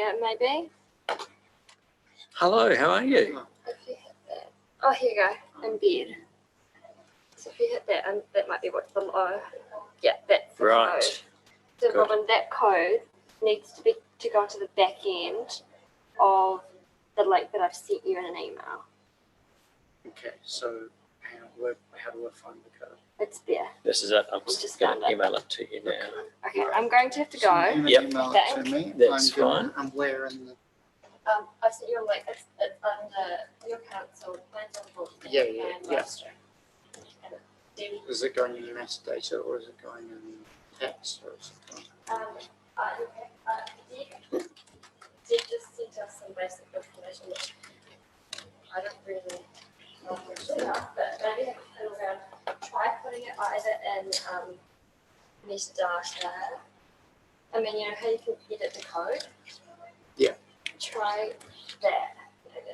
Yeah, maybe. Hello, how are you? If you hit that. Oh, here you go. Embed. So if you hit that, and that might be what's below. Yeah, that's the Right. code. So Good. Robin, that code needs to go to the back end of the link that I've sent you in an email. Okay, so how do I find the code? It's there. This is it. I'm just just going found to it. email it to you now. Okay, I'm going to have to go. So you Yep. email Okay. it to me. That's I'm gonna- fine. I'm where in the I've sent you a link. It's under your council, plans on the board. Yeah. And is it going in metadata or is it going in text or is it going? Did just sent us some basic information, which I don't really know much about, but maybe it'll around. Try putting it either in metadata. I mean, you know how you can edit the code? Yeah. Try that. Maybe.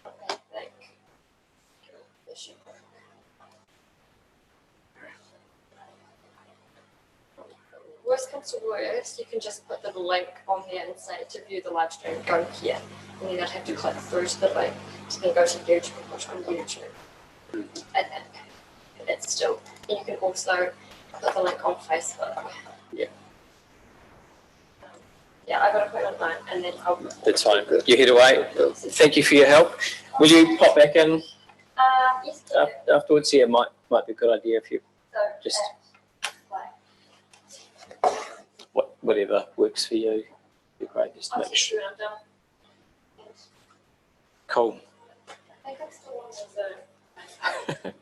I think this should work. Worst comes to worst, you can just put the link on there and say to view the live stream, go here. And then I'd have to click through to the link to then go to YouTube, watch on YouTube. And that's still, and you can also put the link on Facebook. Yeah. Yeah, I got to put it online and then I'll. That's fine. You're here to wait. Thank you for your help. Will you pop back in Yes, afterwards? Yeah, might be a good idea if you so just whatever works for you. Be great. Just I'll make text sure. you when I'm done. Cool. I think I'm still on the Zoom.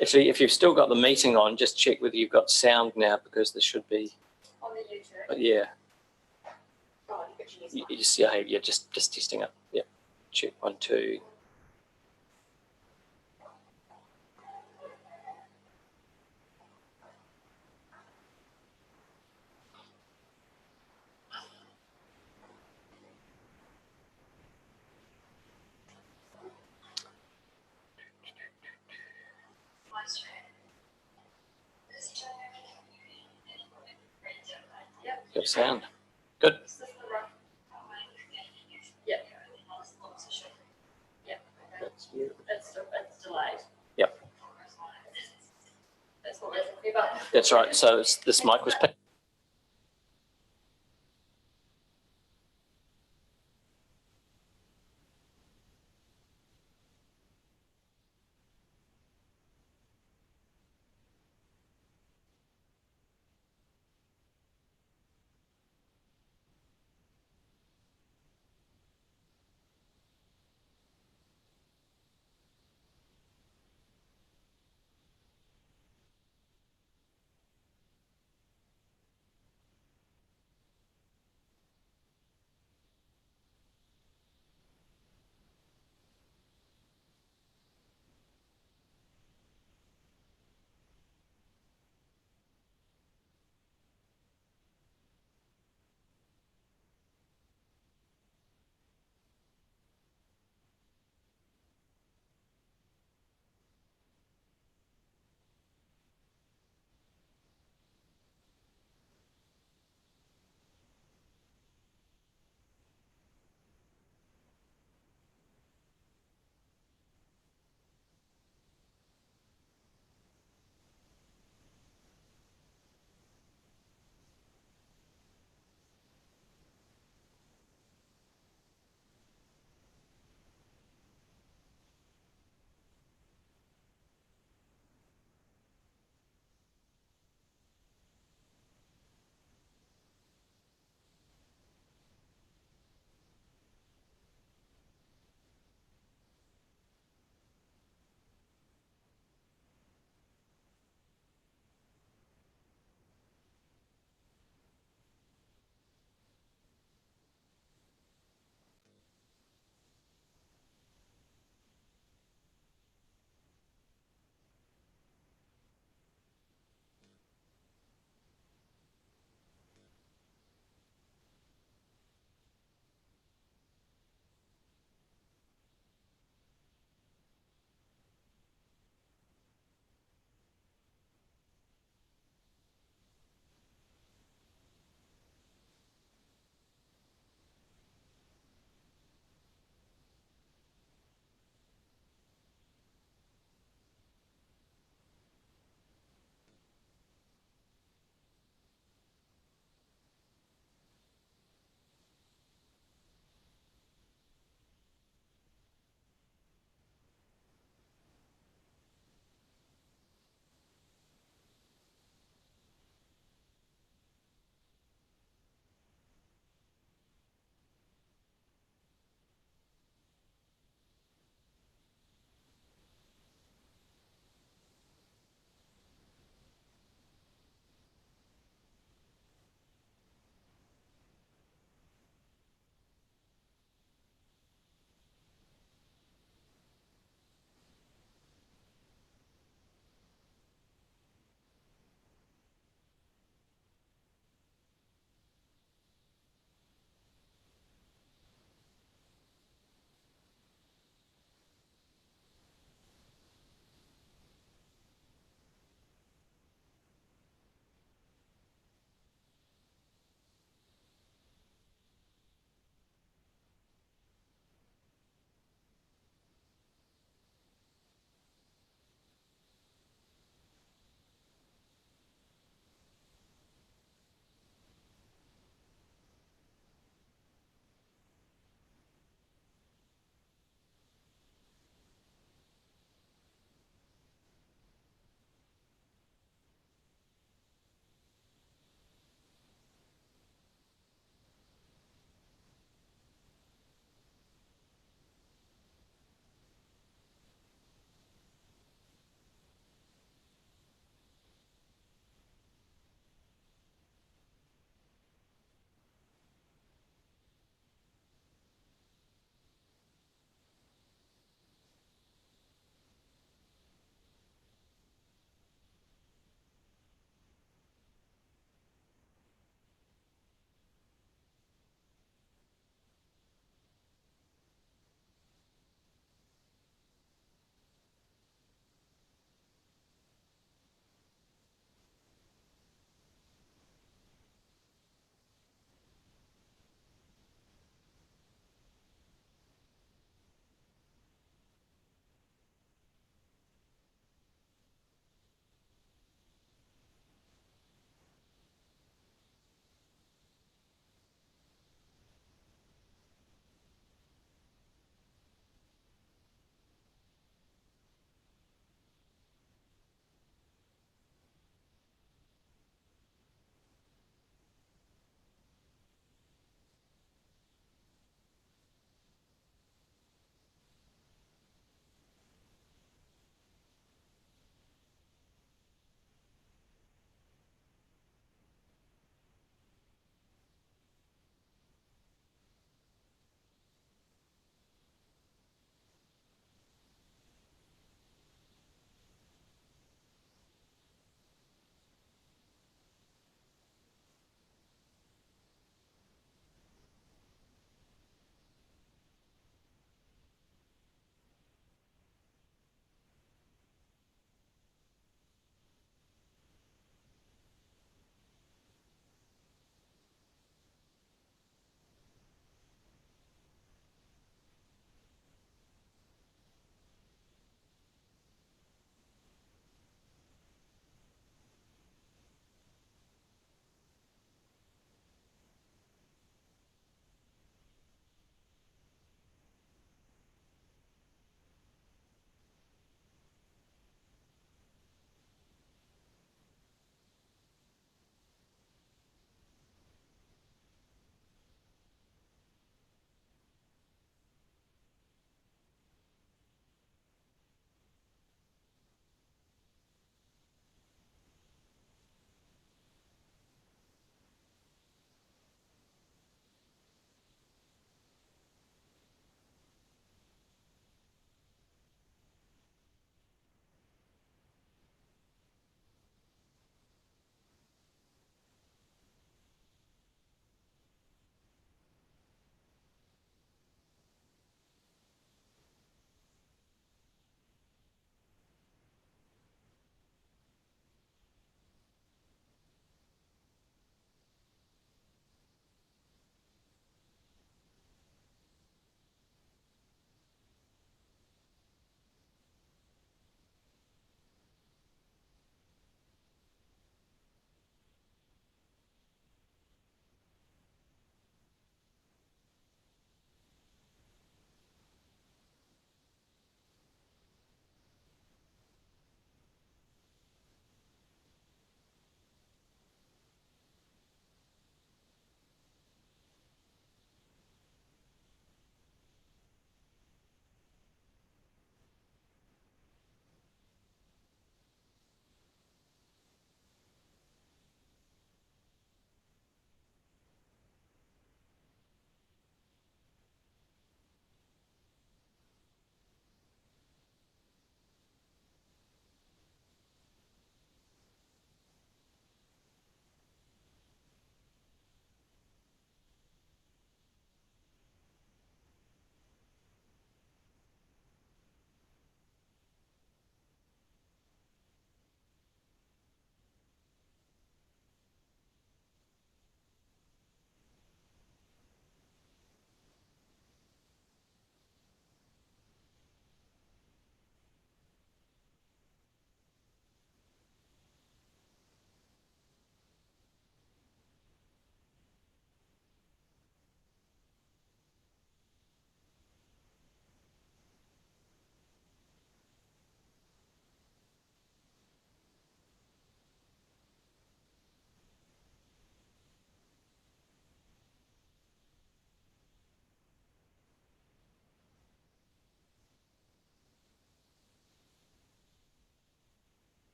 Actually, if you've still got the meeting on, just check whether you've got sound now because there should be. On the YouTube. But yeah, Oh, you could use you just yeah, just testing it. Yeah, check 1, 2. Got sound. Good. Yeah. Yeah. It's delayed. Yep. That's what we're talking about. That's right. So this mic was picked.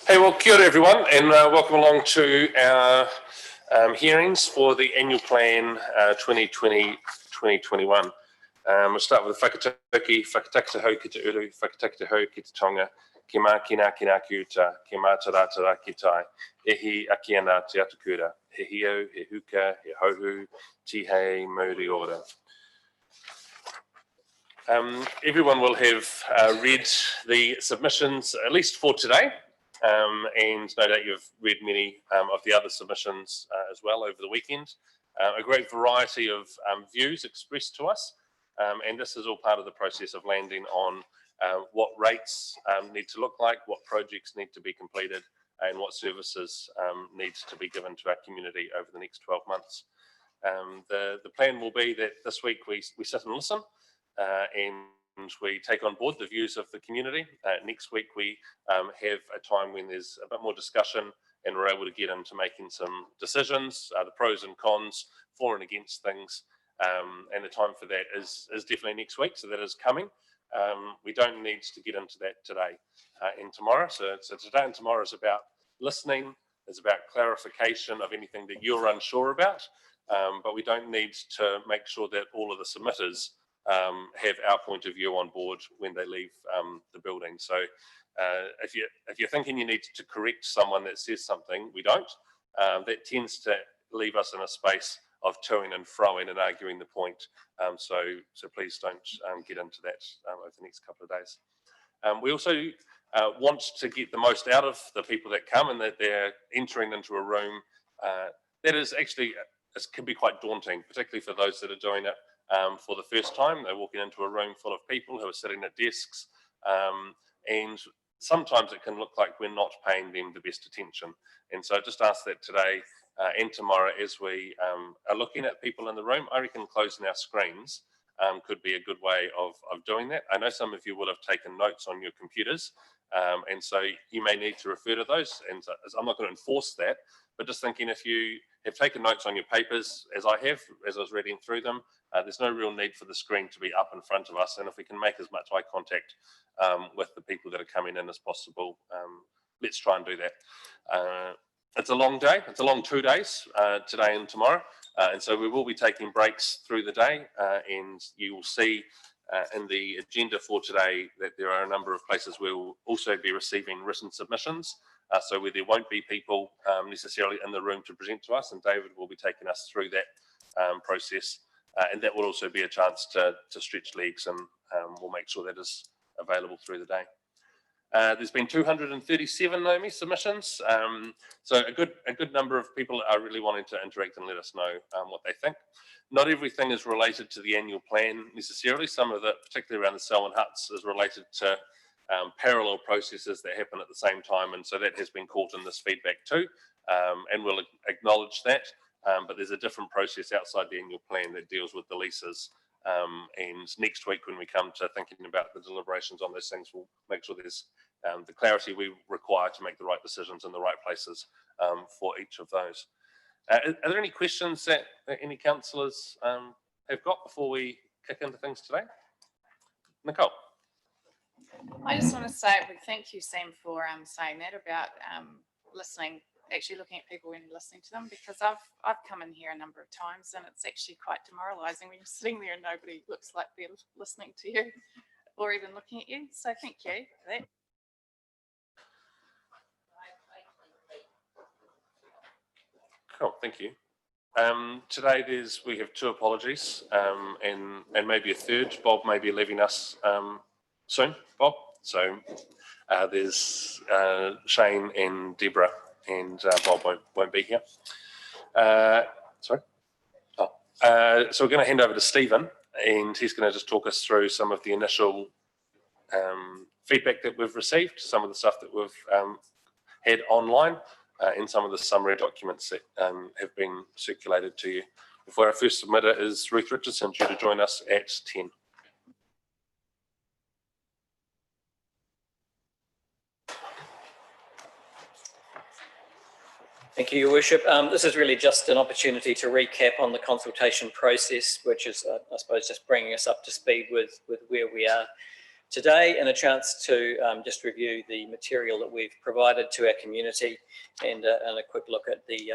Hey, well, kia ora everyone, and welcome along to our hearings for the annual plan 2020-2021. We'll start with the whakatauki, whakataki hau ki te uru, whakataki hau ki te tonga, ki mā ki nā ki uta, ki mā taratara ki tai, e hi aki ana te atukura, he hiau, he huka, he hauhu, tihei, mauri ora. Everyone will have read the submissions, at least for today, and no doubt you've read many of the other submissions as well over the weekend. A great variety of views expressed to us, and this is all part of the process of landing on what rates need to look like, what projects need to be completed, and what services need to be given to our community over the next 12 months. The plan will be that this week we sit and listen, and we take on board the views of the community. Next week we have a time when there's a bit more discussion and we're able to get into making some decisions, the pros and cons, for and against things, and the time for that is definitely next week, so that is coming. We don't need to get into that today and tomorrow, so today and tomorrow is about listening, it's about clarification of anything that you're unsure about, but we don't need to make sure that all of the submitters have our point of view on board when they leave the building. So if you're thinking you need to correct someone that says something, we don't. That tends to leave us in a space of toing and froing and arguing the point. So please don't get into that over the next couple of days. We also want to get the most out of the people that come, and that they're entering into a room that is actually, it can be quite daunting, particularly for those that are doing it for the first time. They're walking into a room full of people who are sitting at desks, and sometimes it can look like we're not paying them the best attention. And so I just ask that today and tomorrow, as we are looking at people in the room, I reckon closing our screens could be a good way of doing that. I know some of you will have taken notes on your computers, and so you may need to refer to those, and so I'm not going to enforce that, but just thinking, if you have taken notes on your papers, as I have, as I was reading through them, there's no real need for the screen to be up in front of us, and if we can make as much eye contact with the people that are coming in as possible, let's try and do that. It's a long day, it's a long 2 days, today and tomorrow, and so we will be taking breaks through the day, and you will see in the agenda for today that there are a number of places where we'll also be receiving written submissions, so where there won't be people necessarily in the room to present to us, and David will be taking us through that process, and that will also be a chance to stretch legs, and we'll make sure that is available through the day. There's been 237, Naomi, submissions, so a good number of people are really wanting to interact and let us know what they think. Not everything is related to the annual plan necessarily. Some of it, particularly around the Selwyn huts, is related to parallel processes that happen at the same time, and so that has been caught in this feedback too, and we'll acknowledge that, but there's a different process outside the annual plan that deals with the leases, and next week when we come to thinking about the deliberations on those things, we'll make sure there's the clarity we require to make the right decisions in the right places for each of those. Are there any questions that any councillors have got before we kick into things today? Nicole. I just want to say thank you, Sam, for saying that about listening, actually looking at people when you're listening to them, because I've come in here a number of times and it's actually quite demoralising when you're sitting there and nobody looks like they're listening to you or even looking at you. So thank you for that. Cool, thank you. Today we have 2 apologies, and maybe a third. Bob may be leaving us soon, Bob. So there's Shane and Deborah, and Bob won't be here. Sorry. So we're going to hand over to Stephen, and he's going to just talk us through some of the initial feedback that we've received, some of the stuff that we've had online, and some of the summary documents that have been circulated to you. Before our first submitter is Ruth Richardson, due to join us at 10. Thank you, Your Worship. This is really just an opportunity to recap on the consultation process, which is, I suppose, just bringing us up to speed with where we are. today, and a chance to just review the material that we've provided to our community, and a quick look at the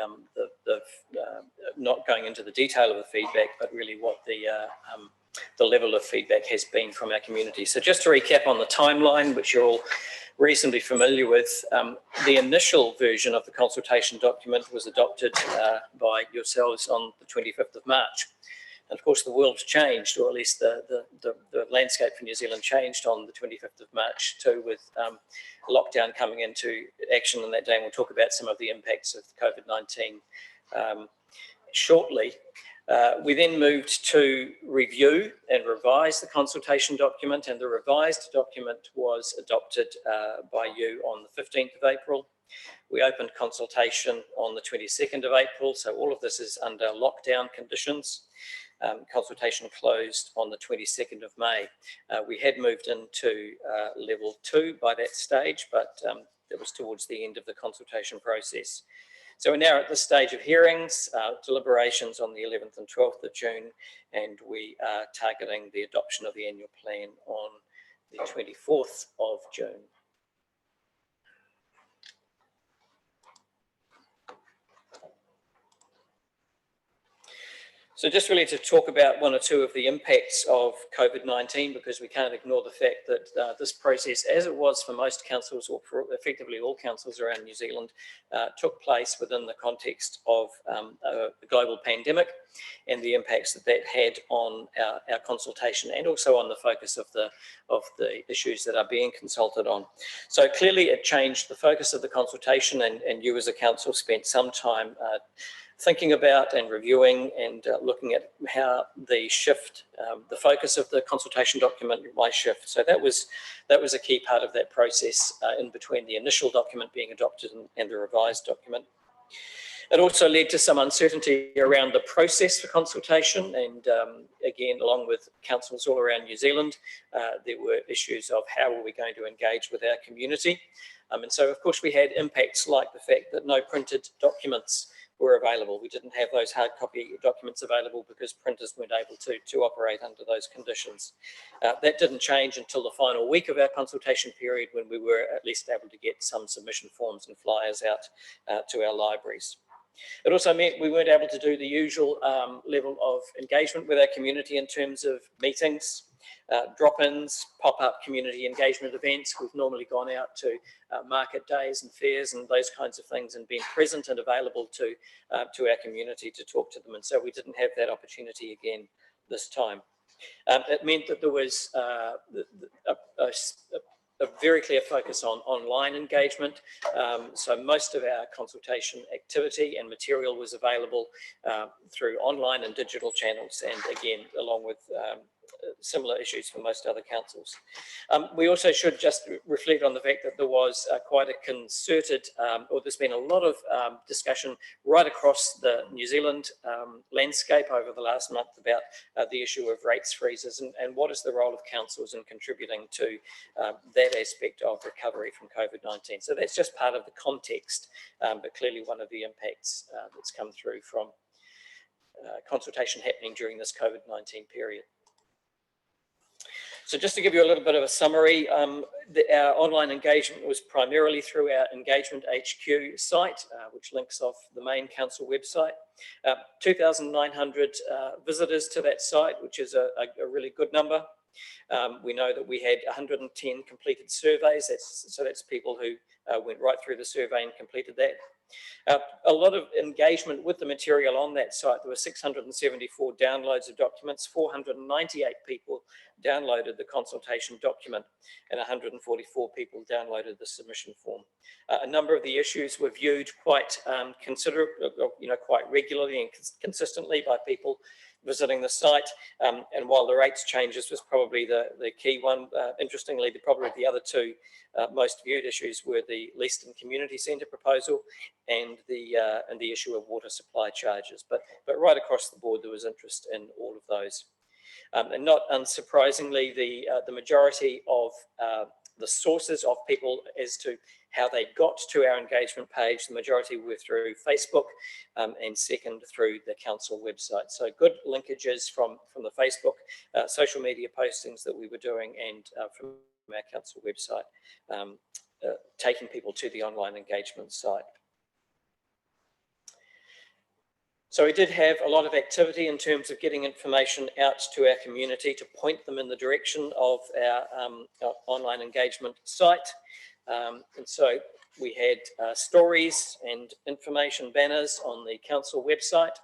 not going into the detail of the feedback, but really what the level of feedback has been from our community. So just to recap on the timeline, which you're all reasonably familiar with, the initial version of the consultation document was adopted by yourselves on the 25th of March. And of course, the world's changed, or at least the landscape for New Zealand changed on the 25th of March too, with lockdown coming into action on that day. And we'll talk about some of the impacts of COVID-19 shortly. We then moved to review and revise the consultation document, and the revised document was adopted by you on the 15th of April. We opened consultation on the 22nd of April, so all of this is under lockdown conditions. Consultation closed on the 22nd of May. We had moved into level 2 by that stage, but it was towards the end of the consultation process. So we're now at the stage of hearings, deliberations on the 11th and 12th of June, and we are targeting the adoption of the annual plan on the 24th of June. So just really to talk about one or two of the impacts of COVID-19, because we can't ignore the fact that this process, as it was for most councils, or for effectively all councils around New Zealand, took place within the context of a global pandemic and the impacts that that had on our consultation, and also on the focus of the issues that are being consulted on. So clearly it changed the focus of the consultation, and you as a council spent some time thinking about and reviewing and looking at how the shift, the focus of the consultation document might shift. So that was a key part of that process in between the initial document being adopted and the revised document. It also led to some uncertainty around the process for consultation, and again, along with councils all around New Zealand, there were issues of how were we going to engage with our community. And so of course we had impacts like the fact that no printed documents were available. We didn't have those hard copy documents available because printers weren't able to operate under those conditions. That didn't change until the final week of our consultation period, when we were at least able to get some submission forms and flyers out to our libraries. It also meant we weren't able to do the usual level of engagement with our community in terms of meetings, drop-ins, pop-up community engagement events. We've normally gone out to market days and fairs and those kinds of things, and been present and available to our community to talk to them. And so we didn't have that opportunity again this time. It meant that there was a very clear focus on online engagement. So most of our consultation activity and material was available through online and digital channels, and again, along with similar issues for most other councils. We also should just reflect on the fact that there was quite a concerted, or there's been a lot of discussion right across the New Zealand landscape over the last month about the issue of rates freezes, and what is the role of councils in contributing to that aspect of recovery from COVID-19. So that's just part of the context, but clearly one of the impacts that's come through from consultation happening during this COVID-19 period. So just to give you a little bit of a summary, our online engagement was primarily through our Engagement HQ site, which links off the main council website. 2,900 visitors to that site, which is a really good number. We know that we had 110 completed surveys, so that's people who went right through the survey and completed that. A lot of engagement with the material on that site. There were 674 downloads of documents, 498 people downloaded the consultation document, and 144 people downloaded the submission form. A number of the issues were viewed quite quite regularly and consistently by people visiting the site, and while the rates changes was probably the key one, interestingly, probably the other two most viewed issues were the Leaston Community Centre proposal and the issue of water supply charges. But right across the board, there was interest in all of those. And not unsurprisingly, the majority of the sources of people as to how they got to our engagement page. The majority were through Facebook, and second through the council website. So good linkages from the Facebook social media postings that we were doing, and from our council website, taking people to the online engagement site. So we did have a lot of activity in terms of getting information out to our community to point them in the direction of our online engagement site. And so we had stories and information banners on the council website.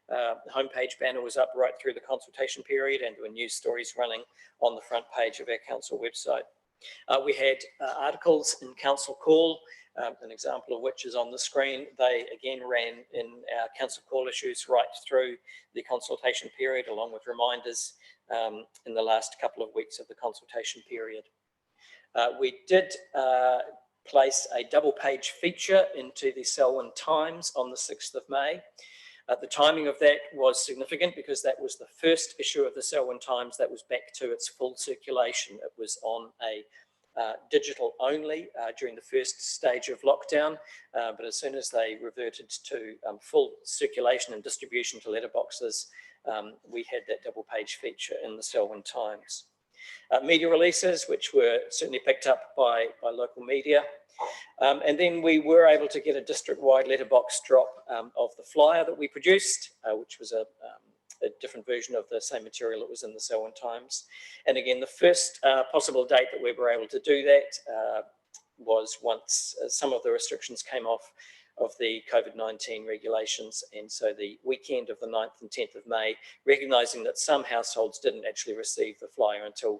The homepage banner was up right through the consultation period, and there were news stories running on the front page of our council website. We had articles in Council Call, an example of which is on the screen. They again ran in our council call issues right through the consultation period, along with reminders in the last couple of weeks of the consultation period. We did place a double page feature into the Selwyn Times on the 6th of May. The timing of that was significant because that was the first issue of the Selwyn Times that was back to its full circulation. It was on a digital only during the first stage of lockdown, but as soon as they reverted to full circulation and distribution to letterboxes, we had that double page feature in the Selwyn Times. Media releases, which were certainly picked up by local media. And then we were able to get a district-wide letterbox drop of the flyer that we produced, which was a different version of the same material that was in the Selwyn Times. And again, the first possible date that we were able to do that was once some of the restrictions came off of the COVID-19 regulations. And so the weekend of the 9th and 10th of May, recognising that some households didn't actually receive the flyer until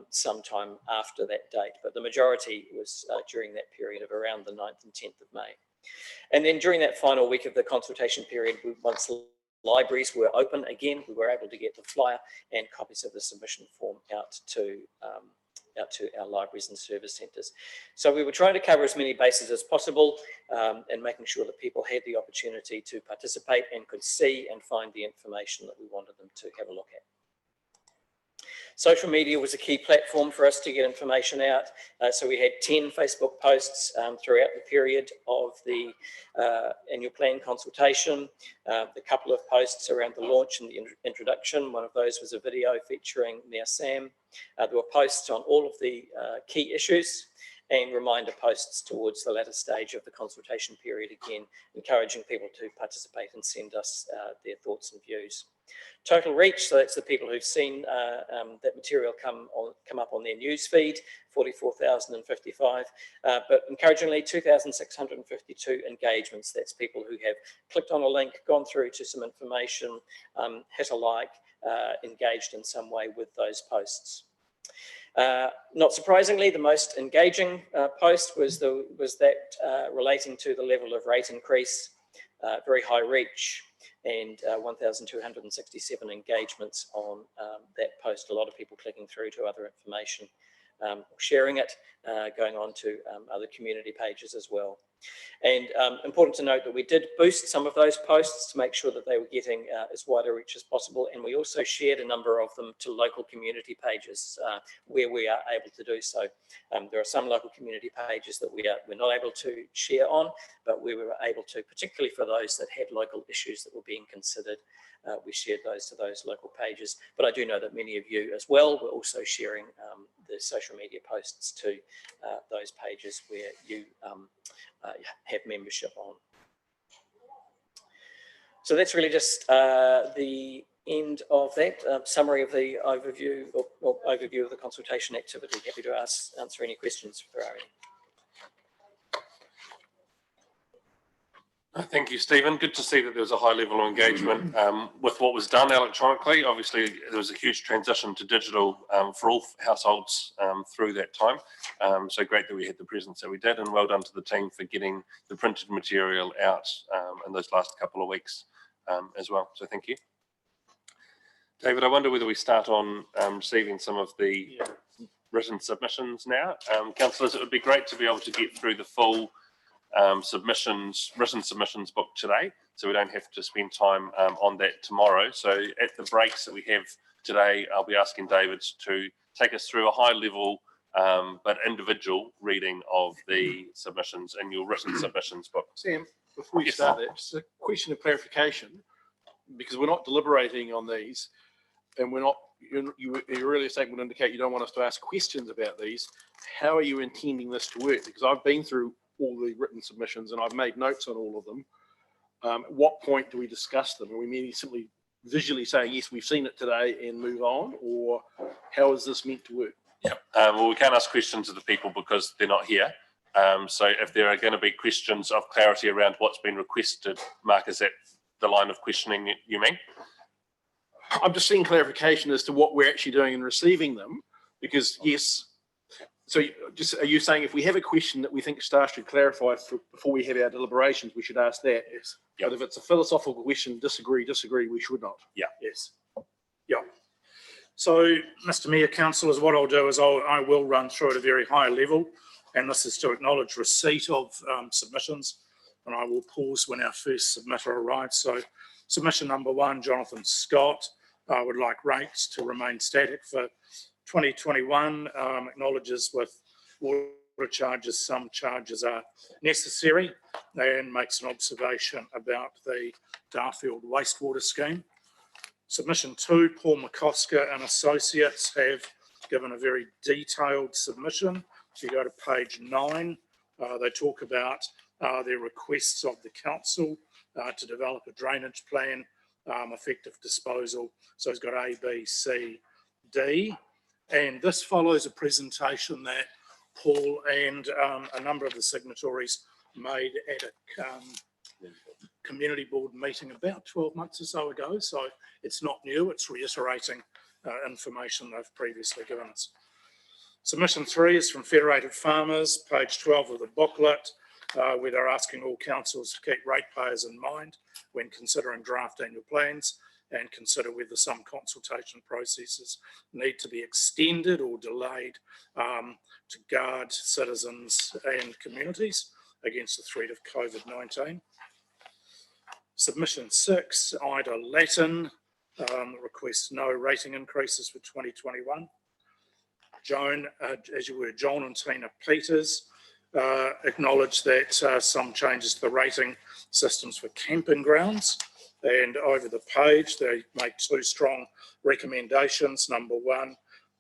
sometime after that date, but the majority was during that period of around the 9th and 10th of May. And then during that final week of the consultation period, once libraries were open again, we were able to get the flyer and copies of the submission form out to our libraries and service centres. So we were trying to cover as many bases as possible, and making sure that people had the opportunity to participate and could see and find the information that we wanted them to have a look at. Social media was a key platform for us to get information out. So we had 10 Facebook posts throughout the period of the annual plan consultation, a couple of posts around the launch and the introduction. One of those was a video featuring Mayor Sam. There were posts on all of the key issues, and reminder posts towards the latter stage of the consultation period, again, encouraging people to participate and send us their thoughts and views. Total reach, so that's the people who've seen that material come up on their news feed, 44,055, but encouragingly 2,652 engagements. That's people who have clicked on a link, gone through to some information, hit a like, engaged in some way with those posts. Not surprisingly, the most engaging post was that relating to the level of rate increase, very high reach, and 1,267 engagements on that post. A lot of people clicking through to other information, sharing it, going on to other community pages as well. And important to note that we did boost some of those posts to make sure that they were getting as wide a reach as possible. And we also shared a number of them to local community pages where we are able to do so. There are some local community pages that we're not able to share on, but we were able to, particularly for those that had local issues that were being considered, we shared those to those local pages. But I do know that many of you as well were also sharing the social media posts to those pages where you have membership on. So that's really just the end of that summary of the overview or overview of the consultation activity. Happy to answer any questions if there are any. Thank you, Stephen. Good to see that there was a high level of engagement with what was done electronically. Obviously, there was a huge transition to digital for all households through that time. So great that we had the presence that we did, and well done to the team for getting the printed material out in those last couple of weeks as well. So thank you. David, I wonder whether we start on receiving some of the written submissions now. Councillors, it would be great to be able to get through the full written submissions book today, so we don't have to spend time on that tomorrow. So at the breaks that we have today, I'll be asking David to take us through a high level but individual reading of the submissions in your written submissions book. Sam, before you Yes. start that, just a question of clarification, because we're not deliberating on these, and we're not, your earlier statement would indicate you don't want us to ask questions about these. How are you intending this to work? Because I've been through all the written submissions and I've made notes on all of them. At what point do we discuss them? Are we merely simply visually saying, yes, we've seen it today and move on? Or how is this meant to work? Yeah. Well, we can't ask questions of the people because they're not here. So if there are going to be questions of clarity around what's been requested, Mark, is that the line of questioning you mean? I'm just seeking clarification as to what we're actually doing in receiving them, because yes. So just, are you saying if we have a question that we think staff should clarify before we have our deliberations, we should ask that? Yes. Yep. But if it's a philosophical question, disagree, we should not. Yeah. Yes. Yeah. So, Mr. Mayor, councillors, what I'll do is I will run through at a very high level, and this is to acknowledge receipt of submissions, and I will pause when our first submitter arrives. So, submission number 1, Jonathan Scott, would like rates to remain static for 2021, acknowledges with water charges, some charges are necessary, and makes an observation about the Darfield wastewater scheme. Submission 2, Paul McCosker and Associates have given a very detailed submission. If you go to page 9, they talk about their requests of the council to develop a drainage plan, effective disposal. So it's got A, B, C, D. And this follows a presentation that Paul and a number of the signatories made at a community board meeting about 12 months or so ago. So it's not new, it's reiterating information they've previously given us. Submission 3 is from Federated Farmers, page 12 of the booklet, where they're asking all councils to keep ratepayers in mind when considering draft annual plans, and consider whether some consultation processes need to be extended or delayed to guard citizens and communities against the threat of COVID-19. Submission 6, Ida Latin, requests no rating increases for 2021. Joan, as you were, John and Tina Peters acknowledge that some changes to the rating systems for camping grounds. And over the page, they make 2 strong recommendations. Number 1,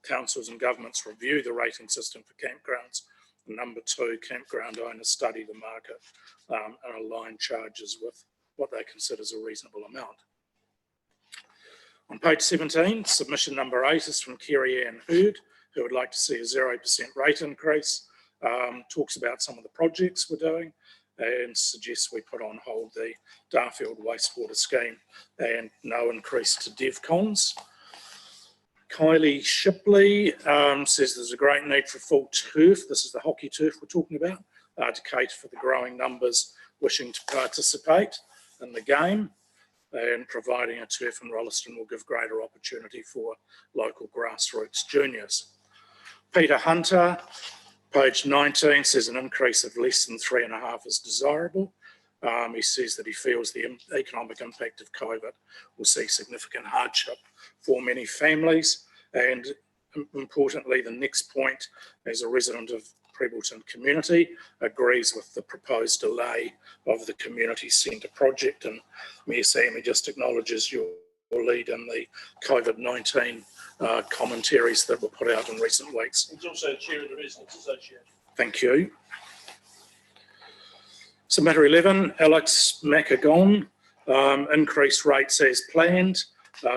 councils and governments review the rating system for campgrounds. And number 2, campground owners study the market and align charges with what they consider as a reasonable amount. On page 17, submission number 8 is from Kerry Ann Hurd, who would like to see a 0% rate increase, talks about some of the projects we're doing, and suggests we put on hold the Darfield wastewater scheme and no increase to DevCons. Kylie Shipley says there's a great need for full turf. This is the hockey turf we're talking about, to cater for the growing numbers wishing to participate in the game, and providing a turf in Rolleston will give greater opportunity for local grassroots juniors. Peter Hunter, page 19, says an increase of less than 3.5 is desirable. He says that he feels the economic impact of COVID will see significant hardship for many families. And importantly, the next point, as a resident of Prebleton community, agrees with the proposed delay of the community centre project. And Mayor Shamy just acknowledges your lead in the COVID-19 commentaries that were put out in recent weeks. He's also chair of the Residents Association. Thank you. Submitter 11, Alex Macagon, increase rates as planned,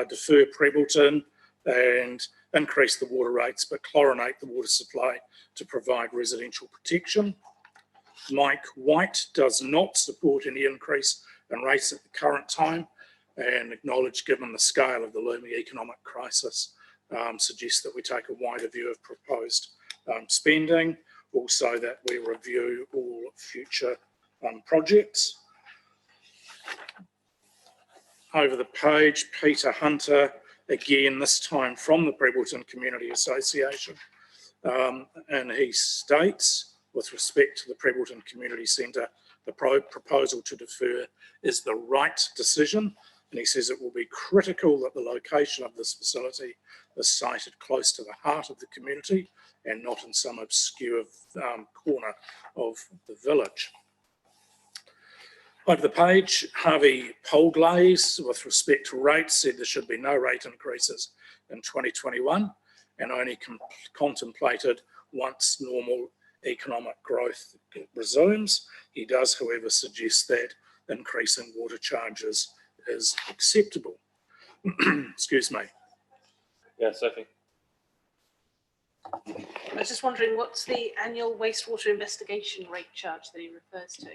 defer Prebleton and increase the water rates but chlorinate the water supply to provide residential protection. Mike White does not support any increase in rates at the current time, and acknowledge, given the scale of the looming economic crisis, suggests that we take a wider view of proposed spending, also that we review all future projects. Over the page, Peter Hunter, again, this time from the Prebleton Community Association, and he states, with respect to the Prebleton Community Centre, the proposal to defer is the right decision, and he says it will be critical that the location of this facility is sited close to the heart of the community and not in some obscure corner of the village. Over the page, Harvey Polglaze, with respect to rates, said there should be no rate increases in 2021 and only contemplated once normal economic growth resumes. He does, however, suggest that increasing water charges is acceptable. Excuse me. Yeah, Sophie. I was just wondering, what's the annual wastewater investigation rate charge that he refers to?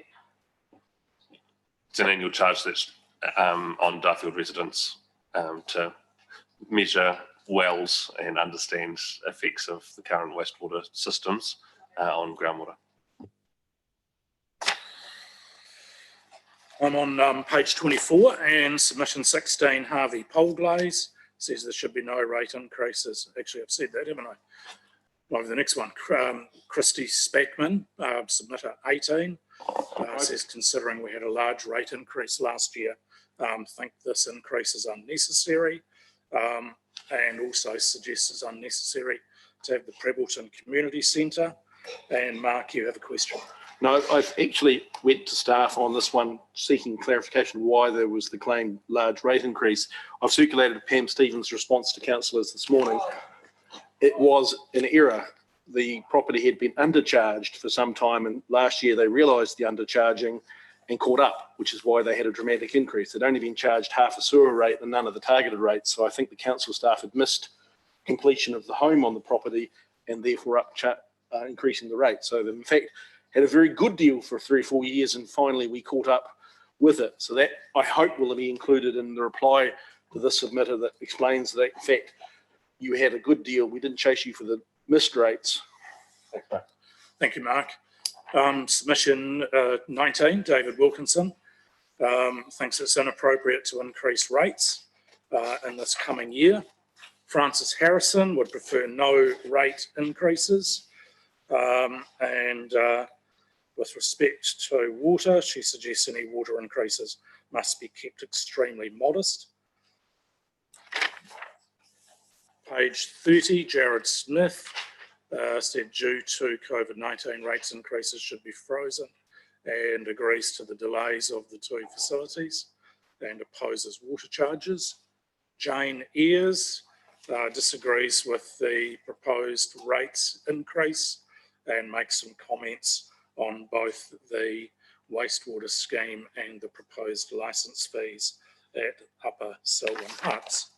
It's an annual charge that's on Darfield residents to measure wells and understand effects of the current wastewater systems on groundwater. I'm on page 24 and submission 16, Harvey Polglaze says there should be no rate increases. Actually, I've said that, haven't I? Over the next one, Christy Spackman, submitter 18, says considering we had a large rate increase last year, think this increase is unnecessary, and also suggests it's unnecessary to have the Prebbleton Community Centre. And Mark, you have a question. No, I've actually went to staff on this one seeking clarification why there was the claimed large rate increase. I've circulated Pam Stevens' response to councillors this morning. It was an error. The property had been undercharged for some time, and last year they realised the undercharging and caught up, which is why they had a dramatic increase. They'd only been charged half a sewer rate and none of the targeted rates. So I think the council staff had missed completion of the home on the property and therefore increasing the rate. So in fact, had a very good deal for 3 or 4 years, and finally we caught up with it. So that, I hope, will be included in the reply to this submitter that explains that, in fact, you had a good deal. We didn't chase you for the missed rates. Thank you, Mark. Submission 19, David Wilkinson, thinks it's inappropriate to increase rates in this coming year. Frances Harrison would prefer no rate increases. With respect to water, she suggests any water increases must be kept extremely modest. Page 30, Jared Smith said due to COVID-19, rates increases should be frozen and agrees to the delays of the 2 facilities and opposes water charges. Jane Ayres disagrees with the proposed rates increase and makes some comments on both the wastewater scheme and the proposed licence fees at Upper Selwyn Huts.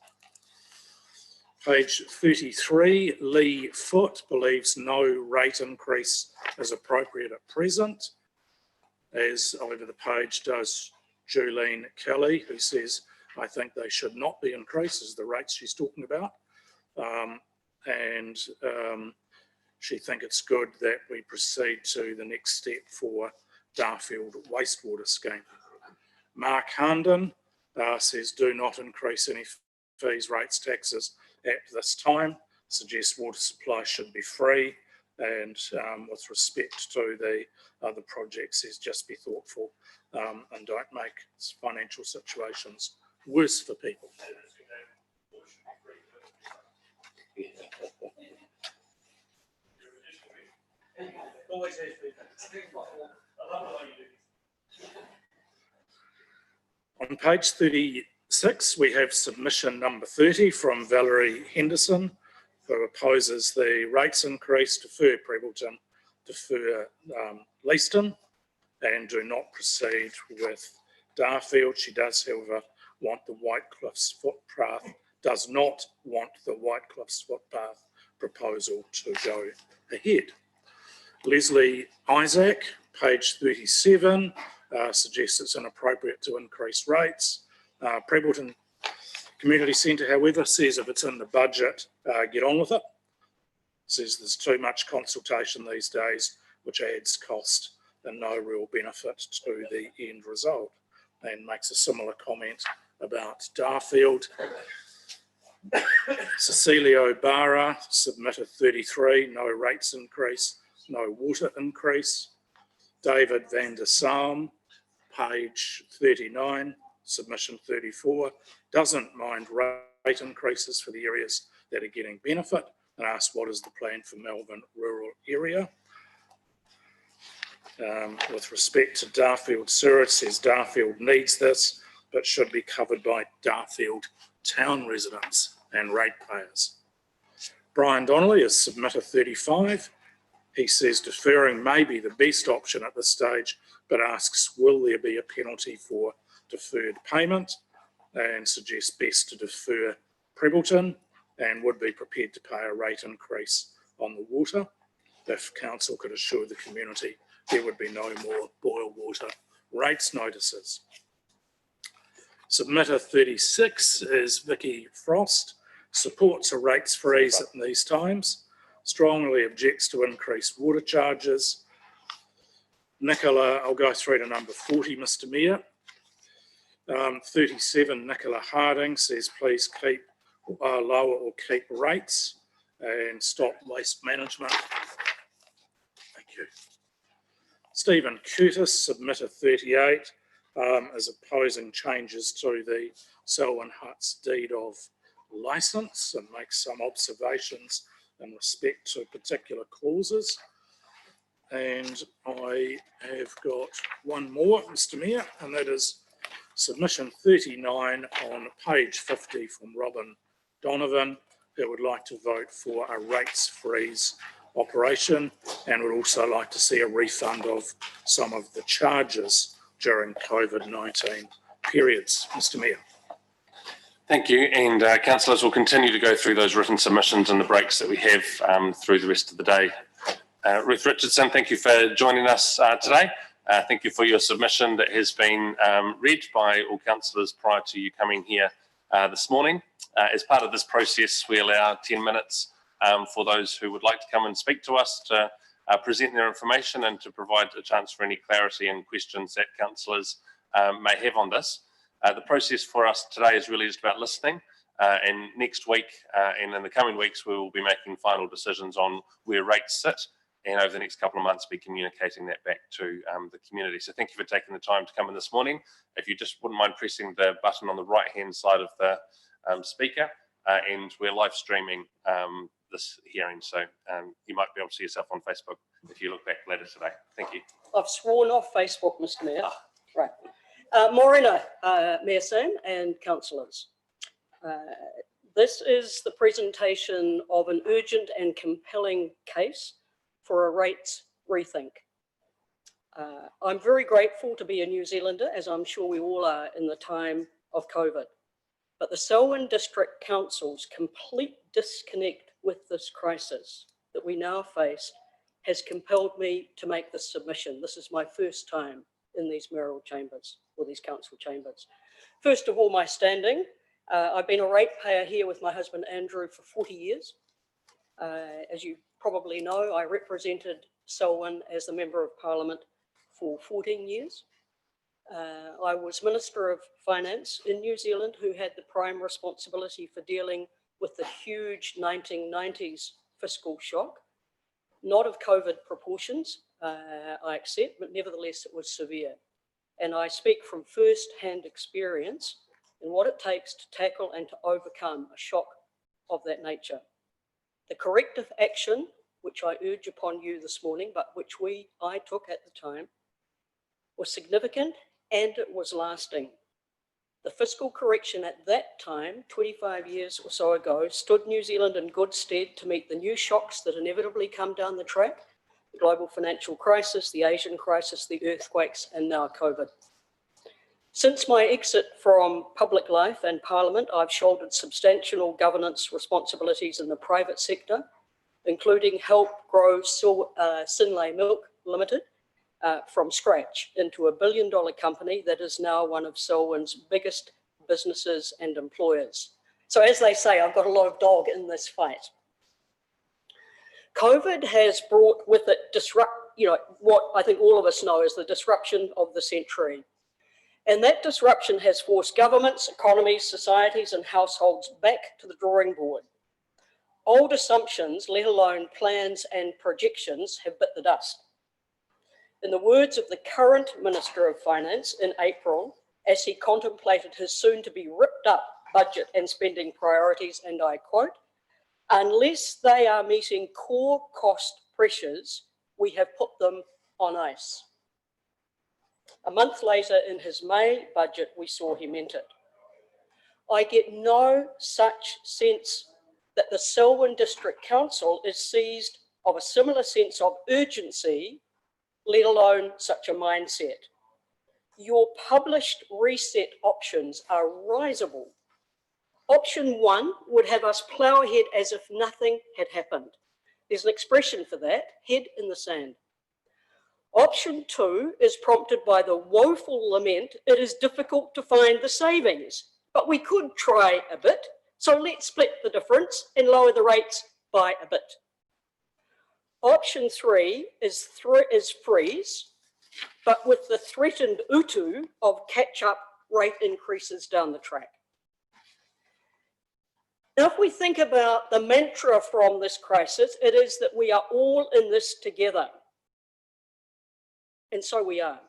Page 33, Lee Foote believes no rate increase is appropriate at present, as over the page does Julene Kelly, who says, I think they should not be increased, as the rates she's talking about. She thinks it's good that we proceed to the next step for Darfield wastewater scheme. Mark Harnden says do not increase any fees, rates, taxes at this time, suggests water supply should be free, and with respect to the other projects says just be thoughtful and don't make financial situations worse for people. Always has been. I love the way you do this. On page 36, we have submission number 30 from Valerie Henderson, who opposes the rates increase, defer Prebbleton, defer Leaston, and do not proceed with Darfield. She does, however, want the White Cliffs footpath, does not want the White Cliffs footpath proposal to go ahead. Leslie Isaac, page 37, suggests it's inappropriate to increase rates. Prebbleton Community Centre, however, says if it's in the budget, get on with it. Says there's too much consultation these days, which adds cost and no real benefit to the end result, and makes a similar comment about Darfield. Cecilio Barra submitted 33, no rates increase, no water increase. David van der Salm, page 39, submission 34, doesn't mind rate increases for the areas that are getting benefit, and asks what is the plan for Melbourne rural area. With respect to Darfield sewer, it says Darfield needs this, but should be covered by Darfield town residents and ratepayers. Brian Donnelly is submitter 35. He says deferring may be the best option at this stage, but asks, will there be a penalty for deferred payment? And suggests best to defer Prebbleton and would be prepared to pay a rate increase on the water if council could assure the community there would be no more boil water rates notices. Submitter 36 is Vicky Frost, supports a rates freeze in these times, strongly objects to increased water charges. Nicola, I'll go through to number 40, Mr Mayor. 37, Nicola Harding says please keep lower or keep rates and stop waste management. Thank you. Stephen Curtis, submitter 38, is opposing changes to the Selwyn Hutt's deed of licence and makes some observations in respect to particular clauses. And I have got one more, Mr Mayor, and that is submission 39 on page 50 from Robin Donovan, who would like to vote for a rates freeze operation and would also like to see a refund of some of the charges during COVID-19 periods. Mr Mayor. Thank you, and councillors will continue to go through those written submissions and the breaks that we have through the rest of the day. Ruth Richardson, thank you for joining us today. Thank you for your submission that has been read by all councillors prior to you coming here this morning. As part of this process, we allow 10 minutes for those who would like to come and speak to us to present their information and to provide a chance for any clarity and questions that councillors may have on this. The process for us today is really just about listening, and next week and in the coming weeks we will be making final decisions on where rates sit, and over the next couple of months be communicating that back to the community. So thank you for taking the time to come in this morning. If you just wouldn't mind pressing the button on the right hand side of the speaker, and we're live streaming this hearing, so you might be able to see yourself on Facebook if you look back later today. Thank you. I've sworn off Facebook, Mr Mayor. Right. Morena, Mayor Sam and councillors. This is the presentation of an urgent and compelling case for a rates rethink. I'm very grateful to be a New Zealander, as I'm sure we all are in the time of COVID. But the Selwyn District Council's complete disconnect with this crisis that we now face has compelled me to make this submission. This is my first time in these mayoral chambers, or these council chambers. First of all, my standing. I've been a ratepayer here with my husband Andrew for 40 years. As you probably know, I represented Selwyn as the Member of Parliament for 14 years. I was Minister of Finance in New Zealand, who had the prime responsibility for dealing with the huge 1990s fiscal shock, not of COVID proportions, I accept, but nevertheless it was severe. And I speak from first-hand experience in what it takes to tackle and to overcome a shock of that nature. The corrective action, which I urge upon you this morning, but which I took at the time, was significant and it was lasting. The fiscal correction at that time, 25 years or so ago, stood New Zealand in good stead to meet the new shocks that inevitably come down the track: the global financial crisis, the Asian crisis, the earthquakes, and now COVID. Since my exit from public life and Parliament, I've shouldered substantial governance responsibilities in the private sector, including help grow Synlait Milk Limited from scratch into a billion-dollar company that is now one of Selwyn's biggest businesses and employers. So as they say, I've got a lot of dog in this fight. COVID has brought with it what I think all of us know is the disruption of the century. And that disruption has forced governments, economies, societies, and households back to the drawing board. Old assumptions, let alone plans and projections, have bit the dust. In the words of the current Minister of Finance in April, as he contemplated his soon-to-be ripped up budget and spending priorities, and I quote, Unless they are meeting core cost pressures, we have put them on ice. A month later, in his May budget, we saw he meant it. I get no such sense that the Selwyn District Council is seized of a similar sense of urgency, let alone such a mindset. Your published reset options are risible. Option 1 would have us plough ahead as if nothing had happened. There's an expression for that, head in the sand. Option 2 is prompted by the woeful lament, it is difficult to find the savings, but we could try a bit, so let's split the difference and lower the rates by a bit. Option 3 is freeze, but with the threatened utu of catch-up rate increases down the track. Now, if we think about the mantra from this crisis, it is that we are all in this together. And so we are.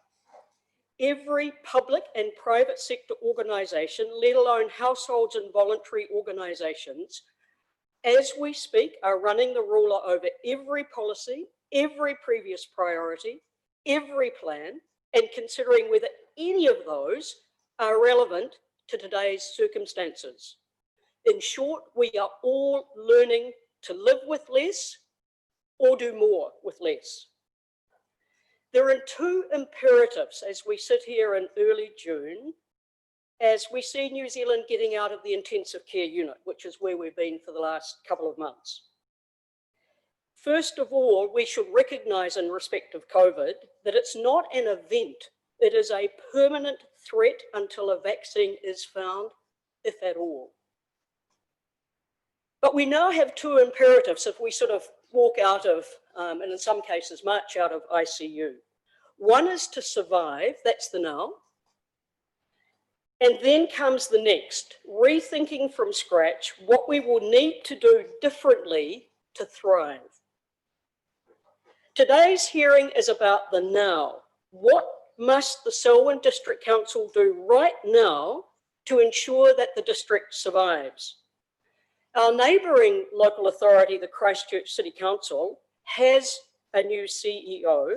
Every public and private sector organisation, let alone households and voluntary organisations, as we speak, are running the ruler over every policy, every previous priority, every plan, and considering whether any of those are relevant to today's circumstances. In short, we are all learning to live with less or do more with less. There are two imperatives as we sit here in early June, as we see New Zealand getting out of the intensive care unit, which is where we've been for the last couple of months. First of all, we should recognise in respect of COVID that it's not an event, it is a permanent threat until a vaccine is found, if at all. But we now have two imperatives if we sort of walk out of, and in some cases, march out of ICU. One is to survive, that's the now. And then comes the next, rethinking from scratch what we will need to do differently to thrive. Today's hearing is about the now. What must the Selwyn District Council do right now to ensure that the district survives? Our neighbouring local authority, the Christchurch City Council, has a new CEO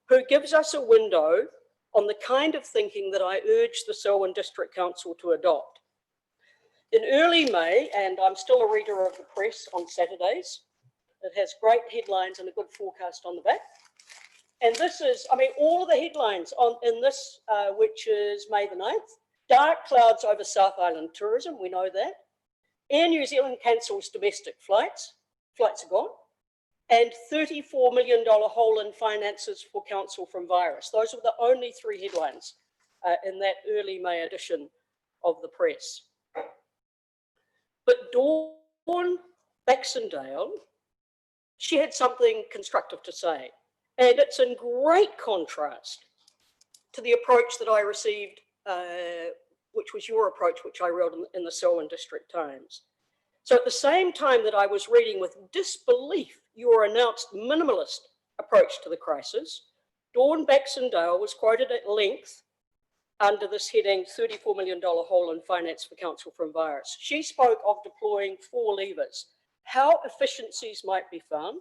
who gives us a window on the kind of thinking that I urge the Selwyn District Council to adopt. In early May, and I'm still a reader of the press on Saturdays, it has great headlines and a good forecast on the back. And this is, I mean, all of the headlines in this, which is May the 9th, dark clouds over South Island tourism, we know that. Air New Zealand cancels domestic flights are gone, and $34 million hole in finances for council from virus. Those are the only three headlines in that early May edition of the press. But Dawn Baxendale, she had something constructive to say, and it's in great contrast to the approach that I received which was your approach, which I wrote in the Selwyn District Times. So at the same time that I was reading with disbelief your announced minimalist approach to the crisis, Dawn Baxendale was quoted at length under this heading, $34 million hole in finance for council from virus. She spoke of deploying 4 levers, how efficiencies might be found,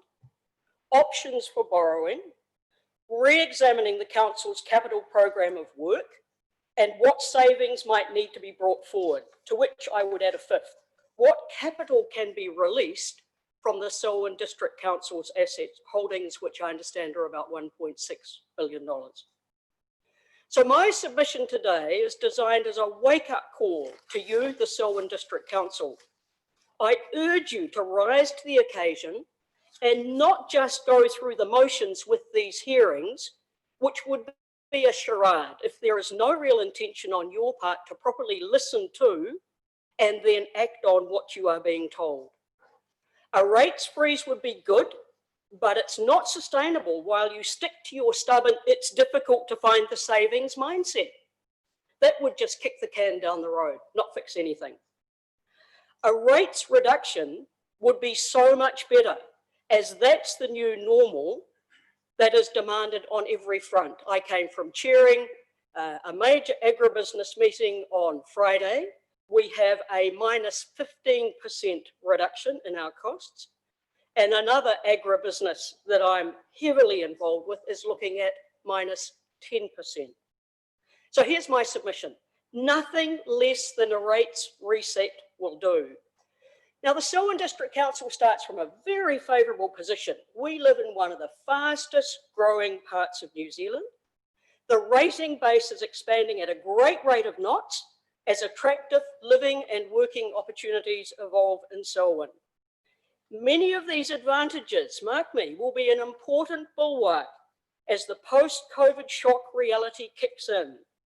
options for borrowing, re-examining the council's capital program of work, and what savings might need to be brought forward, to which I would add a fifth. What capital can be released from the Selwyn District Council's assets holdings, which I understand are about $1.6 billion. So my submission today is designed as a wake-up call to you, the Selwyn District Council. I urge you to rise to the occasion and not just go through the motions with these hearings, which would be a charade if there is no real intention on your part to properly listen to and then act on what you are being told. A rates freeze would be good, but it's not sustainable while you stick to your stubborn, it's difficult to find the savings mindset. That would just kick the can down the road, not fix anything. A rates reduction would be so much better, as that's the new normal that is demanded on every front. I came from chairing a major agribusiness meeting on Friday, we have a minus 15% reduction in our costs. And another agribusiness that I'm heavily involved with is looking at minus 10%. So here's my submission. Nothing less than a rates reset will do. Now, the Selwyn District Council starts from a very favourable position. We live in one of the fastest growing parts of New Zealand. The rating base is expanding at a great rate of knots as attractive living and working opportunities evolve in Selwyn. Many of these advantages, mark me, will be an important bulwark as the post-COVID shock reality kicks in.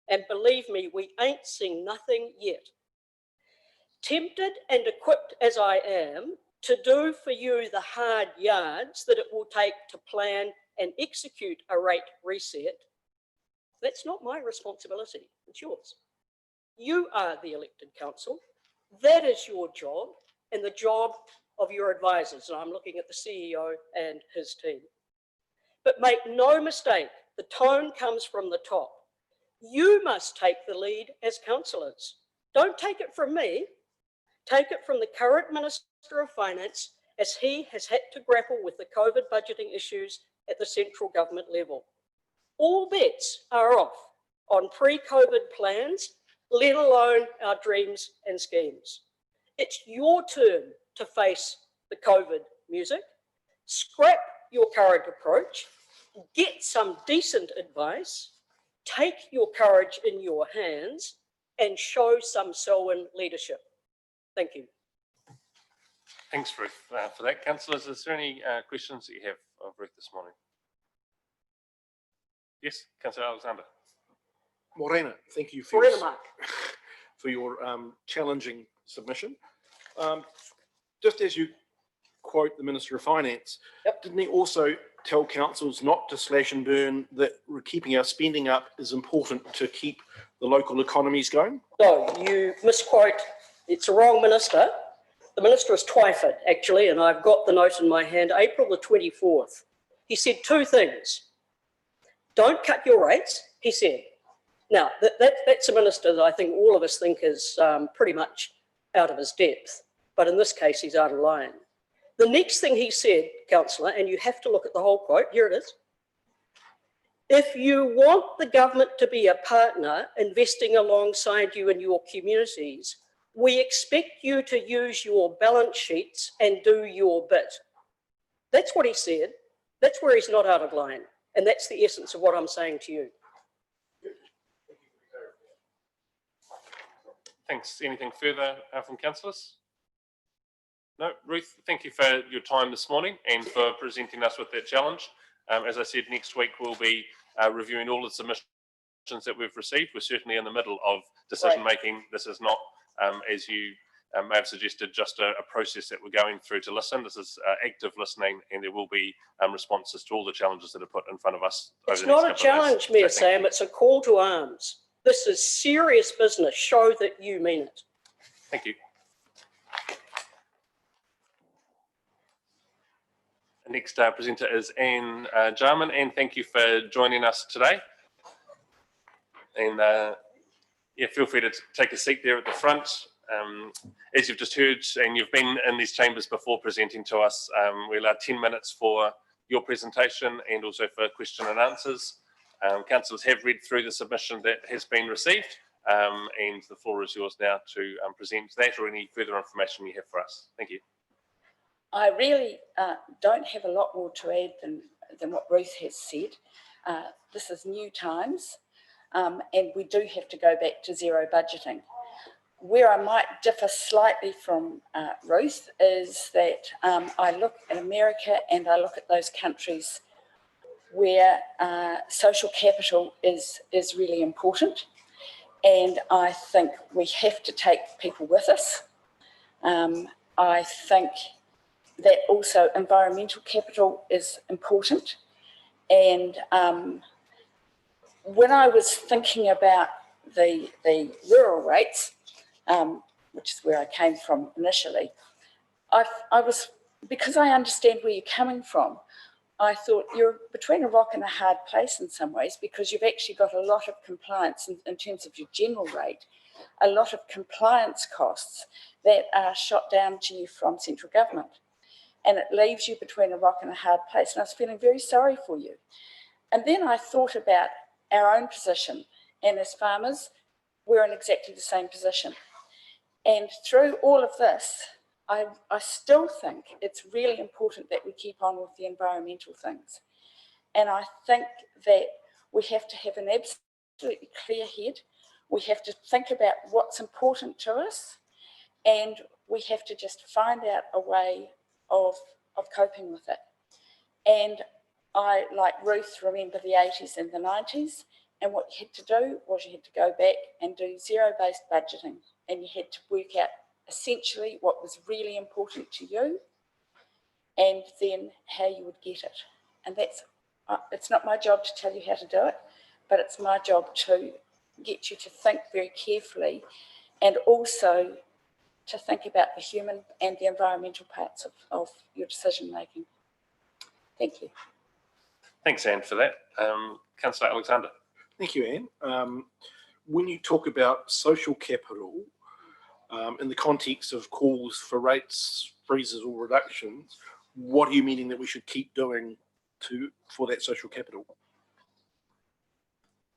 And believe me, we ain't seen nothing yet. Tempted and equipped as I am to do for you the hard yards that it will take to plan and execute a rate reset, that's not my responsibility, it's yours. You are the elected council. That is your job and the job of your advisors. And I'm looking at the CEO and his team. But make no mistake, the tone comes from the top. You must take the lead as councillors. Don't take it from me. Take it from the current Minister of Finance, as he has had to grapple with the COVID budgeting issues at the central government level. All bets are off on pre-COVID plans, let alone our dreams and schemes. It's your turn to face the COVID music. Scrap your current approach, get some decent advice, take your courage in your hands, and show some Selwyn leadership. Thank you. Thanks, Ruth, for that. Councillors, is there any questions that you have of Ruth this morning? Yes, Councillor Alexander. Morena, thank you for your challenging submission. Just as you quote the Minister of Finance, didn't he also tell councils not to slash and burn, that keeping our spending up is important to keep the local economies going? No, you misquote. It's a wrong minister. The minister is Twyford, actually, and I've got the note in my hand, April the 24th. He said two things. Don't cut your rates, he said. Now, that's a minister that I think all of us think is pretty much out of his depth, but in this case, he's out of line. The next thing he said, councillor, and you have to look at the whole quote, here it is. If you want the government to be a partner investing alongside you in your communities, we expect you to use your balance sheets and do your bit. That's what he said. That's where he's not out of line. And that's the essence of what I'm saying to you. Thanks. Anything further from councillors? No, Ruth, thank you for your time this morning and for presenting us with that challenge. As I said, next week we'll be reviewing all the submissions that we've received. We're certainly in the middle of decision making. This is not, as you may have suggested, just a process that we're going through to listen. This is active listening, and there will be responses to all the challenges that are put in front of us. It's not a challenge, Mayor Sam, it's a call to arms. This is serious business. Show that you mean it. Thank you. The next presenter is Anne Jaman. Anne, thank you for joining us today. And yeah, feel free to take a seat there at the front. As you've just heard, and you've been in these chambers before presenting to us, we allow 10 minutes for your presentation and also for question and answers. Councillors have read through the submission that has been received, and the floor is yours now to present that or any further information you have for us. Thank you. I really don't have a lot more to add than what Ruth has said. This is new times, and we do have to go back to zero budgeting. Where I might differ slightly from Ruth is that I look at America and I look at those countries where social capital is really important, and I think we have to take people with us. I think that also environmental capital is important, and when I was thinking about the rural rates, which is where I came from initially, I was, because I understand where you're coming from, I thought you're between a rock and a hard place in some ways, because you've actually got a lot of compliance in terms of your general rate, a lot of compliance costs that are shot down to you from central government. And it leaves you between a rock and a hard place. And I was feeling very sorry for you. And then I thought about our own position. And as farmers, we're in exactly the same position. And through all of this, I still think it's really important that we keep on with the environmental things. And I think that we have to have an absolutely clear head. We have to think about what's important to us, and we have to just find out a way of coping with it. And I, like Ruth, remember the 80s and the 90s, and what you had to do was you had to go back and do zero-based budgeting, and you had to work out essentially what was really important to you and then how you would get it. And that's, it's not my job to tell you how to do it, but it's my job to get you to think very carefully and also to think about the human and the environmental parts of your decision making. Thank you. Thanks, Anne, for that. Councillor Alexander. Thank you, Anne. When you talk about social capital in the context of calls for rates, freezes or reductions, what are you meaning that we should keep doing for that social capital?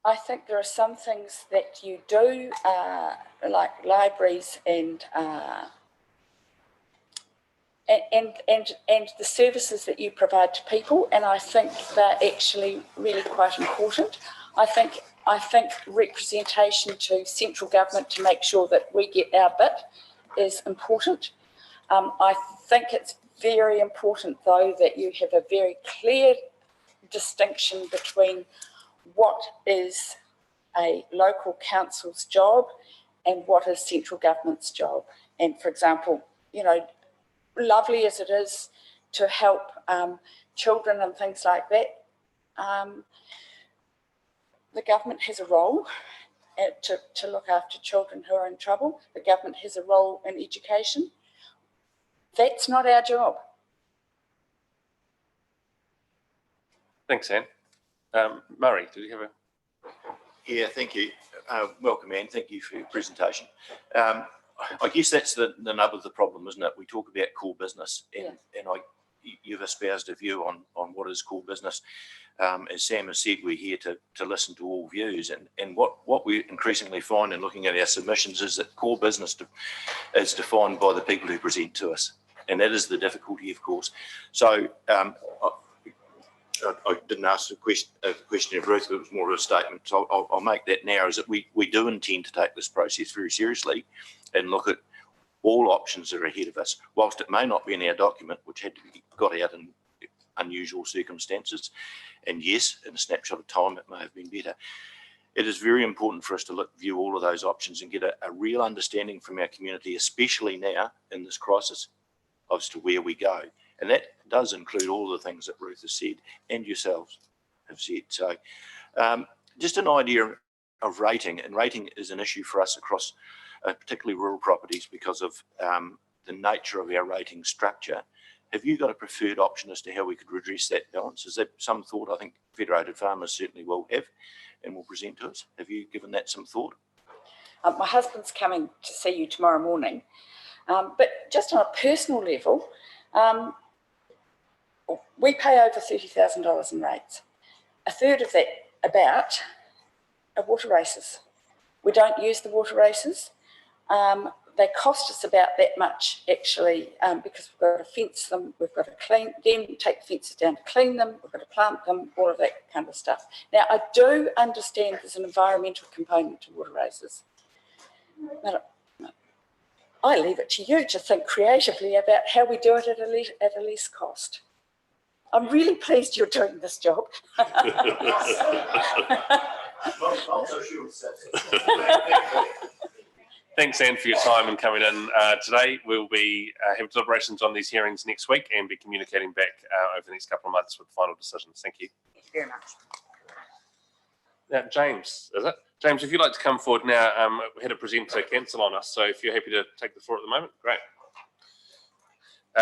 I think there are some things that you do, like libraries and the services that you provide to people, and I think they're actually really quite important. I think representation to central government to make sure that we get our bit is important. I think it's very important, though, that you have a very clear distinction between what is a local council's job and what is central government's job. And for example, you know, lovely as it is to help children and things like that, the government has a role to look after children who are in trouble. The government has a role in education. That's not our job. Thanks, Anne. Murray, did you have a... Yeah, thank you. Welcome, Anne. Thank you for your presentation. I guess that's the nub of the problem, isn't it? We talk about core business, and you've espoused a view on what is core business. As Sam has said, we're here to listen to all views, and what we increasingly find in looking at our submissions is that core business is defined by the people who present to us, and that is the difficulty, of course. So I didn't ask a question of Ruth, but it was more of a statement. So I'll make that now, is that we do intend to take this process very seriously and look at all options that are ahead of us, whilst it may not be in our document, which had to be got out in unusual circumstances. And yes, in a snapshot of time, it may have been better. It is very important for us to view all of those options and get a real understanding from our community, especially now in this crisis, as to where we go. And that does include all the things that Ruth has said and yourselves have said. So just an idea of rating, and rating is an issue for us across particularly rural properties because of the nature of our rating structure. Have you got a preferred option as to how we could redress that balance? Is that some thought? I think Federated Farmers certainly will have and will present to us. Have you given that some thought? My husband's coming to see you tomorrow morning, but just on a personal level, we pay over $30,000 in rates. A third of that about are water races. We don't use the water races. They cost us about that much actually, because we've got to fence them, we've got to clean them, take the fences down to clean them, we've got to plant them, all of that kind of stuff. Now, I do understand there's an environmental component to water races. But I leave it to you to think creatively about how we do it at a less cost. I'm really pleased you're doing this job. Thanks, Anne, for your time and coming in today. We'll be have deliberations on these hearings next week and be communicating back over the next couple of months with final decisions. Thank you. Thank you very much. Now, James, is it? James, if you'd like to come forward now, we had a presenter cancel on us, so if you're happy to take the floor at the moment, great.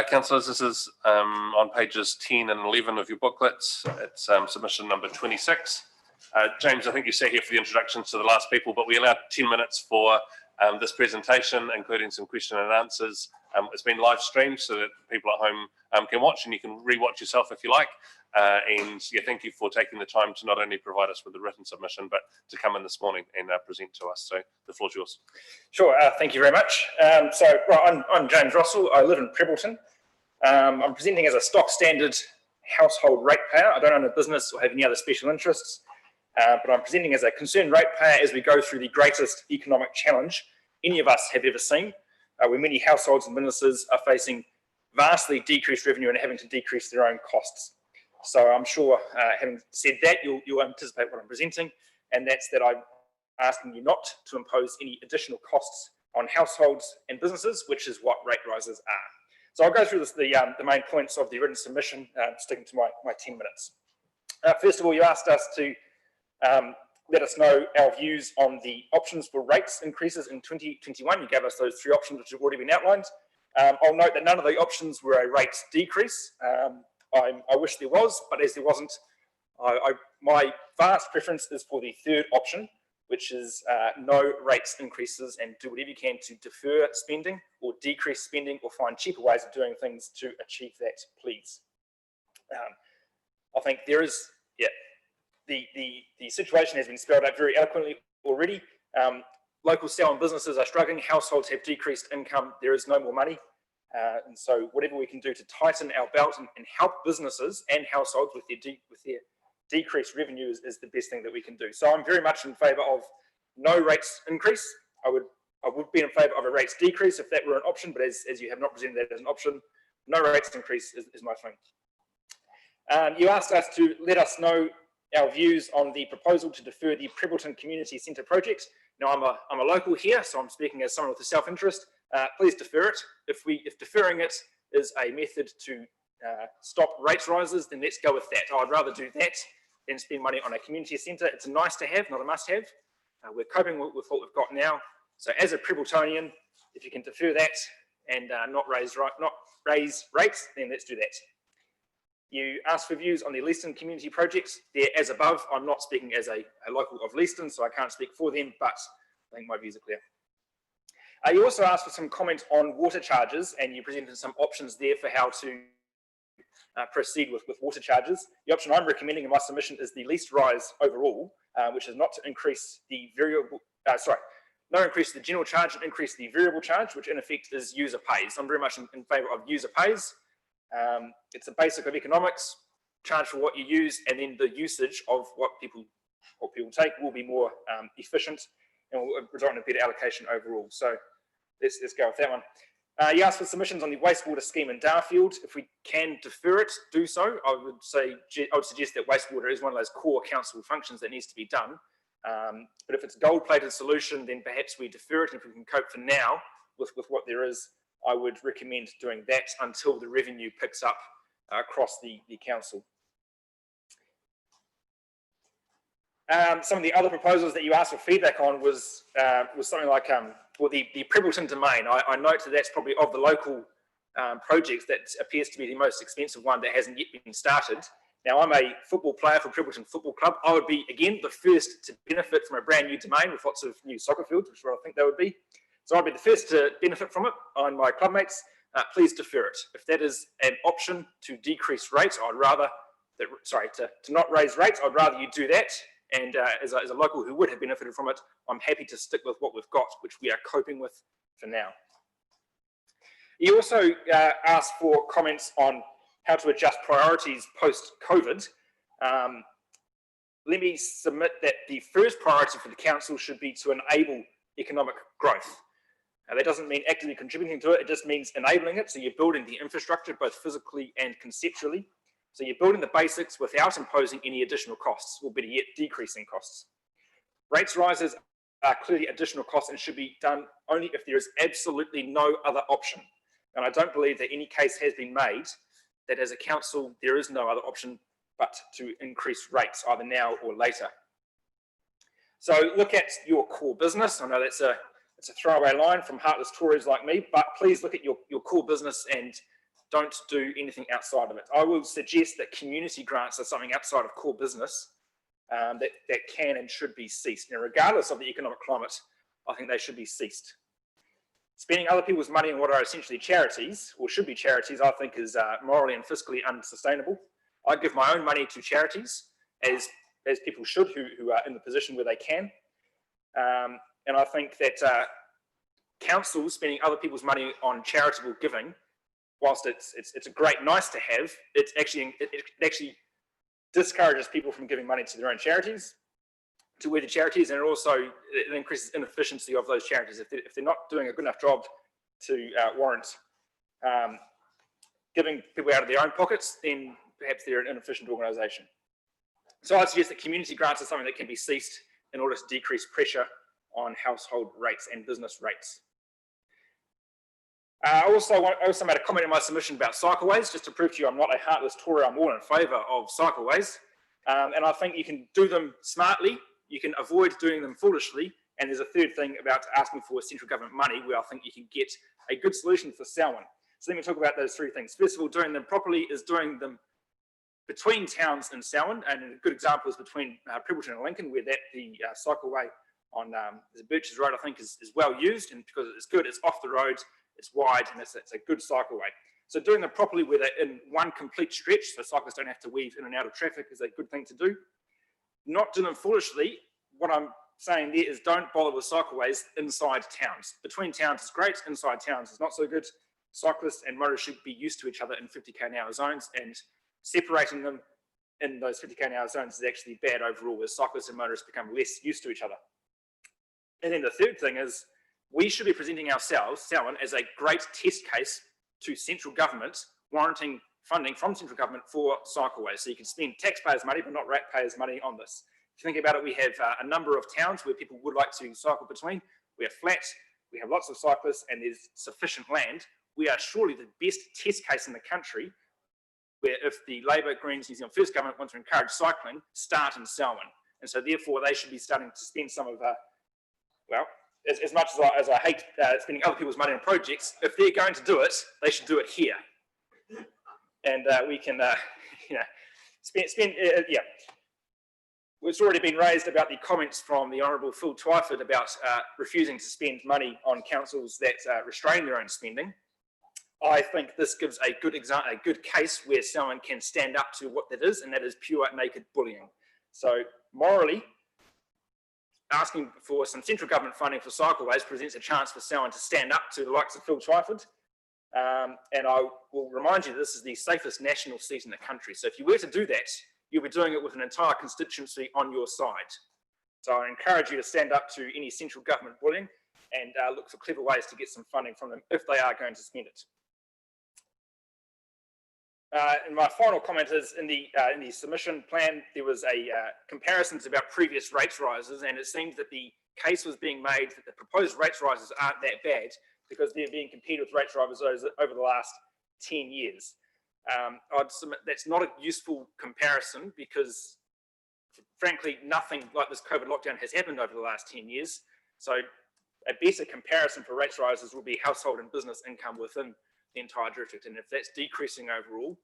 Councillors, this is on pages 10 and 11 of your booklets. It's submission number 26. James, I think you sat here for the introductions to the last people, but we allowed 10 minutes for this presentation, including some question and answers. It's been live streamed so that people at home can watch, and you can re-watch yourself if you like. And yeah, thank you for taking the time to not only provide us with the written submission, but to come in this morning and present to us. So the floor's yours. Sure, thank you very much. I'm James Russell. I live in Prebbleton. I'm presenting as a stock standard household ratepayer. I don't own a business or have any other special interests, but I'm presenting as a concerned ratepayer as we go through the greatest economic challenge any of us have ever seen, where many households and businesses are facing vastly decreased revenue and having to decrease their own costs. So I'm sure, having said that, you'll anticipate what I'm presenting, and that's that I'm asking you not to impose any additional costs on households and businesses, which is what rate rises are. So I'll go through the main points of the written submission, sticking to my 10 minutes. First of all, you asked us to let us know our views on the options for rates increases in 2021. You gave us those 3 options which have already been outlined. I'll note that none of the options were a rate decrease. I wish there was, but as there wasn't, my vast preference is for the third option, which is no rates increases, and do whatever you can to defer spending or decrease spending or find cheaper ways of doing things to achieve that, please. I think there is, the situation has been spelled out very eloquently already. Local sale businesses are struggling, households have decreased income, there is no more money. And so whatever we can do to tighten our belt and help businesses and households with their decreased revenue is the best thing that we can do. So I'm very much in favour of no rates increase. I would be in favour of a rates decrease if that were an option, but as you have not presented that as an option, no rates increase is my thing. You asked us to let us know our views on the proposal to defer the Prebbleton Community Centre project. Now I'm a local here, so I'm speaking as someone with a self-interest. Please defer it. If deferring it is a method to stop rates rises, then let's go with that. I'd rather do that than spend money on a community centre. It's a nice to have, not a must have. We're coping with what we've got now. So as a Prebbletonian, if you can defer that and not raise rates, then let's do that. You asked for views on the Leaston community projects. They're as above. I'm not speaking as a local of Leaston, so I can't speak for them, but I think my views are clear. You also asked for some comment on water charges, and you presented some options there for how to proceed with water charges. The option I'm recommending in my submission is the least rise overall, which is not to increase the no increase the general charge and increase the variable charge, which in effect is user pays. I'm very much in favour of user pays. It's a basic of economics, charge for what you use, and then the usage of what people take will be more efficient and will result in a better allocation overall. So let's go with that one. You asked for submissions on the wastewater scheme in Darfield. If we can defer it, do so. I would suggest that wastewater is one of those core council functions that needs to be done. But if it's a gold-plated solution, then perhaps we defer it. If we can cope for now with what there is, I would recommend doing that until the revenue picks up across the council. Some of the other proposals that you asked for feedback on was something like the Prebbleton domain. I note that that's probably of the local projects that appears to be the most expensive one that hasn't yet been started. Now, I'm a football player for Prebbleton Football Club. I would be, again, the first to benefit from a brand new domain with lots of new soccer fields, which is what I think they would be. So I'd be the first to benefit from it on my club mates. Please defer it. If that is an option to decrease rates, I'd rather, to not raise rates, I'd rather you do that. And as a local who would have benefited from it, I'm happy to stick with what we've got, which we are coping with for now. You also asked for comments on how to adjust priorities post-COVID. Let me submit that the first priority for the council should be to enable economic growth. That doesn't mean actively contributing to it, it just means enabling it. So you're building the infrastructure, both physically and conceptually. So you're building the basics without imposing any additional costs, or better yet, decreasing costs. Rates rises are clearly additional costs and should be done only if there is absolutely no other option. And I don't believe that any case has been made that as a council, there is no other option but to increase rates either now or later. So look at your core business. I know it's a throwaway line from heartless Tories like me, but please look at your core business and don't do anything outside of it. I will suggest that community grants are something outside of core business that can and should be ceased. Now, regardless of the economic climate, I think they should be ceased. Spending other people's money on what are essentially charities, or should be charities, I think is morally and fiscally unsustainable. I give my own money to charities, as people should who are in the position where they can. And I think that councils spending other people's money on charitable giving, whilst it's a great nice to have, it actually discourages people from giving money to their own charities, to where the charities, and it increases inefficiency of those charities. If they're not doing a good enough job to warrant giving people out of their own pockets, then perhaps they're an inefficient organisation. So I'd suggest that community grants are something that can be ceased in order to decrease pressure on household rates and business rates. I also made a comment in my submission about cycleways, just to prove to you I'm not a heartless Tory. I'm all in favour of cycleways, and I think you can do them smartly, you can avoid doing them foolishly, and there's a third thing about asking for central government money where I think you can get a good solution for Selwyn. So let me talk about those three things. First of all, doing them properly is doing them between towns in Selwyn, and a good example is between Prebbleton and Lincoln, where the cycleway on Burgess Road, I think, is well used, and because it's good, it's off the road, it's wide, and it's a good cycleway. So doing them properly where they're in one complete stretch, so cyclists don't have to weave in and out of traffic, is a good thing to do. Not do them foolishly. What I'm saying there is don't bother with cycleways inside towns. Between towns is great, inside towns is not so good. Cyclists and motorists should be used to each other in 50 km/h zones, and separating them in those 50 km/h zones is actually bad overall, as cyclists and motorists become less used to each other. And then the third thing is we should be presenting ourselves, Selwyn, as a great test case to central government, warranting funding from central government for cycleways. So you can spend taxpayers' money, but not ratepayers' money on this. If you think about it, we have a number of towns where people would like to cycle between. We are flat, we have lots of cyclists, and there's sufficient land. We are surely the best test case in the country, where if the Labour, Greens, New Zealand First government want to encourage cycling, start in Selwyn. And so therefore they should be starting to spend some of, well, as much as I hate spending other people's money on projects, if they're going to do it, they should do it here. And we can, yeah. It's already been raised about the comments from the Honourable Phil Twyford about refusing to spend money on councils that restrain their own spending. I think this gives a good example, a good case where someone can stand up to what that is, and that is pure naked bullying. So morally, asking for some central government funding for cycleways presents a chance for someone to stand up to the likes of Phil Twyford. And I will remind you, this is the safest national seat in the country. So if you were to do that, you'll be doing it with an entire constituency on your side. So I encourage you to stand up to any central government bullying and look for clever ways to get some funding from them if they are going to spend it. And my final comment is in the submission plan, there was a comparisons about previous rates rises, and it seems that the case was being made that the proposed rates rises aren't that bad because they're being compared with rates rises over the last 10 years. I'd submit that's not a useful comparison because, frankly, nothing like this COVID lockdown has happened over the last 10 years. So a better comparison for rates rises will be household and business income within the entire district. And if that's decreasing overall,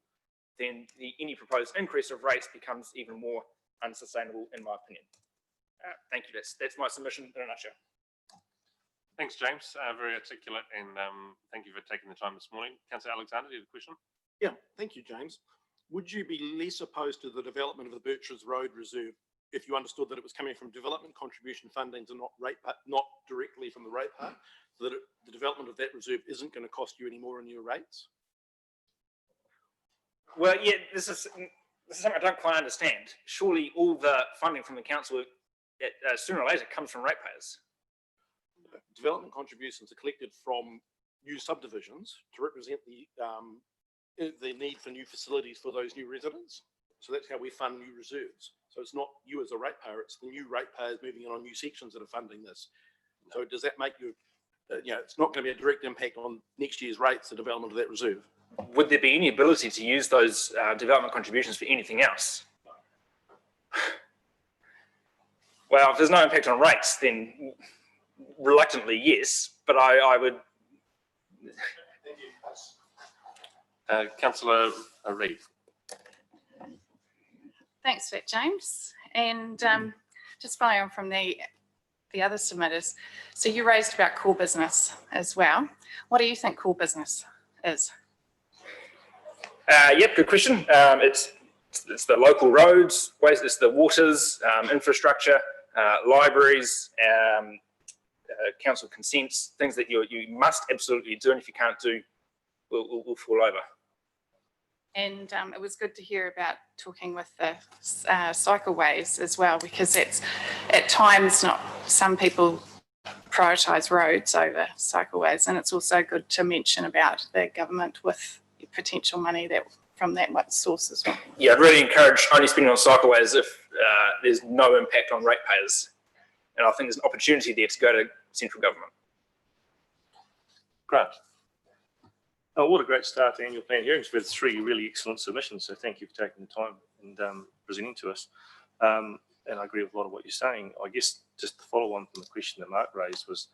then any proposed increase of rates becomes even more unsustainable, in my opinion. Thank you. That's my submission in a nutshell. Thanks, James. Very articulate, and thank you for taking the time this morning. Councillor Alexander, do you have a question? Yeah, thank you, James. Would you be less opposed to the development of the Burgess Road Reserve if you understood that it was coming from development contribution fundings and not directly from the ratepayer, so that the development of that reserve isn't going to cost you any more in your rates? Well, yeah, this is something I don't quite understand. Surely all the funding from the council, sooner or later, comes from ratepayers. Development contributions are collected from new subdivisions to represent the need for new facilities for those new residents. So that's how we fund new reserves. So it's not you as a ratepayer, it's the new ratepayers moving in on new sections that are funding this. So does that make you, it's not going to be a direct impact on next year's rates, the development of that reserve? Would there be any ability to use those development contributions for anything else? Well, if there's no impact on rates, then reluctantly, yes, but I would. Councillor Reid. Thanks for that, James. And just following on from the other submitters, so you raised about core business as well. What do you think core business is? Yep, good question. It's the local roads, it's the waters, infrastructure, libraries, council consents, things that you must absolutely do, and if you can't do, will fall over. And it was good to hear about talking with the cycleways as well, because it's at times not, some people prioritise roads over cycleways, and it's also good to mention about the government with potential money that from that source as well. Yeah, I'd really encourage only spending on cycleways if there's no impact on ratepayers, and I think there's an opportunity there to go to central government. Grant. Oh, what a great start to annual plan hearings with 3 really excellent submissions. So thank you for taking the time and presenting to us. And I agree with a lot of what you're saying. I guess just the follow on from the question that Mark raised was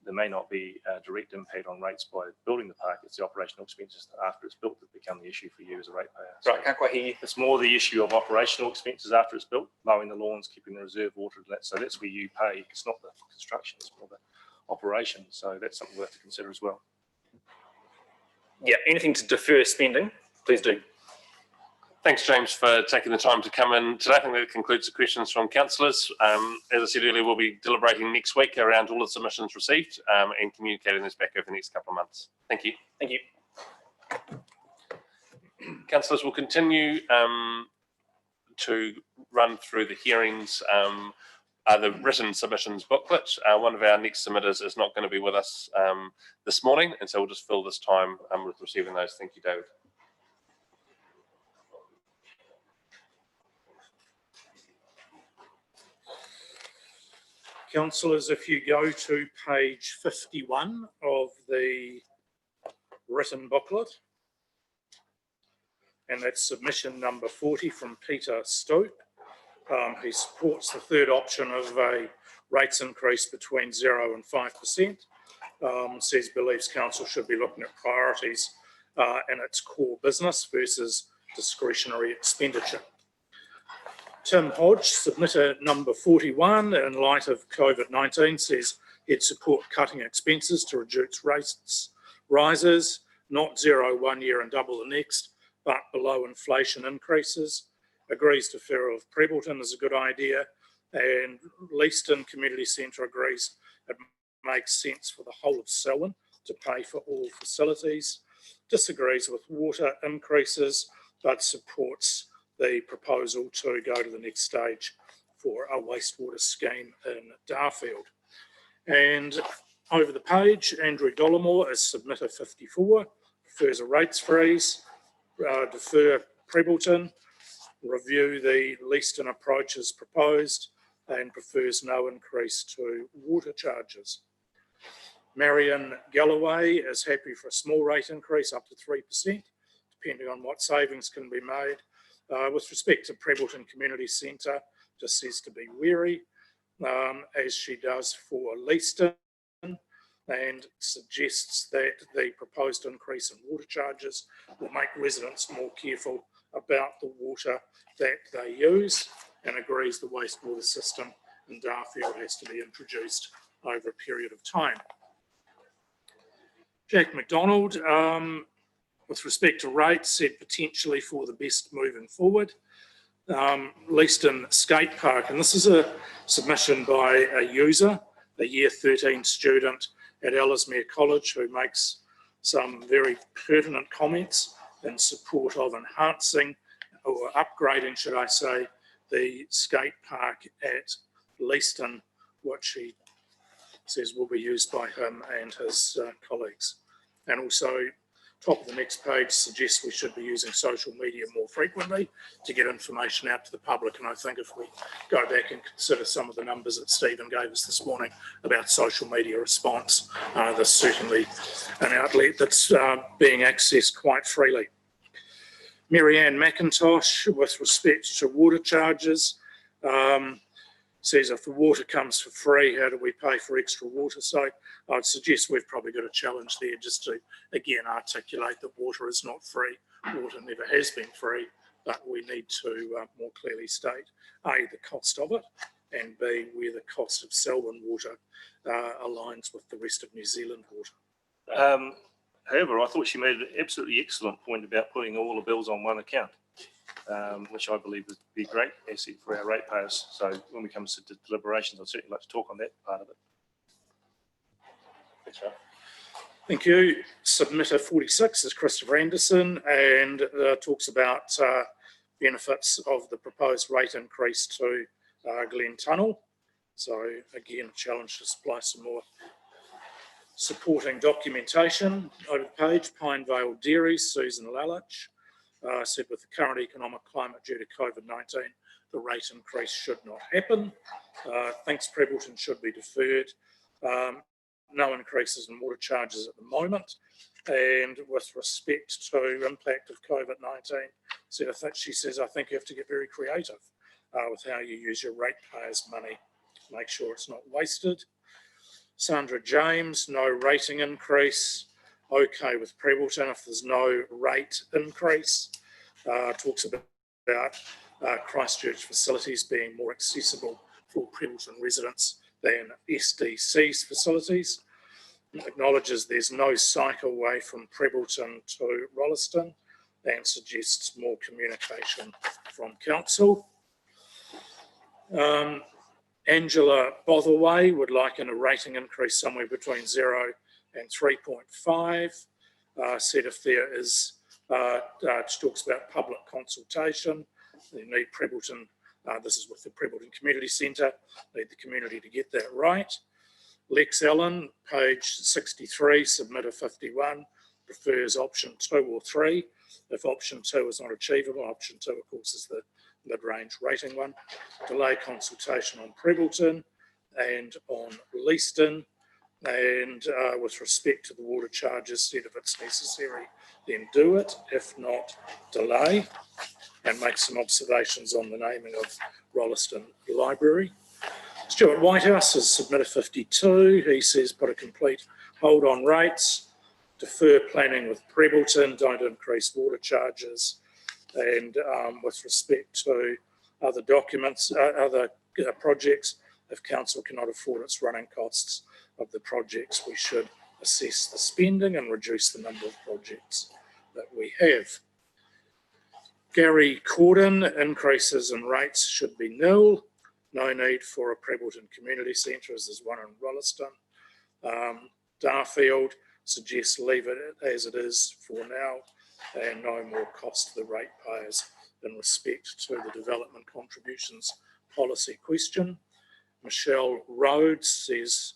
there may not be a direct impact on rates by building the park. It's the operational expenses after it's built that become the issue for you as a ratepayer. So right, can't quite hear you. It's more the issue of operational expenses after it's built, mowing the lawns, keeping the reserve water. So that's where you pay. It's not the construction, it's more the operation. So that's something we'll have to consider as well. Yeah, anything to defer spending, please do. Thanks, James, for taking the time to come in today. I think that concludes the questions from councillors. As I said earlier, we'll be deliberating next week around all the submissions received and communicating this back over the next couple of months. Thank you. Thank you. Councillors, will continue to run through the hearings, the written submissions booklet. One of our next submitters is not going to be with us this morning, and so we'll just fill this time with receiving those. Thank you, David. Councillors, if you go to page 51 of the written booklet, and that's submission number 40 from Peter Stoop. He supports the third option of a rates increase between 0 and 5%. Says believes council should be looking at priorities in its core business versus discretionary expenditure. Tim Hodge, submitter number 41, in light of COVID-19, says he'd support cutting expenses to reduce rates rises, not 0 1 year and double the next, but below inflation increases. Agrees deferral of Prebleton is a good idea, and Leaston Community Centre agrees it makes sense for the whole of Selwyn to pay for all facilities. Disagrees with water increases, but supports the proposal to go to the next stage for a wastewater scheme in Darfield. And over the page, Andrew Dollamore is submitter 54, prefers a rates freeze, defer Prebleton, review the Leaston approach as proposed, and prefers no increase to water charges. Marion Galloway is happy for a small rate increase up to 3%, depending on what savings can be made. With respect to Prebleton Community Centre, just says to be wary, as she does for Leaston, and suggests that the proposed increase in water charges will make residents more careful about the water that they use, and agrees the wastewater system in Darfield has to be introduced over a period of time. Jack McDonald, with respect to rates, said potentially for the best moving forward. Leaston Skate Park, and this is a submission by a user, a year 13 student at Ellesmere College, who makes some very pertinent comments in support of enhancing or upgrading, should I say, the skate park at Leaston, which he says will be used by him and his colleagues. And also, top of the next page suggests we should be using social media more frequently to get information out to the public. And I think if we go back and consider some of the numbers that Stephen gave us this morning about social media response, there's certainly an outlet that's being accessed quite freely. Mary Ann McIntosh, with respect to water charges, says if the water comes for free, how do we pay for extra water? So I'd suggest we've probably got a challenge there just to, again, articulate that water is not free. Water never has been free, but we need to more clearly state, A, the cost of it, and B, where the cost of Selwyn water aligns with the rest of New Zealand water. However, I thought she made an absolutely excellent point about putting all the bills on one account, which I believe would be a great asset for our ratepayers. So when we come to deliberations, I'd certainly like to talk on that part of it. Thanks, Ralph. Thank you. Submitter 46 is Christopher Anderson and talks about benefits of the proposed rate increase to Glen Tunnel. So again, a challenge to supply some more supporting documentation. Over the page, Pine Vale Dairies, Susan Lalich said with the current economic climate due to COVID-19, the rate increase should not happen. Thinks Prebbleton should be deferred. No increases in water charges at the moment. And with respect to impact of COVID-19, she says, I think you have to get very creative with how you use your ratepayers' money. Make sure it's not wasted. Sandra James, no rating increase. Okay with Prebbleton if there's no rate increase. Talks about Christchurch facilities being more accessible for Prebbleton residents than SDC's facilities. Acknowledges there's no cycleway from Prebbleton to Rolleston and suggests more communication from council. Angela Botherway would like a rating increase somewhere between 0 and 3.5. Said if there is, she talks about public consultation, you need Prebbleton, this is with the Prebbleton Community Centre, need the community to get that right. Lex Allen, page 63, submitter 51, prefers option 2 or 3. If option 2 is not achievable, option 2 of course is the mid-range rating one. Delay consultation on Prebbleton and on Leaston, and with respect to the water charges, said if it's necessary, then do it. If not, delay, and make some observations on the naming of Rolleston Library. Stuart Whitehouse is submitter 52. He says put a complete hold on rates, defer planning with Prebbleton, don't increase water charges, and with respect to other documents, other projects, if council cannot afford its running costs of the projects, we should assess the spending and reduce the number of projects that we have. Gary Corden, increases in rates should be nil. No need for a Prebbleton Community Centre as there's one in Rolleston. Darfield suggests leave it as it is for now and no more cost to the ratepayers in respect to the development contributions policy question. Michelle Rhodes says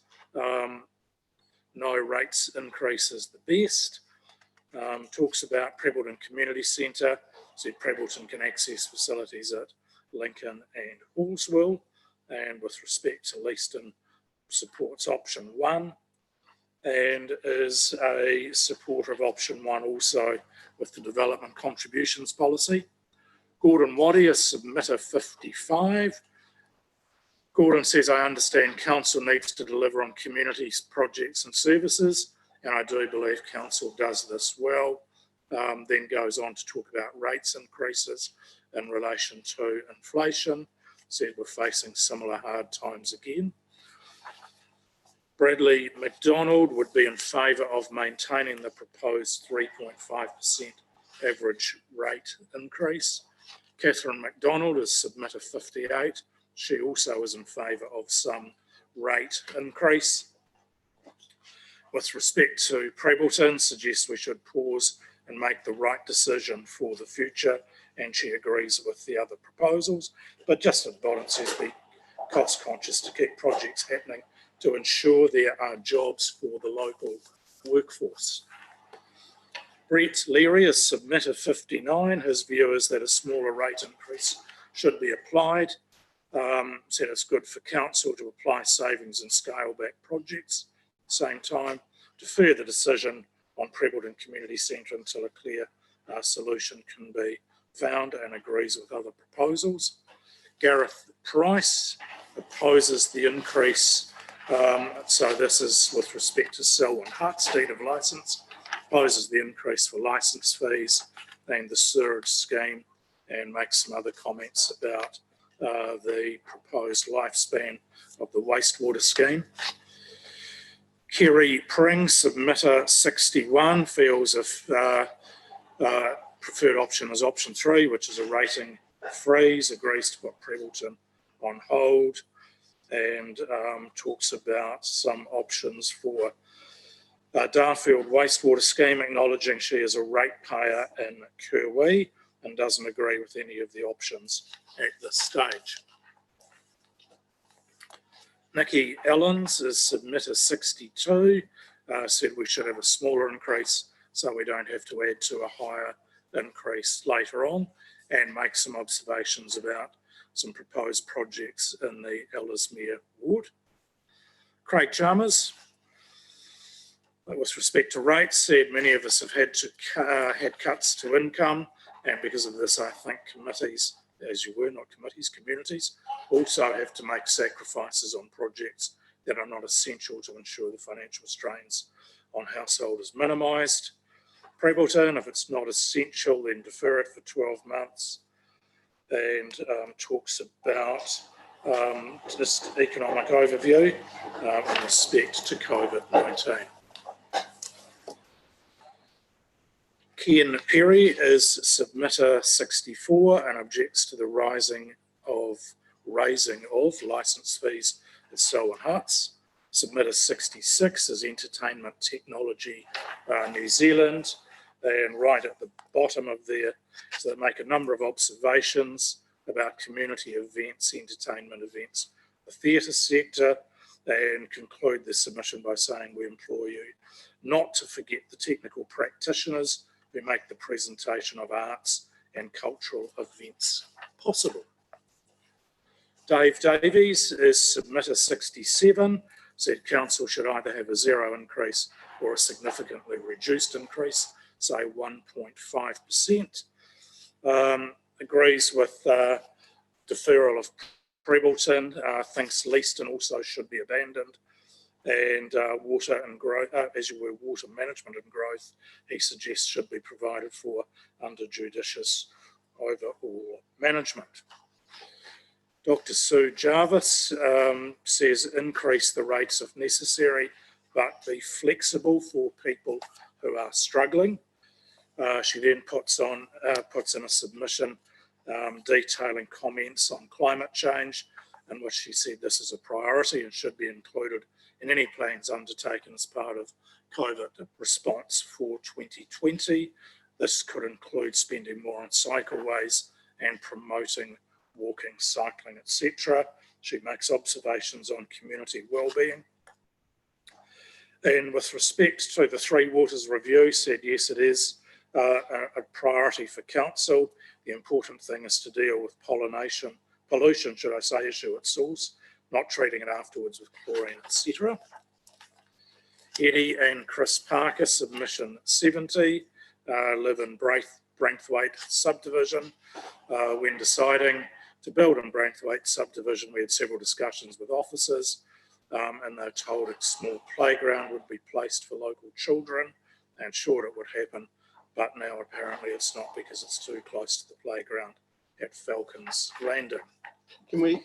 no rates increase is the best. Talks about Prebbleton Community Centre, said Prebbleton can access facilities at Lincoln and Hallswell, and with respect to Leaston supports option 1 and is a supporter of option 1 also with the development contributions policy. Gordon Waddy is submitter 55. Gordon says, I understand council needs to deliver on communities, projects and services, and I do believe council does this well. Then goes on to talk about rates increases in relation to inflation. Said we're facing similar hard times again. Bradley McDonald would be in favour of maintaining the proposed 3.5% average rate increase. Catherine McDonald is submitter 58. She also is in favour of some rate increase. With respect to Prebbleton, suggests we should pause and make the right decision for the future, and she agrees with the other proposals. But just at the bottom says be cost conscious to keep projects happening to ensure there are jobs for the local workforce. Brett Leary is submitter 59. His view is that a smaller rate increase should be applied. Said it's good for council to apply savings and scale back projects. At the same time, defer the decision on Prebbleton Community Centre until a clear solution can be found, and agrees with other proposals. Gareth Price opposes the increase. So this is with respect to Selwyn Hutt's deed of licence, opposes the increase for licence fees and the sewerage scheme, and makes some other comments about the proposed lifespan of the wastewater scheme. Kerry Pring, submitter 61, feels if preferred option is option 3, which is a rating freeze, agrees to put Prebbleton on hold, and talks about some options for Darfield wastewater scheme, acknowledging she is a ratepayer in Kerwee and doesn't agree with any of the options at this stage. Nikki Ellens is submitter 62, said we should have a smaller increase so we don't have to add to a higher increase later on, and make some observations about some proposed projects in the Ellesmere ward. Craig Chalmers, with respect to rates, said many of us have had cuts to income, and because of this I think committees, as you were, not committees, communities, also have to make sacrifices on projects that are not essential to ensure the financial strains on households minimised. Prebbleton, if it's not essential, then defer it for 12 months, and talks about just economic overview in respect to COVID-19. Ken Perry is submitter 64 and objects to the raising of licence fees at Selwyn Hutt's. Submitter 66 is Entertainment Technology New Zealand, and right at the bottom of there, so they make a number of observations about community events, entertainment events, the theatre sector, and conclude the submission by saying we implore you not to forget the technical practitioners who make the presentation of arts and cultural events possible. Dave Davies is submitter 67, said council should either have a 0 increase or a significantly reduced increase, say 1.5%. Agrees with deferral of Prebbleton, thinks Leaston also should be abandoned, and water and growth, as you were, water management and growth, he suggests should be provided for under judicious overall management. Dr. Sue Jarvis says increase the rates if necessary, but be flexible for people who are struggling. She then puts in a submission detailing comments on climate change, in which she said this is a priority and should be included in any plans undertaken as part of COVID response for 2020. This could include spending more on cycleways and promoting walking, cycling, etc. She makes observations on community wellbeing. And with respect to the Three Waters review, said yes, it is a priority for council. The important thing is to deal with pollution, should I say, issue at source, not treating it afterwards with chlorine, etc. Eddie and Chris Parker, submission 70, live in Braithwaite subdivision. When deciding to build in Braithwaite subdivision, we had several discussions with officers, and they're told a small playground would be placed for local children, and sure it would happen, but now apparently it's not because it's too close to the playground at Falcons Landing. Can we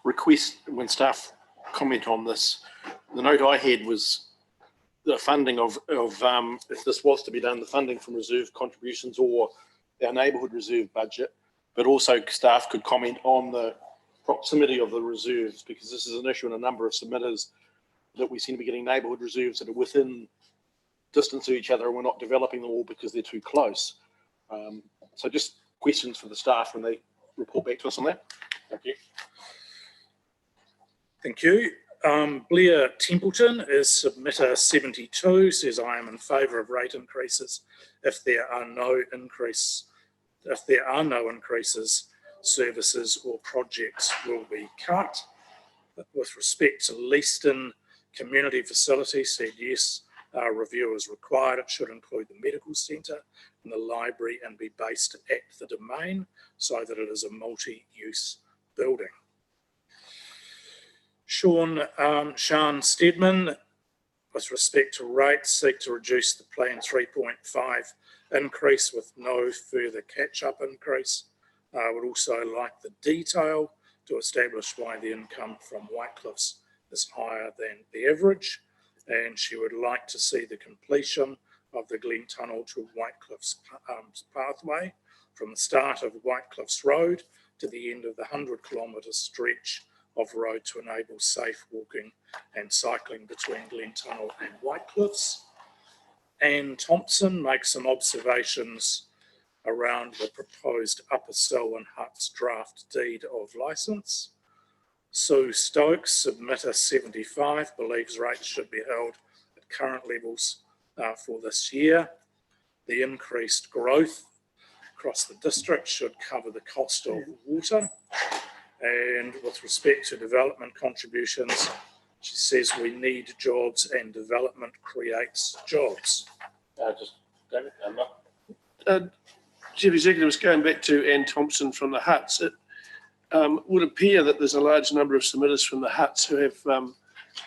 request, when staff comment on this, the note I had was the funding of if this was to be done, the funding from reserve contributions or our neighbourhood reserve budget, but also staff could comment on the proximity of the reserves, because this is an issue in a number of submitters that we seem to be getting neighbourhood reserves that are within distance to each other, and we're not developing them all because they're too close. So just questions for the staff when they report back to us on that. Thank you. Thank you. Blair Templeton is submitter 72, says I am in favour of rate increases. If there are no increases, services or projects will be cut. With respect to Leaston Community Facility, said yes, review is required. It should include the medical centre and the library and be based at the domain so that it is a multi-use building. Sean Steadman, with respect to rates, seek to reduce the planned 3.5 increase with no further catch-up increase. Would also like the detail to establish why the income from Whitecliffs is higher than the average, and she would like to see the completion of the Glen Tunnel to Whitecliffs pathway from the start of Whitecliffs Road to the end of the 100-kilometre stretch of road to enable safe walking and cycling between Glen Tunnel and Whitecliffs. Anne Thompson makes some observations around the proposed Upper Selwyn Huts draft deed of licence. Sue Stokes, submitter 75, believes rates should be held at current levels for this year. The increased growth across the district should cover the cost of water. And with respect to development contributions, she says we need jobs and development creates jobs. Chief Executive, going back to Ann Thompson from the Huts, it would appear that there's a large number of submitters from the Huts who have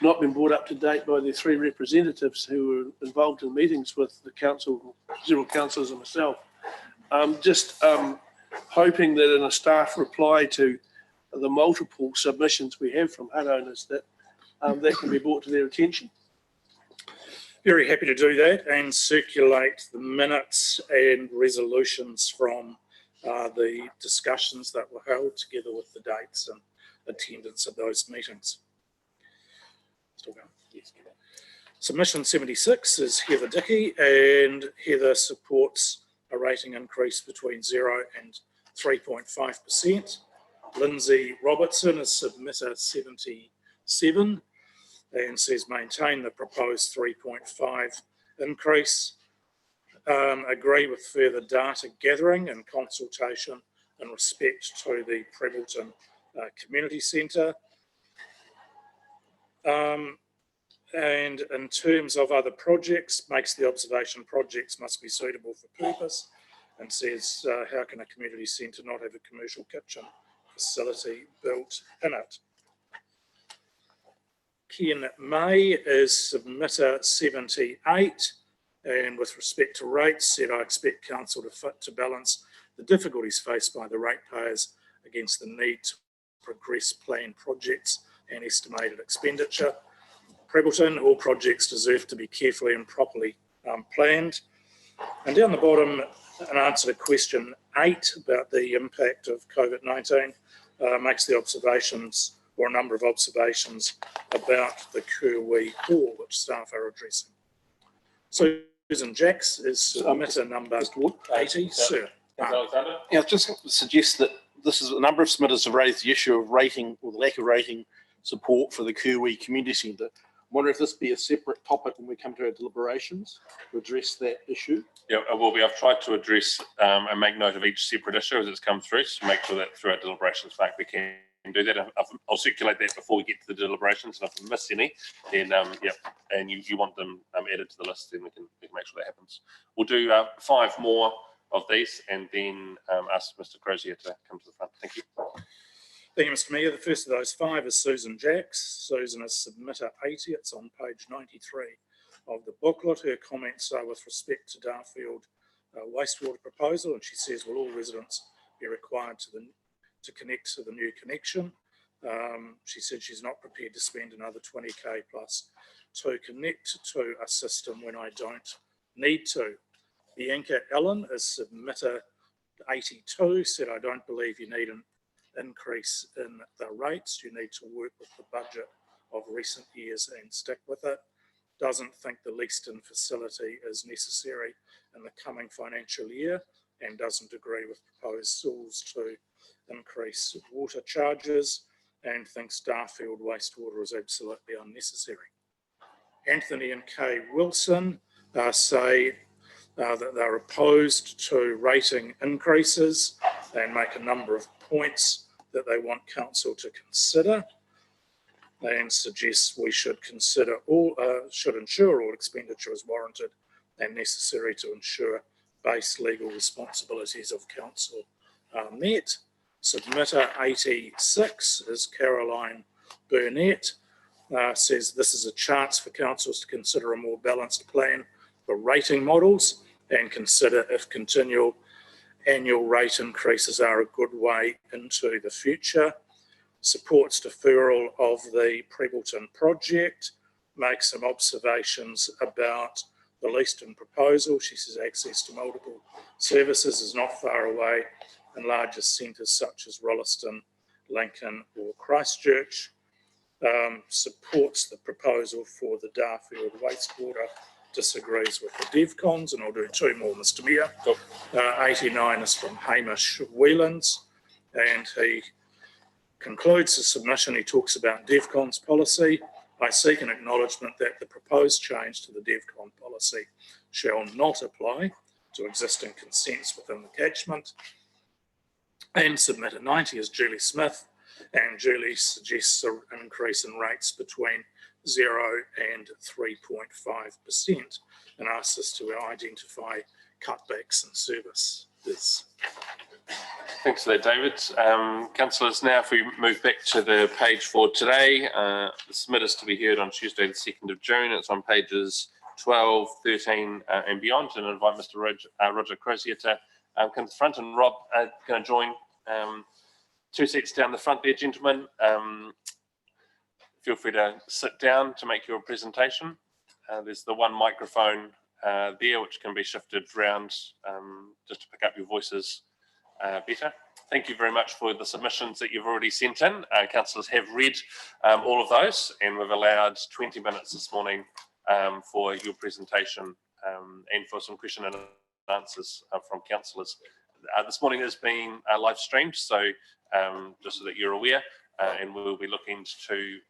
not been brought up to date by their 3 representatives who were involved in meetings with the council, several councillors and myself. Just hoping that in a staff reply to the multiple submissions we have from hut owners that that can be brought to their attention. Very happy to do that and circulate the minutes and resolutions from the discussions that were held together with the dates and attendance of those meetings. Still going? Yes. Submission 76 is Heather Dickey, and Heather supports a rating increase between 0 and 3.5%. Lindsay Robertson is submitter 77 and says maintain the proposed 3.5 increase. Agree with further data gathering and consultation in respect to the Prebbleton Community Centre. And in terms of other projects, makes the observation projects must be suitable for purpose and says how can a community centre not have a commercial kitchen facility built in it. Ken May is submitter 78 and with respect to rates said I expect council to fit to balance the difficulties faced by the ratepayers against the need to progress planned projects and estimated expenditure. Prebbleton, all projects deserve to be carefully and properly planned. And down the bottom, an answer to question 8 about the impact of COVID-19 makes the observations or a number of observations about the Kerwee Hall, which staff are addressing. Susan Jacks is submitter number 80, sir. Yeah, just suggest that this is a number of submitters have raised the issue of rating or the lack of rating support for the Kerwee Community Centre. I wonder if this be a separate topic when we come to our deliberations to address that issue. Yeah, it will be. I've tried to address and make note of each separate issue as it's come through to make sure that through our deliberations, we can do that. I'll circulate that before we get to the deliberations, and if I miss any, then and you want them added to the list, then we can make sure that happens. We'll do 5 more of these, and then ask Mr. Crozier to come to the front. Thank you. Thank you, Mr. Mayor. The first of those 5 is Susan Jacks. Susan is submitter 80. It's on page 93 of the booklet. Her comments are with respect to Darfield wastewater proposal, and she says, will all residents be required to connect to the new connection? She said she's not prepared to spend another 20k plus to connect to a system when I don't need to. Bianca Ellen is submitter 82, said I don't believe you need an increase in the rates. You need to work with the budget of recent years and stick with it. Doesn't think the Leaston facility is necessary in the coming financial year and doesn't agree with proposals to increase water charges and thinks Darfield wastewater is absolutely unnecessary. Anthony and Kay Wilson say that they're opposed to rating increases and make a number of points that they want council to consider and suggest we should consider should ensure all expenditure is warranted and necessary to ensure base legal responsibilities of council are met. Submitter 86 is Caroline Burnett. Says this is a chance for councils to consider a more balanced plan for rating models and consider if continual annual rate increases are a good way into the future. Supports deferral of the Prebleton project. Makes some observations about the Leaston proposal. She says access to multiple services is not far away in larger centres such as Rolleston, Lincoln or Christchurch. Supports the proposal for the Darfield wastewater, disagrees with the DevCons, and I'll do two more, Mr Mayor. 89 is from Hamish Whelans, and he concludes the submission. He talks about DevCons policy. I seek an acknowledgement that the proposed change to the DevCon policy shall not apply to existing consents within the catchment. And submitted 90 is Julie Smith, and Julie suggests an increase in rates between 0 and 3.5% and asks us to identify cutbacks in services. Thanks for that, David. Councillors, now if we move back to the page for today, the submit is to be heard on Tuesday the 2nd of June. It's on pages 12, 13 and beyond, and I invite Mr. Roger Crozier to come to the front, and Rob going to join 2 seats down the front there, gentlemen. Feel free to sit down to make your presentation. There's the one microphone there which can be shifted around just to pick up your voices better. Thank you very much for the submissions that you've already sent in. Councillors have read all of those, and we've allowed 20 minutes this morning for your presentation and for some question and answers from councillors. This morning has been live streamed, so just so that you're aware, and we'll be looking to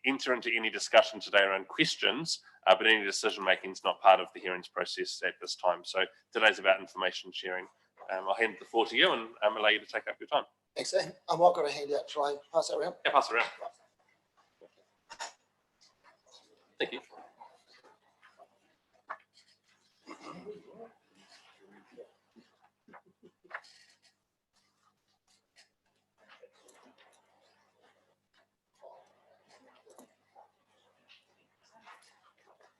enter into any discussion today around questions, but any decision making is not part of the hearings process at this time. So today's about information sharing. I'll hand the floor to you and allow you to take up your time. Thanks, Ian. I've got a handout. Shall I pass that around? Yeah, pass it around. Thank you.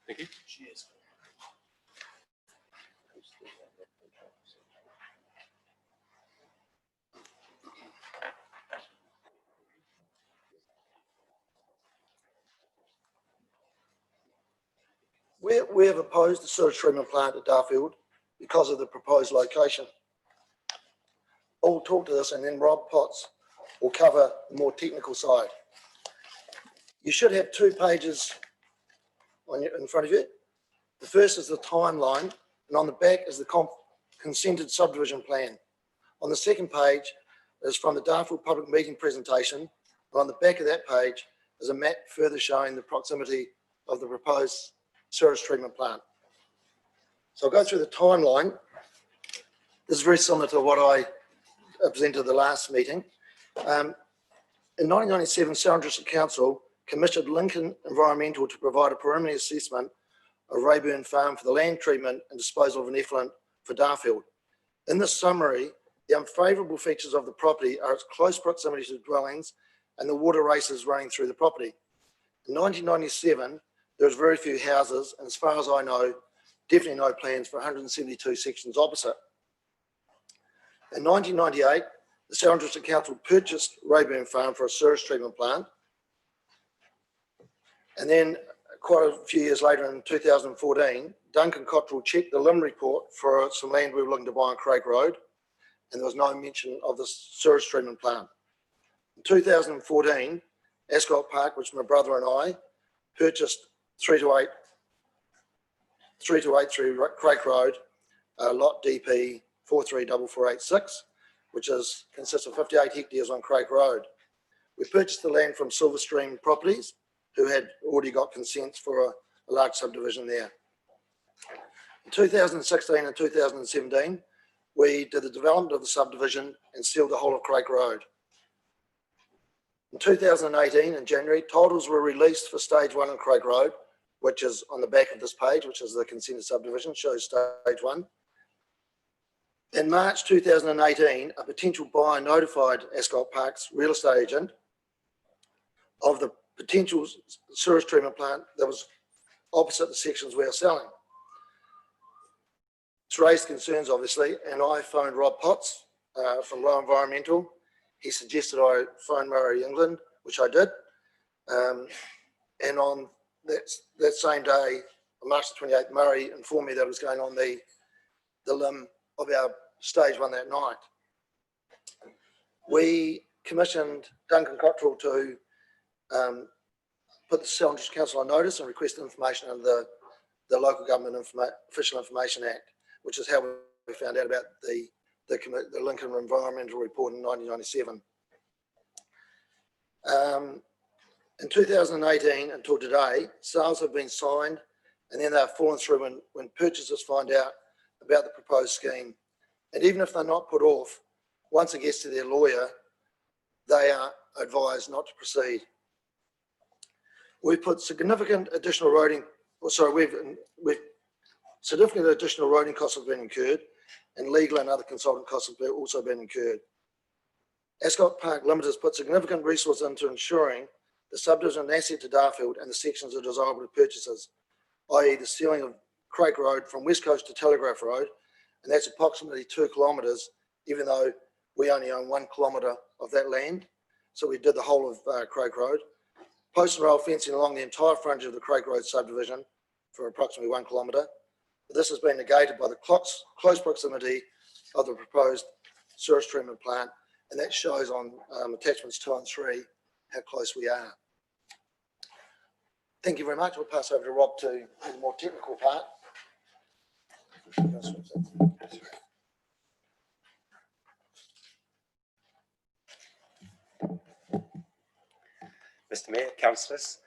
Thank you. Cheers. We have opposed the sewage treatment plant at Darfield because of the proposed location. I'll talk to this, and then Rob Potts will cover the more technical side. You should have 2 pages in front of you. The first is the timeline, and on the back is the consented subdivision plan. On the second page is from the Darfield public meeting presentation, and on the back of that page is a map further showing the proximity of the proposed sewage treatment plant. So I'll go through the timeline. This is very similar to what I presented at the last meeting. In 1997, Southern District Council commissioned Lincoln Environmental to provide a preliminary assessment of Rayburn Farm for the land treatment and disposal of an effluent for Darfield. In this summary, the unfavourable features of the property are its close proximity to dwellings and the water races running through the property. In 1997, there was very few houses, and as far as I know, definitely no plans for 172 sections opposite. In 1998, the Southern District Council purchased Rayburn Farm for a sewage treatment plant. And then quite a few years later, in 2014, Duncan Cottrell checked the LIM report for some land we were looking to buy on Craig Road, and there was no mention of the sewage treatment plant. In 2014, Ascot Park, which my brother and I purchased 3283 Craig Road, lot DP 434486, which consists of 58 hectares on Craig Road. We purchased the land from Silverstream Properties, who had already got consents for a large subdivision there. In 2016 and 2017, we did the development of the subdivision and sealed the whole of Craig Road. In 2018, in January, titles were released for stage 1 on Craig Road, which is on the back of this page, which is the consented subdivision, shows stage 1. In March 2018, a potential buyer notified Ascot Park's real estate agent of the potential sewage treatment plant that was opposite the sections we are selling. It's raised concerns, obviously, and I phoned Rob Potts from Low Environmental. He suggested I phone Murray England, which I did. And on that same day, on March the 28th, Murray informed me that it was going on the limb of our stage one that night. We commissioned Duncan Cottrell to put the Southern District Council on notice and request information under the Local Government Official Information Act, which is how we found out about the Lincoln Environmental Report in 1997. In 2018 until today, sales have been signed and then they're fallen through when purchasers find out about the proposed scheme. And even if they're not put off, once it gets to their lawyer, they are advised not to proceed. We've put significant additional roading, significant additional roading costs have been incurred, and legal and other consultant costs have also been incurred. Ascot Park Limited has put significant resources into ensuring the subdivision asset to Darfield and the sections are desirable to purchasers, i.e. the sealing of Craik Road from West Coast to Telegraph Road, and that's approximately 2 kilometres, even though we only own 1 kilometre of that land. So we did the whole of Craik Road. Post and rail fencing along the entire frontage of the Craik Road subdivision for approximately 1 kilometre. This has been negated by the close proximity of the proposed sewage treatment plant, and that shows on attachments 2 and 3 how close we are. Thank you very much. We'll pass over to Rob to do the more technical part. Mr. Mayor, councillors,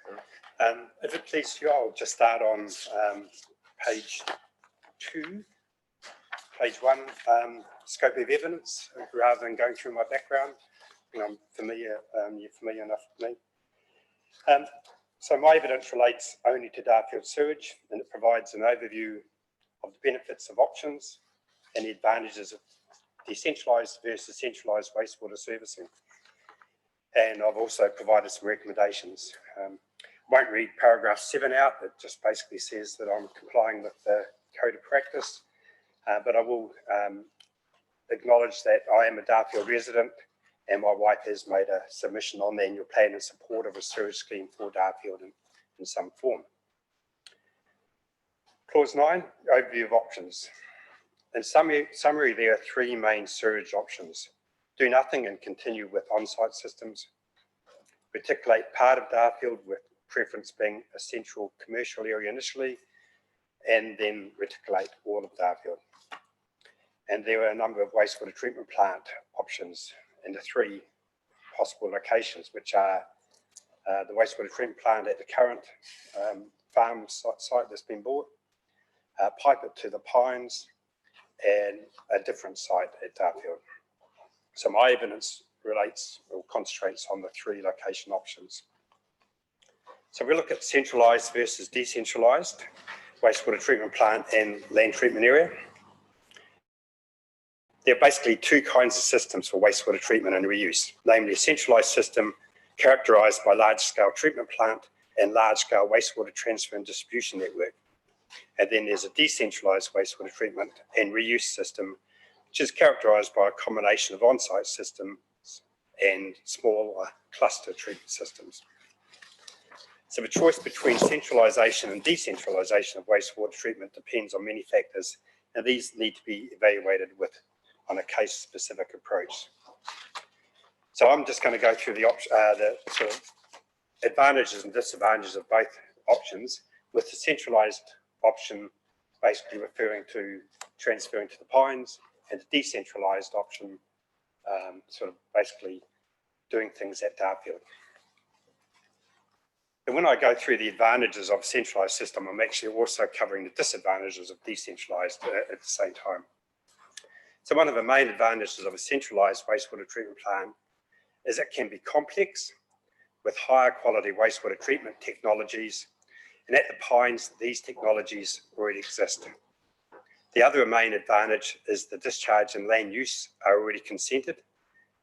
if it pleases you, I'll just start on page 2, page 1, scope of evidence, rather than going through my background. I'm familiar, you're familiar enough with me. So my evidence relates only to Darfield sewage, and it provides an overview of the benefits of options and the advantages of decentralised versus centralised wastewater servicing. And I've also provided some recommendations. Won't read paragraph 7 out. It just basically says that I'm complying with the code of practice, but I will acknowledge that I am a Darfield resident and my wife has made a submission on the annual plan in support of a sewage scheme for Darfield in some form. Clause 9, overview of options. In summary, there are 3 main sewage options. Do nothing and continue with on-site systems. Reticulate part of Darfield, with preference being a central commercial area initially, and then reticulate all of Darfield. And there are a number of wastewater treatment plant options in the 3 possible locations, which are the wastewater treatment plant at the current farm site that's been bought, pipe it to the Pines, and a different site at Darfield. So my evidence relates or concentrates on the 3 location options. So we look at centralised versus decentralised wastewater treatment plant and land treatment area. There are basically 2 kinds of systems for wastewater treatment and reuse, namely a centralised system characterised by large-scale treatment plant and large-scale wastewater transfer and distribution network. And then there's a decentralised wastewater treatment and reuse system, which is characterised by a combination of on-site systems and smaller cluster treatment systems. So the choice between centralisation and decentralisation of wastewater treatment depends on many factors, and these need to be evaluated on a case-specific approach. So I'm just going to go through the sort of advantages and disadvantages of both options, with the centralised option basically referring to transferring to the Pines, and the decentralised option sort of basically doing things at Darfield. And when I go through the advantages of a centralised system, I'm actually also covering the disadvantages of decentralised at the same time. So one of the main advantages of a centralised wastewater treatment plant is it can be complex with higher quality wastewater treatment technologies, and at the Pines, these technologies already exist. The other main advantage is the discharge and land use are already consented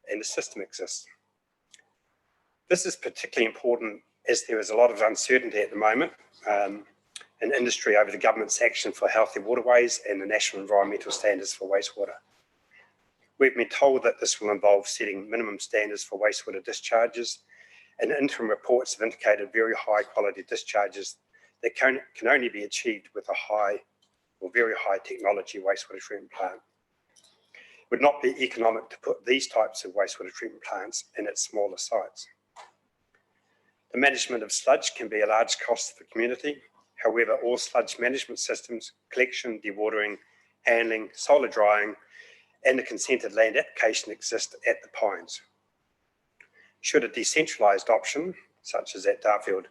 and the system exists. This is particularly important as there is a lot of uncertainty at the moment in industry over the government's action for healthy waterways and the national environmental standards for wastewater. We've been told that this will involve setting minimum standards for wastewater discharges, and interim reports have indicated very high quality discharges that can only be achieved with a high or very high technology wastewater treatment plant. It would not be economic to put these types of wastewater treatment plants in its smaller sites. The management of sludge can be a large cost for the community. However, all sludge management systems, collection, dewatering, handling, solar drying, and the consented land application exist at the Pines. Should a decentralised option, such as at Darfield,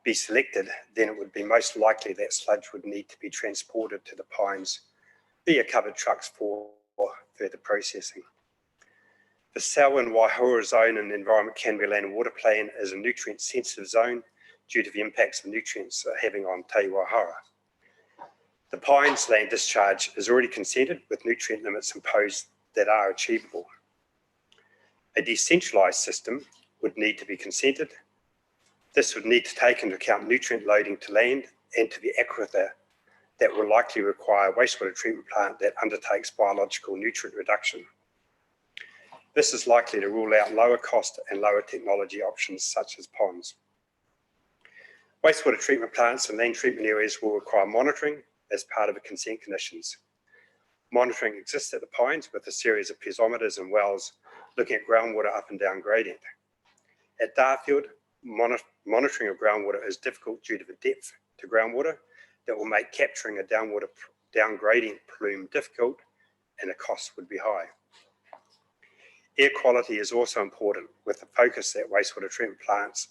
be selected, then it would be most likely that sludge would need to be transported to the Pines via covered trucks for further processing. The Selwyn Waihura zone in the Environment Canterbury Land and Water Plan is a nutrient sensitive zone due to the impacts of nutrients having on Te Waihara. The Pines land discharge is already consented with nutrient limits imposed that are achievable. A decentralised system would need to be consented. This would need to take into account nutrient loading to land and to the aquifer that will likely require a wastewater treatment plant that undertakes biological nutrient reduction. This is likely to rule out lower cost and lower technology options such as ponds. Wastewater treatment plants and land treatment areas will require monitoring as part of the consent conditions. Monitoring exists at the Pines with a series of piezometers and wells looking at groundwater up and down gradient. At Darfield, monitoring of groundwater is difficult due to the depth to groundwater that will make capturing a down gradient plume difficult, and the cost would be high. Air quality is also important, with a focus at wastewater treatment plants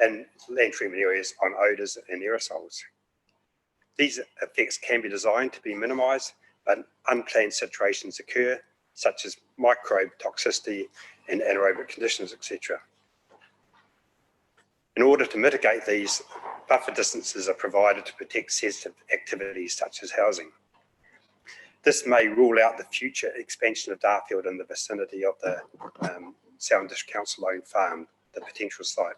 and land treatment areas on odours and aerosols. These effects can be designed to be minimised, but unplanned situations occur, such as microbe toxicity and anaerobic conditions, etc. In order to mitigate these, buffer distances are provided to protect sensitive activities such as housing. This may rule out the future expansion of Darfield in the vicinity of the Southern District Council-owned farm, the potential site.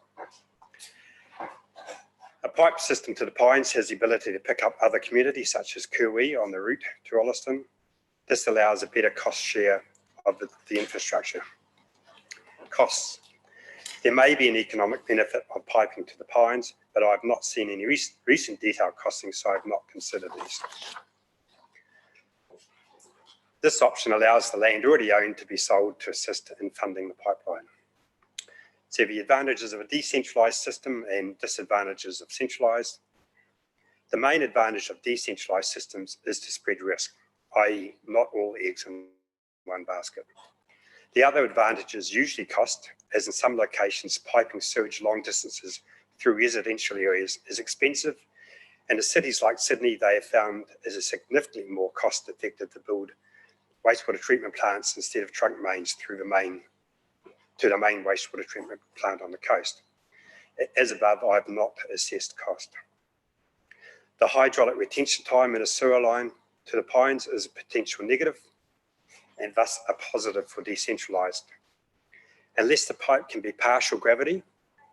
A pipe system to the Pines has the ability to pick up other communities such as Kuwi on the route to Ollaston. This allows a better cost share of the infrastructure. Costs. There may be an economic benefit of piping to the Pines, but I've not seen any recent detailed costing, so I've not considered these. This option allows the land already owned to be sold to assist in funding the pipeline. So the advantages of a decentralised system and disadvantages of centralised. The main advantage of decentralised systems is to spread risk, i.e. not all eggs in one basket. The other advantage is usually cost, as in some locations piping sewage long distances through residential areas is expensive, and in cities like Sydney they have found is significantly more cost effective to build wastewater treatment plants instead of trunk mains through the main wastewater treatment plant on the coast. As above, I have not assessed cost. The hydraulic retention time in a sewer line to the Pines is a potential negative and thus a positive for decentralised. Unless the pipe can be partial gravity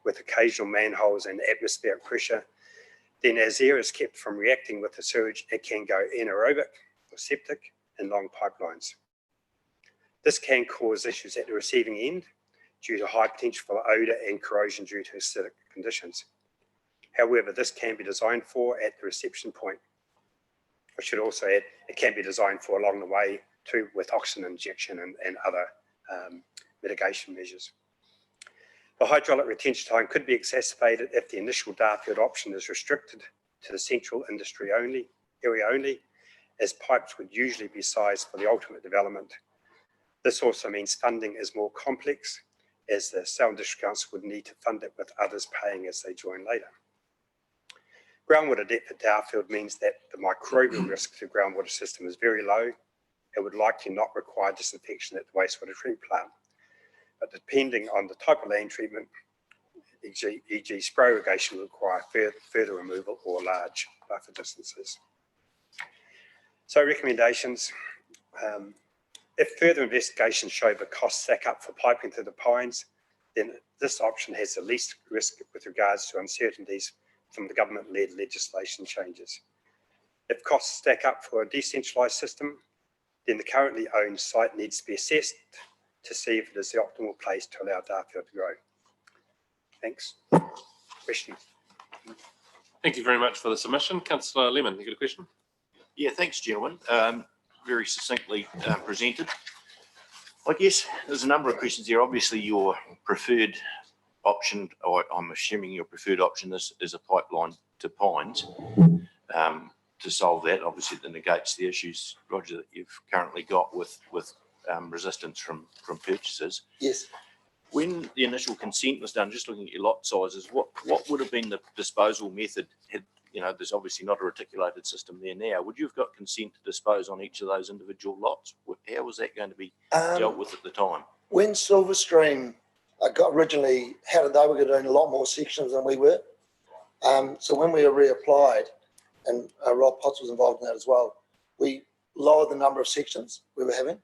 with occasional manholes and atmospheric pressure, then as air is kept from reacting with the sewage, it can go anaerobic or septic in long pipelines. This can cause issues at the receiving end due to high potential for odour and corrosion due to acidic conditions. However, this can be designed for at the reception point. I should also add, it can be designed for along the way too with oxygen injection and other mitigation measures. The hydraulic retention time could be exacerbated if the initial Darfield option is restricted to the central industry area only, as pipes would usually be sized for the ultimate development. This also means funding is more complex, as the Southern District Council would need to fund it with others paying as they join later. Groundwater depth at Darfield means that the microbial risk to the groundwater system is very low and would likely not require disinfection at the wastewater treatment plant. But depending on the type of land treatment, e.g. spray irrigation will require further removal or large buffer distances. So recommendations, if further investigations show the costs stack up for piping to the Pines, then this option has the least risk with regards to uncertainties from the government-led legislation changes. If costs stack up for a decentralised system, then the currently owned site needs to be assessed to see if it is the optimal place to allow Darfield to grow. Thanks. Questions? Thank you very much for the submission. Councillor Lemon, you got a question? Yeah, thanks, gentlemen. Very succinctly presented. I guess there's a number of questions here. Obviously, your preferred option, or I'm assuming your preferred option is a pipeline to Pines to solve that. Obviously, that negates the issues, Roger, that you've currently got with resistance from purchasers. Yes. When the initial consent was done, just looking at your lot sizes, what would have been the disposal method? There's obviously not a reticulated system there now. Would you have got consent to dispose on each of those individual lots? How was that going to be dealt with at the time? When Silverstream got originally, they were doing a lot more sections than we were. So when we reapplied, and Rob Potts was involved in that as well, we lowered the number of sections we were having,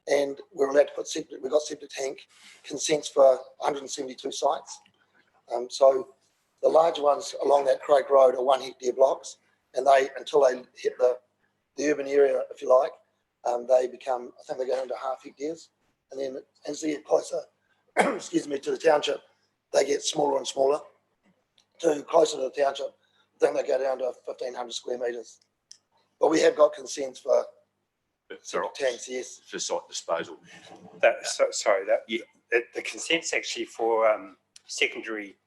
and we were allowed to put we got septic tank consents for 172 sites. So the larger ones along that Craig Road are 1 hectare blocks, and until they hit the urban area, if you like, they become, I think they go into 1/2 hectares, and then as they get closer, excuse me, to the township, they get smaller and smaller. To closer to the township, then they go down to 1,500 square metres. But we have got consents for septic tanks, yes. For site disposal. The consent's actually for secondary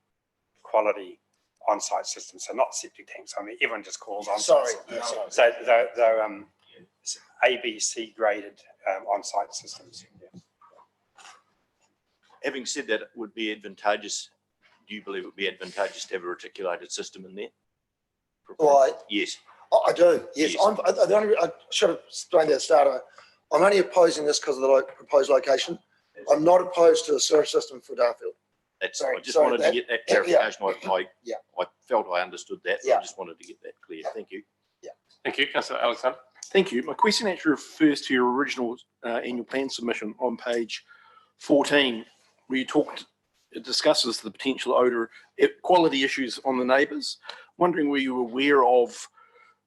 quality on-site systems, so not septic tanks. I mean, everyone just calls on-site. Sorry. So they're A, B, C graded on-site systems. Yeah. Having said that, it would be advantageous. Do you believe it would be advantageous to have a reticulated system in there? Why? Yes. I do, yes. I should have explained that at the start. I'm only opposing this because of the proposed location. I'm not opposed to a sewer system for Darfield. I just wanted to get that clarification. I felt I understood that, so I just wanted to get that clear. Thank you. Yeah. Thank you, Councillor Alexander. Thank you. My question actually refers to your original annual plan submission on page 14, where it discusses the potential odour quality issues on the neighbours. Wondering were you aware of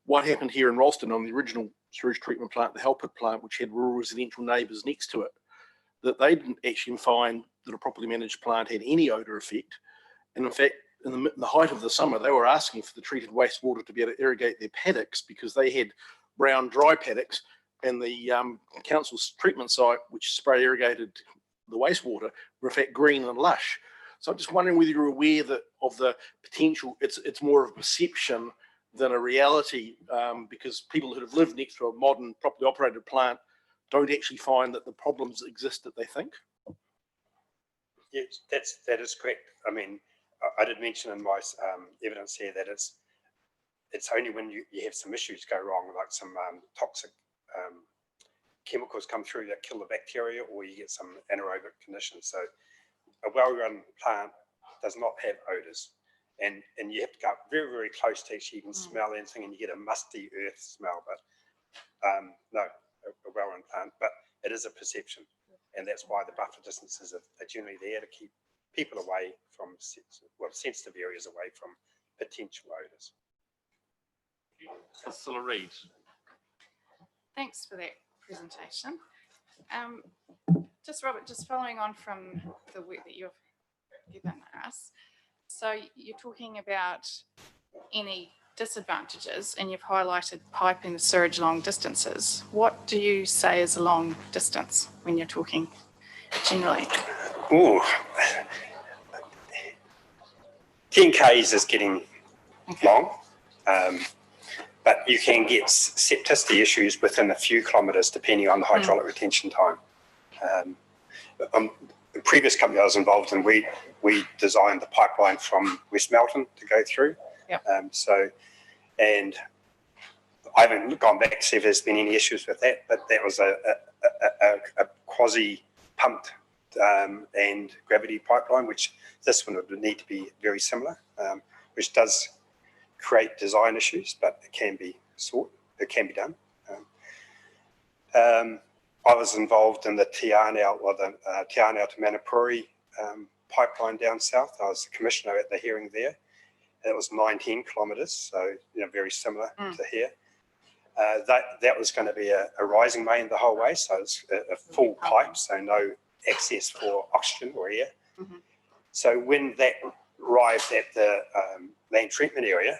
what happened here in Ralston on the original sewage treatment plant, the Halpit plant, which had rural residential neighbours next to it, that they didn't actually find that a properly managed plant had any odour effect. And in fact, in the height of the summer, they were asking for the treated wastewater to be able to irrigate their paddocks because they had brown dry paddocks, and the council's treatment site, which spray irrigated the wastewater, were in fact green and lush. So I'm just wondering whether you're aware of the potential. It's more of a perception than a reality, because people who have lived next to a modern, properly operated plant don't actually find that the problems exist that they think. Yes, that is correct. I mean, I did mention in my evidence here that it's only when you have some issues go wrong, like some toxic chemicals come through that kill the bacteria, or you get some anaerobic conditions. So a well-run plant does not have odours, and you have to go up very, very close to actually even smell anything, and you get a musty earth smell. But no, a well-run plant, but it is a perception, and that's why the buffer distances are generally there to keep people away from sensitive areas, away from potential odours. Councillor Reid. Thanks for that presentation. Robert, just following on from the work that you've given us. So you're talking about any disadvantages, and you've highlighted piping the sewage long distances. What do you say is a long distance when you're talking generally? Ooh, 10 k's is getting long, but you can get septicity issues within a few kilometres depending on the hydraulic retention time. The previous company I was involved in, we designed the pipeline from West Melton to go through. Yep. And I haven't gone back to see if there's been any issues with that, but that was a quasi-pumped and gravity pipeline, which this one would need to be very similar, which does create design issues, but it can be done. I was involved in the Te Anau, or the Te Anau to Manapuri pipeline down south. I was the commissioner at the hearing there. It was 19 kilometres, so very similar to here. That was going to be a rising main the whole way, so it's a full pipe, so no access for oxygen or air. So when that arrived at the land treatment area,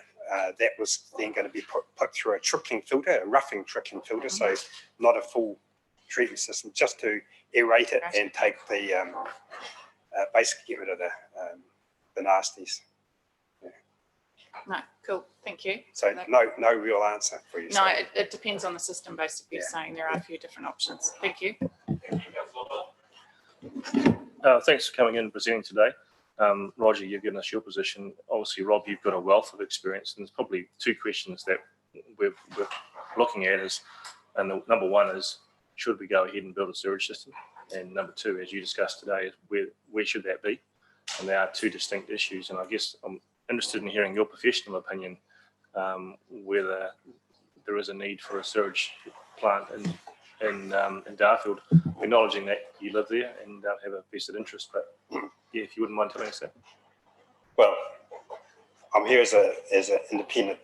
that was then going to be put through a trickling filter, a roughing trickling filter, so not a full treatment system, just to aerate it and take the basically get rid of the nasties. No, cool, thank you. So no real answer for you. No, it depends on the system, basically saying there are a few different options. Thank you. Thanks for coming in and presenting today. Roger, you've given us your position. Obviously, Rob, you've got a wealth of experience, and there's probably two questions that we're looking at is, and number one is, should we go ahead and build a sewage system? And number two, as you discussed today, is where should that be? And there are two distinct issues, and I guess I'm interested in hearing your professional opinion whether there is a need for a sewage plant in Darfield, acknowledging that you live there and have a vested interest. But yeah, if you wouldn't mind telling us that. Well, I'm here as an independent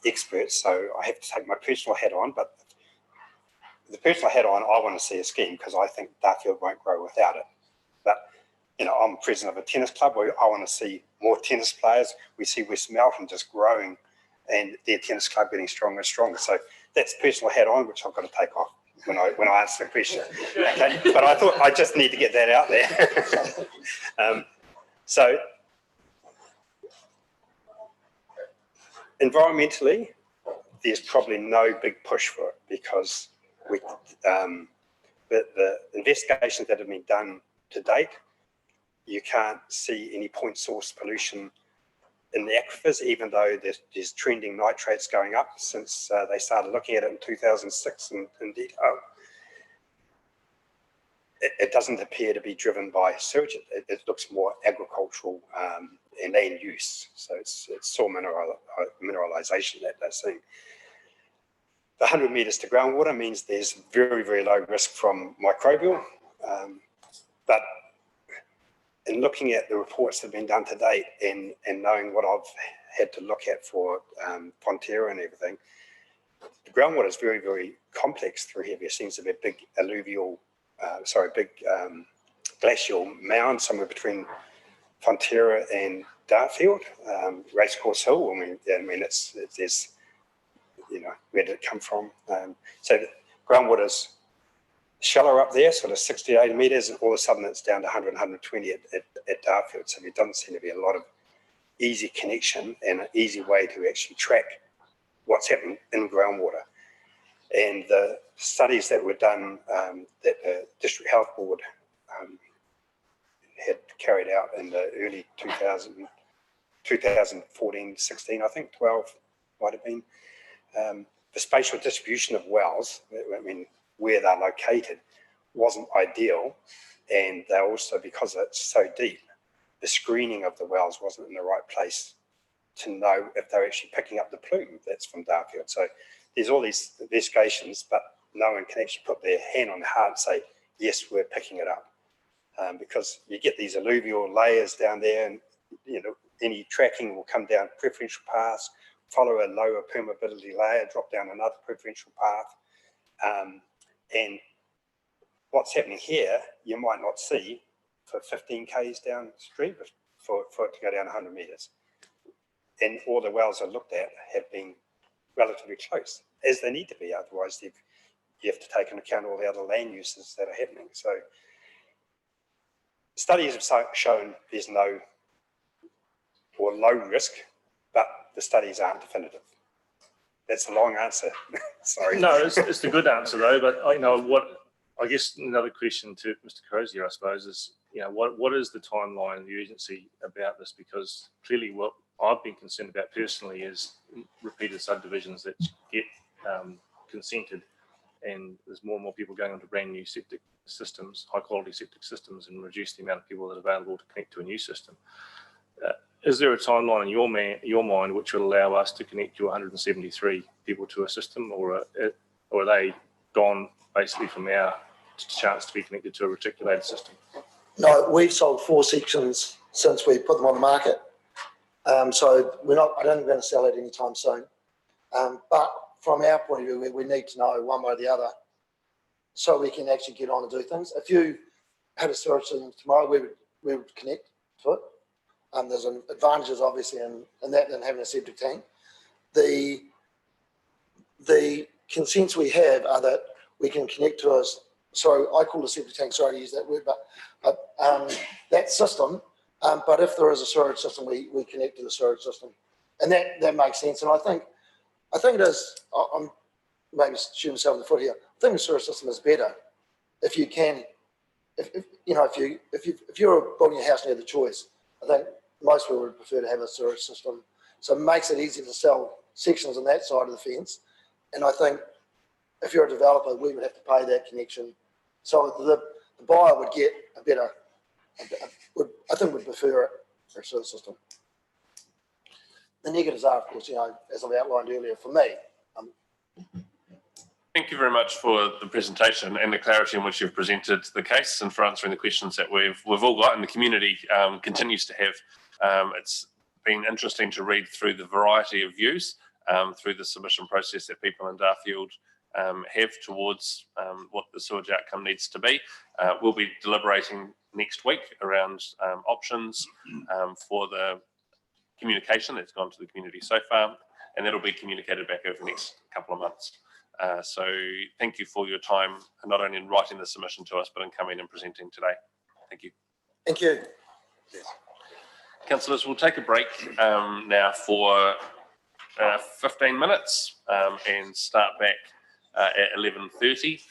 expert, so I have to take my personal hat on. But the personal hat on, I want to see a scheme because I think Darfield won't grow without it. But I'm president of a tennis club where I want to see more tennis players. We see West Melton just growing and their tennis club getting stronger and stronger. So that's personal hat on, which I've got to take off when I answer the question. Okay, but I thought I just need to get that out there. So environmentally, there's probably no big push for it because the investigations that have been done to date, you can't see any point source pollution in the aquifers, even though there's trending nitrates going up since they started looking at it in 2006 in detail. It doesn't appear to be driven by sewage. It looks more agricultural and land use. So it's soil mineralization that they're seeing. The 100 metres to groundwater means there's very, very low risk from microbial. But in looking at the reports that have been done to date and knowing what I've had to look at for Fonterra and everything, the groundwater is very, very complex through here. There seems to be a big glacial mound somewhere between Fonterra and Darfield, Racecourse Hill. I mean, there's where did it come from? So the groundwater's shallow up there, sort of 60 to 80 metres, and all of a sudden it's down to 100, 120 at Darfield. So there doesn't seem to be a lot of easy connection and an easy way to actually track what's happening in groundwater. And the studies that were done that the District Health Board had carried out in the early 2014, 16, I think, 12 might have been, the spatial distribution of wells, I mean, where they're located, wasn't ideal. And they also, because it's so deep, the screening of the wells wasn't in the right place to know if they're actually picking up the plume that's from Darfield. So there's all these investigations, but no one can actually put their hand on the heart and say, yes, we're picking it up. Because you get these alluvial layers down there, and any tracking will come down preferential paths, follow a lower permeability layer, drop down another preferential path. And what's happening here, you might not see for 15 k's downstream for it to go down 100 metres. And all the wells I looked at have been relatively close, as they need to be. Otherwise, you have to take into account all the other land uses that are happening. So studies have shown there's no or low risk, but the studies aren't definitive. That's a long answer. Sorry. No, it's a good answer though. But I guess another question to Mr. Crozier, I suppose, is what is the timeline and the urgency about this? Because clearly, what I've been concerned about personally is repeated subdivisions that get consented, and there's more and more people going onto brand new septic systems, high quality septic systems, and reduce the amount of people that are available to connect to a new system. Is there a timeline in your mind which will allow us to connect your 173 people to a system, or are they gone basically from our chance to be connected to a reticulated system? No, we've sold 4 sections since we put them on the market. So we're not, I don't think we're going to sell it anytime soon. But from our point of view, we need to know one way or the other so we can actually get on and do things. If you had a storage system tomorrow, we would connect to it. There's advantages obviously in that than having a septic tank. The consents we have are that we can connect to us. Sorry, I call a septic tank, sorry to use that word, but that system, but if there is a storage system, we connect to the storage system. And that makes sense. And I think it is, I'm maybe shooting myself in the foot here, I think the storage system is better if you can, if you're building a house and you have the choice. I think most people would prefer to have a storage system. So it makes it easy to sell sections on that side of the fence. And I think if you're a developer, we would have to pay that connection. So the buyer would get a better, I think would prefer it for a storage system. The negatives are, of course, as I've outlined earlier, for me. Thank you very much for the presentation and the clarity in which you've presented the case and for answering the questions that we've all got and the community continues to have. It's been interesting to read through the variety of views through the submission process that people in Darfield have towards what the sewage outcome needs to be. We'll be deliberating next week around options for the communication that's gone to the community so far, and that'll be communicated back over the next couple of months. So thank you for your time, not only in writing the submission to us, but in coming and presenting today. Thank you. Thank you. Councillors, we'll take a break now for 15 minutes and start back at 11:30.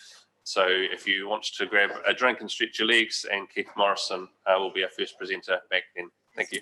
So if you want to grab a drink and stretch your legs, and Keith Morrison will be our first presenter back then. Thank you.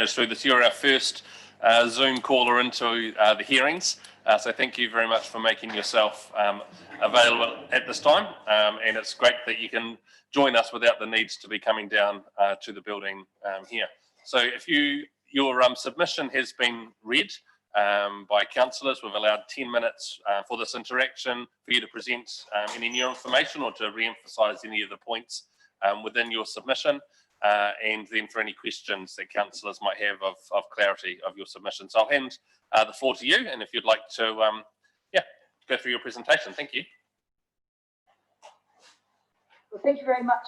through this. You're our first Zoom caller into the hearings. So thank you very much for making yourself available at this time. And it's great that you can join us without the needs to be coming down to the building here. So if your submission has been read by councillors, we've allowed 10 minutes for this interaction for you to present any new information or to re-emphasise any of the points within your submission. And then for any questions that councillors might have of clarity of your submission. So I'll hand the floor to you, and if you'd like to go through your presentation. Thank you. Well, thank you very much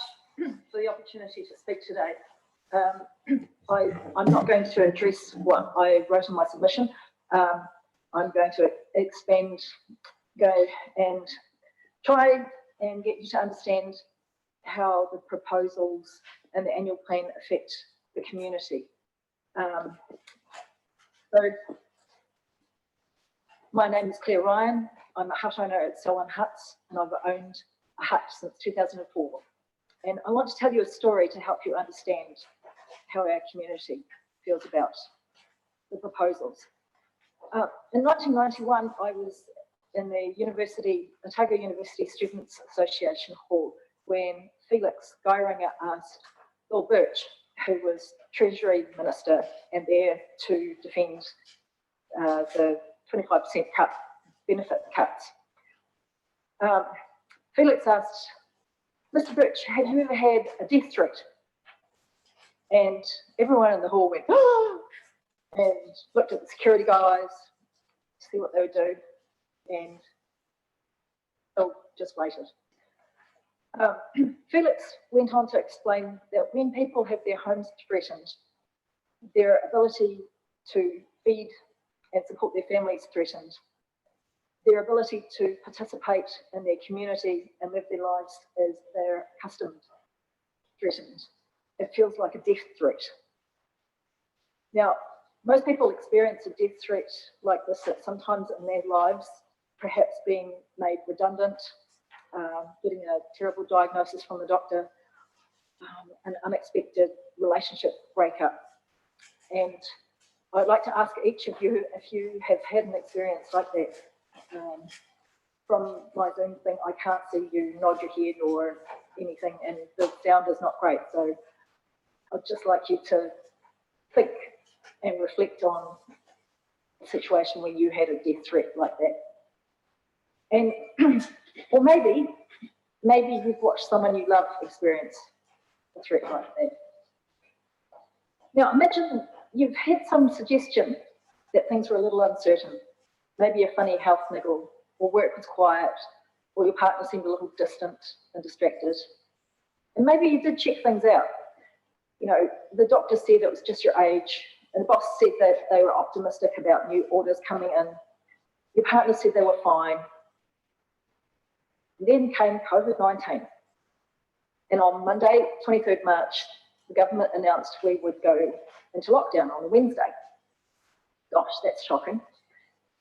for the opportunity to speak today. I'm not going to address what I wrote in my submission. I'm going to go and try and get you to understand how the proposals and the annual plan affect the community. So my name is Claire Ryan. I'm a hut owner at Selwyn Huts, and I've owned a hut since 2004. And I want to tell you a story to help you understand how our community feels about the proposals. In 1991, I was in the Otago University Students Association Hall when Felix Geiringer asked Bill Birch, who was Treasury Minister and there to defend the 25% benefit cuts. Felix asked, Mr. Birch, have you ever had a death threat? And everyone in the hall went, oh, and looked at the security guys to see what they would do, and just waited. Felix went on to explain that when people have their homes threatened, their ability to feed and support their families threatened, their ability to participate in their community and live their lives as they're accustomed threatened. It feels like a death threat. Now, most people experience a death threat like this at sometimes in their lives, perhaps being made redundant, getting a terrible diagnosis from the doctor, an unexpected relationship breakup. And I'd like to ask each of you if you have had an experience like that. From my Zoom thing, I can't see you nod your head or anything, and the sound is not great. So I'd just like you to think and reflect on a situation where you had a death threat like that. And, or maybe you've watched someone you love experience a threat like that. Now imagine you've had some suggestion that things were a little uncertain, maybe a funny health niggle, or work was quiet, or your partner seemed a little distant and distracted. And maybe you did check things out. You know, the doctor said it was just your age, and the boss said that they were optimistic about new orders coming in. Your partner said they were fine. And then came COVID-19. And on Monday, 23rd March, the government announced we would go into lockdown on a Wednesday. Gosh, that's shocking.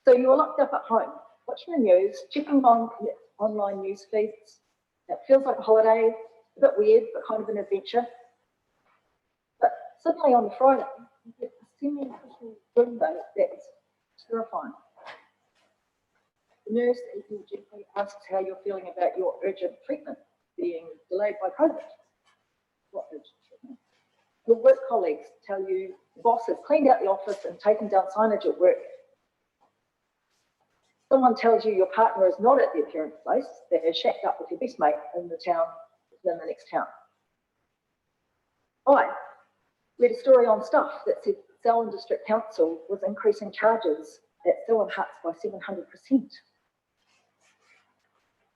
So you were locked up at home, watching the news, checking on online news feeds. It feels like a holiday, a bit weird, but kind of an adventure. But suddenly on the Friday, you get a semi-official Zoom vote that's terrifying. The nurse at your GP asks how you're feeling about your urgent treatment being delayed by COVID. What urgent treatment? Your work colleagues tell you the boss has cleaned out the office and taken down signage at work. Someone tells you your partner is not at the appearance place, that is shacked up with your best mate in the next town. I read a story on Stuff that said Selwyn District Council was increasing charges at Selwyn Huts by 700%.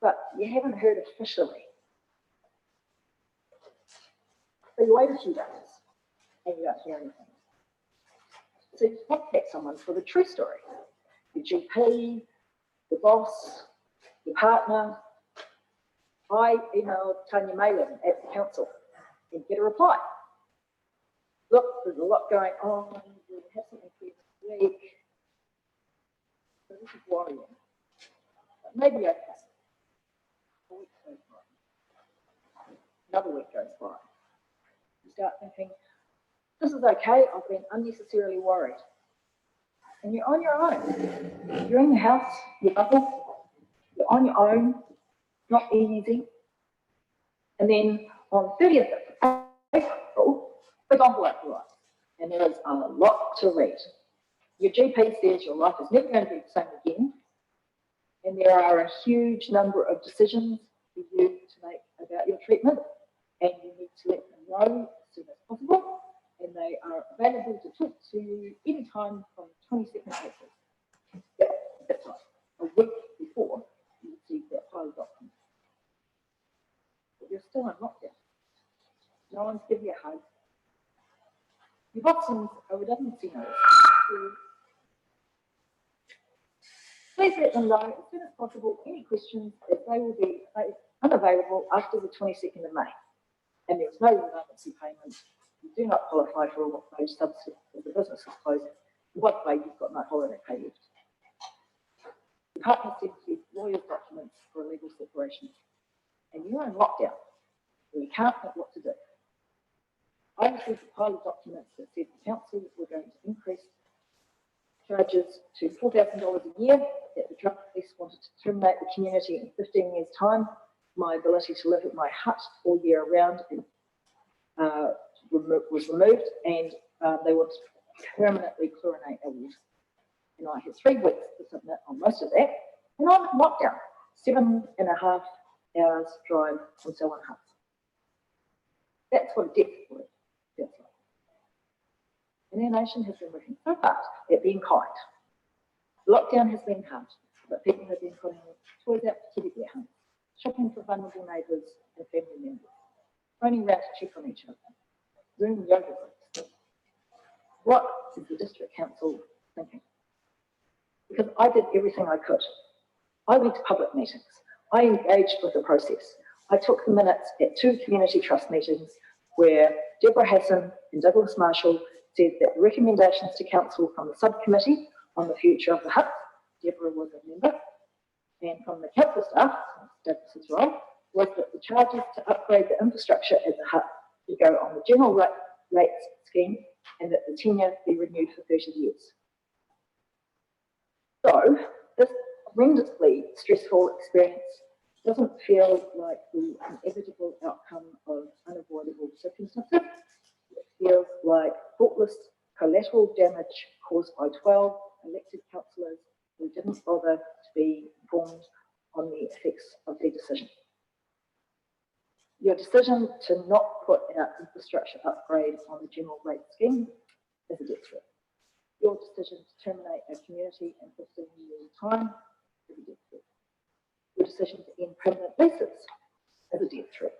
But you haven't heard officially. So you wait a few days and you don't hear anything. So you contact someone for the true story. Your GP, the boss, your partner. I emailed Tanya Malin at the council and get a reply. Look, there's a lot going on. We'll have something for you this week. So this is worrying. But maybe okay. A week goes by. Another week goes by. You start thinking, this is okay, I've been unnecessarily worried. And you're on your own. You're in the house, your bubble, you're on your own, not easy. And then on 30th of April, big envelope arrives, and there is a lot to read. Your GP says your life is never going to be the same again, and there are a huge number of decisions for you to make about your treatment, and you need to let them know as soon as possible, and they are available to talk to you anytime from 22nd April. Yep, that's right, a week before you receive that file document. But you're still in lockdown. No one's giving you a hug. You've options a redundancy notice. Please let them know as soon as possible any questions, as they will be unavailable after the 22nd of May. And there's no redundancy payment. You do not qualify for a wage subsidy if the business is closing. What way you've got no holiday pay left. The partner sends you lawyer's documents for a legal separation. And you're in lockdown. And you can't know what to do. I received a pile of documents that said the council were going to increase charges to $4,000 a year, that the drug police wanted to terminate the community in 15 years' time, my ability to live at my hut all year round was removed, and they wanted to permanently chlorinate our water. And I had 3 weeks to submit on most of that, and I'm in lockdown, 7.5 hours drive from Selwyn Hut. That's what a death would feels like. And our nation has been working so hard at being kind. Lockdown has been hard, but people have been putting toys out to keep their homes, shopping for vulnerable neighbours and family members, phoning around to check on each other, Zoom yoga groups. What is the district council thinking? Because I did everything I could. I went to public meetings. I engaged with the process. I took the minutes at 2 community trust meetings where Deborah Hassan and Douglas Marshall said that the recommendations to council from the subcommittee on the future of the hut, Deborah was a member, and from the council staff, Douglas's role, was that the charges to upgrade the infrastructure at the hut to go on the general rates scheme, and that the tenure be renewed for 30 years. So this horrendously stressful experience doesn't feel like the inevitable outcome of unavoidable circumstances. It feels like thoughtless collateral damage caused by 12 elected councillors who didn't bother to be informed on the effects of their decision. Your decision to not put out infrastructure upgrade on the general rate scheme is a death threat. Your decision to terminate a community in 15 years' time is a death threat. Your decision to end permanent leases is a death threat.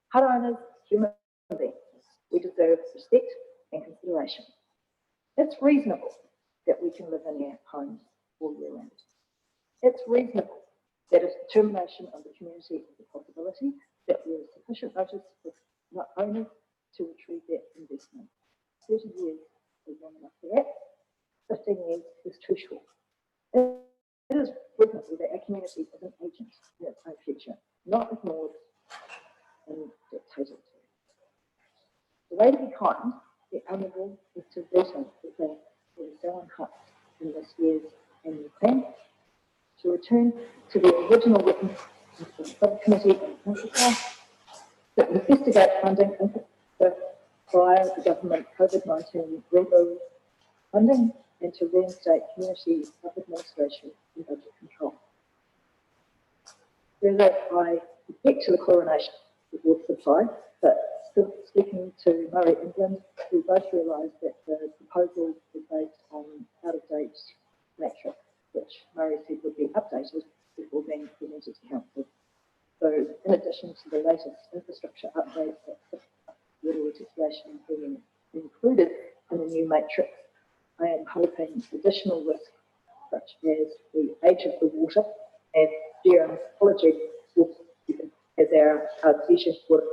Hut owners, human beings, we deserve respect and consideration. It's reasonable that we can live in our homes all year round. It's reasonable that if the termination of the community is a possibility, that there is sufficient notice for the owners to retrieve that investment. 30 years is long enough for that. 15 years is too short. It is reasonable that our community is an agent in its own future, not ignored and dictated to. The way to be kind, the honourable, is to veto the plan for the Selwyn Hut in this year's annual plan, to return to the original written of the subcommittee and council, that investigate funding via the government COVID-19 rebuild funding, and to reinstate community administration and budget control. Further, I object to the chlorination of water supply, but still speaking to Murray England, we both realised that the proposal was based on out-of-date matrix, which Murray said would be updated before being presented to council. So in addition to the latest infrastructure upgrades that water legislation being included in the new matrix, I am hoping additional risks such as the age of the water, and Darren's apology, as our artesian water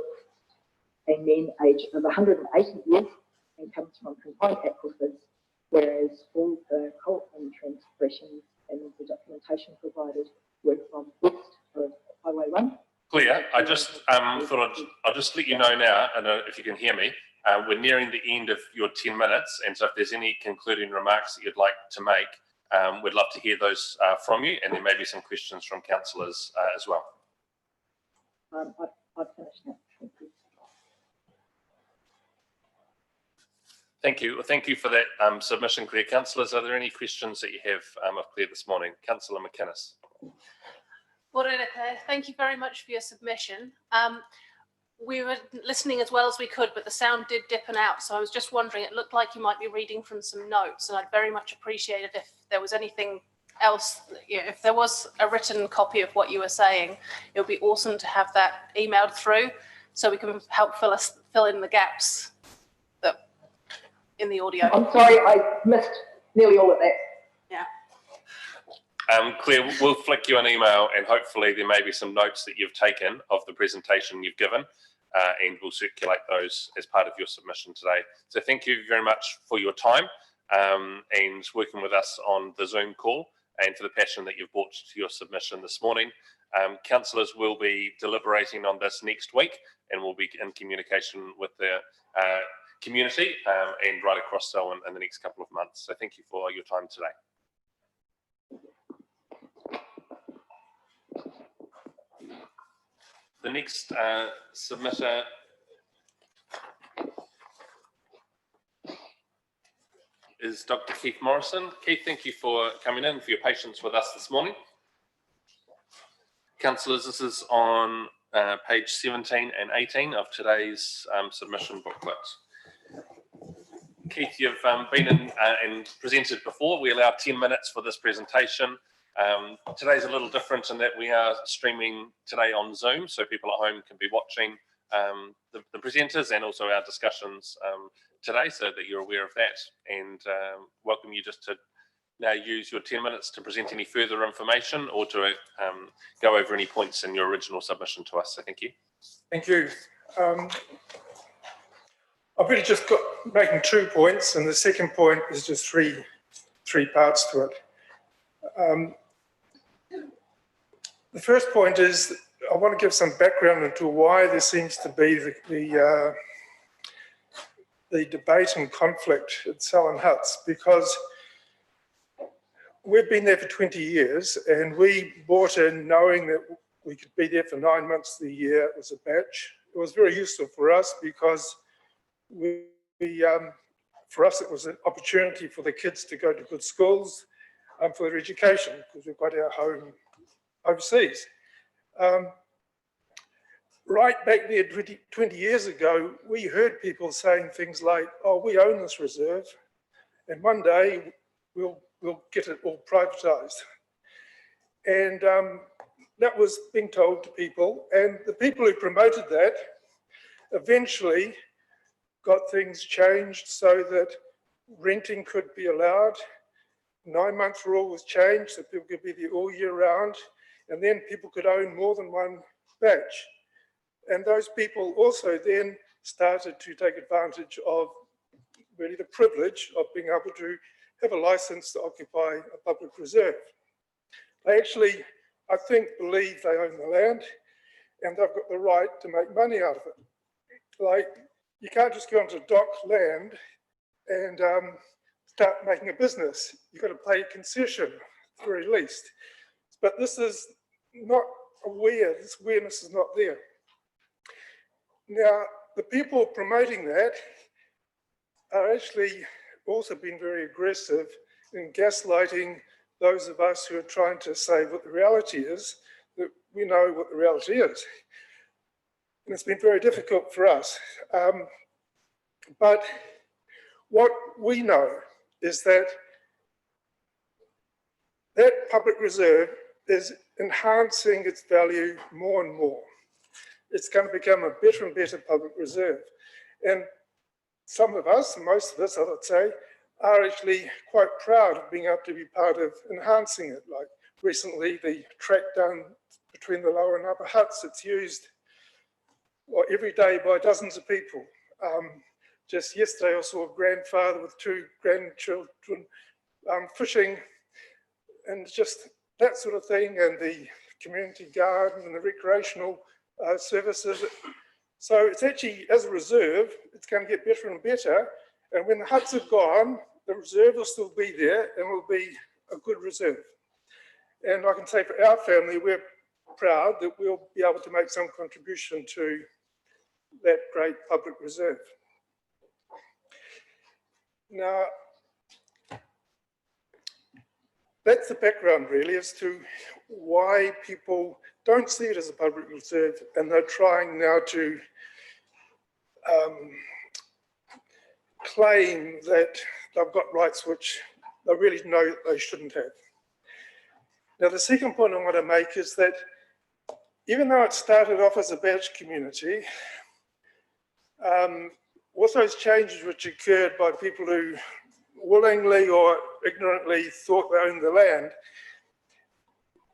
a mean age of 180 years and comes from confined aquifers, whereas all the Colton transgressions and the documentation provided were from west of Highway 1. Clear. I just thought I'll just let you know now, and if you can hear me, We're nearing the end of your 10 minutes, and so if there's any concluding remarks that you'd like to make, we'd love to hear those from you, and there may be some questions from councillors as well. I've finished now. Thank you. Thank you. Well, thank you for that submission, Claire. Councillors, are there any questions that you have of Claire this morning? Councillor McInnes. Thank you very much for your submission. We were listening as well as we could, but the sound did dip and out. So I was just wondering, it looked like you might be reading from some notes, and I'd very much appreciate it if there was anything else, if there was a written copy of what you were saying, it would be awesome to have that emailed through so we can help fill in the gaps that in the audio. I'm sorry, I missed nearly all of that. Yeah. Claire, we'll flick you an email, and hopefully there may be some notes that you've taken of the presentation you've given, and we'll circulate those as part of your submission today. So thank you very much for your time and working with us on the Zoom call, and for the passion that you've brought to your submission this morning. Councillors will be deliberating on this next week, and we'll be in communication with the community and right across so in the next couple of months. So thank you for your time today. The next submitter is Dr. Keith Morrison. Keith, thank you for coming in, for your patience with us this morning. Councillors, this is on page 17 and 18 of today's submission booklet. Keith, you've been in and presented before. We allow 10 minutes for this presentation. Today's a little different in that we are streaming today on Zoom, so people at home can be watching the presenters and also our discussions today, so that you're aware of that, and welcome you just to now use your 10 minutes to present any further information or to go over any points in your original submission to us. So thank you. Thank you. I've really just got making 2 points, and the second point is just three parts to it. The first point is I want to give some background into why there seems to be the debate and conflict at Selwyn Huts, because we've been there for 20 years and we bought in knowing that we could be there for 9 months of the year as a batch. It was very useful for us because for us it was an opportunity for the kids to go to good schools for their education, because we've got our home overseas. Right back there 20 years ago, we heard people saying things like, oh, we own this reserve and one day we'll get it all privatised. And that was being told to people, and the people who promoted that eventually got things changed so that renting could be allowed. 9-month rule was changed so people could be there all year round, and then people could own more than one batch. And those people also then started to take advantage of really the privilege of being able to have a license to occupy a public reserve. They actually, I think, believe they own the land and they've got the right to make money out of it. Like, you can't just go onto dock land and start making a business. You've got to pay a concession at the very least. But this is not aware, this awareness is not there. Now, the people promoting that are actually also being very aggressive in gaslighting those of us who are trying to say what the reality is, that we know what the reality is. And it's been very difficult for us. But what we know is that that public reserve is enhancing its value more and more. It's going to become a better and better public reserve. And some of us, most of us, I would say, are actually quite proud of being able to be part of enhancing it. Like recently, the track down between the lower and upper huts, it's used every day by dozens of people. Just yesterday, I saw a grandfather with 2 grandchildren fishing, and just that sort of thing, and the community garden and the recreational services. So it's actually, as a reserve, it's going to get better and better. And when the huts are gone, the reserve will still be there and will be a good reserve. And I can say for our family, we're proud that we'll be able to make some contribution to that great public reserve. Now, that's the background really as to why people don't see it as a public reserve, and they're trying now to claim that they've got rights which they really know they shouldn't have. Now, the second point I want to make is that even though it started off as a badge community, with those changes which occurred by people who willingly or ignorantly thought they owned the land,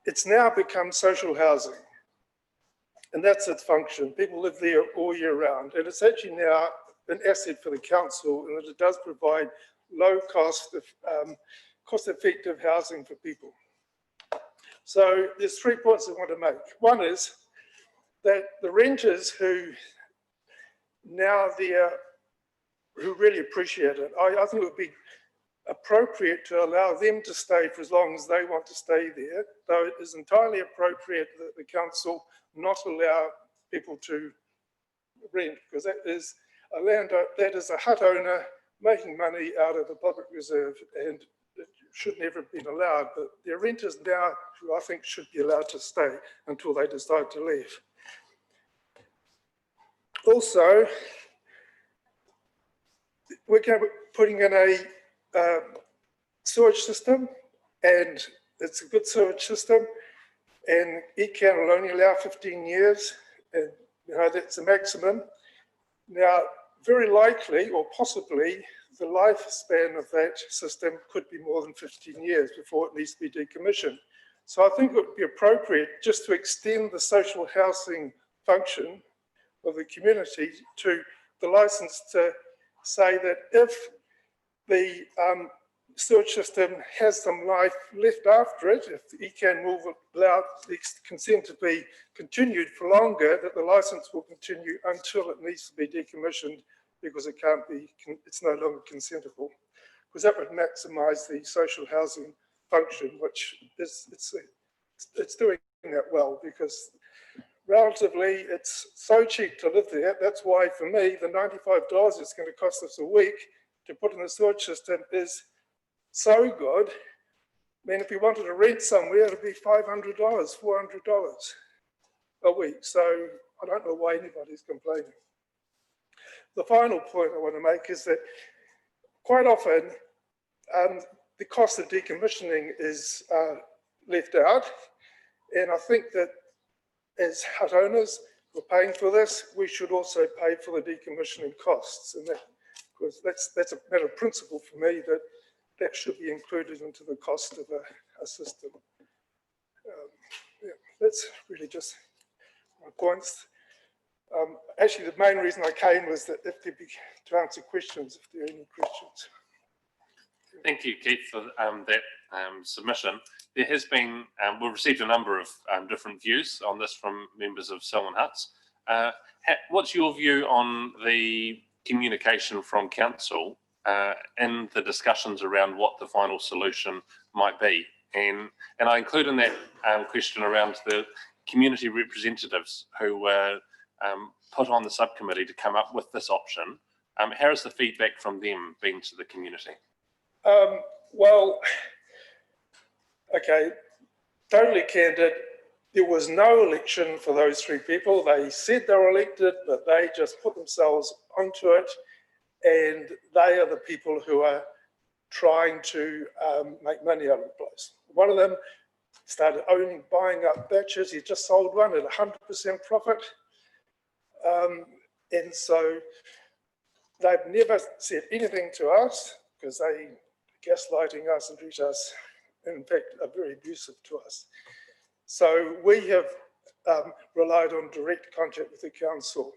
it's now become social housing. And that's its function. People live there all year round. And it's actually now an asset for the council, and that it does provide low cost, cost-effective housing for people. So there's 3 points I want to make. One is that the renters who now there, who really appreciate it, I think it would be appropriate to allow them to stay for as long as they want to stay there, though it is entirely appropriate that the council not allow people to rent, because that is a hut owner making money out of the public reserve, and it should never have been allowed. But there are renters now who I think should be allowed to stay until they decide to leave. Also, we're going to be putting in a sewage system, and it's a good sewage system, and ECAN will only allow 15 years, and that's the maximum. Now, very likely or possibly the lifespan of that system could be more than 15 years before it needs to be decommissioned. So I think it would be appropriate just to extend the social housing function of the community to the license to say that if the sewage system has some life left after it, if the ECAN will allow the consent to be continued for longer, that the license will continue until it needs to be decommissioned, because it can't be, it's no longer consentable. Because that would maximize the social housing function, which is, it's doing that well, because relatively it's so cheap to live there. That's why for me, the $95 it's going to cost us a week to put in the sewage system is so good. I mean, if we wanted to rent somewhere, it'd be $500, $400 a week. So I don't know why anybody's complaining. The final point I want to make is that quite often the cost of decommissioning is left out. And I think that as hut owners who are paying for this, we should also pay for the decommissioning costs. And that, because that's a matter of principle for me, that that should be included into the cost of a system. Yeah, that's really just my points. Actually, the main reason I came was that if there'd be to answer questions, if there are any questions. Thank you, Keith, for that submission. There has been, we've received a number of different views on this from members of Selwyn Huts. What's your view on the communication from council in the discussions around what the final solution might be? And I include in that question around the community representatives who were put on the subcommittee to come up with this option. How has the feedback from them been to the community? Well, okay, totally candid. There was no election for those three people. They said they were elected, but they just put themselves onto it. And they are the people who are trying to make money out of the place. One of them started buying up batches. He just sold one at 100% profit. And so they've never said anything to us, because they gaslighting us and treat us, in fact, are very abusive to us. So we have relied on direct contact with the council,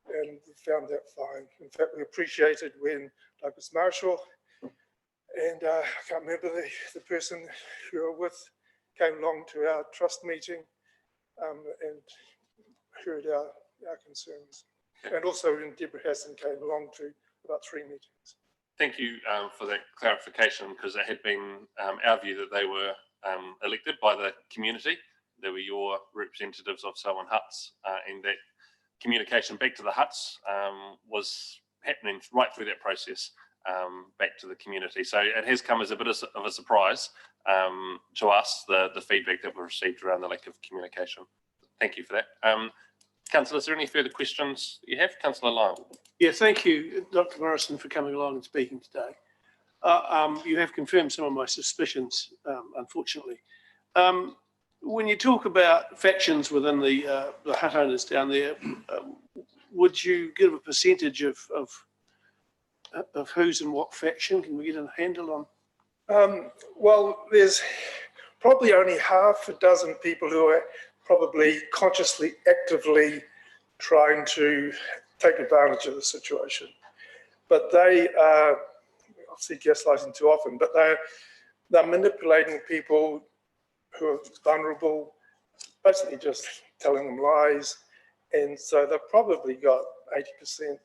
and we found that fine. In fact, we appreciated when Douglas Marshall and I can't remember the person who were with, came along to our trust meeting and heard our concerns. And also when Deborah Hassan came along to about 3 meetings. Thank you for that clarification, because it had been our view that they were elected by the community. They were your representatives of Selwyn Huts, and that communication back to the Huts was happening right through that process back to the community. So it has come as a bit of a surprise to us, the feedback that we received around the lack of communication. Thank you for that. Councillor, is there any further questions you have? Councillor Lyle. Yeah, thank you, Dr. Morrison, for coming along and speaking today. You have confirmed some of my suspicions, unfortunately. When you talk about factions within the hut owners down there, would you give a percentage of who's in what faction? Can we get a handle on? Well, there's probably only half a dozen people who are probably consciously, actively trying to take advantage of the situation. But they are, obviously gaslighting too often, but they're manipulating people who are vulnerable, basically just telling them lies. And so they've probably got 80%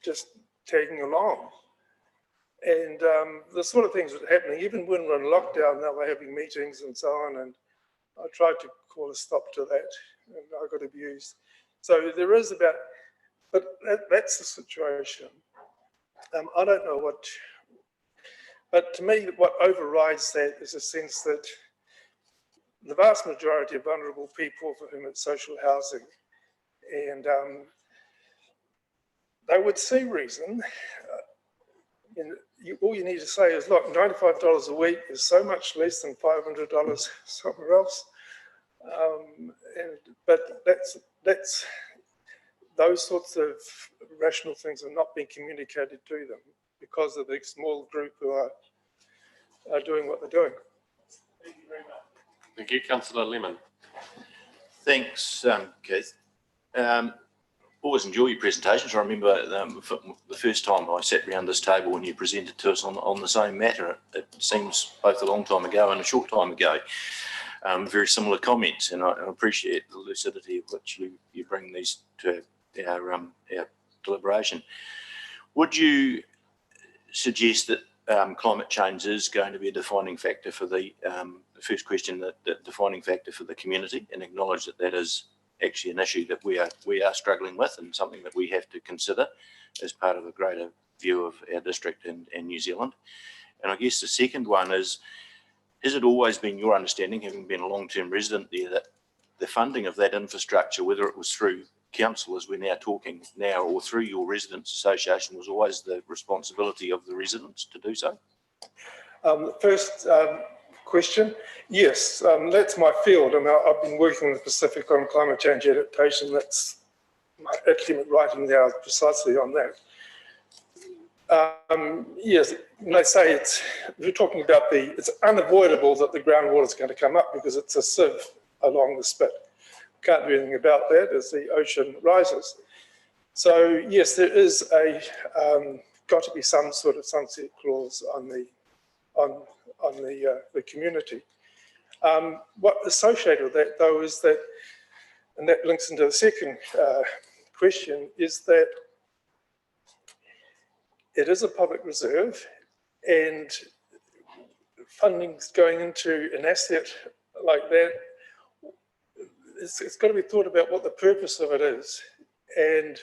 just tagging along. And the sort of things that are happening, even when we're in lockdown, now we're having meetings and so on, and I tried to call a stop to that, and I got abused. So there is about, but that's the situation. I don't know what, but to me, what overrides that is a sense that the vast majority of vulnerable people for whom it's social housing, and they would see reason. All you need to say is, look, $95 a week is so much less than $500 somewhere else. But that's those sorts of rational things are not being communicated to them because of the small group who are doing what they're doing. Thank you very much. Thank you, Councillor Lemon. Thanks, Keith. Always enjoy your presentations. I remember the first time I sat around this table when you presented to us on the same matter. It seems both a long time ago and a short time ago. Very similar comments, and I appreciate the lucidity of which you bring these to our deliberation. Would you suggest that climate change is going to be a defining factor for the first question, the defining factor for the community, and acknowledge that that is actually an issue that we are struggling with and something that we have to consider as part of a greater view of our district and New Zealand? And I guess the second one is it always been your understanding, having been a long-term resident there, that the funding of that infrastructure, whether it was through council as we're now talking now or through your residents association, was always the responsibility of the residents to do so? The first question, yes, that's my field. I mean, I've been working in the Pacific on climate change adaptation. That's my academic writing now precisely on that. Yes, when I say we're talking about it's unavoidable that the groundwater is going to come up because it's a sieve along the spit. Can't do anything about that as the ocean rises. So yes, there is got to be some sort of sunset clause on the community. What associated with that though is that, and that links into the second question, is that it is a public reserve, and funding's going into an asset like that. It's got to be thought about what the purpose of it is. And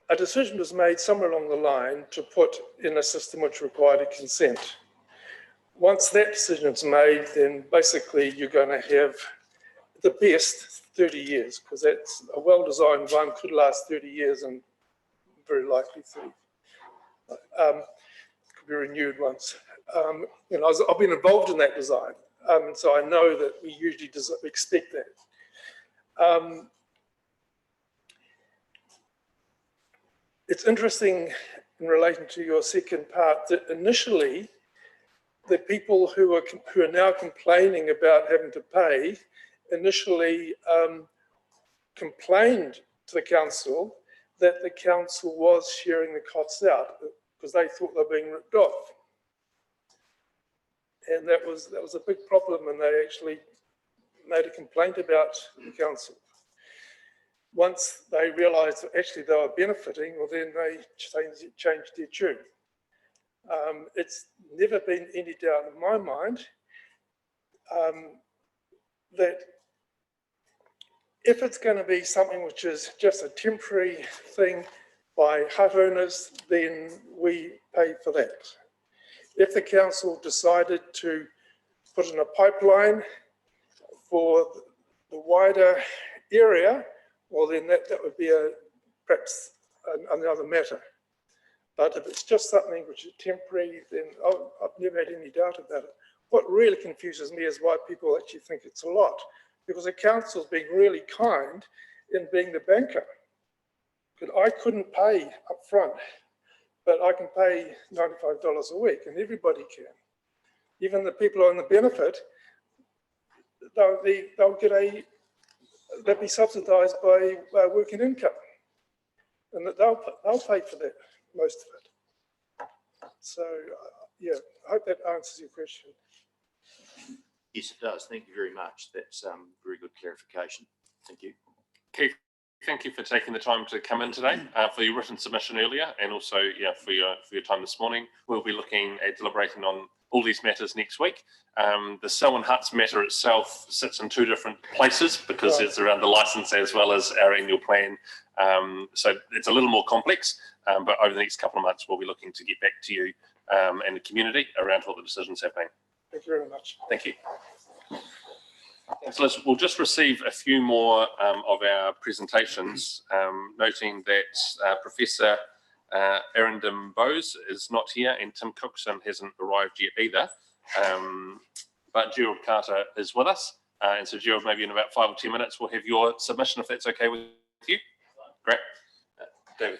a decision was made somewhere along the line to put in a system which required a consent. Once that decision is made, then basically you're going to have the best 30 years, because that's a well-designed one, could last 30 years and very likely 30. Could be renewed once. You know, I've been involved in that design, so I know that we usually expect that. It's interesting in relation to your second part that initially the people who are now complaining about having to pay initially complained to the council that the council was sharing the costs out because they thought they were being ripped off. And that was a big problem, and they actually made a complaint about the council. Once they realised that actually they were benefiting, well then they changed their tune. It's never been any doubt in my mind that if it's going to be something which is just a temporary thing by hut owners, then we pay for that. If the council decided to put in a pipeline for the wider area, well then that would be perhaps another matter. But if it's just something which is temporary, then I've never had any doubt about it. What really confuses me is why people actually think it's a lot, because the council's being really kind in being the banker. Because I couldn't pay up front, but I can pay $95 a week, and everybody can. Even the people on the benefit, they'll be subsidised by working income, and that they'll pay for that, most of it. So, yeah, I hope that answers your question. Yes, it does. Thank you very much. That's very good clarification. Thank you. Keith, thank you for taking the time to come in today, for your written submission earlier, and also for your time this morning. We'll be looking at deliberating on all these matters next week. The Selwyn Huts matter itself sits in two different places because it's around the licence as well as our annual plan. So it's a little more complex, but over the next couple of months, we'll be looking to get back to you and the community around what the decisions have been. Thank you very much. Thank you. So we'll just receive a few more of our presentations, noting that Professor Arundham Bose is not here and Tim Cookson hasn't arrived yet either. But Gerald Carter is with us. And so Gerald, maybe in about 5 or 10 minutes, we'll have your submission if that's okay with you. Great. David.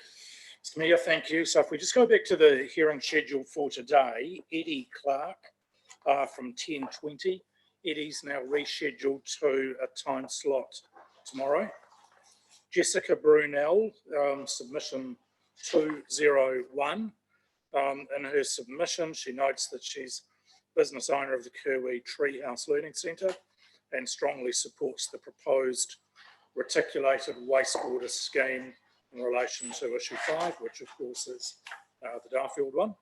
Mr. Mayor, thank you. So if we just go back to the hearing schedule for today, Eddie Clark from 10:20. Eddie's now rescheduled to a time slot tomorrow. Jessica Brunel, submission 201. In her submission, she notes that she's business owner of the Kirwee Treehouse Learning Centre and strongly supports the proposed reticulated wastewater scheme in relation to issue 5, which of course is the Darfield one.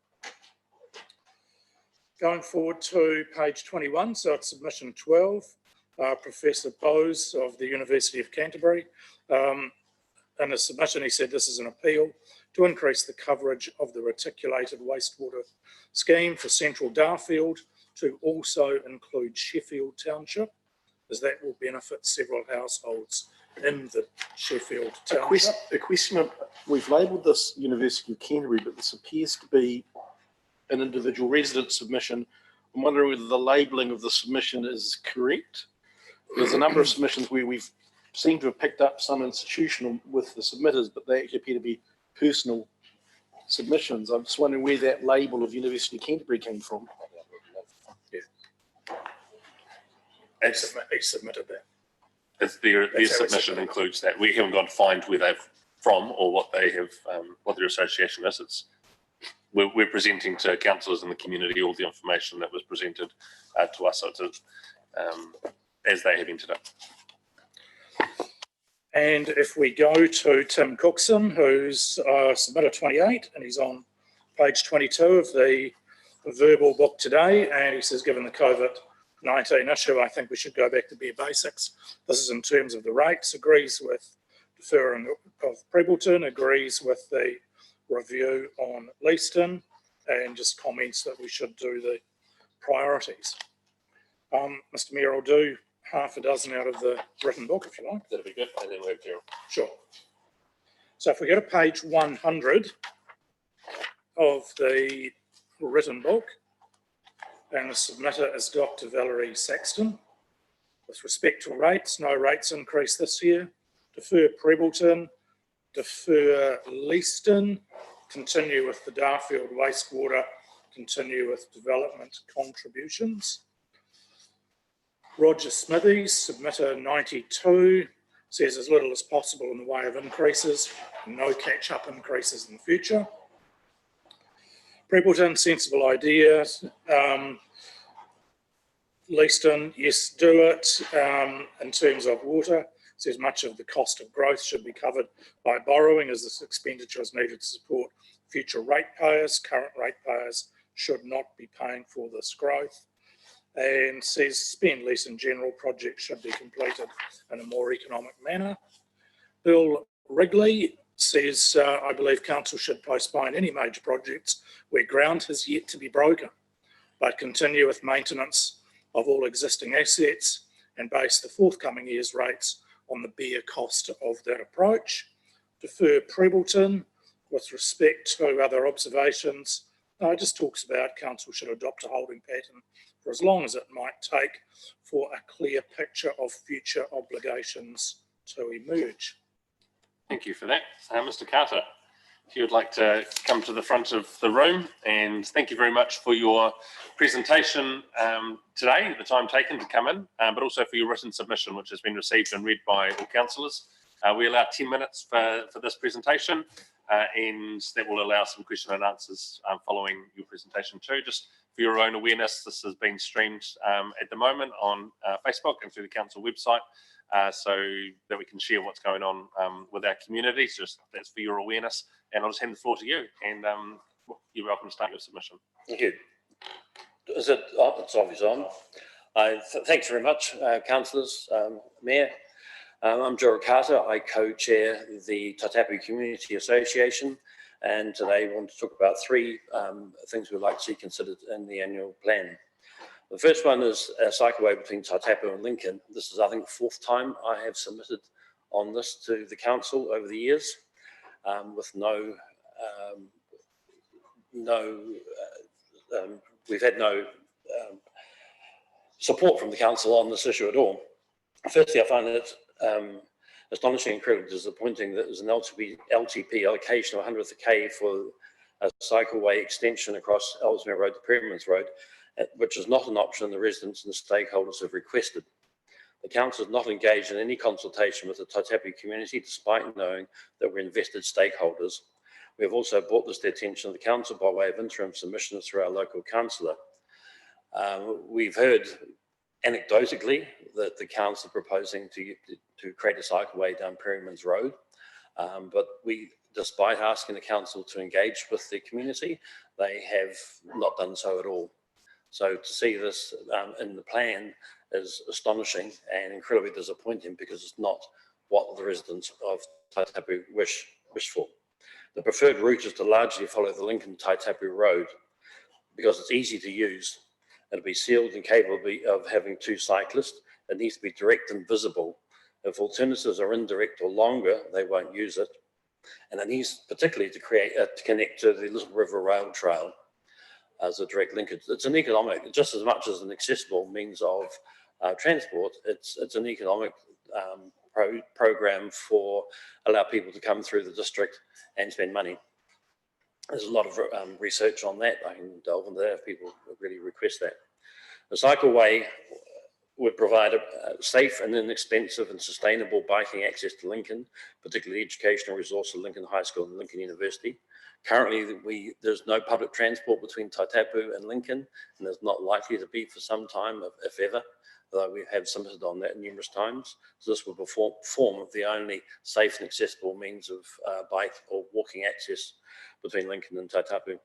Going forward to page 21, so it's submission 12, Professor Bose of the University of Canterbury. In his submission, he said this is an appeal to increase the coverage of the reticulated wastewater scheme for central Darfield to also include Sheffield Township, as that will benefit several households in the Sheffield Township. A question, we've labelled this University of Canterbury, but this appears to be an individual resident submission. I'm wondering whether the labelling of the submission is correct. There's a number of submissions where we've seemed to have picked up some institutional with the submitters, but they actually appear to be personal submissions. I'm just wondering where that label of University of Canterbury came from. Yeah. He submitted that. It's their submission includes that. We haven't gone to find where they're from or what they have, what their association is. We're presenting to councillors in the community all the information that was presented to us, so it's, as they have entered it. And if we go to Tim Cookson, who's submitted 28, and he's on page 22 of the verbal book today, and he says, given the COVID-19 issue, I think we should go back to bare basics. This is in terms of the rates, agrees with deferring of Prebleton, agrees with the review on Leaston, and just comments that we should do the priorities. Mr. Mayor, I'll do half a dozen out of the written book, if you like. That'd be good, and then we'll have Gerald. Sure. So if we go to page 100 of the written book, and the submitter is Dr. Valerie Saxton. With respect to rates, no rates increase this year. Defer Prebleton, defer Leaston, continue with the Darfield wastewater, continue with development contributions. Roger Smithies, submitter 92, says as little as possible in the way of increases, no catch-up increases in the future. Prebleton, sensible idea. Leaston, yes, do it. In terms of water, says much of the cost of growth should be covered by borrowing, as this expenditure is needed to support future ratepayers. Current ratepayers should not be paying for this growth. And says spend less in general projects should be completed in a more economic manner. Bill Wrigley says, I believe council should postpone any major projects where ground has yet to be broken, but continue with maintenance of all existing assets and base the forthcoming year's rates on the bare cost of that approach. Defer Prebleton with respect to other observations. It just talks about council should adopt a holding pattern for as long as it might take for a clear picture of future obligations to emerge. Thank you for that. Mr. Carter, if you would like to come to the front of the room, and thank you very much for your presentation today, the time taken to come in, but also for your written submission, which has been received and read by all councillors. We allow 10 minutes for this presentation, and that will allow some question and answers following your presentation too. Just for your own awareness, this has been streamed at the moment on Facebook and through the council website, so that we can share what's going on with our communities. Just that's for your awareness. And I'll just hand the floor to you, and you're welcome to start your submission. Thank you. Is it? Oh, it's obviously on. Thanks very much, councillors, Mayor. I'm Gerald Carter. I co-chair the Taitapu Community Association, and today I want to talk about three things we'd like to see considered in the annual plan. The first one is a cycleway between Taitapu and Lincoln. This is, I think, the fourth time I have submitted on this to the council over the years, with we've had no support from the council on this issue at all. Firstly, I find it astonishing and incredibly disappointing that there's an LTP allocation of 100th K for a cycleway extension across Ellesmere Road to Perryman's Road, which is not an option the residents and the stakeholders have requested. The council has not engaged in any consultation with the Taitapu community, despite knowing that we're invested stakeholders. We have also brought this to the attention of the council by way of interim submissions through our local councillor. We've heard anecdotally that the council proposing to create a cycleway down Perryman's Road, but despite asking the council to engage with the community, they have not done so at all. So to see this in the plan is astonishing and incredibly disappointing, because it's not what the residents of Taitapu wish for. The preferred route is to largely follow the Lincoln Taitapu Road because it's easy to use. It'll be sealed and capable of having two cyclists. It needs to be direct and visible. If alternatives are indirect or longer, they won't use it. And it needs particularly to connect to the Little River Rail Trail as a direct linkage. It's an economic, just as much as an accessible means of transport, it's an economic program for allow people to come through the district and spend money. There's a lot of research on that. I can delve into that if people really request that. The cycleway would provide a safe and inexpensive and sustainable biking access to Lincoln, particularly the educational resource of Lincoln High School and Lincoln University. Currently, there's no public transport between Taitapu and Lincoln, and there's not likely to be for some time, if ever, though we have submitted on that numerous times. So this will form the only safe and accessible means of bike or walking access between Lincoln and Taitapu.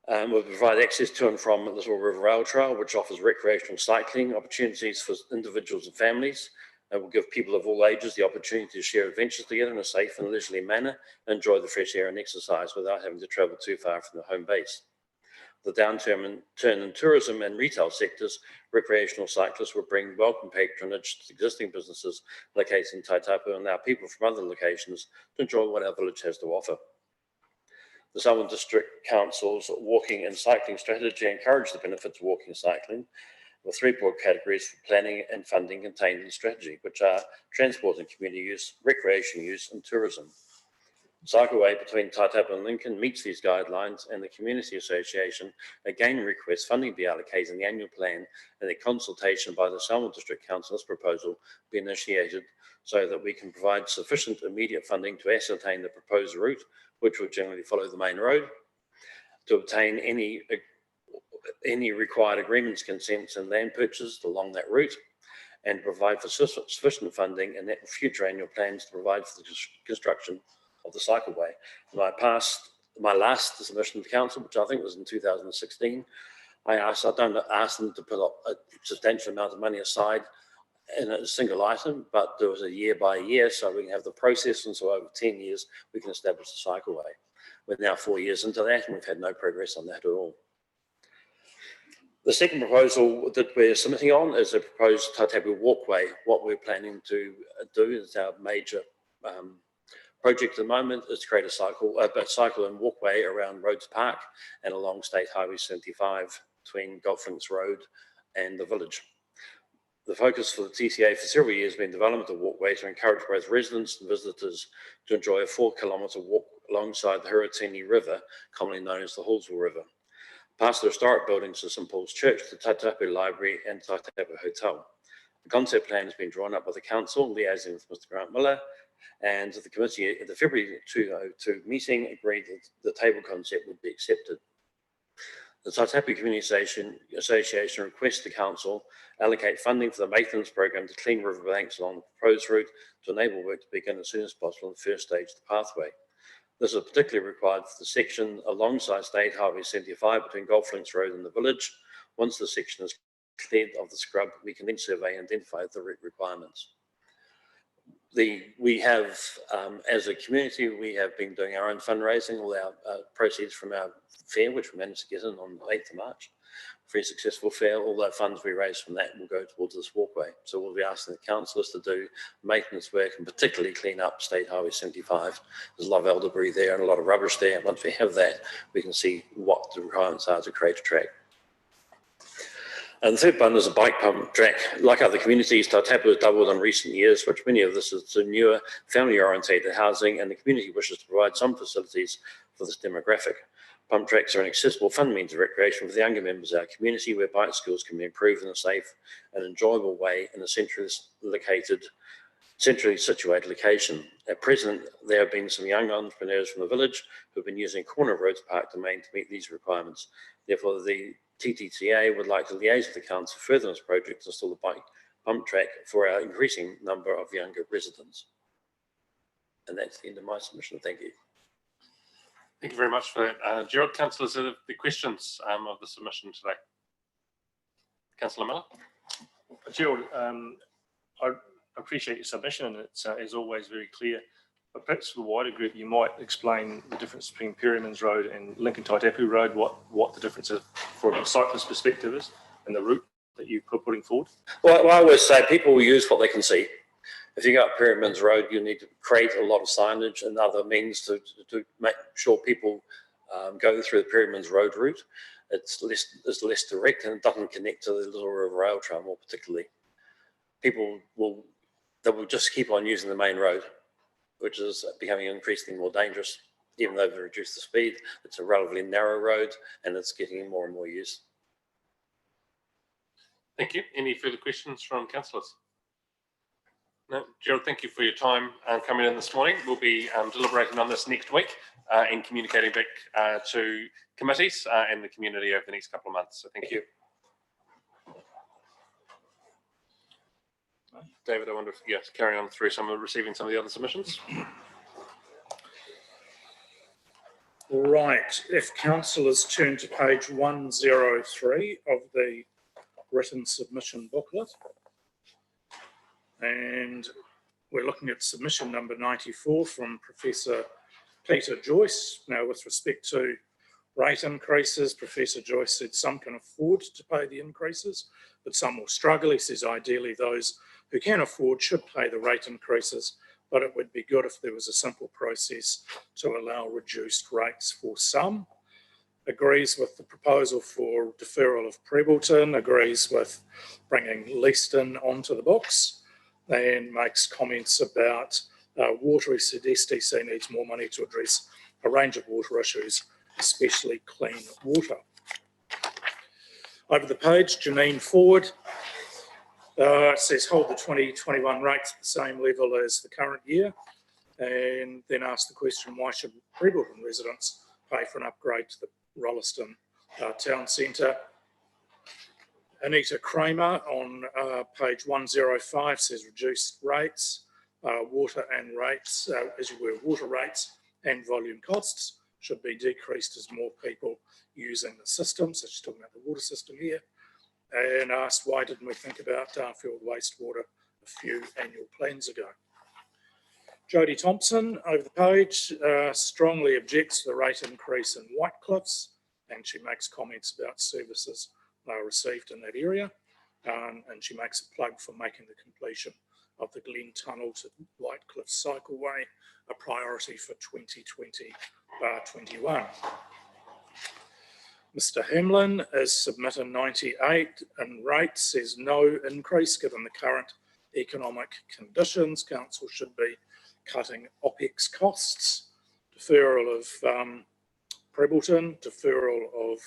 We'll provide access to and from the Little River Rail Trail, which offers recreational cycling opportunities for individuals and families. It will give people of all ages the opportunity to share adventures together in a safe and leisurely manner, and enjoy the fresh air and exercise without having to travel too far from the home base. The downturn in tourism and retail sectors, recreational cyclists will bring welcome patronage to existing businesses located in Taitapu and allow people from other locations to enjoy what our village has to offer. The Southern District Council's walking and cycling strategy encourage the benefits of walking and cycling, with three broad categories for planning and funding contained in the strategy, which are transport and community use, recreation use, and tourism. The cycleway between Taitapu and Lincoln meets these guidelines, and the Community Association again requests funding be allocated in the annual plan, and a consultation by the Southern District Council this proposal be initiated so that we can provide sufficient immediate funding to ascertain the proposed route, which will generally follow the main road, to obtain any any required agreements, consents and land purchases along that route, and provide for sufficient funding in that future annual plans to provide for the construction of the cycleway. My last submission to council, which I think was in 2016, I don't ask them to put up a substantial amount of money aside in a single item, but there was a year by year, so we can have the process, and so over 10 years we can establish the cycleway. We're now 4 years into that, and we've had no progress on that at all. The second proposal that we're submitting on is a proposed Tautapu walkway. What we're planning to do is our major project at the moment is to create a cycle and walkway around Rhodes Park and along State Highway 75 between Golf Links Road and the village. The focus for the TCA for several years has been development of walkway to encourage both residents and visitors to enjoy a 4-kilometre walk alongside the Huratini River, commonly known as the Hallsville River, past the historic buildings of St Paul's Church, the Tautapu Library and Tautapu Hotel. The concept plan has been drawn up by the council, liaising with Mr Grant Miller, and the committee at the February 2002 meeting agreed that the table concept would be accepted. The Tautapu Community Association requests the council allocate funding for the maintenance program to clean riverbanks along the proposed route to enable work to begin as soon as possible in the first stage of the pathway. This is particularly required for the section alongside State Highway 75 between Golf Links Road and the village. Once the section is cleared of the scrub, we can then survey and identify the requirements. We have, as a community, we have been doing our own fundraising, all our proceeds from our fair, which we managed to get in on the 8th of March. Very successful fair. All the funds we raise from that will go towards this walkway. So we'll be asking the councillors to do maintenance work and particularly clean up State Highway 75. There's a lot of elderberry there and a lot of rubbish there. And once we have that, we can see what the requirements are to create a track. And the third one is a bike pump track. Like other communities, Tautapu has doubled in recent years, which many of this is to newer family-orientated housing, and the community wishes to provide some facilities for this demographic. Pump tracks are an accessible fun means of recreation for the younger members of our community, where bike skills can be improved in a safe and enjoyable way in a centrally situated location. At present, there have been some young entrepreneurs from the village who have been using corner of Rhodes Park domain to meet these requirements. Therefore, the TTCA would like to liaise with the council further on this project to install a bike pump track for our increasing number of younger residents. And that's the end of my submission. Thank you. Thank you very much for that. Gerald, councillors, are the questions of the submission today? Councillor Miller? Gerald, I appreciate your submission, and it's as always very clear. But perhaps for the wider group, you might explain the difference between Perryman's Road and Lincoln Tautapu Road, what the difference is from a cyclist perspective is, and the route that you're putting forward. Well, I always say people will use what they can see. If you go up Perryman's Road, you need to create a lot of signage and other means to make sure people go through the Perryman's Road route. It's less direct and it doesn't connect to the Little River Rail Trail more particularly. People will just keep on using the main road, which is becoming increasingly more dangerous. Even though they've reduced the speed, it's a relatively narrow road and it's getting more and more use. Thank you. Any further questions from councillors? No, Gerald, thank you for your time coming in this morning. We'll be deliberating on this next week and communicating back to committees and the community over the next couple of months. So thank you. David, I wonder if you have to carry on through receiving some of the other submissions. Right, if councillors turn to page 103 of the written submission booklet, and we're looking at submission number 94 from Professor Peter Joyce. Now, with respect to rate increases, Professor Joyce said some can afford to pay the increases, but some will struggle. He says ideally those who can afford should pay the rate increases, but it would be good if there was a simple process to allow reduced rates for some. Agrees with the proposal for deferral of Prebleton, agrees with bringing Leaston onto the books, and makes comments about water. He said SDC needs more money to address a range of water issues, especially clean water. Over the page, Janine Ford says hold the 2021 rates at the same level as the current year, and then ask the question, why should Prebleton residents pay for an upgrade to the Rolleston town centre? Anita Kramer on page 105 says reduced rates, water and rates, as you were, water rates and volume costs should be decreased as more people using the system. So she's talking about the water system here, and asked why didn't we think about Darfield wastewater a few annual plans ago. Jodie Thompson over the page strongly objects to the rate increase in Whitecliffs, and she makes comments about services received in that area, and she makes a plug for making the completion of the Glen Tunnel to Whitecliff Cycleway a priority for 2020-21. Mr Hamlin has submitted 98 and rates, says no increase given the current economic conditions. Council should be cutting OPEX costs, deferral of Prebbleton, deferral of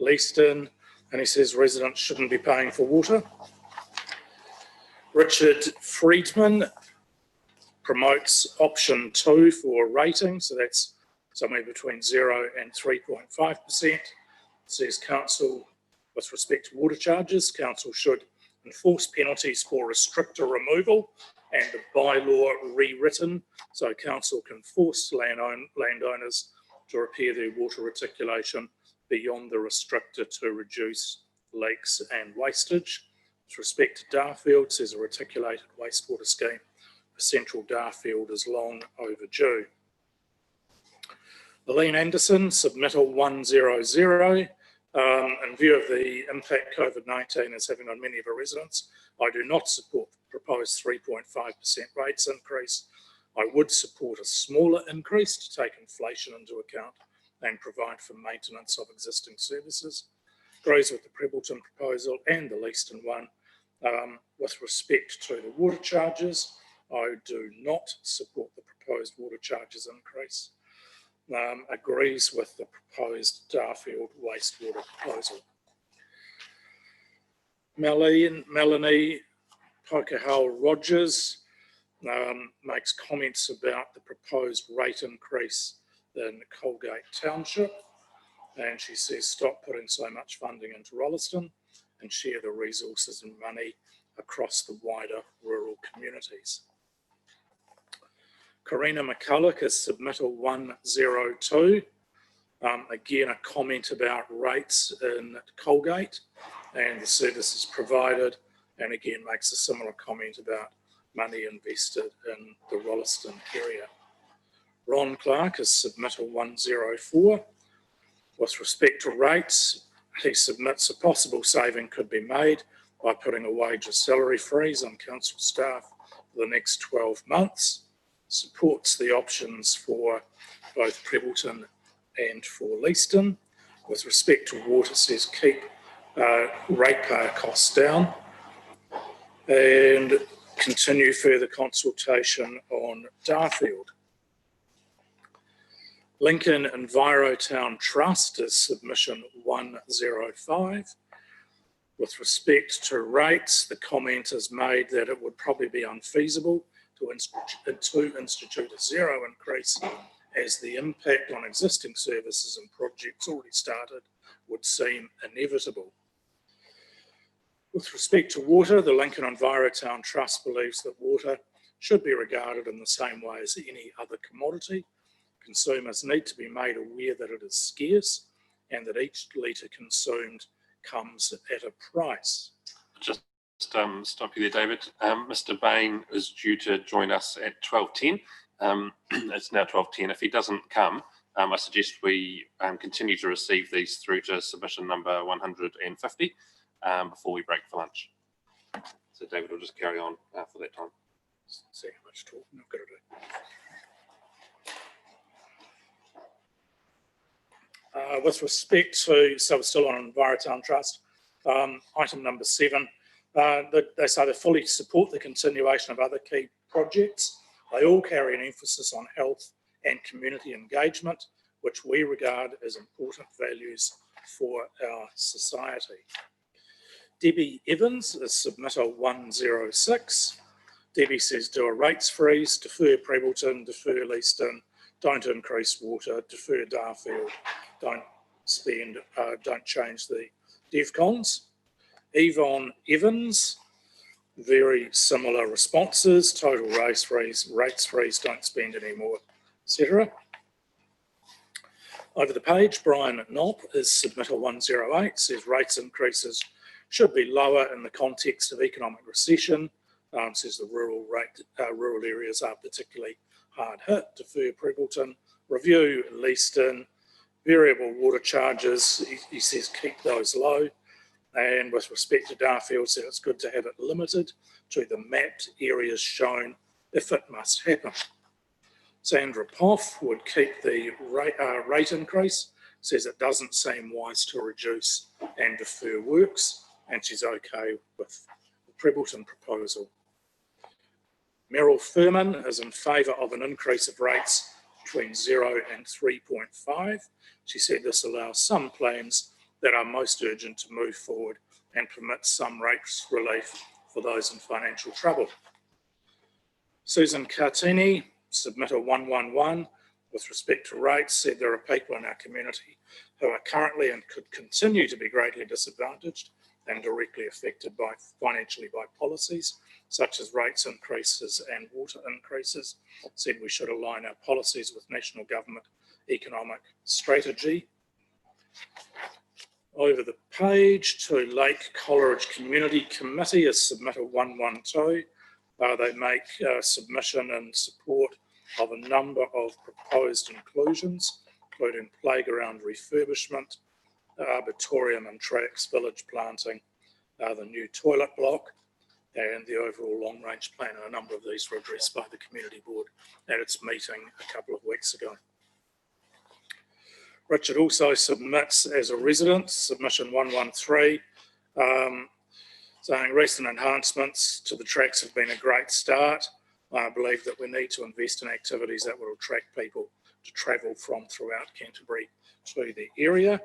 Leaston, and he says residents shouldn't be paying for water. Richard Friedman promotes option 2 for rating, so that's somewhere between 0 and 3.5%. Says council, with respect to water charges, council should enforce penalties for restrictor removal and the bylaw rewritten so council can force landowners to repair their water reticulation beyond the restrictor to reduce leaks and wastage. With respect to Darfield, says a reticulated wastewater scheme for central Darfield is long overdue. Lillian Anderson, submittal 100. In view of the impact COVID-19 is having on many of our residents, I do not support the proposed 3.5% rates increase. I would support a smaller increase to take inflation into account and provide for maintenance of existing services. Agrees with the Prebbleton proposal and the Leaston one. With respect to the water charges, I do not support the proposed water charges increase. Agrees with the proposed Darfield wastewater proposal. Melanie Pokahal-Rogers makes comments about the proposed rate increase in Colgate Township, and she says stop putting so much funding into Rolleston and share the resources and money across the wider rural communities. Karina McCulloch is submittal 102. Again, a comment about rates in Colgate and the services provided, and again makes a similar comment about money invested in the Rolleston area. Ron Clark is submittal 104. With respect to rates, he submits a possible saving could be made by putting a wage or salary freeze on council staff for the next 12 months. Supports the options for both Prebbleton and for Leaston. With respect to water, says keep ratepayer costs down and continue further consultation on Darfield. Lincoln Envirotown Trust is submission 105. With respect to rates, the comment is made that it would probably be unfeasible to institute a zero increase as the impact on existing services and projects already started would seem inevitable. With respect to water, the Lincoln Envirotown Trust believes that water should be regarded in the same way as any other commodity. Consumers need to be made aware that it is scarce and that each litre consumed comes at a price. Just stop you there, David. Mr. Bain is due to join us at 12:10. It's now 12:10. If he doesn't come, I suggest we continue to receive these through to submission number 150 before we break for lunch. So David will just carry on for that time. See how much talking I've got to do. With respect to, so we're still on Envirotown Trust, item number 7, they say they fully support the continuation of other key projects. They all carry an emphasis on health and community engagement, which we regard as important values for our society. Debbie Evans is submittal 106. Debbie says do a rates freeze, defer Prebbleton, defer Leaston, don't increase water, defer Darfield, don't change the DevCons. Yvonne Evans, very similar responses, total rates freeze, don't spend anymore, etc. Over the page, Brian Knopp is submitter 108, says rates increases should be lower in the context of economic recession, says the rural areas are particularly hard hit, defer Prebbleton, review Leaston, variable water charges, he says keep those low, and with respect to Darfield, said it's good to have it limited to the mapped areas shown if it must happen. Sandra Poff would keep the rate increase, says it doesn't seem wise to reduce and defer works, and she's okay with the Prebbleton proposal. Meryl Furman is in favour of an increase of rates between 0 and 3.5. She said this allows some plans that are most urgent to move forward and permits some rates relief for those in financial trouble. Susan Cartini, submitter 111, with respect to rates, said there are people in our community who are currently and could continue to be greatly disadvantaged and directly affected financially by policies such as rates increases and water increases. Said we should align our policies with national government economic strategy. Over the page to Lake Coleridge Community Committee is submitter 112. They make submission in support of a number of proposed inclusions, including playground refurbishment, arboretum and tracks, village planting, the new toilet block, and the overall long-range plan. And a number of these were addressed by the community board at its meeting a couple of weeks ago. Richard also submits as a resident, submission 113, saying recent enhancements to the tracks have been a great start. I believe that we need to invest in activities that will attract people to travel from throughout Canterbury to the area.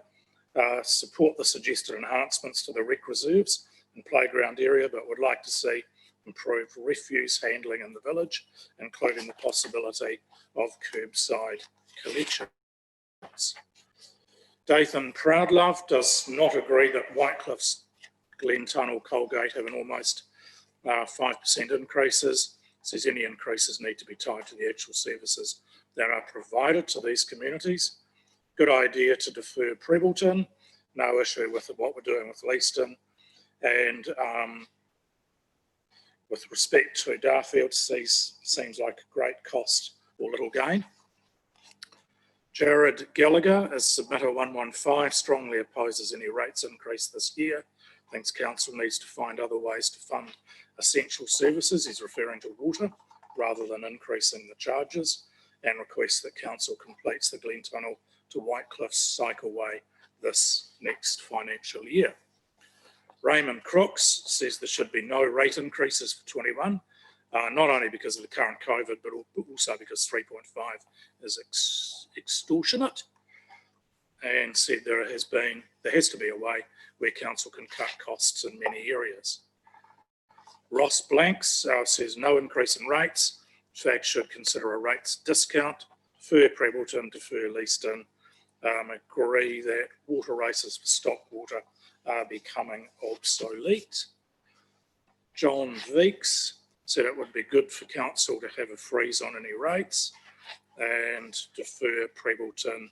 Support the suggested enhancements to the rec reserves and playground area, but would like to see improved refuse handling in the village, including the possibility of curbside collections. Dathan Proudlove does not agree that Whitecliffe's Glen Tunnel, Colgate have an almost 5% increases. Says any increases need to be tied to the actual services that are provided to these communities. Good idea to defer Prebbleton, no issue with what we're doing with Leaston. And with respect to Darfield, seems like a great cost or little gain. Jared Gallagher is submitter 115, strongly opposes any rates increase this year. Thinks council needs to find other ways to fund essential services. He's referring to water rather than increasing the charges, and requests that council completes the Glen Tunnel to Whitecliffe's cycleway this next financial year. Raymond Crooks says there should be no rate increases for 21, not only because of the current COVID, but also because 3.5 is extortionate, and said there has to be a way where council can cut costs in many areas. Ross Blanks says no increase in rates, in fact should consider a rates discount, defer Prebbleton, defer Leaston, agree that water races for stock water are becoming obsolete. John Veeks said it would be good for council to have a freeze on any rates and defer Prebbleton,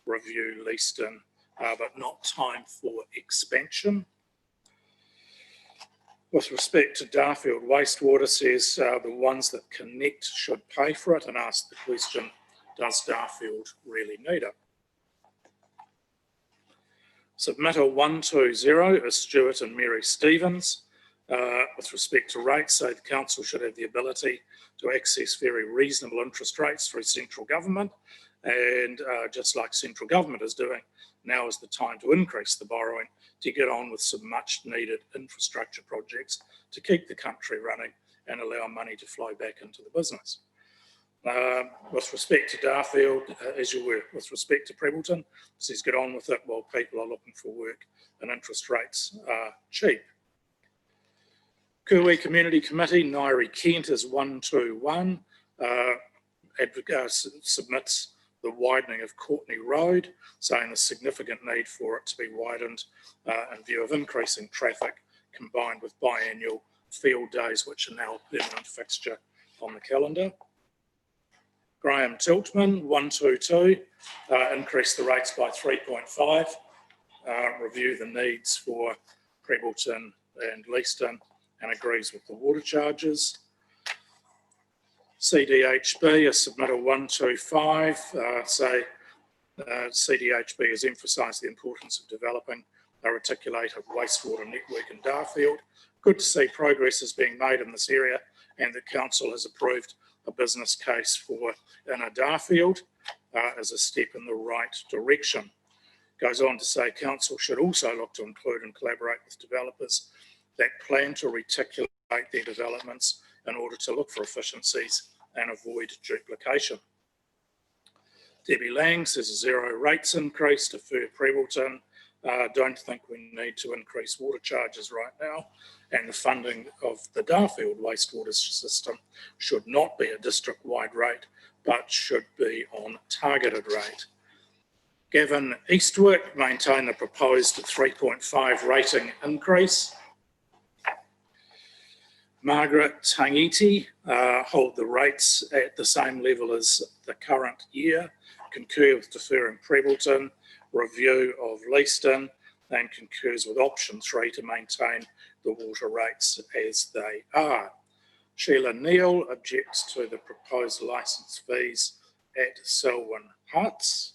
review Leaston, but not time for expansion. With respect to Darfield wastewater, says the ones that connect should pay for it, and asked the question, does Darfield really need it? Submitter 120 is Stuart and Mary Stevens. With respect to rates, so the council should have the ability to access very reasonable interest rates through central government, and just like central government is doing, now is the time to increase the borrowing to get on with some much needed infrastructure projects to keep the country running and allow money to flow back into the business. With respect to Darfield, as you were, with respect to Prebbleton, says get on with it while people are looking for work and interest rates are cheap. Kuwi Community Committee, Nairi Kent is 121, submits the widening of Courtney Road, saying there's significant need for it to be widened in view of increasing traffic combined with biannual field days, which are now a permanent fixture on the calendar. Graham Tiltman, 122, increase the rates by 3.5, review the needs for Prebleton and Leaston, and agrees with the water charges. CDHB, a submittal 125, CDHB has emphasised the importance of developing a reticulated wastewater network in Darfield. Good to see progress is being made in this area, and the council has approved a business case for inner Darfield as a step in the right direction. Goes on to say council should also look to include and collaborate with developers that plan to reticulate their developments in order to look for efficiencies and avoid duplication. Debbie Lang says a 0 rates increase to Fur Prebleton. Don't think we need to increase water charges right now, and the funding of the Darfield wastewater system should not be a district-wide rate, but should be on targeted rate. Gavin Eastwick maintain the proposed 3.5 rating increase. Margaret Tangiti hold the rates at the same level as the current year, concur with deferring Prebleton, review of Leaston, and concurs with option 3 to maintain the water rates as they are. Sheila Neal objects to the proposed licence fees at Selwyn Huts.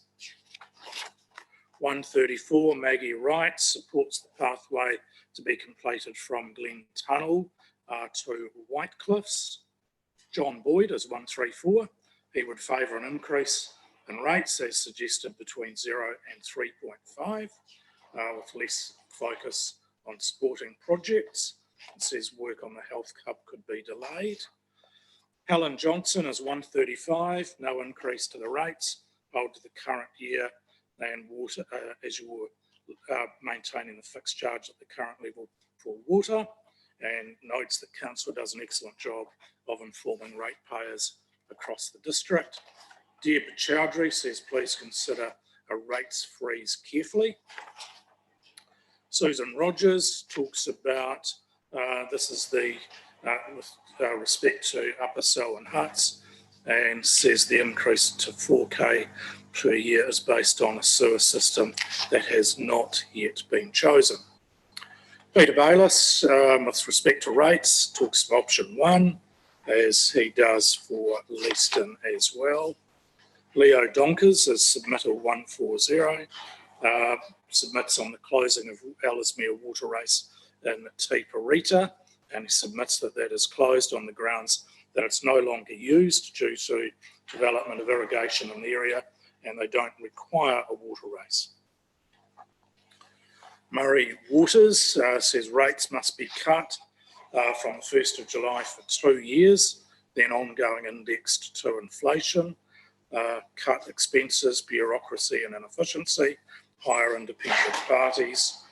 134, Maggie Wright supports the pathway to be completed from Glen Tunnel to Whitecliffs. John Boyd is 134. He would favour an increase in rates as suggested between 0 and 3.5 with less focus on sporting projects. It says work on the health hub could be delayed. Helen Johnson is 135, no increase to the rates, hold to the current year and water as you were maintaining the fixed charge at the current level for water, and notes that council does an excellent job of informing ratepayers across the district. Deb Chowdhury says please consider a rates freeze carefully. Susan Rogers talks about, this is the, with respect to Upper Selwyn Huts, and says the increase to 4K per year is based on a sewer system that has not yet been chosen. Peter Bayliss, with respect to rates, talks of option 1, as he does for Leaston as well. Leo Donkers is submittal 140, submits on the closing of Ellesmere Water Race in Te Parita, and he submits that that is closed on the grounds that it's no longer used due to development of irrigation in the area, and they don't require a water race. Murray Waters says rates must be cut from the 1st of July for 2 years, then ongoing indexed to inflation, cut expenses, bureaucracy and inefficiency, hire independent parties.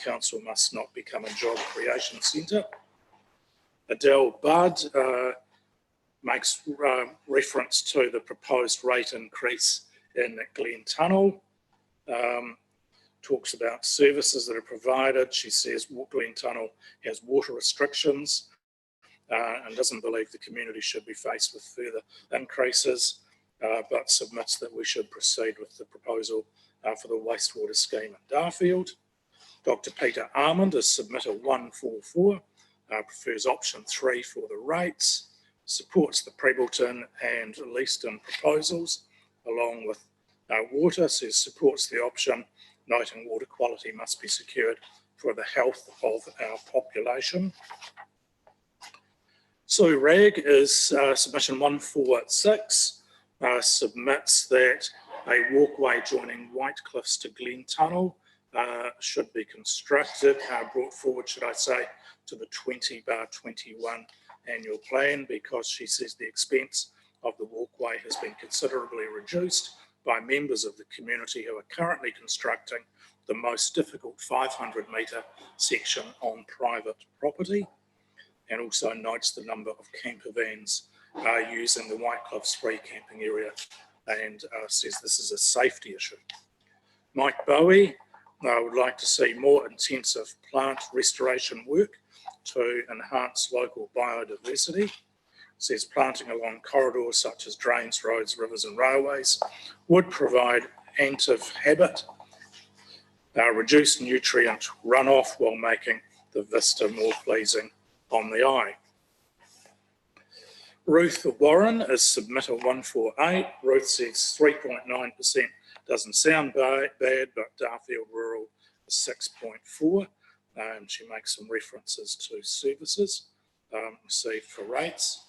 Council must not become a job creation centre. Adele Budd makes reference to the proposed rate increase in Glen Tunnel. Talks about services that are provided. She says Glen Tunnel has water restrictions and doesn't believe the community should be faced with further increases, but submits that we should proceed with the proposal for the wastewater scheme at Darfield. Dr. Peter Armand is submittal 144, prefers option 3 for the rates, supports the Prebleton and Leaston proposals, along with water, says supports the option, noting water quality must be secured for the health of our population. Sue Ragg is submission 146, submits that a walkway joining Whitecliffs to Glen Tunnel should be constructed, brought forward, should I say, to the 20/21 annual plan, because she says the expense of the walkway has been considerably reduced by members of the community who are currently constructing the most difficult 500-metre section on private property, and also notes the number of camper vans using the Whitecliffs free camping area, and says this is a safety issue. Mike Bowie I would like to see more intensive plant restoration work to enhance local biodiversity. It says planting along corridors such as drains, roads, rivers and railways would provide active habit, reduce nutrient runoff while making the vista more pleasing on the eye. Ruth Warren is submitter 148. Ruth says 3.9% doesn't sound bad, but Darfield Rural is 6.4. She makes some references to services received for rates.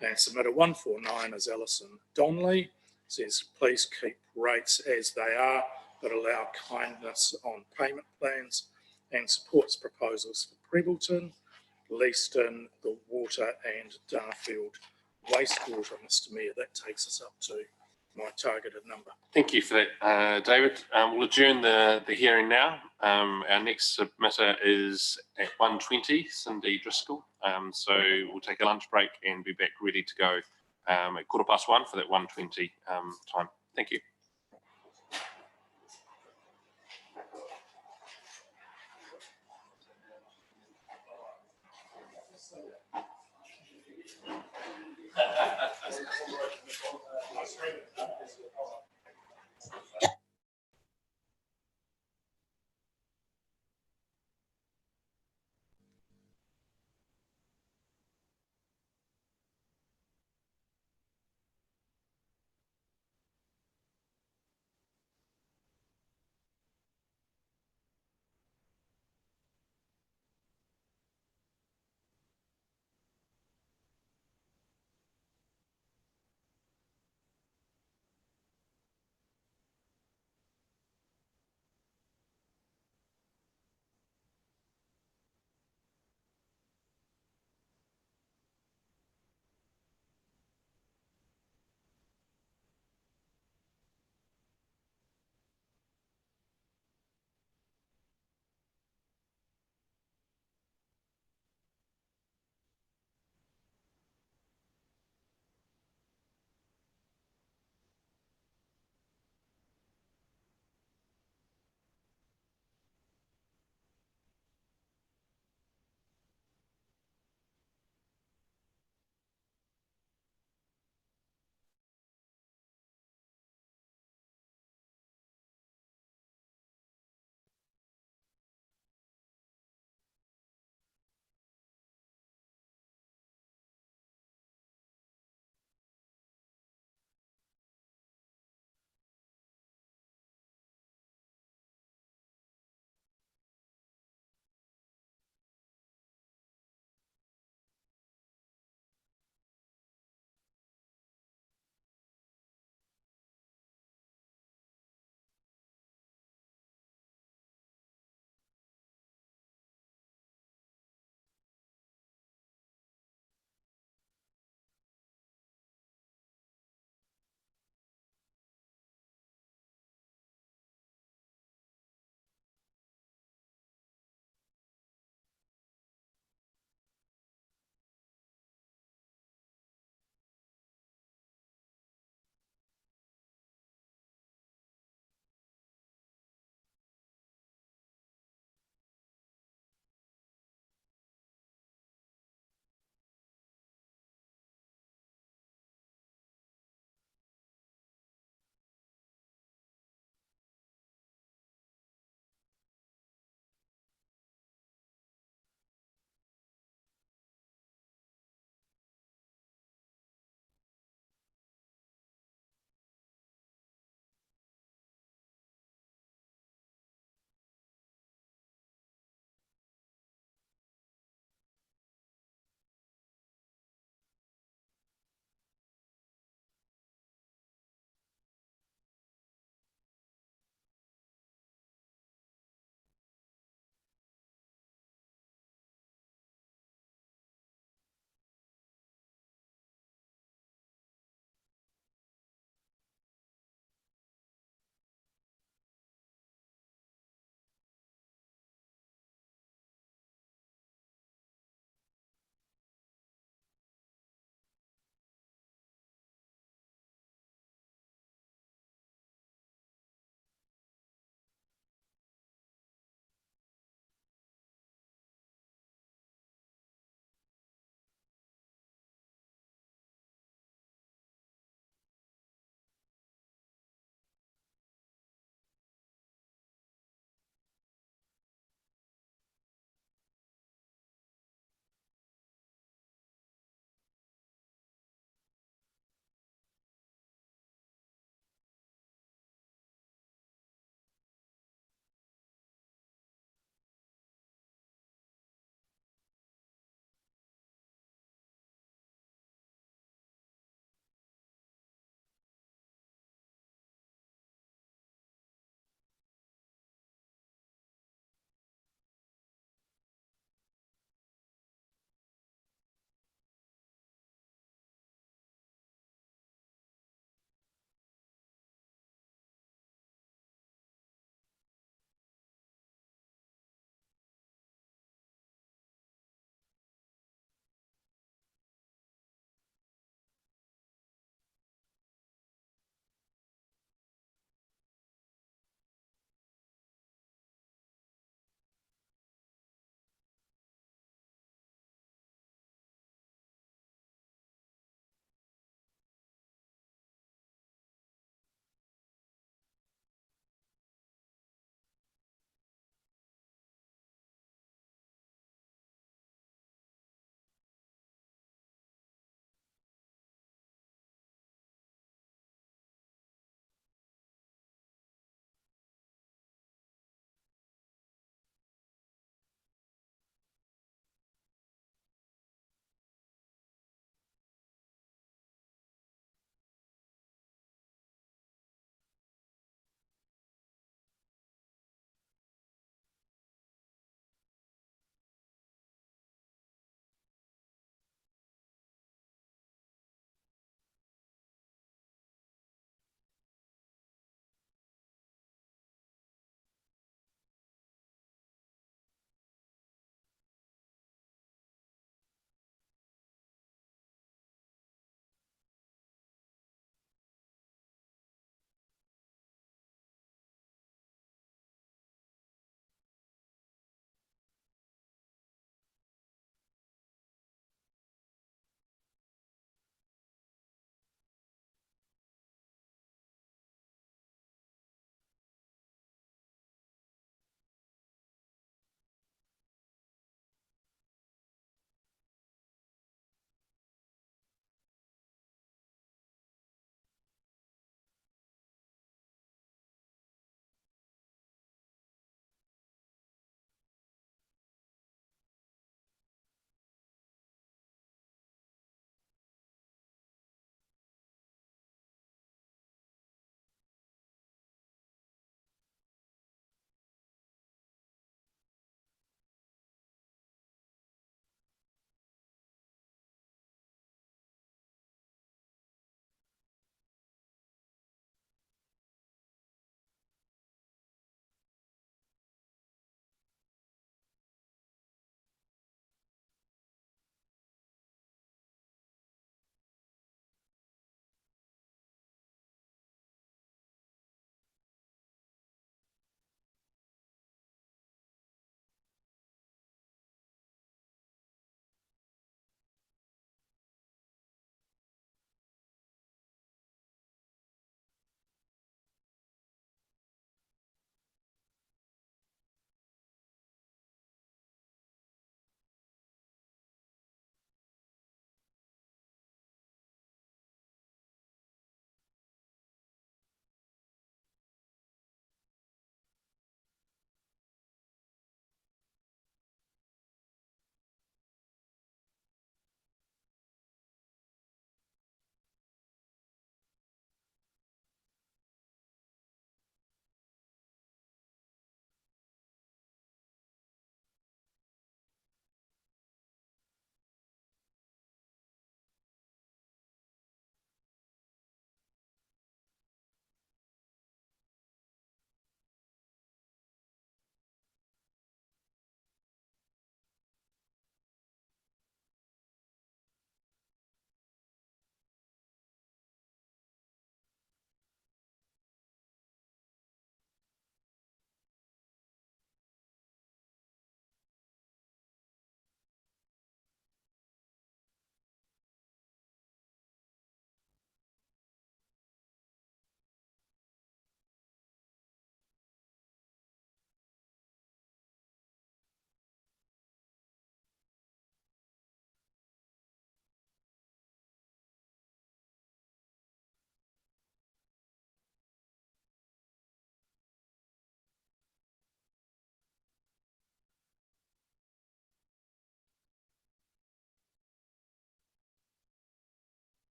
And submitter 149 is Alison Donnelly. Says please keep rates as they are, but allow kindness on payment plans, and supports proposals for Prebleton, Leaston, the water and Darfield wastewater. Mr Mayor, that takes us up to my targeted number. Thank you for that, David. We'll adjourn the hearing now. Our next submitter is at 1:20, Cindy Driscoll. So we'll take a lunch break and be back ready to go at 1:15 for that 1:20 time. Thank you.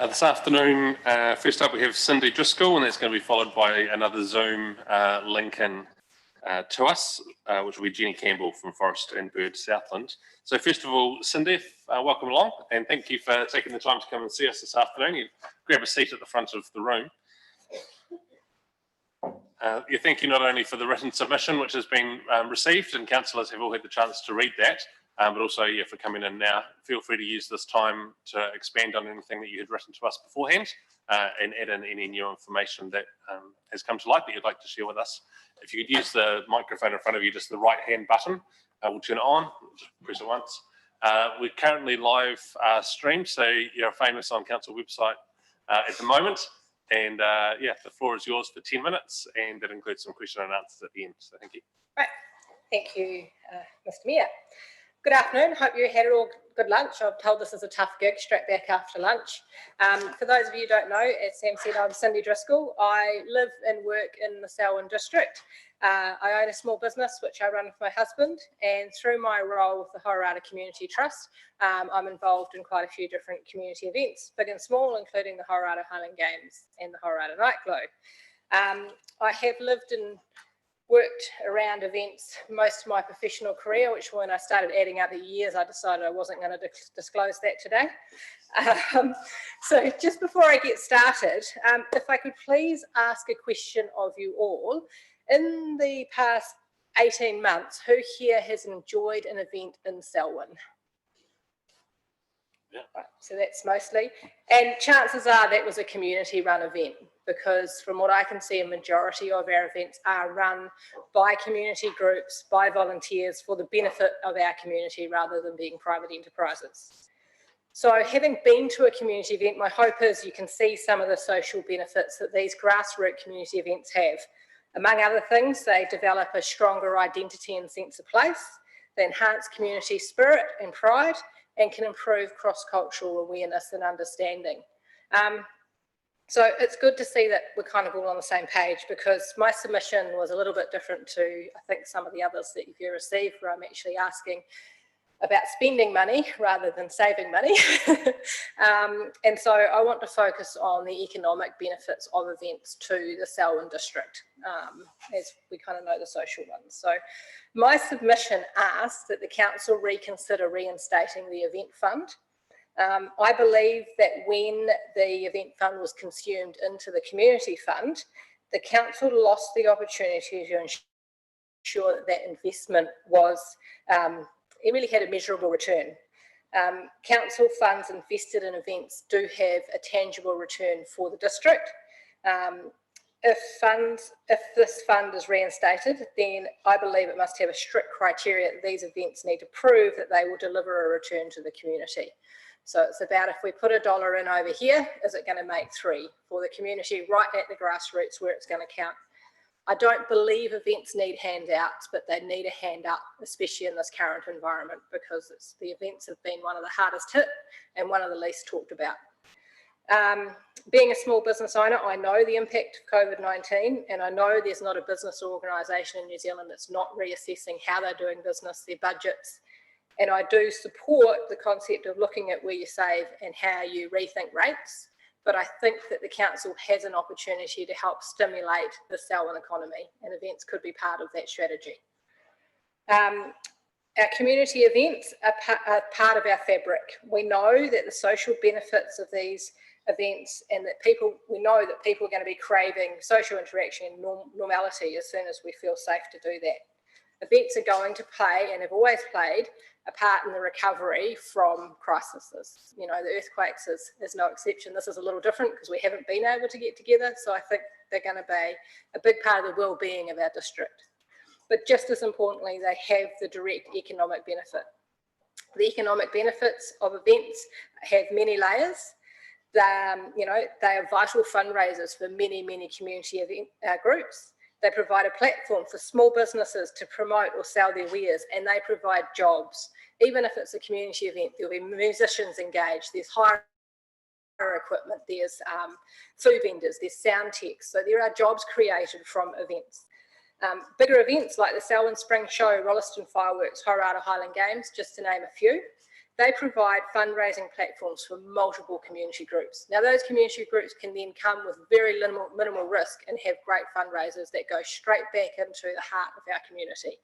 This afternoon, first up we have Cindy Drisco, and that's going to be followed by another Zoom link in to us, which will be Jenny Campbell from Forest and Bird Southland. So first of all, Cindy, welcome along, and thank you for taking the time to come and see us this afternoon. You grab a seat at the front of the room. Thank you not only for the written submission, which has been received, and councillors have all had the chance to read that, but also for coming in now. Feel free to use this time to expand on anything that you had written to us beforehand and add in any new information that has come to light that you'd like to share with us. If you could use the microphone in front of you, just the right hand button, we'll turn it on, just press it once. We're currently live streamed, so you're famous on council website at the moment. And the floor is yours for 10 minutes, and that includes some question and answers at the end. So thank you. Right. Thank you, Mr. Mayor. Good afternoon. Hope you had a good lunch. I'm told this is a tough gig straight back after lunch. For those of you who don't know, as Sam said, I'm Cindy Driscoll. I live and work in the Selwyn district. I own a small business which I run with my husband, and through my role with the Hororata Community Trust, I'm involved in quite a few different community events, big and small, including the Hororata Highland Games and the Hororata Nightglow. I have lived and worked around events most of my professional career, which when I started adding up the years, I decided I wasn't going to disclose that today. So just before I get started, if I could please ask a question of you all. In the past 18 months, who here has enjoyed an event in Selwyn? Yeah. Right, so that's mostly, and chances are that was a community run event, because from what I can see, a majority of our events are run by community groups, by volunteers for the benefit of our community rather than being private enterprises. So having been to a community event, my hope is you can see some of the social benefits that these grassroots community events have. Among other things, they develop a stronger identity and sense of place, they enhance community spirit and pride, and can improve cross-cultural awareness and understanding. So it's good to see that we're kind of all on the same page, because my submission was a little bit different to, I think, some of the others that you've received, where I'm actually asking about spending money rather than saving money. And so I want to focus on the economic benefits of events to the Selwyn district, as we kind of know the social ones. So my submission asks that the council reconsider reinstating the event fund. I believe that when the event fund was consumed into the community fund, the council lost the opportunity to ensure that that investment was it really had a measurable return. Council funds invested in events do have a tangible return for the district. If this fund is reinstated, then I believe it must have a strict criteria that these events need to prove that they will deliver a return to the community. So it's about, if we put $1 in over here, is it going to make 3 for the community right at the grassroots where it's going to count? I don't believe events need handouts, but they need a hand up, especially in this current environment, because the events have been one of the hardest hit and one of the least talked about. Being a small business owner, I know the impact of COVID-19, and I know there's not a business or organisation in New Zealand that's not reassessing how they're doing business, their budgets, and I do support the concept of looking at where you save and how you rethink rates. But I think that the council has an opportunity to help stimulate the Selwyn economy, and events could be part of that strategy. Our community events are part of our fabric. We know that the social benefits of these events, and that we know that people are going to be craving social interaction and normality as soon as we feel safe to do that. Events are going to play, and have always played, a part in the recovery from crises. You know, the earthquakes is no exception. This is a little different because we haven't been able to get together. So I think they're going to be a big part of the well-being of our district. But just as importantly, they have the direct economic benefit. The economic benefits of events have many layers. They are vital fundraisers for many, many community event, groups. They provide a platform for small businesses to promote or sell their wares, and they provide jobs. Even if it's a community event, there'll be musicians engaged, there's hire equipment, there's food vendors, there's sound techs. So there are jobs created from events. Bigger events like the Selwyn Spring Show, Rolleston Fireworks, Hororata Highland Games, just to name a few, They provide fundraising platforms for multiple community groups. Now, those community groups can then come with very minimal risk and have great fundraisers that go straight back into the heart of our community.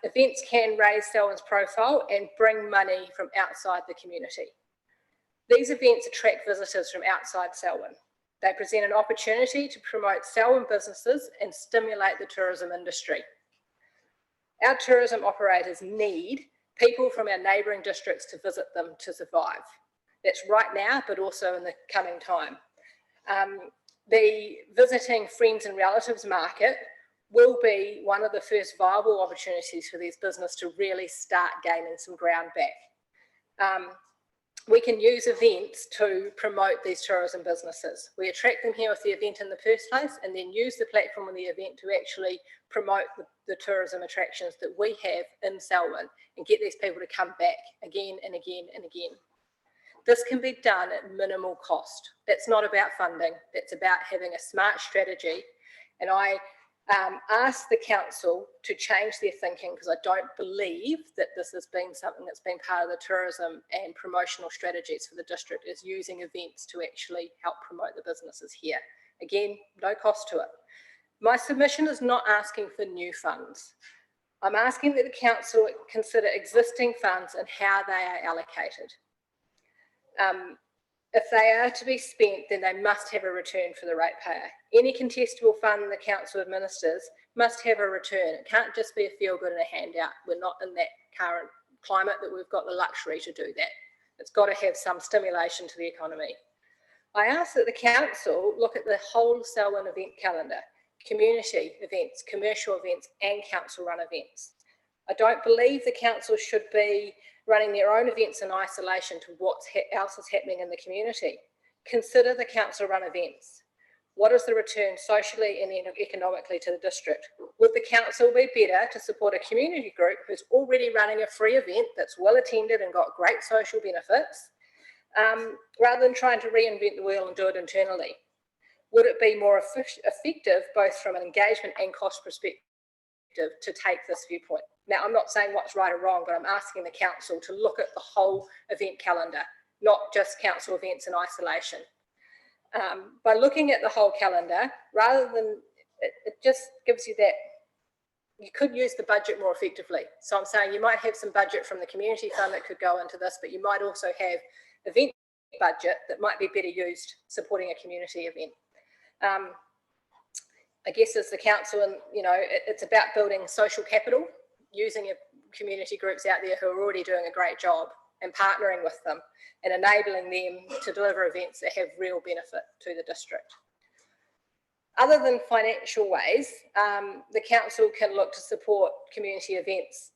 Events can raise Selwyn's profile and bring money from outside the community. These events attract visitors from outside Selwyn. They present an opportunity to promote Selwyn businesses and stimulate the tourism industry. Our tourism operators need people from our neighbouring districts to visit them to survive. That's right now, but also in the coming time. The visiting friends and relatives market will be one of the first viable opportunities for these businesses to really start gaining some ground back. We can use events to promote these tourism businesses. We attract them here with the event in the first place and then use the platform of the event to actually promote the tourism attractions that we have in Selwyn and get these people to come back again and again and again. This can be done at minimal cost. That's not about funding, that's about having a smart strategy. And I asked the council to change their thinking because I don't believe that this has been something that's been part of the tourism and promotional strategies for the district, is using events to actually help promote the businesses here. Again, no cost to it. My submission is not asking for new funds. I'm asking that the council consider existing funds and how they are allocated. If they are to be spent, then they must have a return for the ratepayer. Any contestable fund the council administers must have a return. It can't just be a feel good and a handout. We're not in that current climate that we've got the luxury to do that. It's got to have some stimulation to the economy. I ask that the council look at the whole Selwyn event calendar, community events, commercial events, and council run events. I don't believe the council should be running their own events in isolation to what else is happening in the community. Consider the council run events. What is the return socially and economically to the district? Would the council be better to support a community group who's already running a free event that's well attended and got great social benefits, rather than trying to reinvent the wheel and do it internally? Would it be more effective, both from an engagement and cost perspective, to take this viewpoint? Now, I'm not saying what's right or wrong, but I'm asking the council to look at the whole event calendar, not just council events in isolation. By looking at the whole calendar, rather than, it just gives you that, you could use the budget more effectively. So I'm saying you might have some budget from the community fund that could go into this, but you might also have event budget that might be better used supporting a community event. I guess as the council, and it's about building social capital, using community groups out there who are already doing a great job and partnering with them and enabling them to deliver events that have real benefit to the district. Other than financial ways, the council can look to support community events.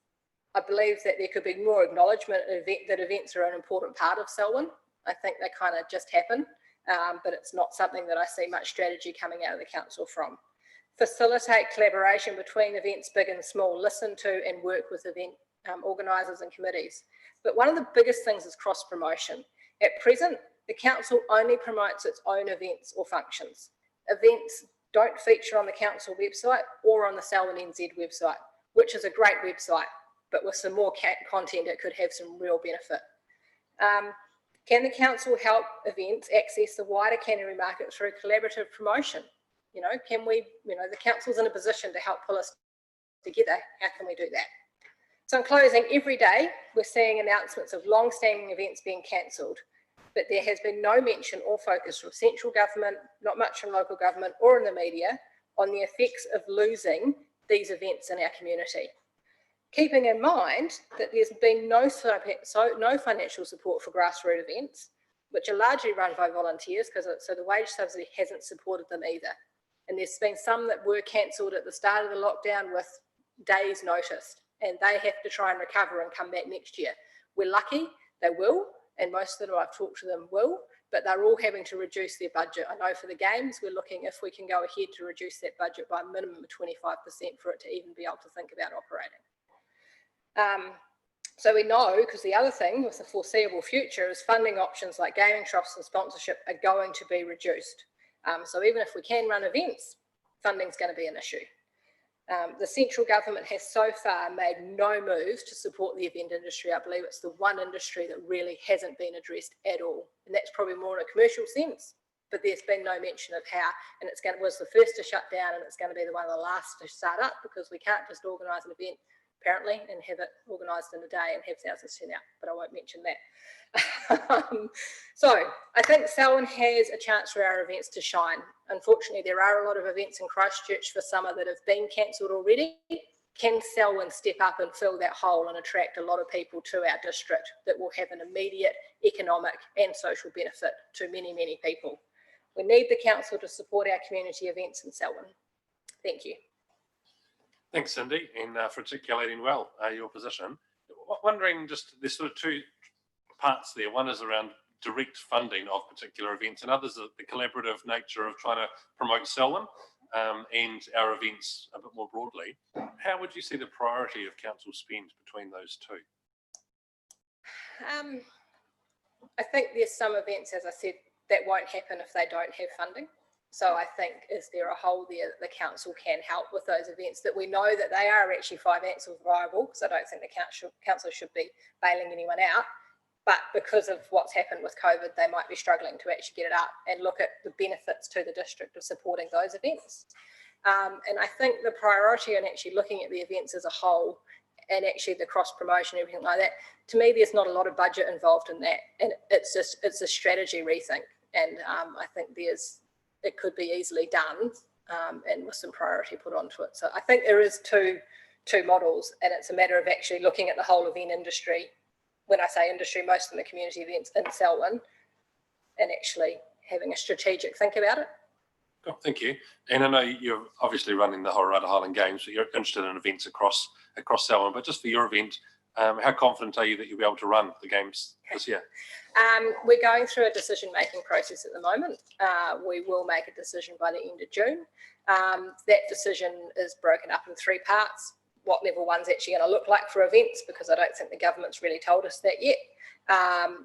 I believe that there could be more acknowledgement that events are an important part of Selwyn. I think they kind of just happen, but it's not something that I see much strategy coming out of the council from. Facilitate collaboration between events big and small, listen to and work with event organisers and committees. But one of the biggest things is cross promotion. At present, the council only promotes its own events or functions. Events don't feature on the council website or on the Selwyn NZ website, which is a great website, but with some more content it could have some real benefit. Can the council help events access the wider cannery market through collaborative promotion? Can we, the council's in a position to help pull us together. How can we do that? So in closing, every day we're seeing announcements of long-standing events being cancelled, but there has been no mention or focus from central government, not much from local government or in the media, on the effects of losing these events in our community. Keeping in mind that there's been no financial support for grassroots events, which are largely run by volunteers, so the wage subsidy hasn't supported them either. And there's been some that were cancelled at the start of the lockdown with days notice, and they have to try and recover and come back next year. We're lucky they will, and most of them I've talked to them will, but they're all having to reduce their budget. I know for the games, we're looking if we can go ahead to reduce that budget by a minimum of 25% for it to even be able to think about operating. So we know, because the other thing with the foreseeable future is funding options like gaming trusts and sponsorship are going to be reduced. So even if we can run events, funding's going to be an issue. The central government has so far made no moves to support the event industry. I believe it's the one industry that really hasn't been addressed at all. And that's probably more in a commercial sense, but there's been no mention of how, and was the first to shut down, and it's going to be one of the last to start up, because we can't just organise an event apparently and have it organised in a day and have thousands turn out, but I won't mention that. So I think Selwyn has a chance for our events to shine. Unfortunately, there are a lot of events in Christchurch for summer that have been cancelled already. Can Selwyn step up and fill that hole and attract a lot of people to our district that will have an immediate economic and social benefit to many, many people? We need the council to support our community events in Selwyn. Thank you. Thanks, Cindy, and for articulating well your position. Wondering, just there's sort of two parts there. One is around direct funding of particular events, and others are the collaborative nature of trying to promote Selwyn and our events a bit more broadly. How would you see the priority of council spend between those two? I think there's some events, as I said, that won't happen if they don't have funding. So I think, is there a hole there that the council can help with those events that we know that they are actually financially viable? Because I don't think the council should be bailing anyone out. But because of what's happened with COVID, they might be struggling to actually get it up and look at the benefits to the district of supporting those events. And I think the priority in actually looking at the events as a whole and actually the cross promotion, everything like that, to me, there's not a lot of budget involved in that. And it's a strategy rethink. And I think it could be easily done and with some priority put onto it. So I think there is two models, and it's a matter of actually looking at the whole event industry. When I say industry, most of the community events in Selwyn, and actually having a strategic think about it. Oh, thank you. And I know you're obviously running the Hororata Highland Games, but you're interested in events across Selwyn. But just for your event, how confident are you that you'll be able to run the games this year? We're going through a decision-making process at the moment. We will make a decision by the end of June. That decision is broken up in three parts. What level one's actually going to look like for events, because I don't think the government's really told us that yet.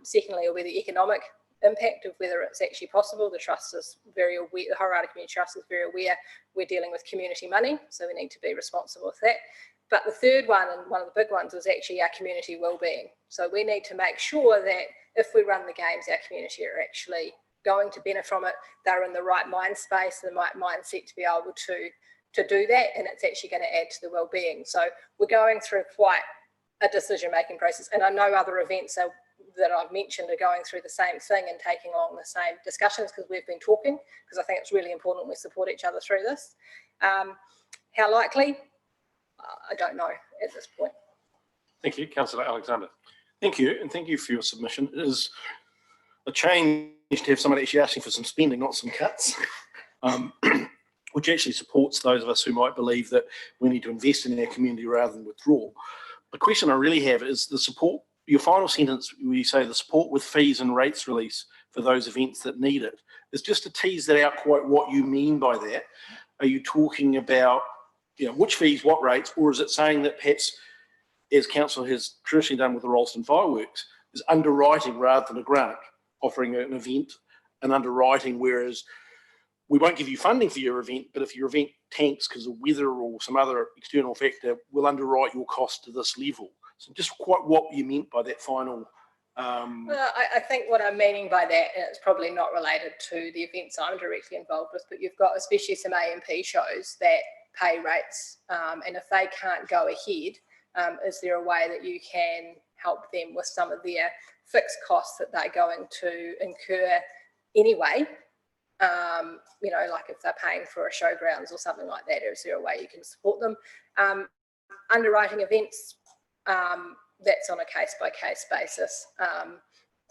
Secondly, will be the economic impact of whether it's actually possible. The trust is very aware, the Hororata Community Trust is very aware we're dealing with community money, so we need to be responsible with that. But the third one, and one of the big ones, is actually our community wellbeing. So we need to make sure that if we run the games, our community are actually going to benefit from it. They're in the right mind space, the right mindset to be able to do that, and it's actually going to add to the wellbeing. So we're going through quite a decision-making process, and I know other events that I've mentioned are going through the same thing and taking on the same discussions, because we've been talking, because I think it's really important we support each other through this. How likely? I don't know at this point. Thank you. Councillor Alexander. Thank you, and thank you for your submission. It is a change to have somebody actually asking for some spending, not some cuts, which actually supports those of us who might believe that we need to invest in our community rather than withdraw. The question I really have is the support, your final sentence where you say the support with fees and rates release for those events that need it. Is just to tease that out quite what you mean by that. Are you talking about which fees, what rates, or is it saying that perhaps, as council has traditionally done with the Rollston fireworks, is underwriting rather than a grant, offering an event, an underwriting, whereas we won't give you funding for your event, but if your event tanks because of weather or some other external factor, we'll underwrite your cost to this level. So just quite what you meant by that final. Well, I think what I'm meaning by that, and it's probably not related to the events I'm directly involved with, but you've got especially some A&P shows that pay rates, and if they can't go ahead, is there a way that you can help them with some of their fixed costs that they're going to incur anyway? Like if they're paying for a showgrounds or something like that, is there a way you can support them? Underwriting events, that's on a case-by-case basis.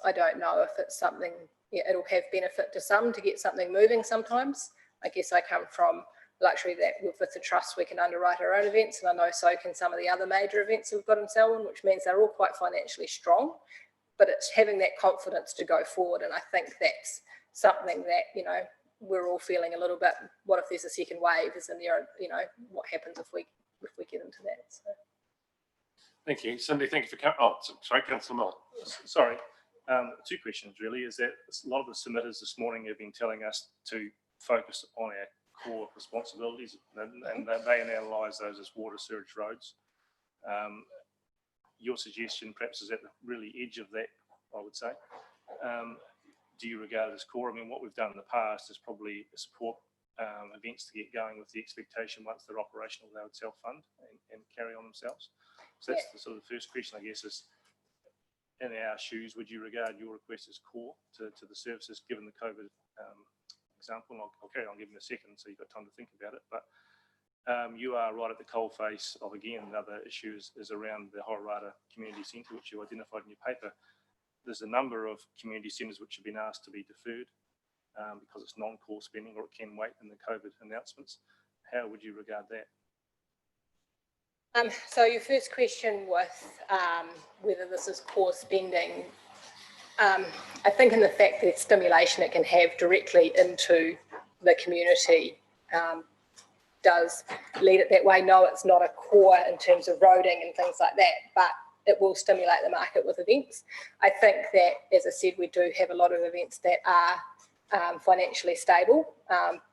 I don't know if it's something, it'll have benefit to some to get something moving sometimes. I guess I come from luxury that with the trust we can underwrite our own events, and I know so can some of the other major events we've got in Selwyn, which means they're all quite financially strong, but it's having that confidence to go forward. And I think that's something that, we're all feeling a little bit, what if there's a second wave, is in there, what happens if we get into that. So. Thank you. Cindy, thank you for coming. Oh, sorry, Councillor Mill. Sorry, two questions really. Is that a lot of the submitters this morning have been telling us to focus on our core responsibilities, and they analyse those as water, sewage, roads. Your suggestion perhaps is at the really edge of that, I would say. Do you regard it as core? I mean, what we've done in the past is probably support events to get going with the expectation once they're operational, they would self-fund and carry on themselves. So that's the sort of the first question, I guess, is in our shoes, would you regard your request as core to the services, given the COVID example? And I'll carry on giving a second so you've got time to think about it. But you are right at the coalface of, again, another issue is around the Hororata Community Centre, which you identified in your paper. There's a number of community centres which have been asked to be deferred because it's non-core spending, or it can wait in the COVID announcements. How would you regard that? So your first question was whether this is core spending. I think in the fact that stimulation it can have directly into the community does lead it that way. No, it's not a core in terms of roading and things like that, but it will stimulate the market with events. I think that, as I said, we do have a lot of events that are financially stable,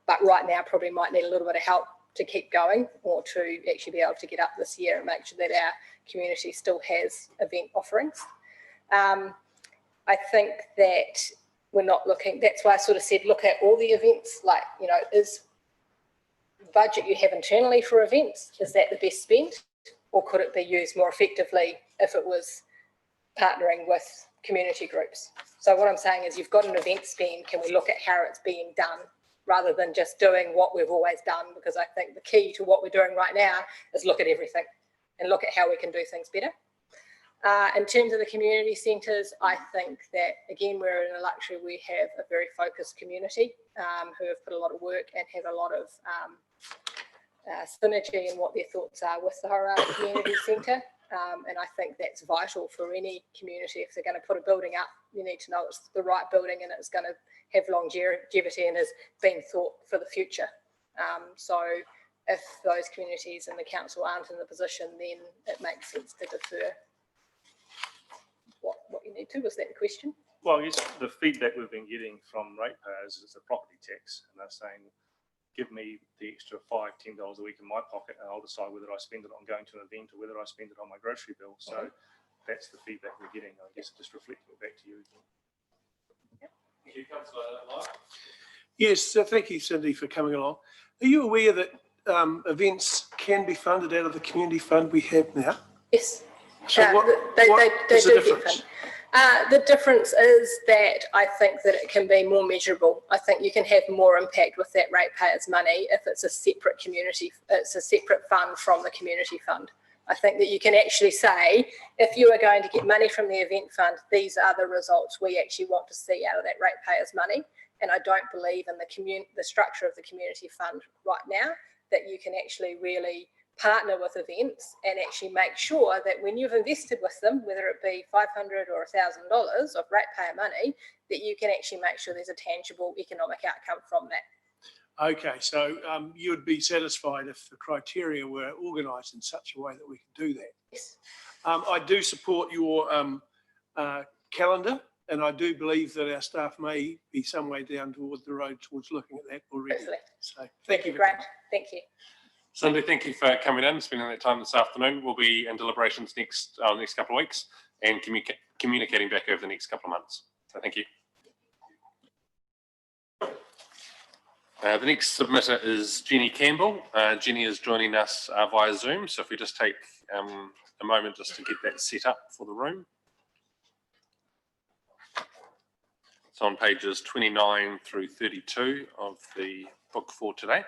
but right now probably might need a little bit of help to keep going, or to actually be able to get up this year and make sure that our community still has event offerings. I think that we're not looking, that's why I sort of said, look at all the events, like, you know, is budget you have internally for events, is that the best spend, or could it be used more effectively if it was partnering with community groups? So what I'm saying is, you've got an event spend, can we look at how it's being done rather than just doing what we've always done? Because I think the key to what we're doing right now is look at everything and look at how we can do things better. In terms of the community centres, I think that, again, we're in a luxury. We have a very focused community who have put a lot of work and have a lot of synergy in what their thoughts are with the Hororata Community Centre. And I think that's vital for any community. If they're going to put a building up, you need to know it's the right building and it's going to have longevity and has been thought for the future. So if those communities and the council aren't in the position, then it makes sense to defer what you need to. Was that the question? Well, yes, the feedback we've been getting from ratepayers is a property tax, and they're saying, give me the extra $5, $10 a week in my pocket and I'll decide whether I spend it on going to an event or whether I spend it on my grocery bill. So that's the feedback we're getting. I guess just reflecting it back to you again. Thank you, Councillor Lyle. Yes, thank you, Cindy, for coming along. Are you aware that events can be funded out of the community fund we have now? Yes. So what is the difference? The difference is that I think that it can be more measurable. I think you can have more impact with that ratepayers' money if it's a separate community, it's a separate fund from the community fund. I think that you can actually say, if you are going to get money from the event fund, these are the results we actually want to see out of that ratepayers' money. And I don't believe in the structure of the community fund right now that you can actually really partner with events and actually make sure that when you've invested with them, whether it be $500 or $1,000 of ratepayer money, that you can actually make sure there's a tangible economic outcome from that. Okay, so you would be satisfied if the criteria were organised in such a way that we can do that? Yes. I do support your calendar, and I do believe that our staff may be some way down toward the road towards looking at that already. Hopefully. So thank you. Great, thank you. Cindy, thank you for coming in, spending that time this afternoon. We'll be in deliberations next couple of weeks and communicating back over the next couple of months. So thank you. The next submitter is Jenny Campbell. Jenny is joining us via Zoom. So if we just take a moment just to get that set up for the room. It's on pages 29 through 32 of the book for today.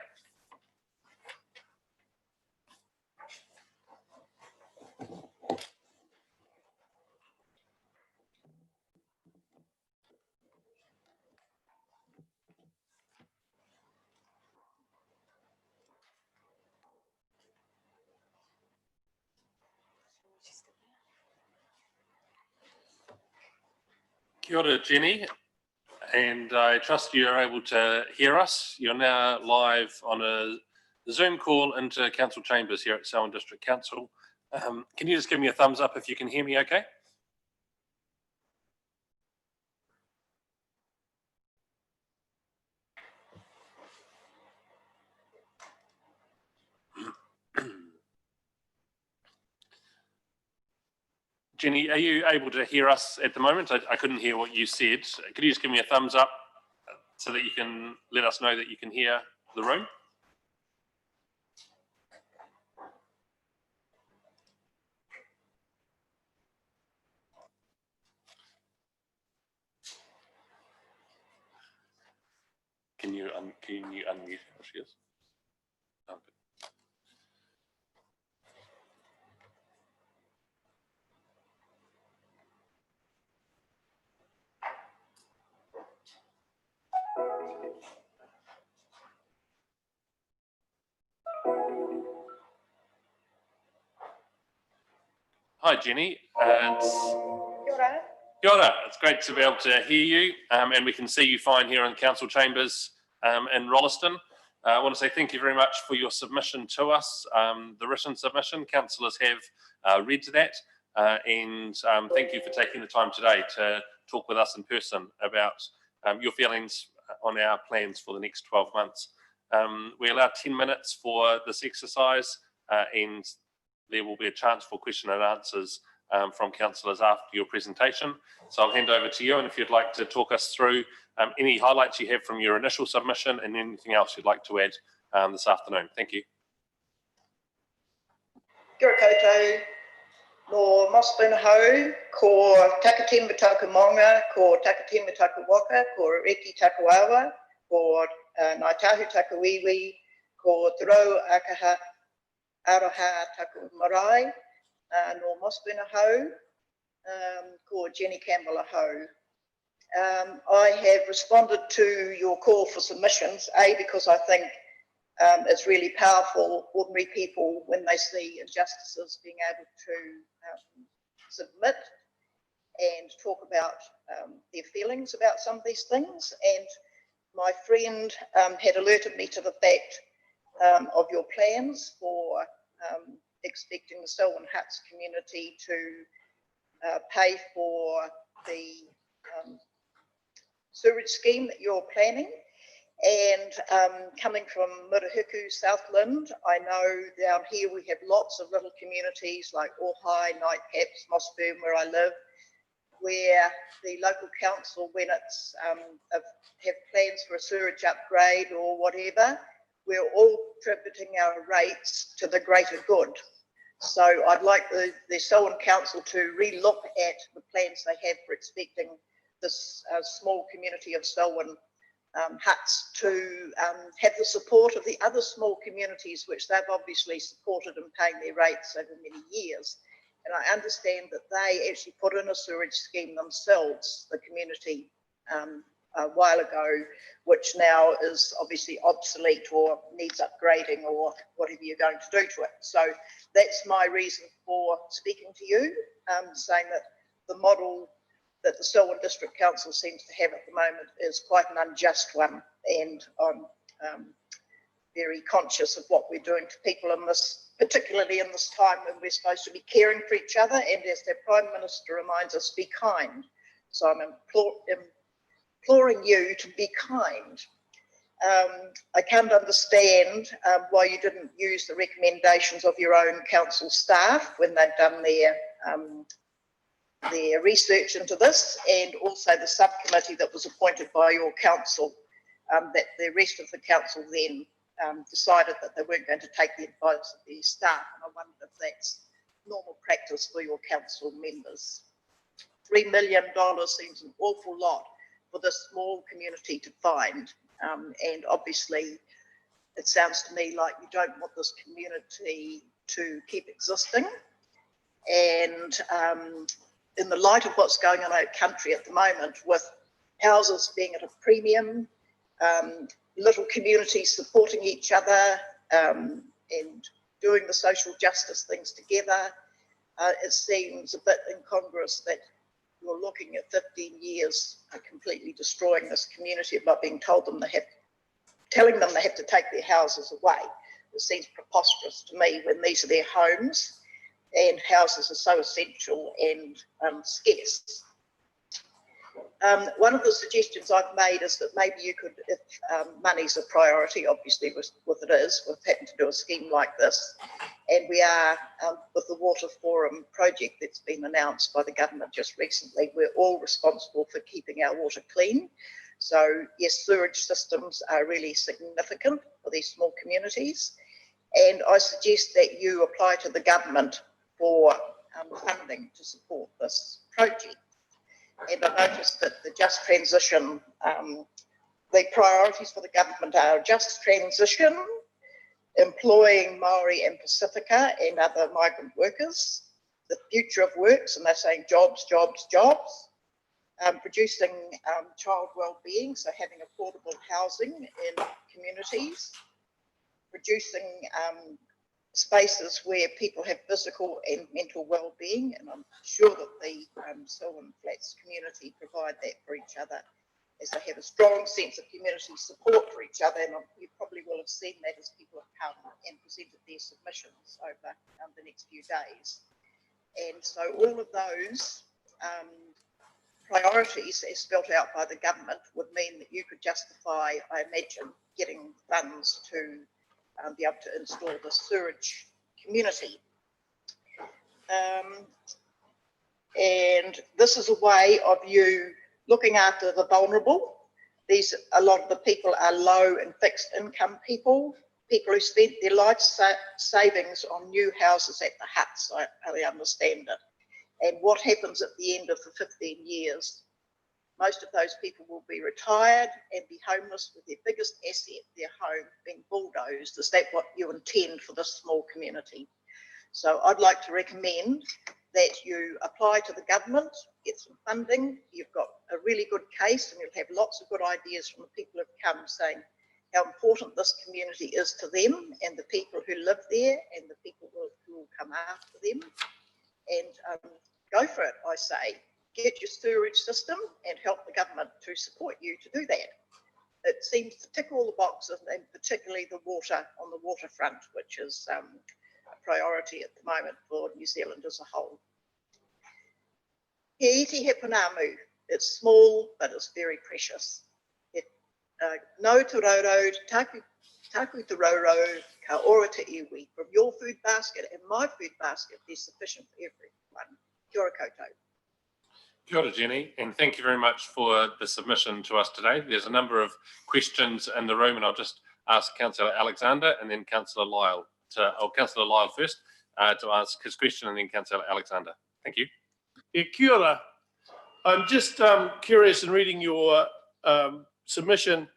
Kia ora, Jenny, and I trust you're able to hear us. You're now live on a Zoom call into Council Chambers here at Selwyn District Council. Can you just give me a thumbs up if you can hear me okay? Jenny, are you able to hear us at the moment? I couldn't hear what you said. Could you just give me a thumbs up so that you can let us know that you can hear the room? Can you unmute? Oh, she is. Oh, good. Hi, Jenny. Kia ora. It's great to be able to hear you, and we can see you fine here in council chambers in Rolleston. I want to say thank you very much for your submission to us, the written submission. Councillors have read that, and thank you for taking the time today to talk with us in person about your feelings on our plans for the next 12 months. We allow 10 minutes for this exercise, and there will be a chance for question and answers from councillors after your presentation. So I'll hand over to you, and if you'd like to talk us through any highlights you have from your initial submission and anything else you'd like to add this afternoon. Thank you. Kia ora koutou, no Mospina Hau, ko Takatima Takumonga, ko Takatima Takuwaka, ko Reki Takuawa, ko Naitahu Takuiwi, ko Turo Akaha Aroha Takumarai, no Mospina Hau, ko Jenny Campbell Hau. I have responded to your call for submissions, because I think it's really powerful, ordinary people, when they see injustices, being able to submit and talk about their feelings about some of these things. And my friend had alerted me to the fact of your plans for expecting the Selwyn Huts community to pay for the sewerage scheme that you're planning. And coming from Murihiku, Southland, I know down here we have lots of little communities like Ohai, Nightcaps, Mossburn, where I live, where the local council, when it's have plans for a sewerage upgrade or whatever, we're all attributing our rates to the greater good. So I'd like the Selwyn Council to re-look at the plans they have for expecting this small community of Selwyn Huts to have the support of the other small communities, which they've obviously supported in paying their rates over many years. And I understand that they actually put in a sewerage scheme themselves, the community, a while ago, which now is obviously obsolete or needs upgrading or whatever you're going to do to it. So that's my reason for speaking to you, saying that the model that the Selwyn District Council seems to have at the moment is quite an unjust one, and I'm very conscious of what we're doing to people in this, particularly in this time when we're supposed to be caring for each other, and as the Prime Minister reminds us, be kind. So I'm imploring you to be kind. I can't understand why you didn't use the recommendations of your own council staff when they've done their research into this, and also the subcommittee that was appointed by your council, that the rest of the council then decided that they weren't going to take the advice of the staff. And I wonder if that's normal practice for your council members. $3 million seems an awful lot for this small community to find. And obviously, it sounds to me like you don't want this community to keep existing. And in the light of what's going on in our country at the moment, with houses being at a premium, little communities supporting each other and doing the social justice things together, it seems a bit incongruous that you're looking at 15 years completely destroying this community by being telling them they have to take their houses away. It seems preposterous to me when these are their homes and houses are so essential and scarce. One of the suggestions I've made is that maybe you could, if money's a priority, obviously with it is, we've had to do a scheme like this, and we are, with the Water Forum project that's been announced by the government just recently, we're all responsible for keeping our water clean. So yes, sewerage systems are really significant for these small communities, and I suggest that you apply to the government for funding to support this project. And I noticed that the just transition, the priorities for the government are just transition, employing Maori and Pacifica and other migrant workers, the future of works, and they're saying jobs, jobs, jobs, producing child well-being, so having affordable housing in communities, producing spaces where people have physical and mental well-being, and I'm sure that the Selwyn Flats community provide that for each other, as they have a strong sense of community support for each other, and you probably will have seen that as people have come and presented their submissions over the next few days. And so all of those priorities, as spelt out by the government, would mean that you could justify, I imagine, getting funds to be able to install the sewerage community. And this is a way of you looking after the vulnerable. A lot of the people are low and fixed income people who spent their life savings on new houses at the huts, I understand it. And what happens at the end of the 15 years? Most of those people will be retired and be homeless with their biggest asset, their home, being bulldozed. Is that what you intend for this small community? So I'd like to recommend that you apply to the government, get some funding. You've got a really good case, and you'll have lots of good ideas from the people who've come saying how important this community is to them and the people who live there and the people who will come after them. And go for it, I say. Get your sewerage system and help the government to support you to do that. It seems to tick all the boxes, and particularly the water on the waterfront, which is a priority at the moment for New Zealand as a whole. He iti he panamu. It's small, but it's very precious. No te roro, taku te roro, ka ora te iwi. From your food basket and my food basket, there's sufficient for everyone. Kia ora koutou. Kia ora, Jenny, and thank you very much for the submission to us today. There's a number of questions in the room, and I'll just ask Councillor Alexander and then Councillor Lyle, Councillor Lyle first, to ask his question, and then Councillor Alexander. Thank you. Yeah, kia ora. I'm just curious in reading your submission.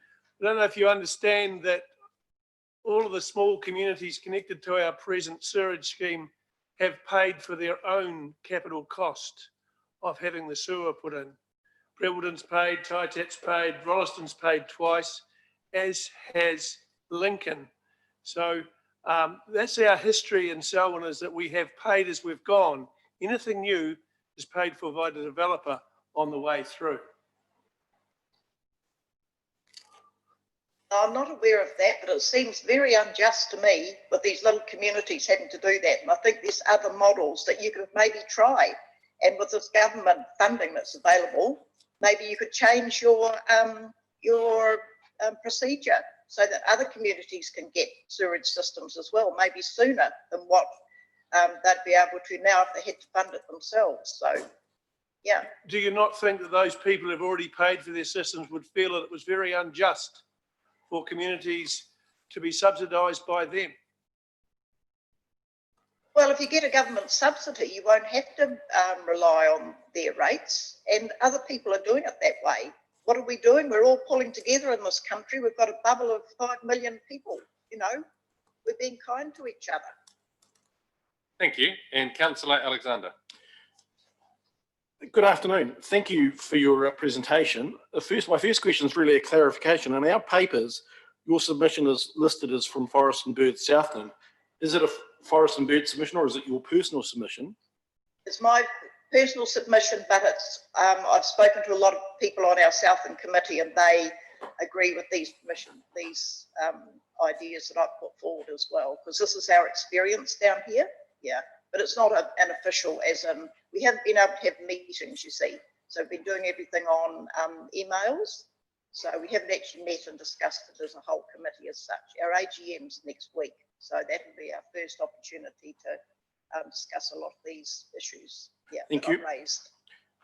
I don't know if you understand that all of the small communities connected to our present sewerage scheme have paid for their own capital cost of having the sewer put in. Prebbleton's paid, Taitat's paid, Rolliston's paid twice, as has Lincoln. So that's our history in Selwyn, is that we have paid as we've gone. Anything new is paid for by the developer on the way through. I'm not aware of that, but it seems very unjust to me with these little communities having to do that. And I think there's other models that you could maybe try. And with this government funding that's available, maybe you could change your procedure so that other communities can get sewerage systems as well, maybe sooner than what they'd be able to now if they had to fund it themselves. So, yeah. Do you not think that those people who've already paid for their systems would feel that it was very unjust for communities to be subsidised by them? Well, if you get a government subsidy, you won't have to rely on their rates, and other people are doing it that way. What are we doing? We're all pulling together in this country. We've got a bubble of 5 million people, you know. We're being kind to each other. Thank you. And Councillor Alexander. Good afternoon. Thank you for your presentation. My first question is really a clarification. In our papers, your submission is listed as from Forest and Bird Southland. Is it a Forest and Bird submission, or is it your personal submission? It's my personal submission, but it's I've spoken to a lot of people on our Southland committee, and they agree with these ideas that I've put forward as well, because this is our experience down here. Yeah, but it's not an official, as in we haven't been able to have meetings, you see. So we've been doing everything on emails. So we haven't actually met and discussed it as a whole committee as such. Our AGM's next week. So that will be our first opportunity to discuss a lot of these issues. Yeah, Thank that you. I've raised.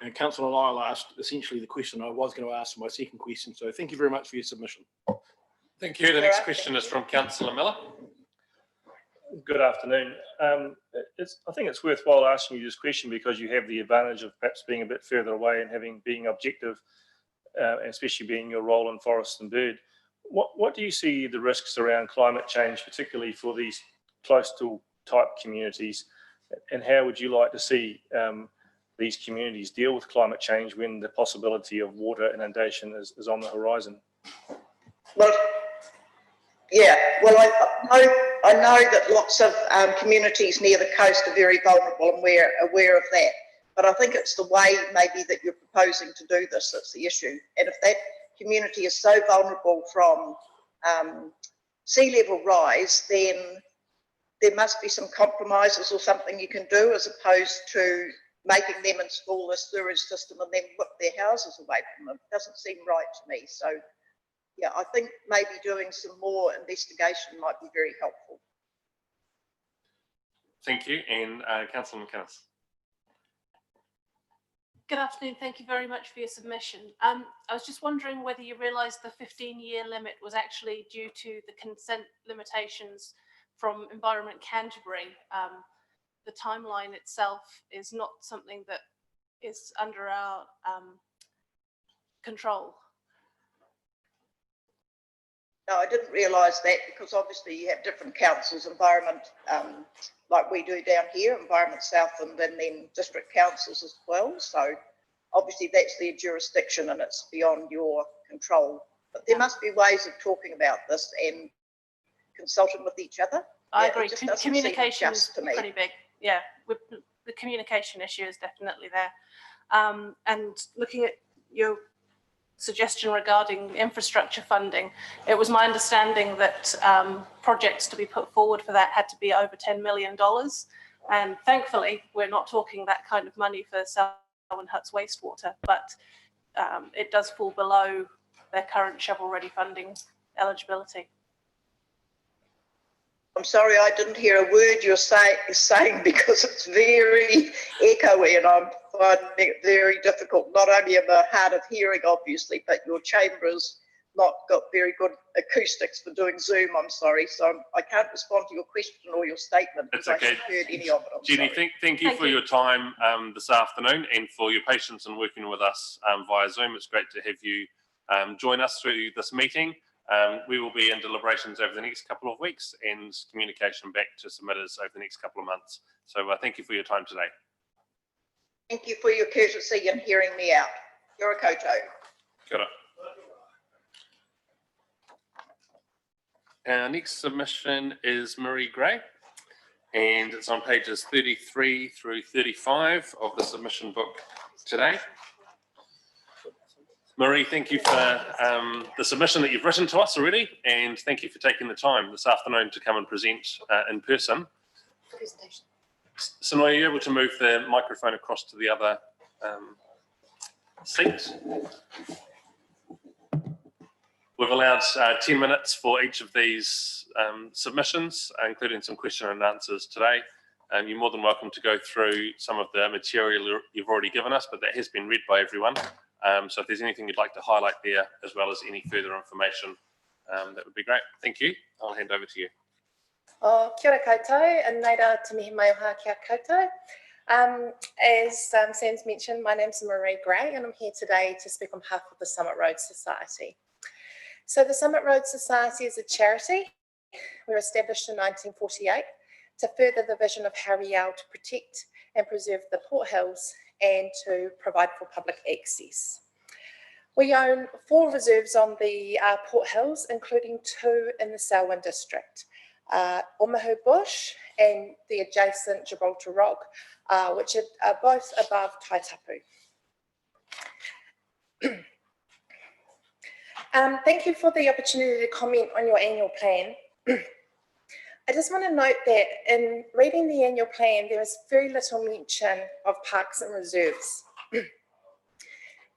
And Councillor Lyle asked essentially the question I was going to ask in my second question. So thank you very much for your submission. Thank you. The next question is from Councillor Miller. Good afternoon. I think it's worthwhile asking you this question because you have the advantage of perhaps being a bit further away and being objective, and especially being your role in forest and bird. What do you see the risks around climate change, particularly for these coastal type communities, and how would you like to see these communities deal with climate change when the possibility of water inundation is on the horizon? Well, yeah, well, I know that lots of communities near the coast are very vulnerable, and we're aware of that. But I think it's the way maybe that you're proposing to do this that's the issue. And if that community is so vulnerable from sea level rise, then there must be some compromises or something you can do, as opposed to making them install this sewerage system and then whip their houses away from them. It doesn't seem right to me. So yeah, I think maybe doing some more investigation might be very helpful. Thank you. And Councillor McInnes. Good afternoon. Thank you very much for your submission. I was just wondering whether you realised the 15-year limit was actually due to the consent limitations from Environment Canterbury. The timeline itself is not something that is under our control. No, I didn't realise that, because obviously you have different councils, environment, like we do down here, Environment Southland, and then district councils as well. So obviously that's their jurisdiction and it's beyond your control. But there must be ways of talking about this and consulting with each other. I agree. Communication is pretty big. Yeah, the communication issue is definitely there. And looking at your suggestion regarding infrastructure funding, it was my understanding that projects to be put forward for that had to be over $10 million. And thankfully, we're not talking that kind of money for Selwyn Hutt's wastewater, but it does fall below their current shovel-ready funding eligibility. I'm sorry, I didn't hear a word you're saying because it's very echoey and I'm finding it very difficult. Not only am I hard of hearing, obviously, but your chamber has not got very good acoustics for doing Zoom, I'm sorry. So I can't respond to your question or your statement. It's okay. I haven't heard any of it. Jenny, thank you for your time this afternoon and for your patience in working with us via Zoom. It's great to have you join us through this meeting. We will be in deliberations over the next couple of weeks and communication back to submitters over the next couple of months. So thank you for your time today. Thank you for your courtesy and hearing me out. Kia ora koutou. Kia ora. Our next submission is Marie Gray, and it's on pages 33 through 35 of the submission book today. Marie, thank you for the submission that you've written to us already, and thank you for taking the time this afternoon to come and present in person. Presentation. So, are you able to move the microphone across to the other seat? We've allowed 10 minutes for each of these submissions, including some question and answers today. You're more than welcome to go through some of the material you've already given us, but that has been read by everyone. So if there's anything you'd like to highlight there, as well as any further information, that would be great. Thank you. I'll hand over to you. Kia ora koutou, and naira te mihi mai o ha kia koutou. As Sam's mentioned, my name's Marie Gray, and I'm here today to speak on behalf of the Summit Road Society. So the Summit Road Society is a charity. We were established in 1948 to further the vision of Harry-Yale to protect and preserve the Port Hills and to provide for public access. We own 4 reserves on the Port Hills, including 2 in the Selwyn district, Omahu Bush and the adjacent Gibraltar Rock, which are both above Taitapu. Thank you for the opportunity to comment on your annual plan. I just want to note that in reading the annual plan, there is very little mention of parks and reserves.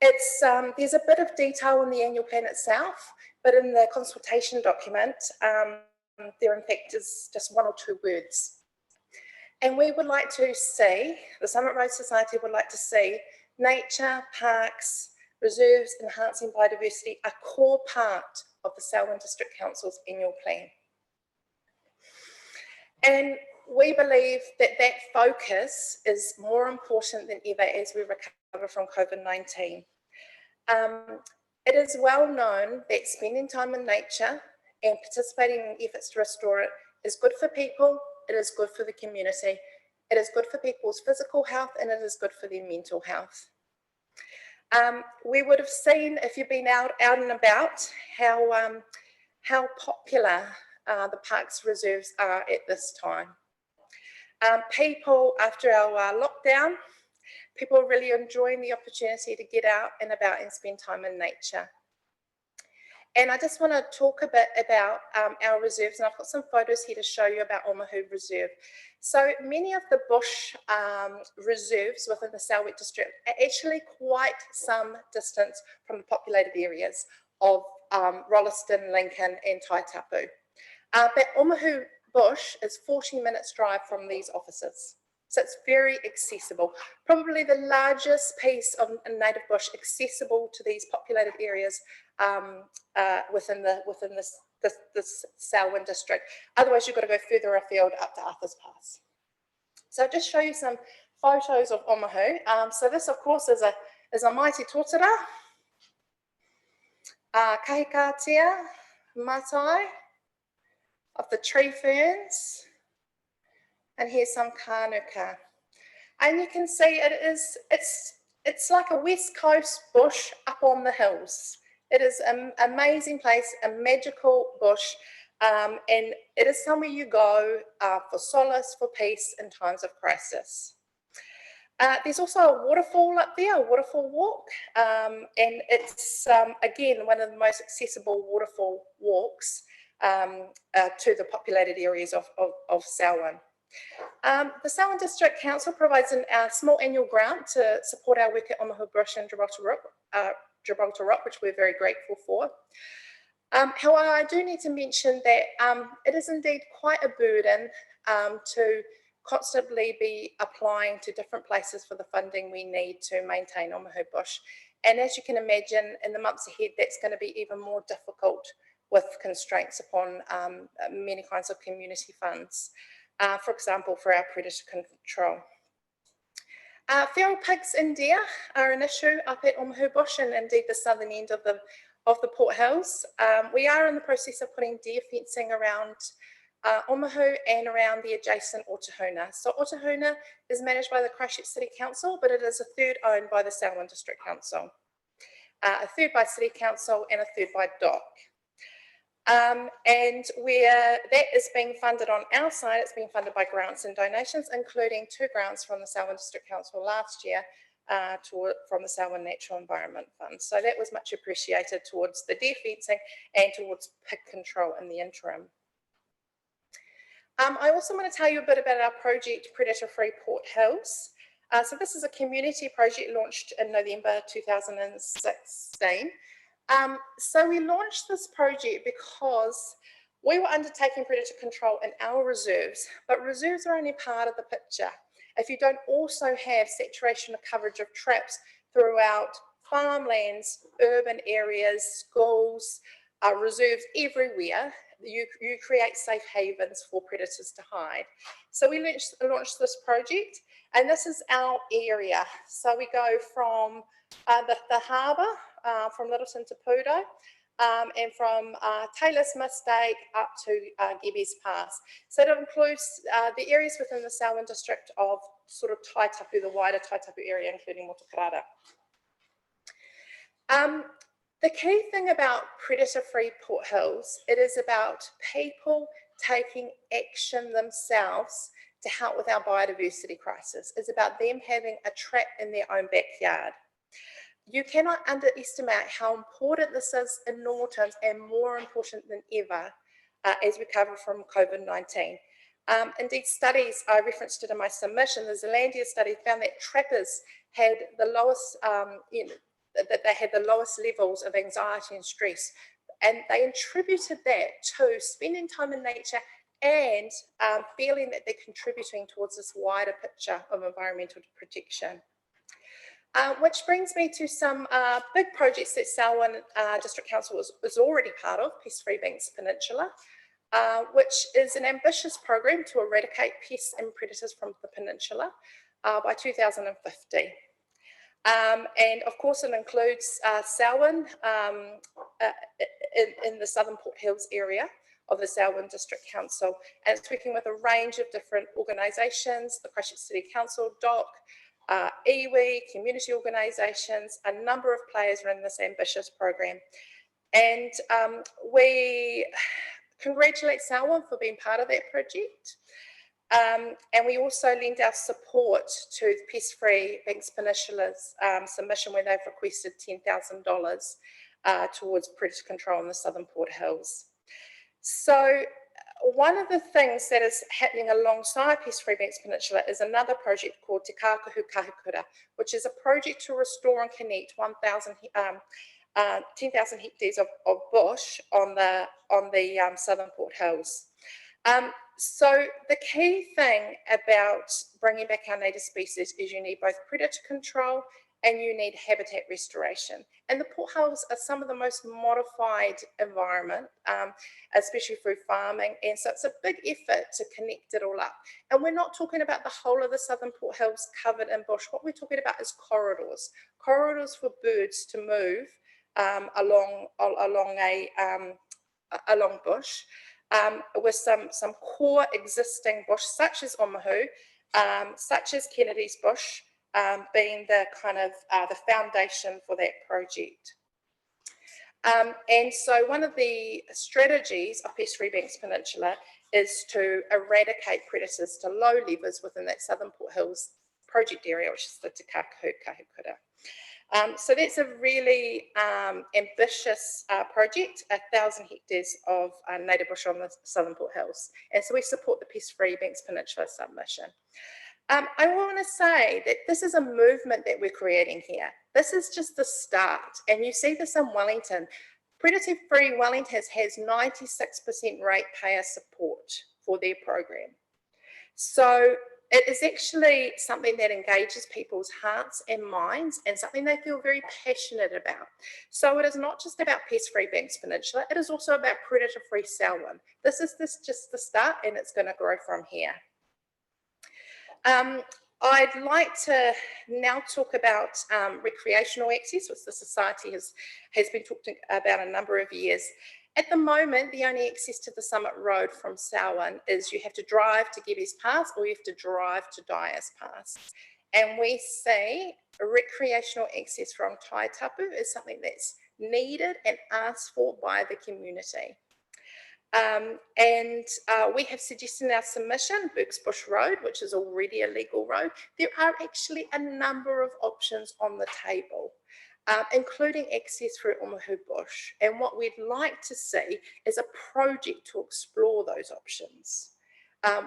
It's, there's a bit of detail in the annual plan itself, but in the consultation document, there in fact is just 1 or 2 words. And we would like to see, the Summit Road Society would like to see nature, parks, reserves, enhancing biodiversity a core part of the Selwyn District Council's annual plan. And we believe that that focus is more important than ever as we recover from COVID-19. It is well known that spending time in nature and participating in efforts to restore it is good for people, it is good for the community, it is good for people's physical health, and it is good for their mental health. We would have seen, if you've been out and about, how popular the parks reserves are at this time. People, after our lockdown, people are really enjoying the opportunity to get out and about and spend time in nature. And I just want to talk a bit about our reserves, and I've got some photos here to show you about Omahu Reserve. So many of the bush reserves within the Selwyn District are actually quite some distance from the populated areas of Rolleston, Lincoln and Taitapu. But Omahu Bush is 40 minutes drive from these offices. So it's very accessible. Probably the largest piece of native bush accessible to these populated areas within this Selwyn district. Otherwise, you've got to go further afield up to Arthur's Pass. So I'll just show you some photos of Omahu. So this, of course, is a mighty tōtara, kahikatea, matai of the tree ferns. And here's some kānuka. And you can see it's like a west coast bush up on the hills. It is an amazing place, a magical bush, and it is somewhere you go for solace, for peace in times of crisis. There's also a waterfall up there, a waterfall walk, and it's again one of the most accessible waterfall walks to the populated areas of Selwyn. The Selwyn District Council provides a small annual grant to support our work at Omahu Bush and Gibraltar Rock, which we're very grateful for. However, I do need to mention that it is indeed quite a burden to constantly be applying to different places for the funding we need to maintain Omahu Bush. And as you can imagine, in the months ahead, that's going to be even more difficult with constraints upon many kinds of community funds. For example, for our predator control. Feral pigs and deer are an issue up at Omahu Bush and indeed the southern end of the Port Hills. We are in the process of putting deer fencing around Omahu and around the adjacent Otahuna. So Otahuna is managed by the Christchurch City Council, but it is a third owned by the Selwyn District Council, a third by City Council and a third by DOC. And where that is being funded on our side, it's being funded by grants and donations, including 2 grants from the Selwyn District Council last year from the Selwyn Natural Environment Fund. So that was much appreciated towards the deer fencing and towards pig control in the interim. I also want to tell you a bit about our project Predator Free Port Hills. So this is a community project launched in November 2016. So we launched this project because we were undertaking predator control in our reserves, but reserves are only part of the picture. If you don't also have saturation of coverage of traps throughout farmlands, urban areas, schools, reserves everywhere, you create safe havens for predators to hide. So we launched this project, and this is our area. So we go from the harbour, from Littleton to Pudo, and from Taylor's Mistake up to Gebby's Pass. So it includes the areas within the Selwyn district of sort of Taitapu, the wider Taitapu area, including Motukarara. The key thing about predator-free Port Hills, it is about people taking action themselves to help with our biodiversity crisis. It's about them having a trap in their own backyard. You cannot underestimate how important this is in normal terms, and more important than ever as we recover from COVID-19. Indeed, studies, I referenced it in my submission, the Zealandia study found that trappers had the lowest, that they had the lowest levels of anxiety and stress. And they attributed that to spending time in nature and feeling that they're contributing towards this wider picture of environmental protection. Which brings me to some big projects that Selwyn District Council is already part of, Pest-Free Banks Peninsula, which is an ambitious program to eradicate pests and predators from the peninsula by 2050. And of course it includes Selwyn in the Southern Port Hills area of the Selwyn District Council, and it's working with a range of different organisations, the Christchurch City Council, DOC, iwi, community organisations. A number of players are in this ambitious program, and we congratulate Selwyn for being part of that project. And we also lend our support to the Pest-Free Banks Peninsula's submission where they've requested $10,000 towards predator control in the Southern Port Hills. So one of the things that is happening alongside Pest-Free Banks Peninsula is another project called Te Kākahu Kahukura, which is a project to restore and connect 10,000 hectares of bush on the Southern Port Hills. So the key thing about bringing back our native species is you need both predator control and you need habitat restoration. And the Port Hills are some of the most modified environment, especially through farming. And so it's a big effort to connect it all up. And we're not talking about the whole of the Southern Port Hills covered in bush. What we're talking about is corridors for birds to move along bush. With some core existing bush, such as Omahu, such as Kennedy's bush, being the kind of the foundation for that project. And so one of the strategies of Pest-Free Banks Peninsula is to eradicate predators to low levels within that Southern Port Hills project area, which is the Te Kākahu Kahukura. So that's a really ambitious project, 1,000 hectares of native bush on the Southern Port Hills. And so we support the Pest-Free Banks Peninsula submission. I want to say that this is a movement that we're creating here. This is just the start. And you see this in Wellington. Predator-Free Wellington has 96% ratepayer support for their program. So it is actually something that engages people's hearts and minds and something they feel very passionate about. So it is not just about Pest-Free Banks Peninsula, it is also about predator-free Selwyn. This is just the start and it's going to grow from here. I'd like to now talk about recreational access, which the Society has been talking about a number of years. At the moment, the only access to the Summit Road from Selwyn is you have to drive to Geddes Pass or you have to drive to Dyers Pass. And we see recreational access from Taitapu is something that's needed and asked for by the community. We have suggested in our submission, Burgess Bush Road, which is already a legal road. There are actually a number of options on the table, including access through Omahu Bush. And what we'd like to see is a project to explore those options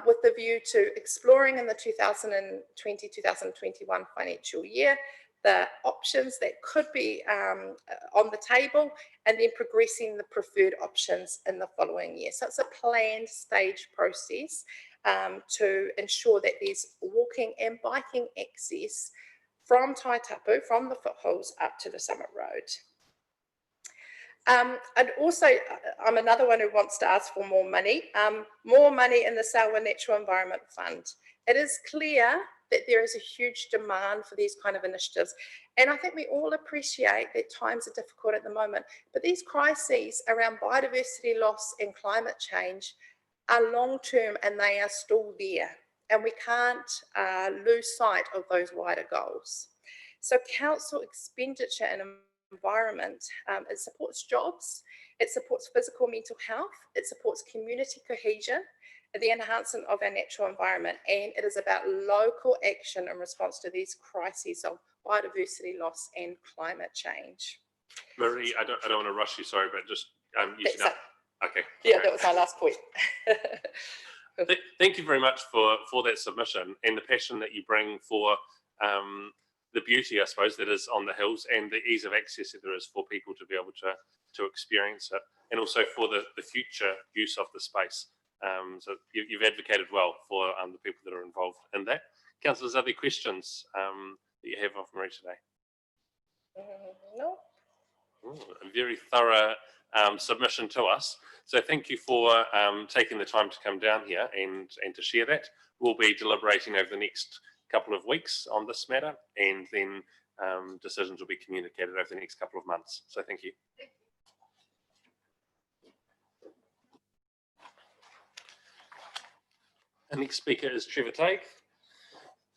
with the view to exploring in the 2020-2021 financial year the options that could be on the table and then progressing the preferred options in the following year. So it's a planned stage process to ensure that there's walking and biking access from Taitapu, from the foothills up to the Summit Road. And also, I'm another one who wants to ask for more money in the Selwyn Natural Environment Fund. It is clear that there is a huge demand for these kind of initiatives. And I think we all appreciate that times are difficult at the moment, but these crises around biodiversity loss and climate change are long-term and they are still there. And we can't lose sight of those wider goals. So council expenditure and environment, it supports jobs, it supports physical mental health, it supports community cohesion, the enhancement of our natural environment, and it is about local action in response to these crises of biodiversity loss and climate change. Marie, I don't want to rush you, sorry, but just using up. Okay. Yeah, that was my last point. Thank you very much for that submission and the passion that you bring for the beauty, I suppose, that is on the hills and the ease of access that there is for people to be able to experience it, and also for the future use of the space. So you've advocated well for the people that are involved in that. Councillors, are there questions that you have of Marie today? No. A very thorough submission to us. So thank you for taking the time to come down here and to share that. We'll be deliberating over the next couple of weeks on this matter, and then decisions will be communicated over the next couple of months. So thank you. The next speaker is Trevor Tague,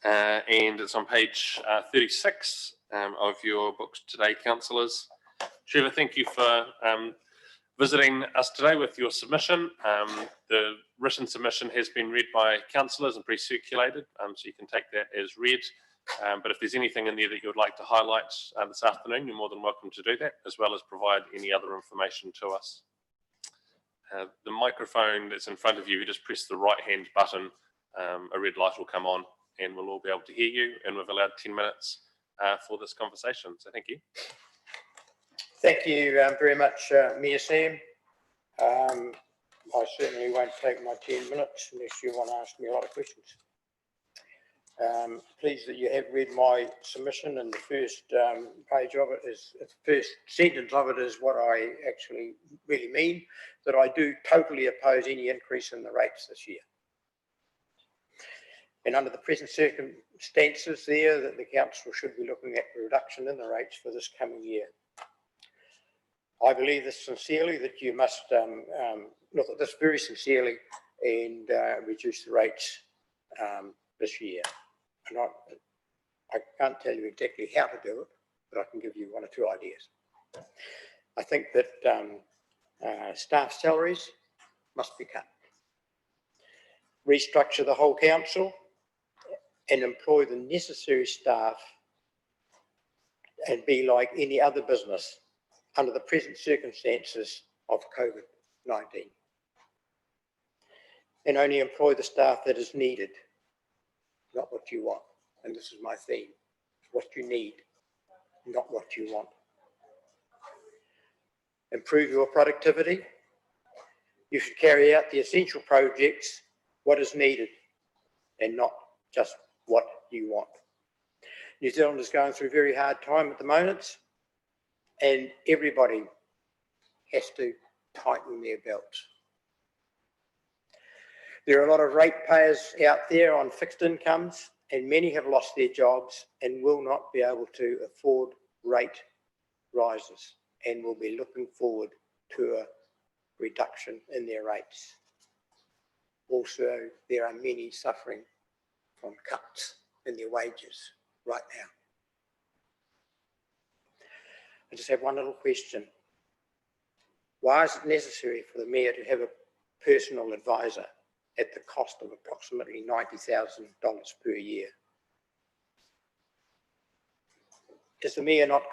and it's on page 36 of your books today, councillors. Trevor, thank you for visiting us today with your submission. The written submission has been read by councillors and pre-circulated, so you can take that as read. But if there's anything in there that you would like to highlight this afternoon, you're more than welcome to do that, as well as provide any other information to us. The microphone that's in front of you, you just press the right-hand button, a red light will come on, and we'll all be able to hear you, and we've allowed 10 minutes for this conversation, so thank you. Thank you very much, Mayor Sam. I certainly won't take my 10 minutes unless you want to ask me a lot of questions. Pleased that you have read my submission, and the first page of it is, the first sentence of it is what I actually really mean, that I do totally oppose any increase in the rates this year. And under the present circumstances there, that the council should be looking at a reduction in the rates for this coming year. I believe this sincerely, that you must look at this very sincerely and reduce the rates this year. And I can't tell you exactly how to do it, but I can give you one or two ideas. I think that staff salaries must be cut. Restructure the whole council and employ the necessary staff and be like any other business under the present circumstances of COVID-19. And only employ the staff that is needed, not what you want. And this is my theme, what you need, not what you want. Improve your productivity. You should carry out the essential projects, what is needed, and not just what you want. New Zealand is going through a very hard time at the moment, and everybody has to tighten their belts. There are a lot of ratepayers out there on fixed incomes, and many have lost their jobs and will not be able to afford rate rises, and will be looking forward to a reduction in their rates. Also, there are many suffering from cuts in their wages right now. I just have one little question. Why is it necessary for the Mayor to have a personal advisor at the cost of approximately $90,000 per year? Is the Mayor not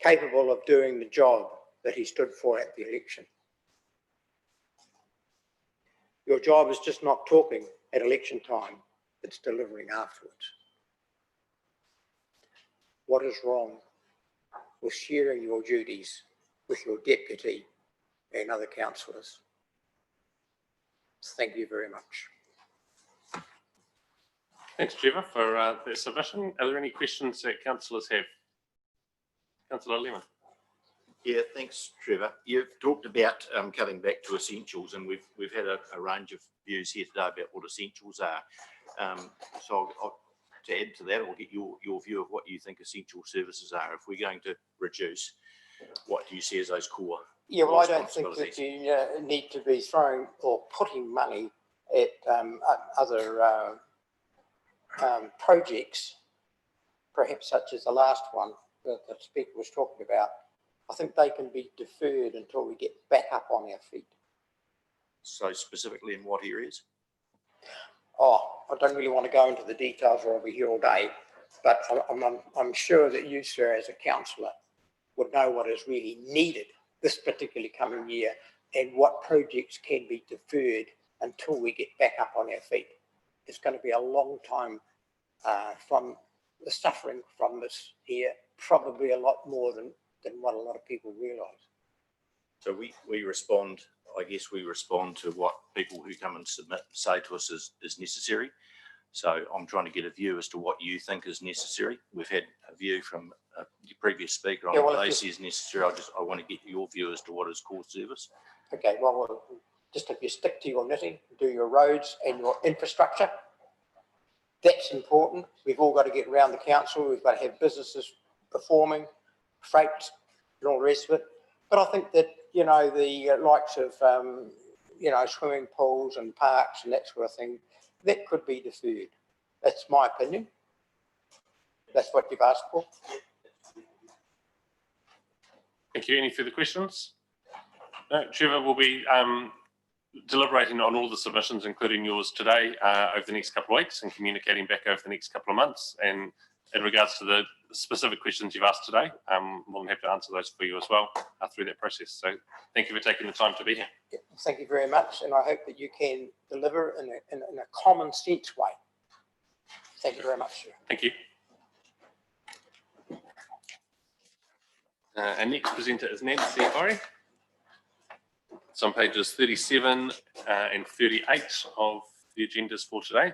capable of doing the job that he stood for at the election? Your job is just not talking at election time, it's delivering afterwards. What is wrong with sharing your duties with your deputy and other councillors? Thank you very much. Thanks, Trevor, for the submission. Are there any questions that councillors have? Councillor Lemon. Yeah, thanks, Trevor. You've talked about cutting back to essentials, and we've had a range of views here today about what essentials are. So to add to that, I'll get your view of what you think essential services are. If we're going to reduce, what do you see as those core? Yeah, well, I don't think that you need to be throwing or putting money at other projects, perhaps such as the last one that the speaker was talking about. I think they can be deferred until we get back up on our feet. So specifically in what areas? Oh, I don't really want to go into the details or I'll be here all day, but I'm sure that you, sir, as a councillor, would know what is really needed this particular coming year and what projects can be deferred until we get back up on our feet. It's going to be a long time from the suffering from this here probably a lot more than what a lot of people realise. So we respond, I guess we respond to what people who come and submit say to us is necessary. So I'm trying to get a view as to what you think is necessary. We've had a view from the previous speaker on what they see is necessary. I want to get your view as to what is core service. Okay, well, just if you stick to your knitting, do your roads and your infrastructure, that's important. We've all got to get around the council. We've got to have businesses performing, freight and all the rest of it. But I think that, you know, the likes of, you know, swimming pools and parks and that sort of thing, that could be deferred. That's my opinion. That's what you've asked for. Thank you. Any further questions? No, Trevor will be deliberating on all the submissions, including yours today, over the next couple of weeks and communicating back over the next couple of months. And in regards to the specific questions you've asked today, we'll have to answer those for you as well through that process. So thank you for taking the time to be here. Yeah, thank you very much. And I hope that you can deliver in a common sense way. Thank you very much, sir. Thank you. Our next presenter is Nancy Ori. It's on pages 37 and 38 of the agendas for today.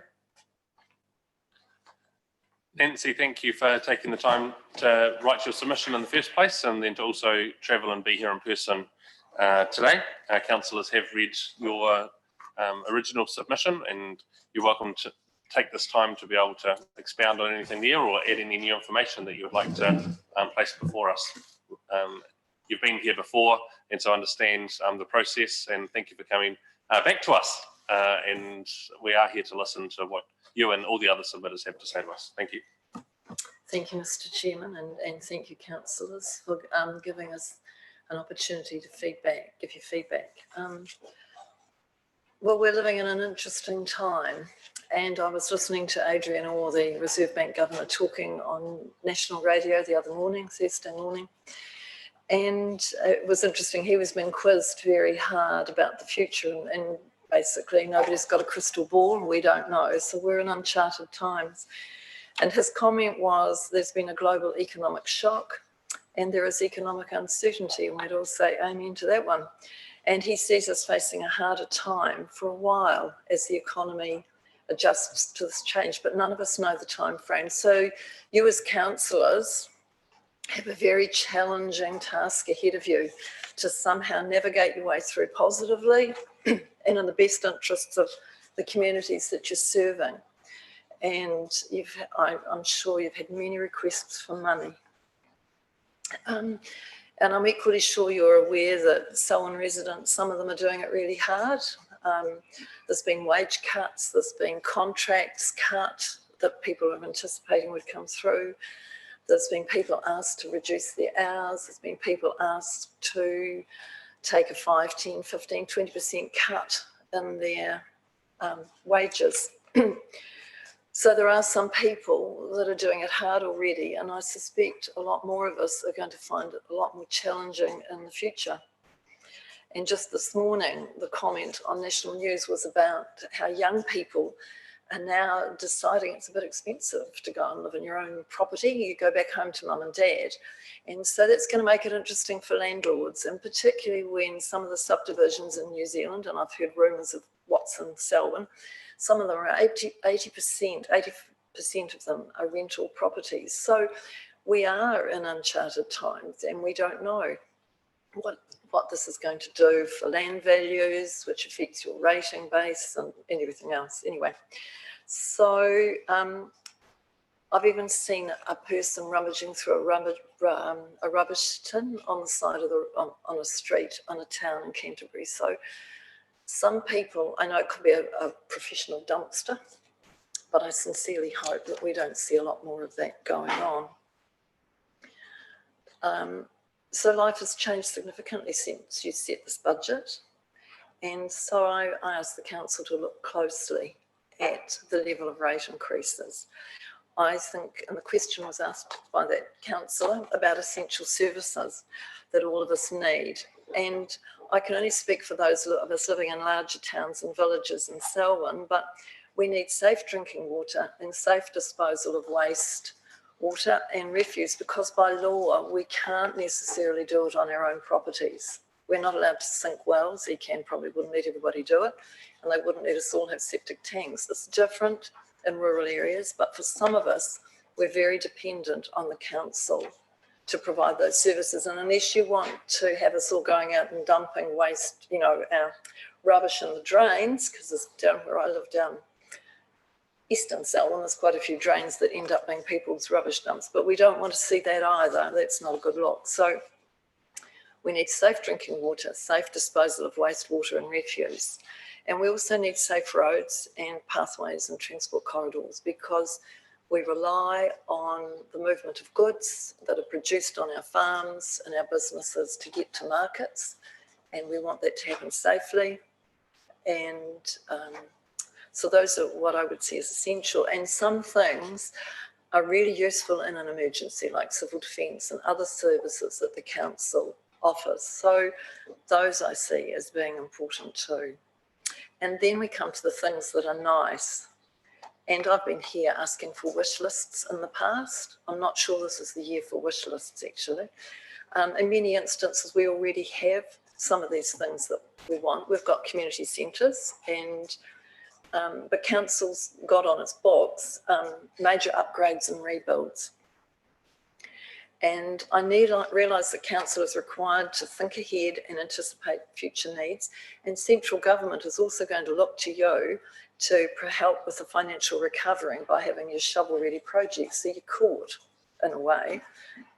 Nancy, thank you for taking the time to write your submission in the first place and then to also travel and be here in person today. Our councillors have read your original submission and you're welcome to take this time to be able to expound on anything there or add any new information that you would like to place before us. You've been here before and so understand the process, and thank you for coming back to us. And we are here to listen to what you and all the other submitters have to say to us. Thank you. Thank you, Mr. Chairman, and thank you, councillors, for giving us an opportunity to give you feedback. Well, we're living in an interesting time, and I was listening to Adrian Orr, the Reserve Bank Governor, talking on national radio the other morning, Thursday morning, and it was interesting. He was being quizzed very hard about the future, and basically nobody's got a crystal ball, we don't know, so we're in uncharted times. And his comment was, there's been a global economic shock and there is economic uncertainty, and we'd all say amen to that one. And he sees us facing a harder time for a while as the economy adjusts to this change, but none of us know the time frame. So you as councillors have a very challenging task ahead of you to somehow navigate your way through positively and in the best interests of the communities that you're serving. And I'm sure you've had many requests for money. And I'm equally sure you're aware that Selwyn residents, some of them are doing it really hard. There's been wage cuts, there's been contracts cut that people are anticipating would come through. There's been people asked to reduce their hours. There's been people asked to take a 5, 10, 15, 20% cut in their wages. So there are some people that are doing it hard already, and I suspect a lot more of us are going to find it a lot more challenging in the future. And just this morning, the comment on national news was about how young people are now deciding it's a bit expensive to go and live in your own property. You go back home to mum and dad. And so that's going to make it interesting for landlords, and particularly when some of the subdivisions in New Zealand, and I've heard rumours of what's in Selwyn, some of them are 80% of them are rental properties. So we are in uncharted times, and we don't know what this is going to do for land values, which affects your rating base and everything else. Anyway, so I've even seen a person rummaging through a rubbish tin on the side of on a street on a town in Canterbury. So some people, I know it could be a professional dumpster, but I sincerely hope that we don't see a lot more of that going on. So life has changed significantly since you set this budget. And so I asked the council to look closely at the level of rate increases. I think, and the question was asked by that councillor about essential services that all of us need. And I can only speak for those of us living in larger towns and villages in Selwyn, but we need safe drinking water and safe disposal of waste water and refuse, because by law we can't necessarily do it on our own properties. We're not allowed to sink wells. ECAN probably wouldn't let everybody do it, and they wouldn't let us all have septic tanks. It's different in rural areas, but for some of us, we're very dependent on the council to provide those services. And unless you want to have us all going out and dumping waste, you know, our rubbish in the drains, because it's down where I live, down Eastern Selwyn, there's quite a few drains that end up being people's rubbish dumps, but we don't want to see that either. That's not a good look. So we need safe drinking water, safe disposal of wastewater and refuse. And we also need safe roads and pathways and transport corridors, because we rely on the movement of goods that are produced on our farms and our businesses to get to markets, and we want that to happen safely. And so those are what I would see as essential. And some things are really useful in an emergency, like civil defence and other services that the council offers. So those I see as being important too. And then we come to the things that are nice. And I've been here asking for wish lists in the past. I'm not sure this is the year for wish lists, actually. In many instances, we already have some of these things that we want. We've got community centres, and but council's got on its books major upgrades and rebuilds. And I realise that council is required to think ahead and anticipate future needs. And central government is also going to look to you to help with the financial recovery by having your shovel-ready projects. So you're caught, in a way.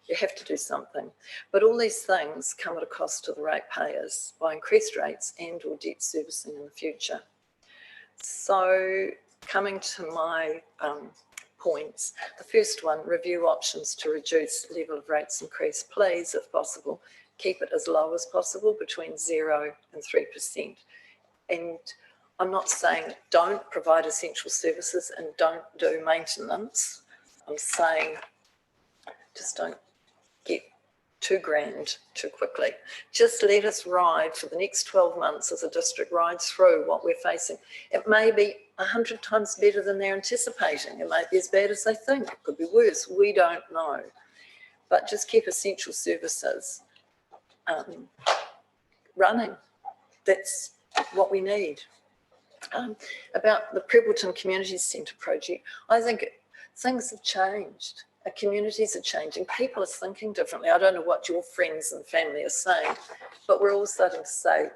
You have to do something. But all these things come at a cost to the ratepayers by increased rates and or debt servicing in the future. So coming to my points, the first one, review options to reduce level of rates increase. Please, if possible, keep it as low as possible, between 0 and 3%. And I'm not saying don't provide essential services and don't do maintenance. I'm saying just don't get too grand too quickly. Just let us ride for the next 12 months as a district rides through what we're facing. It may be 100 times better than they're anticipating. It might be as bad as they think. It could be worse. We don't know. But just keep essential services running. That's what we need. About the Prebbleton Community Centre project, I think things have changed. Our communities are changing. People are thinking differently. I don't know what your friends and family are saying, but we're all starting to say,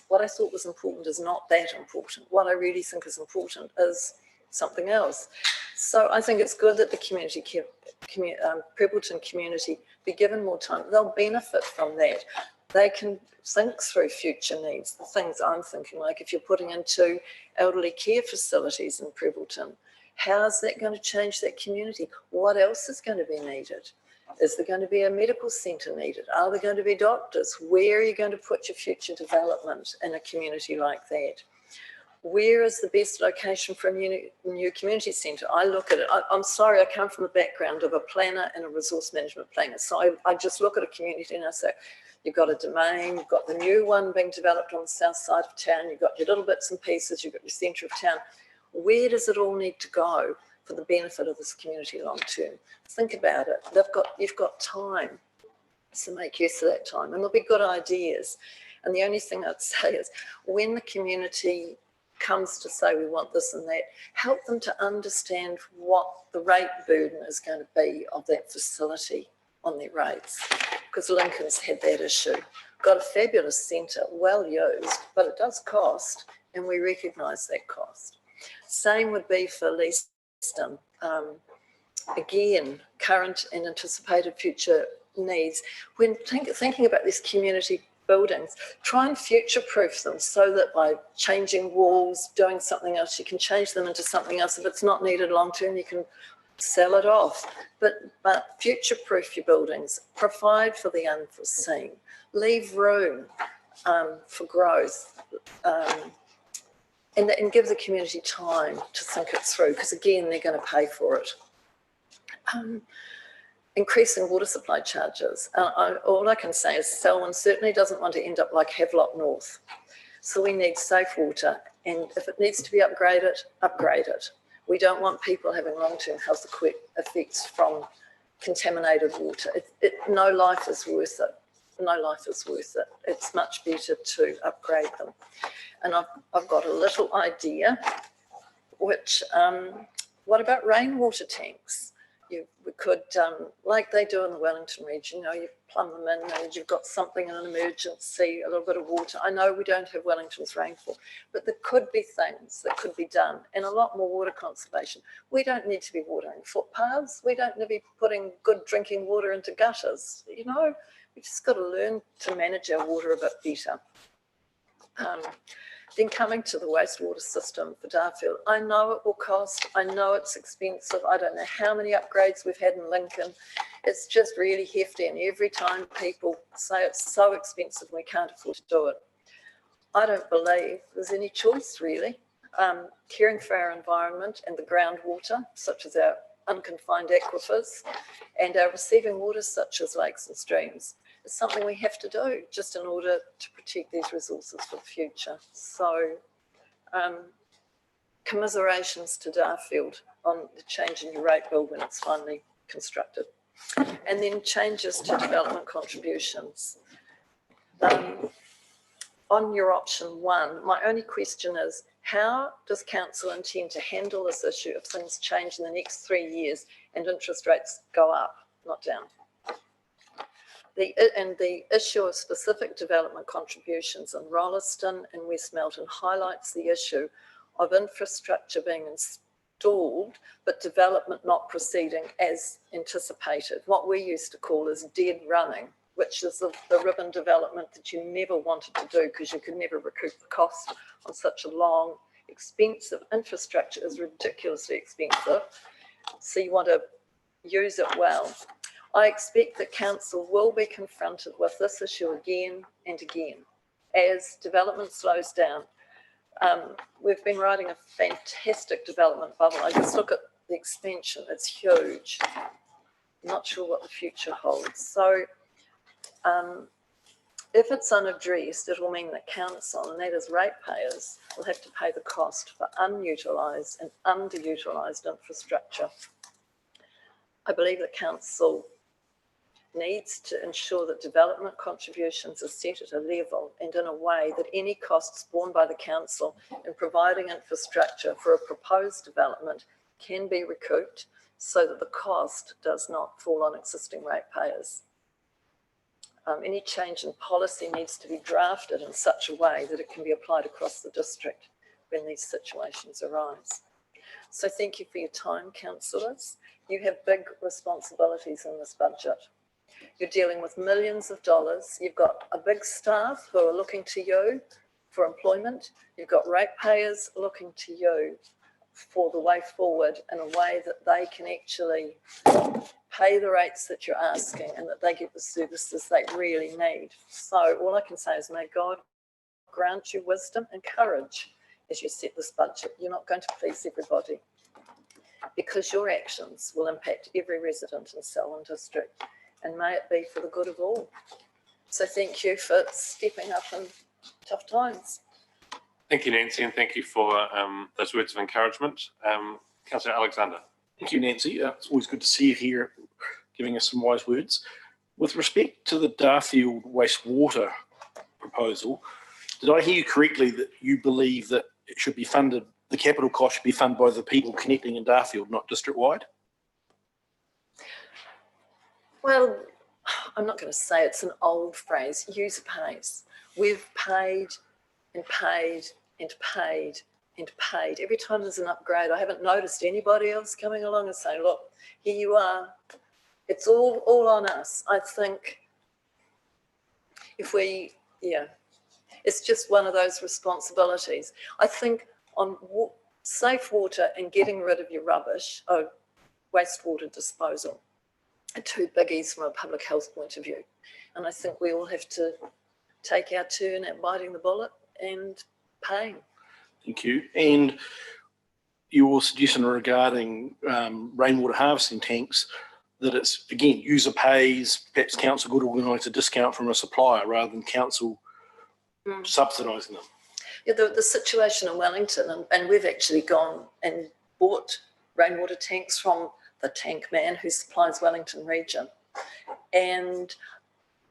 what I thought was important is not that important. What I really think is important is something else. So I think it's good that the Prebbleton community be given more time. They'll benefit from that. They can think through future needs, the things I'm thinking, like if you're putting into elderly care facilities in Prebbleton, how's that going to change that community? What else is going to be needed? Is there going to be a medical centre needed? Are there going to be doctors? Where are you going to put your future development in a community like that? Where is the best location for a new community centre? I look at it. I'm sorry, I come from a background of a planner and a resource management planner. So I just look at a community and I say, you've got a domain, you've got the new one being developed on the south side of town, you've got your little bits and pieces, you've got your centre of town. Where does it all need to go for the benefit of this community long term? Think about it. You've got time, so make use of that time, and there'll be good ideas. And the only thing I'd say is when the community comes to say we want this and that, help them to understand what the rate burden is going to be of that facility on their rates, because Lincoln's had that issue. Got a fabulous centre, well used, but it does cost, and we recognise that cost. Same would be for Leaston. Again, current and anticipated future needs. When thinking about these community buildings, try and future-proof them so that by changing walls, doing something else, you can change them into something else. If it's not needed long-term, you can sell it off. But future-proof your buildings, provide for the unforeseen, leave room for growth, and give the community time to think it through, because again, they're going to pay for it. Increasing water supply charges. All I can say is Selwyn certainly doesn't want to end up like Havelock North. So we need safe water, and if it needs to be upgraded, upgrade it. We don't want people having long-term health effects from contaminated water. No life is worth it. No life is worth it. It's much better to upgrade them. And I've got a little idea, which, what about rainwater tanks? We could, like they do in the Wellington region, you plumb them in and you've got something in an emergency, a little bit of water. I know we don't have Wellington's rainfall, but there could be things that could be done and a lot more water conservation. We don't need to be watering footpaths. We don't need to be putting good drinking water into gutters. We just got to learn to manage our water a bit better. Then coming to the wastewater system for Darfield, I know it will cost, I know it's expensive. I don't know how many upgrades we've had in Lincoln. It's just really hefty, and every time people say it's so expensive we can't afford to do it. I don't believe there's any choice really. Caring for our environment and the groundwater, such as our unconfined aquifers, and our receiving waters such as lakes and streams, is something we have to do just in order to protect these resources for the future. So commiserations to Darfield on the change in your rate bill when it's finally constructed. And then changes to development contributions. On your option 1, my only question is, how does council intend to handle this issue if things change in the next 3 years and interest rates go up, not down? The issue of specific development contributions in Rolleston and West Melton highlights the issue of infrastructure being installed, but development not proceeding as anticipated. What we used to call as dead running, which is the ribbon development that you never wanted to do because you could never recoup the cost on such a long, expensive infrastructure is ridiculously expensive. So you want to use it well. I expect that council will be confronted with this issue again and again as development slows down. We've been riding a fantastic development bubble. I just look at the expansion, it's huge. I'm not sure what the future holds. So if it's unaddressed, it will mean that council, and that is ratepayers, will have to pay the cost for unutilised and underutilised infrastructure. I believe that council needs to ensure that development contributions are set at a level and in a way that any costs borne by the council in providing infrastructure for a proposed development can be recouped so that the cost does not fall on existing ratepayers. Any change in policy needs to be drafted in such a way that it can be applied across the district when these situations arise. So thank you for your time, councillors. You have big responsibilities in this budget. You're dealing with millions of dollars. You've got a big staff who are looking to you for employment. You've got ratepayers looking to you for the way forward in a way that they can actually pay the rates that you're asking and that they get the services they really need. So all I can say is may God grant you wisdom and courage as you set this budget. You're not going to please everybody because your actions will impact every resident in Selwyn District, and may it be for the good of all. So thank you for stepping up in tough times. Thank you, Nancy, and thank you for those words of encouragement. Councillor Alexander. Thank you, Nancy. It's always good to see you here giving us some wise words. With respect to the Darfield wastewater proposal, did I hear you correctly that you believe that it should be funded, the capital cost should be funded by the people connecting in Darfield, not district-wide? Well, I'm not going to say it's an old phrase, user pays. We've paid and paid and paid and paid. Every time there's an upgrade, I haven't noticed anybody else coming along and saying, look, here you are. It's all on us. I think if we, it's just one of those responsibilities. I think on safe water and getting rid of your rubbish, wastewater disposal, are two biggies from a public health point of view. And I think we all have to take our turn at biting the bullet and paying. Thank you. And your suggestion regarding rainwater harvesting tanks, that it's, again, user pays, perhaps council could organise a discount from a supplier rather than council subsidising them. Yeah, the situation in Wellington, and we've actually gone and bought rainwater tanks from the tank man who supplies Wellington region. And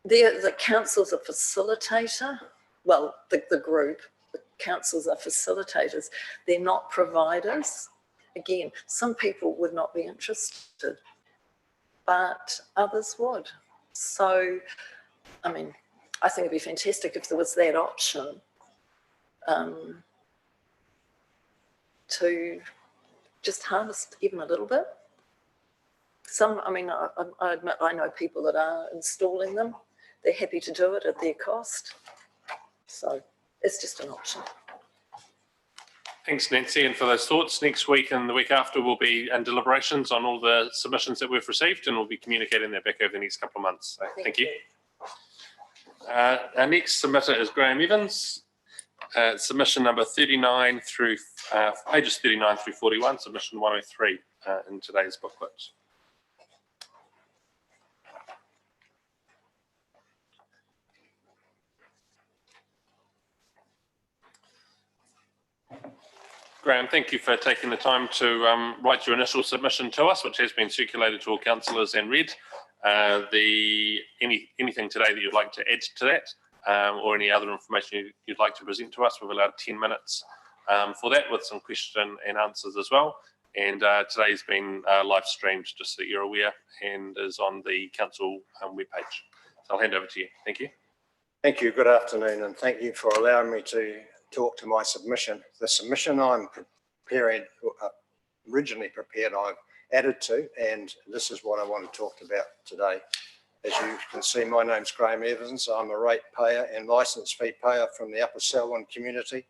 the council's a facilitator. Well, the group, the councils are facilitators. They're not providers. Again, some people would not be interested, but others would. So, I mean, I think it'd be fantastic if there was that option to just harvest even a little bit. I mean, I admit I know people that are installing them. They're happy to do it at their cost. So it's just an option. Thanks, Nancy, and for those thoughts. Next week and the week after will be in deliberations on all the submissions that we've received, and we'll be communicating that back over the next couple of months. So thank you. Our next submitter is Graham Evans. Submission number 39 through pages 39 through 41, submission 103 in today's booklet. Graham, thank you for taking the time to write your initial submission to us, which has been circulated to all councillors and read. Anything today that you'd like to add to that, or any other information you'd like to present to us, we've allowed 10 minutes for that, with some question and answers as well. And today's been live streamed, just so that you're aware, and is on the council webpage. So I'll hand over to you. Thank you. Thank you. Good afternoon, and thank you for allowing me to talk to my submission. The submission I'm preparing, originally prepared, I've added to, and this is what I want to talk about today. As you can see, my name's Graham Evans. I'm a rate payer and licence fee payer from the Upper Selwyn community,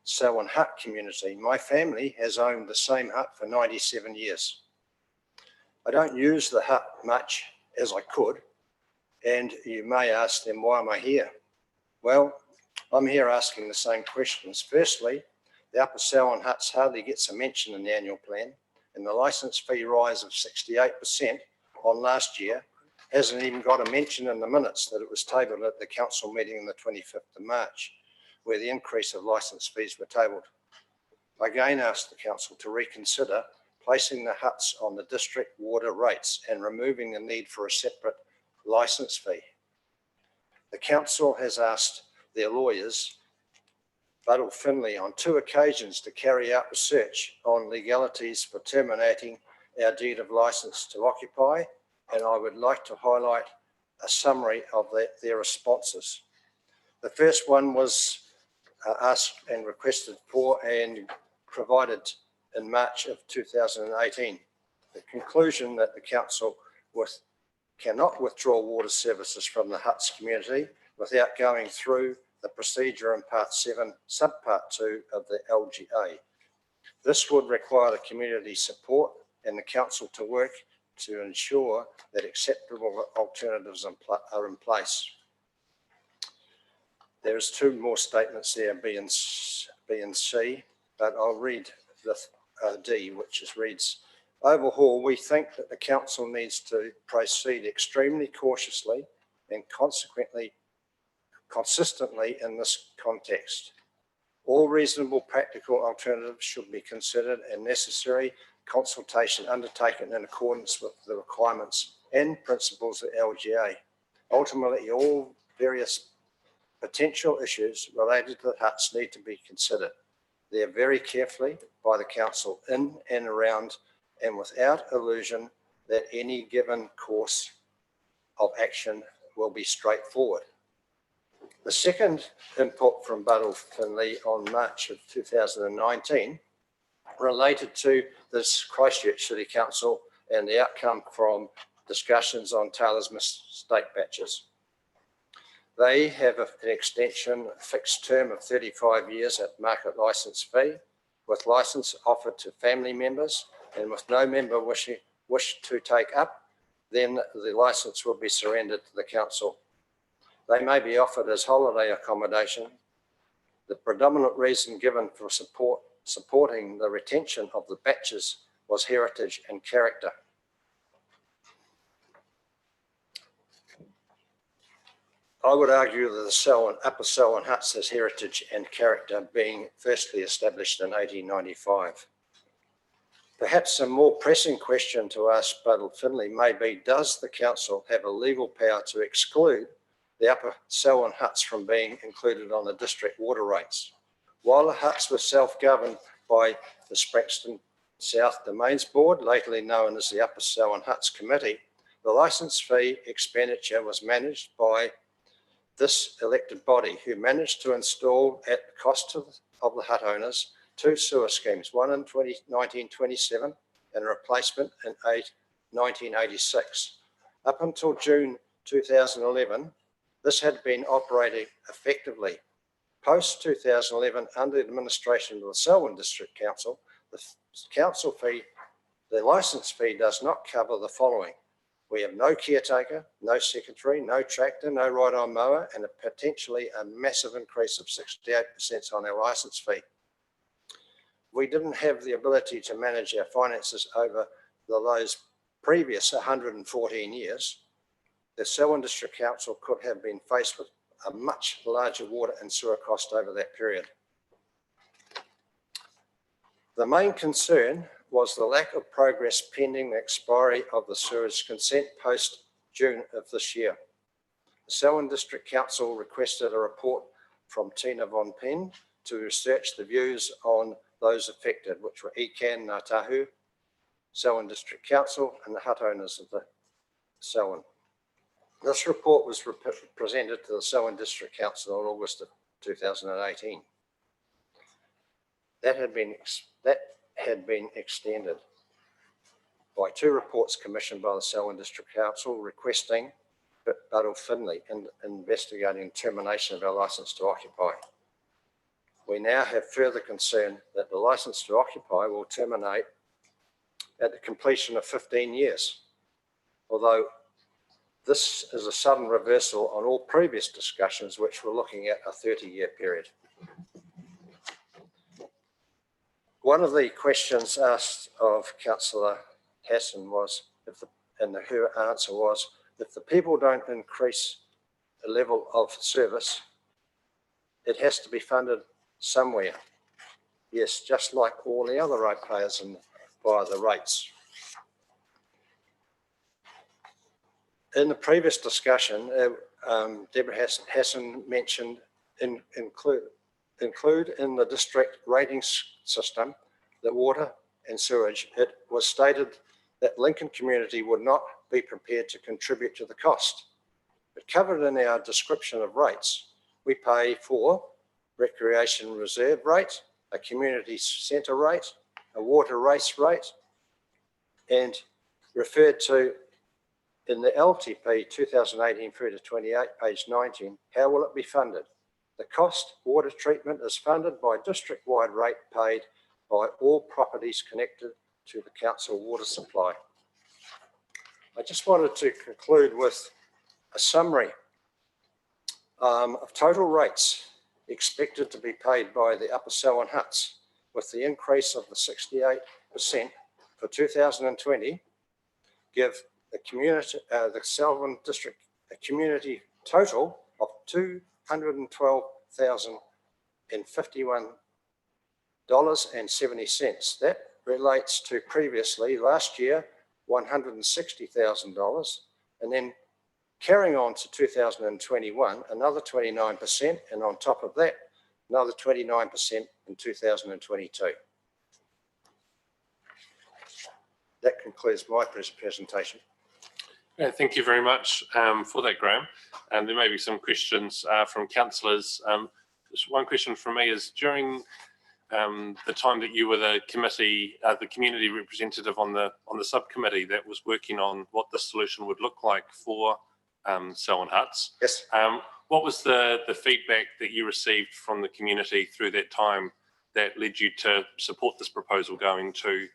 Selwyn Hut community. My family has owned the same hut for 97 years. I don't use the hut much as I could, and you may ask them, why am I here? Well, I'm here asking the same questions. Firstly, the Upper Selwyn huts hardly gets a mention in the annual plan, and the licence fee rise of 68% on last year hasn't even got a mention in the minutes that it was tabled at the council meeting on the 25th of March, where the increase of licence fees were tabled. I again asked the council to reconsider placing the huts on the district water rates and removing the need for a separate licence fee. The council has asked their lawyers, Buddle Finlay, on 2 occasions to carry out research on legalities for terminating our deed of licence to occupy, and I would like to highlight a summary of their responses. The first one was asked and requested for and provided in March of 2018. The conclusion that the council cannot withdraw water services from the huts community without going through the procedure in Part 7, Subpart 2 of the LGA. This would require the community support and the council to work to ensure that acceptable alternatives are in place. There's 2 more statements there, B and C, but I'll read the D, which reads, overall, we think that the council needs to proceed extremely cautiously and consistently in this context. All reasonable practical alternatives should be considered and necessary consultation undertaken in accordance with the requirements and principles of LGA. Ultimately, all various potential issues related to the huts need to be considered. They are very carefully by the council in and around, and without illusion that any given course of action will be straightforward. The second input from Buddle Finlay on March of 2019 related to this Christchurch City Council and the outcome from discussions on Taylor's mistake batches. They have an extension fixed term of 35 years at market licence fee, with licence offered to family members, and with no member wish to take up, then the licence will be surrendered to the council. They may be offered as holiday accommodation. The predominant reason given for supporting the retention of the batches was heritage and character. I would argue that the Upper Selwyn huts has heritage and character, being firstly established in 1895. Perhaps a more pressing question to ask Buttle Finley may be, does the council have a legal power to exclude the Upper Selwyn huts from being included on the district water rates? While the huts were self-governed by the Spraxton South Domains Board, lately known as the Upper Selwyn Huts Committee, the licence fee expenditure was managed by this elected body, who managed to install at the cost of the hut owners 2 sewer schemes, one in 1927 and a replacement in 1986. Up until June 2011, this had been operating effectively. Post 2011, under the administration of the Selwyn District Council, the council fee, the licence fee does not cover the following. We have no caretaker, no secretary, no tractor, no ride-on mower, and potentially a massive increase of 68% on our licence fee. We didn't have the ability to manage our finances over those previous 114 years. The Selwyn District Council could have been faced with a much larger water and sewer cost over that period. The main concern was the lack of progress pending the expiry of the sewerage consent post June of this year. The Selwyn District Council requested a report from Tina Von Pen to research the views on those affected, which were ECAN, Ngā Tahu, Selwyn District Council, and the hut owners of the Selwyn. This report was presented to the Selwyn District Council in August of 2018. That had been extended by 2 reports commissioned by the Selwyn District Council requesting Buttle Finley in investigating termination of our licence to occupy. We now have further concern that the licence to occupy will terminate at the completion of 15 years, although this is a sudden reversal on all previous discussions, which were looking at a 30-year period. One of the questions asked of Councillor Hassan was, her answer was, if the people don't increase the level of service, it has to be funded somewhere. Yes, just like all the other ratepayers and via the rates. In the previous discussion, Deborah Hassan mentioned include in the district ratings system the water and sewage. It was stated that Lincoln community would not be prepared to contribute to the cost. But covered in our description of rates, we pay for recreation reserve rate, a community centre rate, a water race rate, and referred to in the LTP 2018 through to 28, page 19, how will it be funded? The cost water treatment is funded by district-wide rate paid by all properties connected to the council water supply. I just wanted to conclude with a summary of total rates expected to be paid by the Upper Selwyn huts, with the increase of the 68% for 2020, give the community, the Selwyn district, a community total of $212,051.70. That relates to previously last year $160,000, and then carrying on to 2021 another 29%, and on top of that another 29% in 2022. That concludes my presentation. Thank you very much for that, Graham. And there may be some questions from councillors. Just one question from me is, during the time that you were the committee, the community representative on the subcommittee that was working on what the solution would look like for Selwyn huts. Yes. What was the feedback that you received from the community through that time that led you to support this proposal going to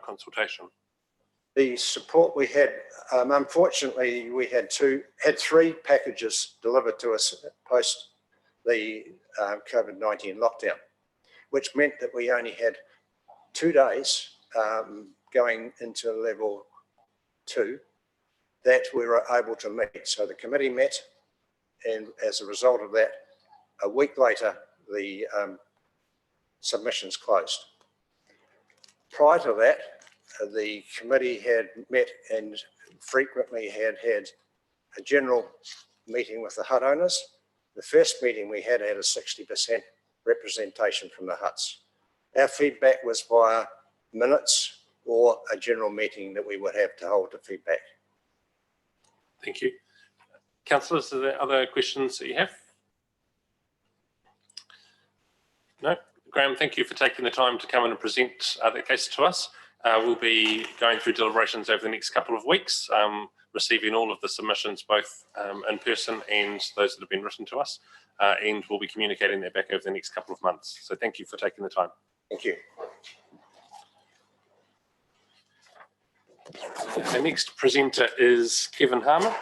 consultation? The support we had, unfortunately, we had 3 packages delivered to us post the COVID-19 lockdown, which meant that we only had 2 days going into level 2 that we were able to meet. So the committee met, and as a result of that, a week later, the submissions closed. Prior to that, the committee had met and frequently had a general meeting with the hut owners. The first meeting we had a 60% representation from the huts. Our feedback was via minutes or a general meeting that we would have to hold the feedback. Thank you. Councillors, are there other questions that you have? No? Graham, thank you for taking the time to come in and present the case to us. We'll be going through deliberations over the next couple of weeks, receiving all of the submissions, both in person and those that have been written to us, and we'll be communicating that back over the next couple of months. So thank you for taking the time. Thank you. The next presenter is Kevin Harmer.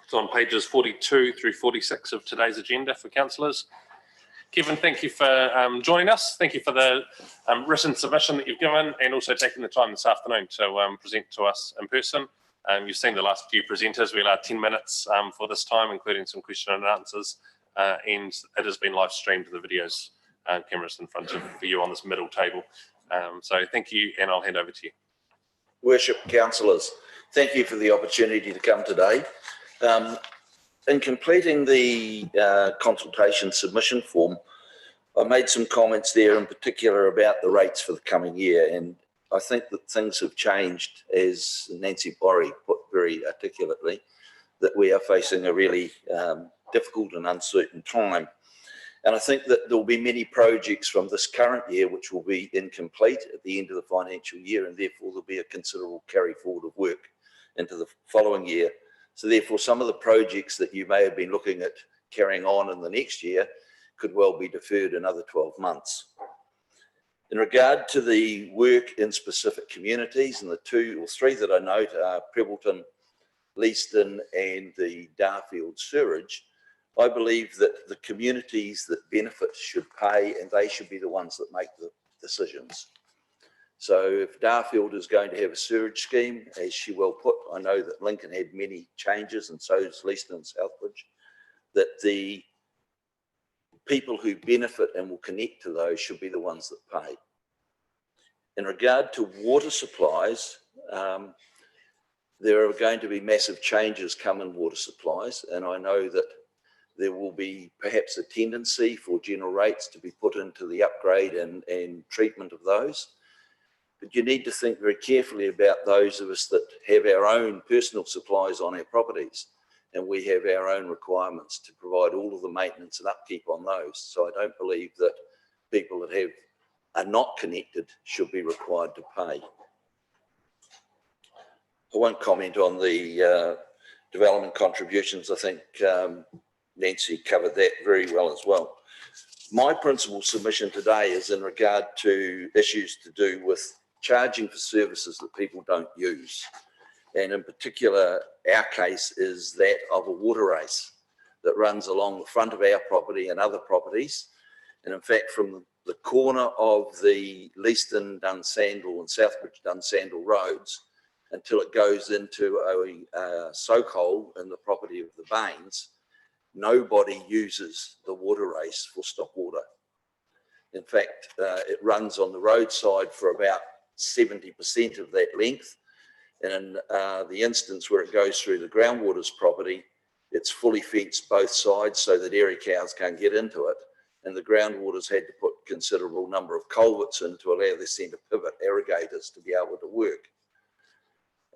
It's on pages 42 through 46 of today's agenda for councillors. Kevin, thank you for joining us. Thank you for the written submission that you've given and also taking the time this afternoon to present to us in person. You've seen the last few presenters. We allowed 10 minutes for this time, including some question and answers, and it has been live streamed to the videos cameras in front of you on this middle table. So thank you, and I'll hand over to you. Worship councillors, thank you for the opportunity to come today. In completing the consultation submission form, I made some comments there in particular about the rates for the coming year, and I think that things have changed, as Nancy Borry put very articulately, that we are facing a really difficult and uncertain time. And I think that there will be many projects from this current year which will be incomplete at the end of the financial year, and therefore there'll be a considerable carry forward of work into the following year. So therefore, some of the projects that you may have been looking at carrying on in the next year could well be deferred another 12 months. In regard to the work in specific communities, and the 2 or 3 that I note are Prebbleton, Leaston and the Darfield sewerage, I believe that the communities that benefit should pay, and they should be the ones that make the decisions. So if Darfield is going to have a sewerage scheme, as she well put, I know that Lincoln had many changes and so does Leaston and Southbridge, that the people who benefit and will connect to those should be the ones that pay. In regard to water supplies, there are going to be massive changes come in water supplies, and I know that there will be perhaps a tendency for general rates to be put into the upgrade and treatment of those. But you need to think very carefully about those of us that have our own personal supplies on our properties, and we have our own requirements to provide all of the maintenance and upkeep on those. So I don't believe that people that are not connected should be required to pay. I won't comment on the development contributions. I think Nancy covered that very well as well. My principal submission today is in regard to issues to do with charging for services that people don't use. And in particular, our case is that of a water race that runs along the front of our property and other properties. And in fact, from the corner of the Leaston, Dunsandel and Southbridge Dunsandel roads until it goes into a soak hole in the property of the Baines, nobody uses the water race for stock water. In fact, it runs on the roadside for about 70% of that length. And in the instance where it goes through the groundwaters property, it's fully fenced both sides so that dairy cows can't get into it. And the groundwaters had to put considerable number of culverts in to allow the centre pivot irrigators to be able to work.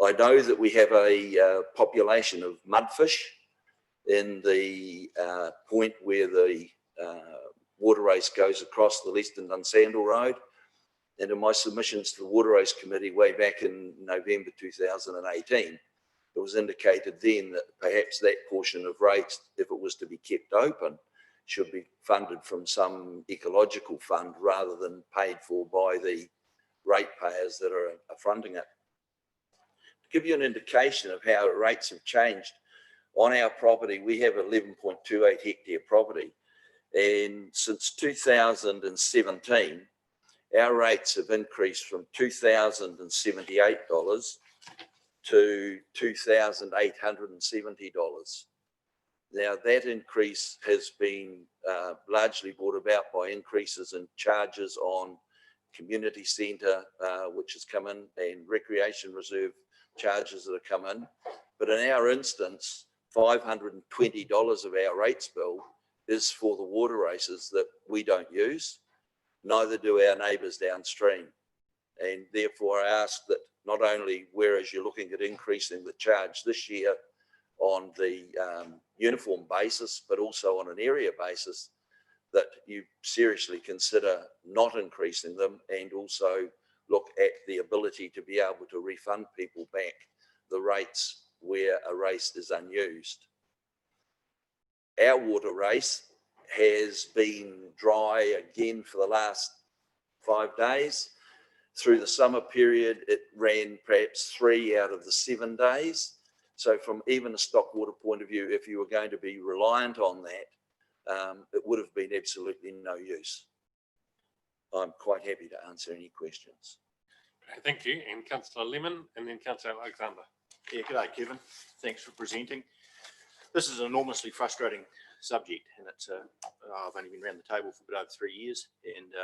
I know that we have a population of mudfish in the point where the water race goes across the Leaston Dunsandel Road. And in my submissions to the Water Race Committee way back in November 2018, it was indicated then that perhaps that portion of rates, if it was to be kept open, should be funded from some ecological fund rather than paid for by the ratepayers that are fronting it. To give you an indication of how rates have changed, on our property, we have 11.28 hectare property. And since 2017, our rates have increased from $2,078 to $2,870. Now, that increase has been largely brought about by increases in charges on community centre, which has come in, and recreation reserve charges that have come in. But in our instance, $520 of our rates bill is for the water races that we don't use, neither do our neighbours downstream. And therefore I ask that not only, whereas you're looking at increasing the charge this year on the uniform basis, but also on an area basis, that you seriously consider not increasing them, and also look at the ability to be able to refund people back the rates where a race is unused. Our water race has been dry again for the last 5 days. Through the summer period, it ran perhaps 3 out of the 7 days. So from even a stock water point of view, if you were going to be reliant on that, it would have been absolutely no use. I'm quite happy to answer any questions. Thank you. And Councillor Lemon, and then Councillor Alexander. Yeah, g'day, Kevin. Thanks for presenting. This is an enormously frustrating subject, and it's I've only been around the table for a bit over 3 years, and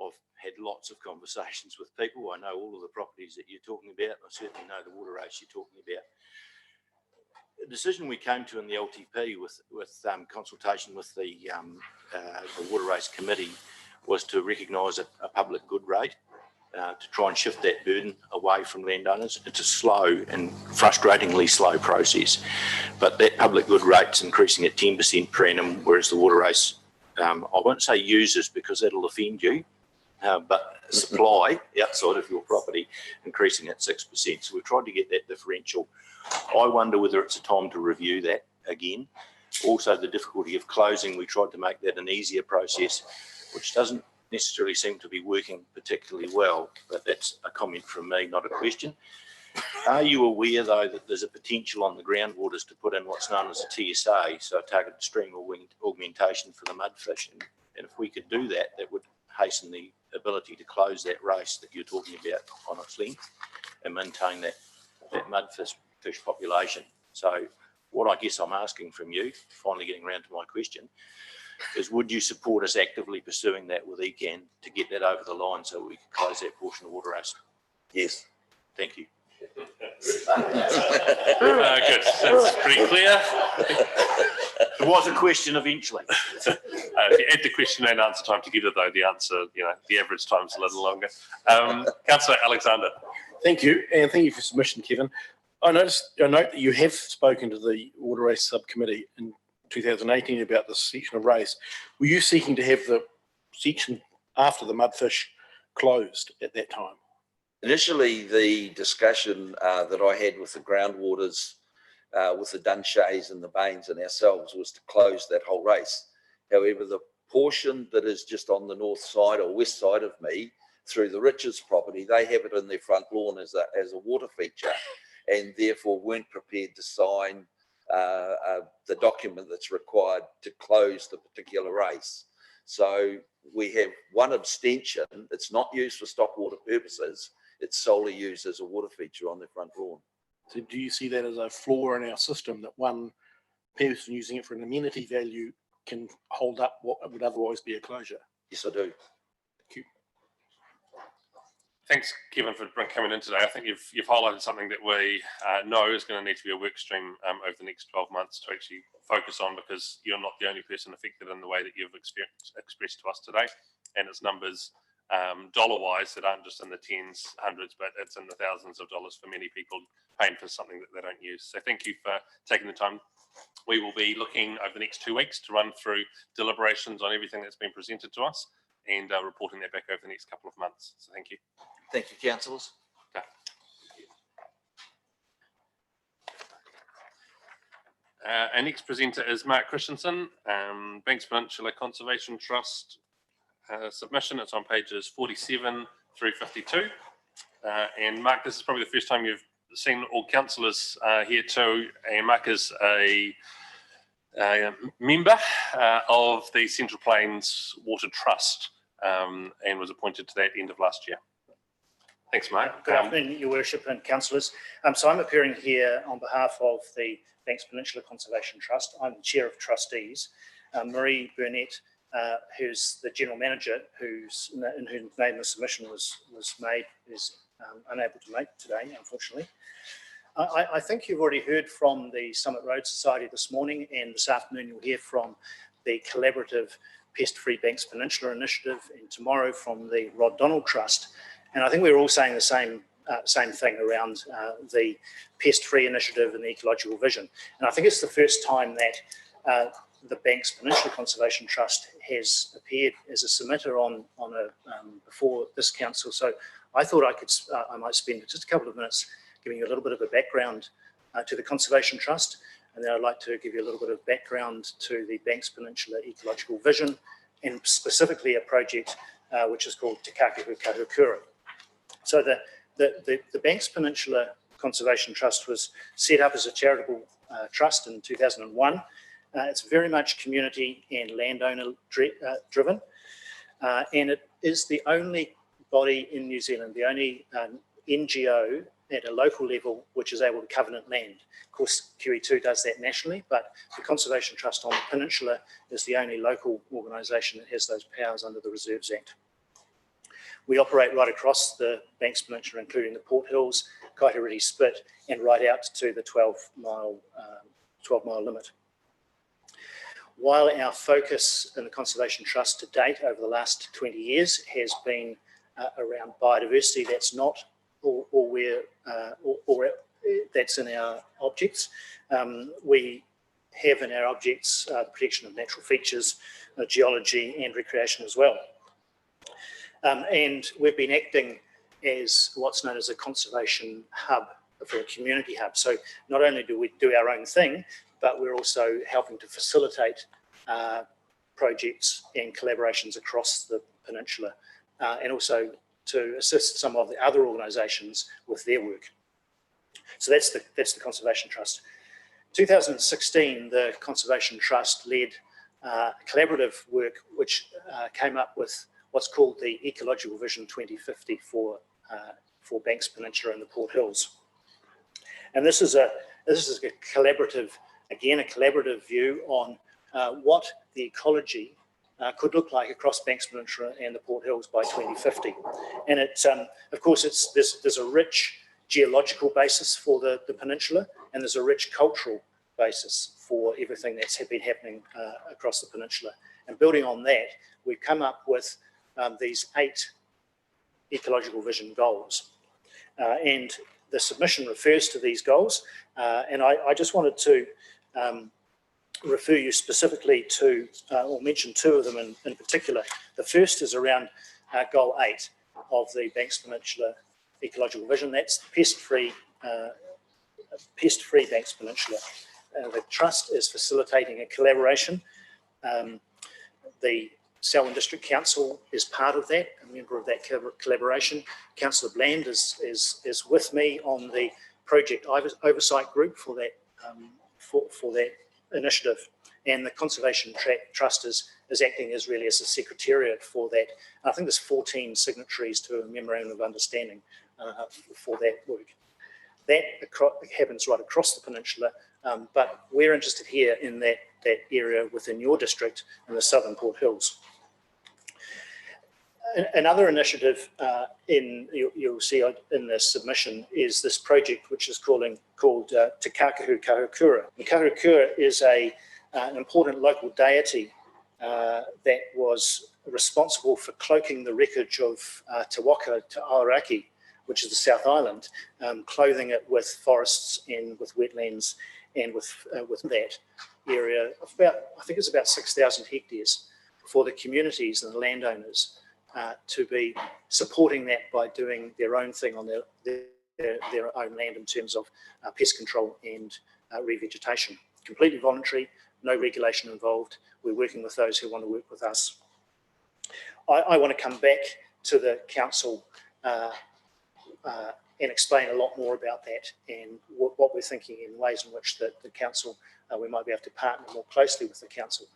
I've had lots of conversations with people. I know all of the properties that you're talking about. I certainly know the water race you're talking about. The decision we came to in the LTP with consultation with the water race committee was to recognise a public good rate, to try and shift that burden away from landowners. It's a slow and frustratingly slow process, but that public good rate's increasing at 10% per annum, whereas the water race, I won't say users because that'll offend you, but supply outside of your property increasing at 6%. So we've tried to get that differential. I wonder whether it's a time to review that again. Also, the difficulty of closing, we tried to make that an easier process, which doesn't necessarily seem to be working particularly well, but that's a comment from me, not a question. Are you aware, though, that there's a potential on the groundwaters to put in what's known as a TSA, so targeted stream augmentation for the mudfish? And if we could do that, that would hasten the ability to close that race that you're talking about on its length and maintain that mudfish population. So what I guess I'm asking from you, finally getting around to my question, is would you support us actively pursuing that with ECAN to get that over the line so we can close that portion of water race? Yes. Thank you. Good, that's pretty clear. There was a question eventually. If you add the question and answer time together, though, the answer, the average time's a little longer. Councillor Alexander. Thank you, and thank you for submission, Kevin. I note that you have spoken to the water race subcommittee in 2018 about this section of race. Were you seeking to have the section after the mudfish closed at that time? Initially, the discussion that I had with the groundwaters, with the Dunshays and the Bains and ourselves, was to close that whole race. However, the portion that is just on the north side or west side of me, through the Richards property, they have it in their front lawn as a water feature, and therefore weren't prepared to sign the document that's required to close the particular race. So we have one abstention. It's not used for stock water purposes. It's solely used as a water feature on their front lawn. So do you see that as a flaw in our system, that one person using it for an amenity value can hold up what would otherwise be a closure? Yes, I do. Thank you. Thanks, Kevin, for coming in today. I think you've highlighted something that we know is going to need to be a work stream over the next 12 months to actually focus on, because you're not the only person affected in the way that you've expressed to us today. And it's numbers dollar-wise that aren't just in the tens, hundreds, but it's in the thousands of dollars for many people paying for something that they don't use. So thank you for taking the time. We will be looking over the next 2 weeks to run through deliberations on everything that's been presented to us, and reporting that back over the next couple of months. So thank you. Thank you, councillors. Okay. Our next presenter is Mark Christensen, Banks Peninsula Conservation Trust submission. It's on pages 47 through 52. And Mark, this is probably the first time you've seen all councillors here too. And Mark is a member of the Central Plains Water Trust, and was appointed to that end of last year. Thanks, Mark. Good afternoon, Your Worship and councillors. So I'm appearing here on behalf of the Banks Peninsula Conservation Trust. I'm the Chair of Trustees. Marie Burnett, who's the General Manager, in whose name the submission was made, is unable to make today, unfortunately. I think you've already heard from the Summit Road Society this morning, and this afternoon you'll hear from the collaborative Pest Free Banks Peninsula Initiative, and tomorrow from the Rod Donald Trust. And I think we're all saying the same thing around the Pest Free Initiative and the ecological vision. And I think it's the first time that the Banks Peninsula Conservation Trust has appeared as a submitter on before this council. So I thought I might spend just a couple of minutes giving you a little bit of a background to the Conservation Trust, and then I'd like to give you a little bit of background to the Banks Peninsula Ecological Vision, and specifically a project which is called Te Kākehu Kahukura. So the Banks Peninsula Conservation Trust was set up as a charitable trust in 2001. It's very much community and landowner driven, and it is the only body in New Zealand, the only NGO at a local level which is able to covenant land. Of course, QE2 does that nationally, but the Conservation Trust on the Peninsula is the only local organisation that has those powers under the Reserves Act. We operate right across the Banks Peninsula, including the Port Hills, Kaiteriti Spit, and right out to the 12-mile limit. While our focus in the Conservation Trust to date over the last 20 years has been around biodiversity, that's not all that's in our objects. We have in our objects the protection of natural features, geology and recreation as well. And we've been acting as what's known as a conservation hub, for a community hub. So not only do we do our own thing, but we're also helping to facilitate projects and collaborations across the peninsula, and also to assist some of the other organisations with their work. So that's the Conservation Trust. 2016, the Conservation Trust led collaborative work which came up with what's called the Ecological Vision 2050 for Banks Peninsula and the Port Hills. And this is a collaborative, again, a collaborative view on what the ecology could look like across Banks Peninsula and the Port Hills by 2050. And it, of course, there's a rich geological basis for the peninsula, and there's a rich cultural basis for everything that's been happening across the peninsula. And building on that, we've come up with these 8 ecological vision goals. And the submission refers to these goals. And I just wanted to refer you specifically to, or mention 2 of them in particular. The first is around goal 8 of the Banks Peninsula Ecological Vision. That's pest-free Banks Peninsula. The Trust is facilitating a collaboration. The Selwyn District Council is part of that, a member of that collaboration. Councillor Bland is with me on the project oversight group for that for that initiative, and the Conservation Trust is acting as really as a secretariat for that. I think there's 14 signatories to a memorandum of understanding for that work. That happens right across the peninsula, but we're interested here in that area within your district in the Southern Port Hills. Another initiative you'll see in this submission is this project which is called Te Kākehu Kahukura. Kahukura is an important local deity that was responsible for cloaking the wreckage of Te Waka to Aoraki, which is the South Island, clothing it with forests and with wetlands, and with that area of I think it's about 6,000 hectares for the communities and the landowners to be supporting that by doing their own thing on their own land in terms of pest control and revegetation. Completely voluntary, no regulation involved. We're working with those who want to work with us. I want to come back to the council and explain a lot more about that and what we're thinking in ways in which the council, we might be able to partner more closely with the council.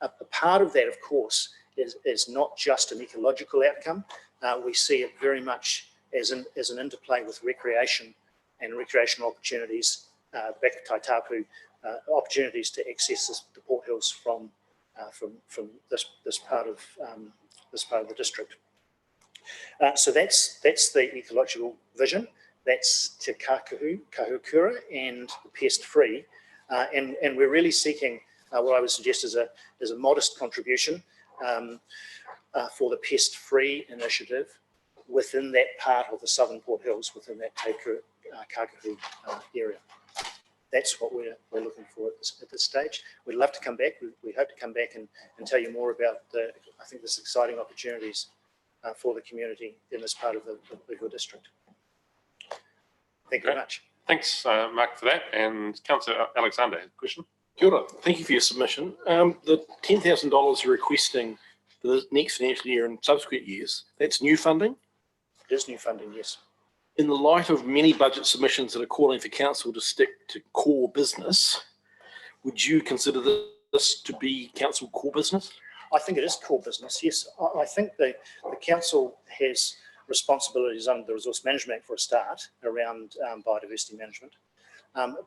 A part of that, of course, is not just an ecological outcome. We see it very much as an interplay with recreation and recreational opportunities back at Taitapu, opportunities to access the Port Hills from this part of the district. So that's the ecological vision. That's Te Kākahu, Kahukura, and pest-free, and we're really seeking what I would suggest is a modest contribution for the pest-free initiative within that part of the Southern Port Hills, within that Te Kākahu area. That's what we're looking for at this stage. We'd love to come back. We hope to come back and tell you more about I think this exciting opportunities for the community in this part of the Buckley district. Thank you very much. Thanks, Mark, for that. And Councillor Alexander, question? Kia ora. Thank you for your submission. The $10,000 you're requesting for the next financial year and subsequent years, that's new funding? It is new funding, yes. In the light of many budget submissions that are calling for council to stick to core business, would you consider this to be council core business? I think it is core business, yes. I think the council has responsibilities under the Resource Management Act for a start around biodiversity management,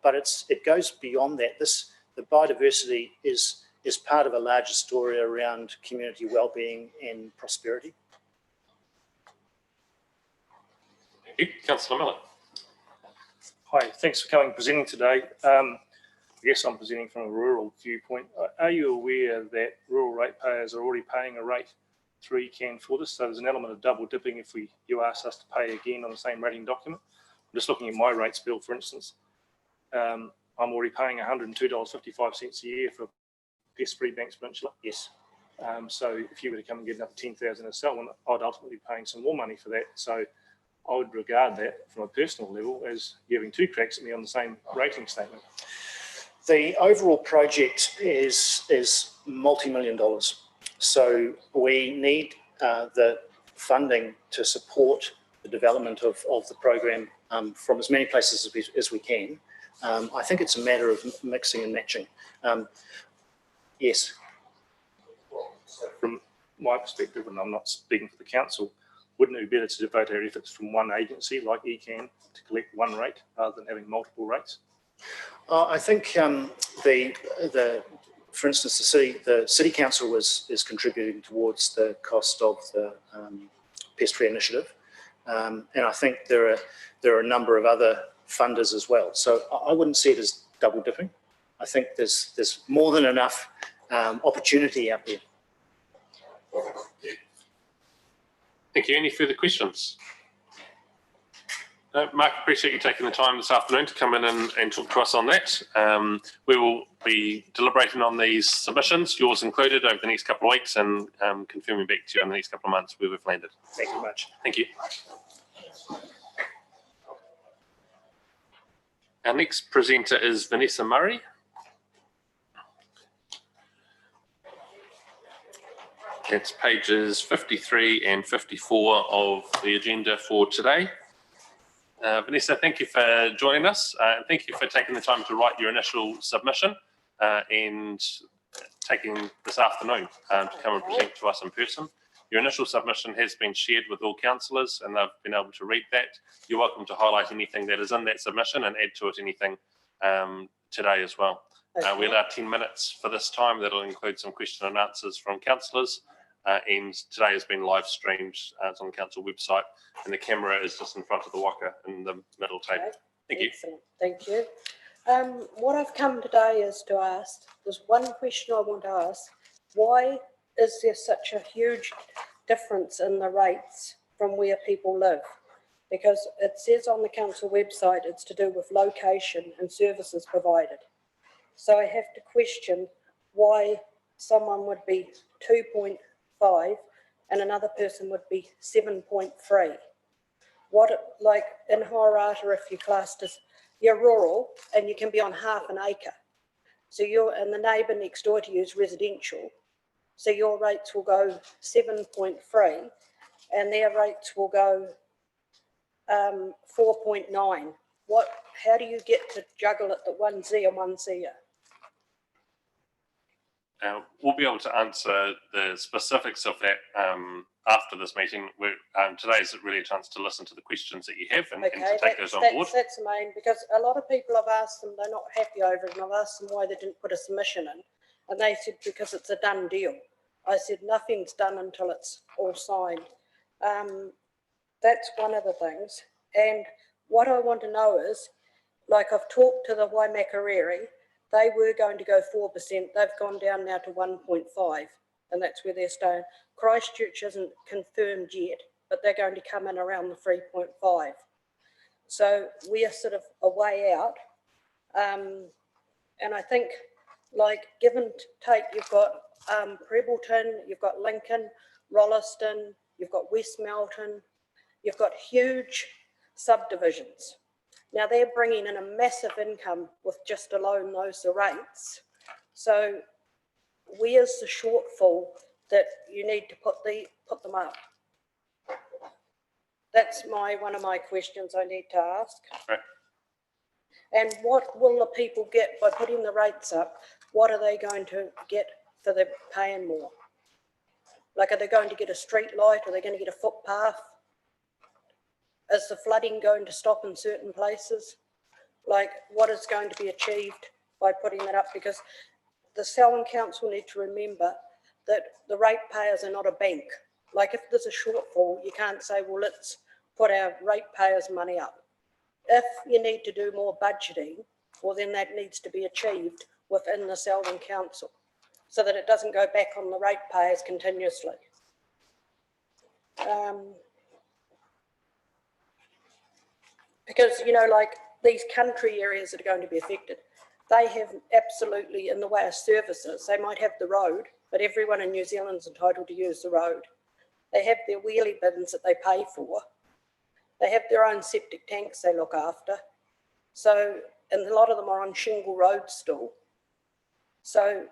but it goes beyond that. The biodiversity is part of a larger story around community well-being and prosperity. Thank you. Councillor Miller. Hi, thanks for coming and presenting today. I guess I'm presenting from a rural viewpoint. Are you aware that rural ratepayers are already paying a rate through ECAN for this? So there's an element of double dipping if you ask us to pay again on the same rating document. I'm just looking at my rates bill, for instance. I'm already paying $102.55 a year for pest-free Banks Peninsula. Yes. So if you were to come and get another 10,000 and so on, I'd ultimately be paying some more money for that. So I would regard that from a personal level as giving two cracks at me on the same rating statement. The overall project is multi-million dollars. So we need the funding to support the development of the program from as many places as we can. I think it's a matter of mixing and matching. Yes. From my perspective, and I'm not speaking for the council, wouldn't it be better to devote our efforts from one agency like ECAN to collect one rate rather than having multiple rates? I think for instance, the city council is contributing towards the cost of the pest-free initiative, and I think there are a number of other funders as well. So I wouldn't see it as double dipping. I think there's more than enough opportunity out there. Thank you. Any further questions? Mark, appreciate you taking the time this afternoon to come in and talk to us on that. We will be deliberating on these submissions, yours included, over the next couple of weeks and confirming back to you in the next couple of months where we've landed. Thank you very much. Thank you. Our next presenter is Vanessa Murray. It's pages 53 and 54 of the agenda for today. Vanessa, thank you for joining us. Thank you for taking the time to write your initial submission and taking this afternoon to come and present to us in person. Your initial submission has been shared with all councillors and they've been able to read that. You're welcome to highlight anything that is in that submission and add to it anything today as well. Okay. We allow 10 minutes for this time. That'll include some question and answers from councillors. And today has been live streamed. It's on the council website and the camera is just in front of the waka in the middle table. Okay. Thank you. Excellent. Thank you. What I've come today is to ask, there's one question I want to ask. Why is there such a huge difference in the rates from where people live? Because it says on the council website it's to do with location and services provided. So I have to question why someone would be 2.5 and another person would be 7.3. What, like in Horata, if you classed as you're rural and you can be on half an acre, so and the neighbour next door to you is residential, so your rates will go 7.3 and their rates will go 4.9. How do you get to juggle it that one's there and one's there? We'll be able to answer the specifics of that after this meeting, today is really a chance to listen to the questions that you have and to Okay, take those on board. that's the main, because a lot of people I've asked them, they're not happy over it, and I've asked them why they didn't put a submission in, and they said because it's a done deal. I said nothing's done until it's all signed. That's one of the things. And what I want to know is, like I've talked to the Waimakariri, they were going to go 4%, they've gone down now to 1.5, and that's where they're staying. Christchurch isn't confirmed yet, but they're going to come in around the 3.5. So we are sort of a way out. And I think, like, give and take, you've got Prebleton, you've got Lincoln, Rolleston, you've got West Melton, you've got huge subdivisions. Now they're bringing in a massive income with just alone those rates. So where's the shortfall that you need to put them up? That's one of my questions I need to ask. Right. And what will the people get by putting the rates up? What are they going to get for the paying more? Like, are they going to get a street light? Are they going to get a footpath? Is the flooding going to stop in certain places? Like, what is going to be achieved by putting that up? Because the Selwyn Council need to remember that the ratepayers are not a bank. Like, if there's a shortfall, you can't say, well, let's put our ratepayers' money up. If you need to do more budgeting, well, then that needs to be achieved within the Selwyn Council so that it doesn't go back on the ratepayers continuously. Because, you know, like these country areas that are going to be affected, they have absolutely, in the way of services, they might have the road, but everyone in New Zealand's entitled to use the road. They have their wheelie bins that they pay for. They have their own septic tanks they look after. So, and a lot of them are on shingle roads still. So,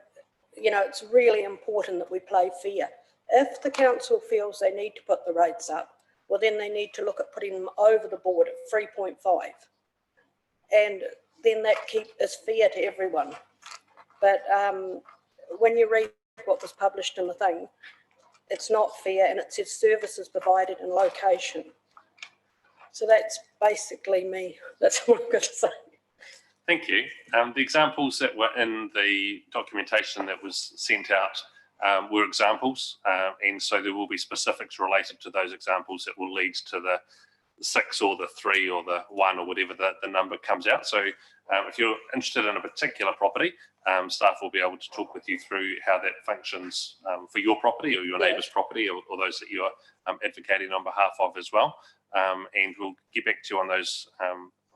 you know, it's really important that we play fair. If the council feels they need to put the rates up, well, then they need to look at putting them over the board at 3.5. And then that is fair to everyone. But when you read what was published in the thing, it's not fair, and it says services provided and location. So that's basically me. That's all I've got to say. Thank you. The examples that were in the documentation that was sent out were examples, and so there will be specifics related to those examples that will lead to the 6 or the 3 or the 1 or whatever the number comes out. So if you're interested in a particular property, staff will be able to talk with you through how that functions for your property or your neighbour's property, or those that you're advocating on behalf of as well. And we'll get back to you on those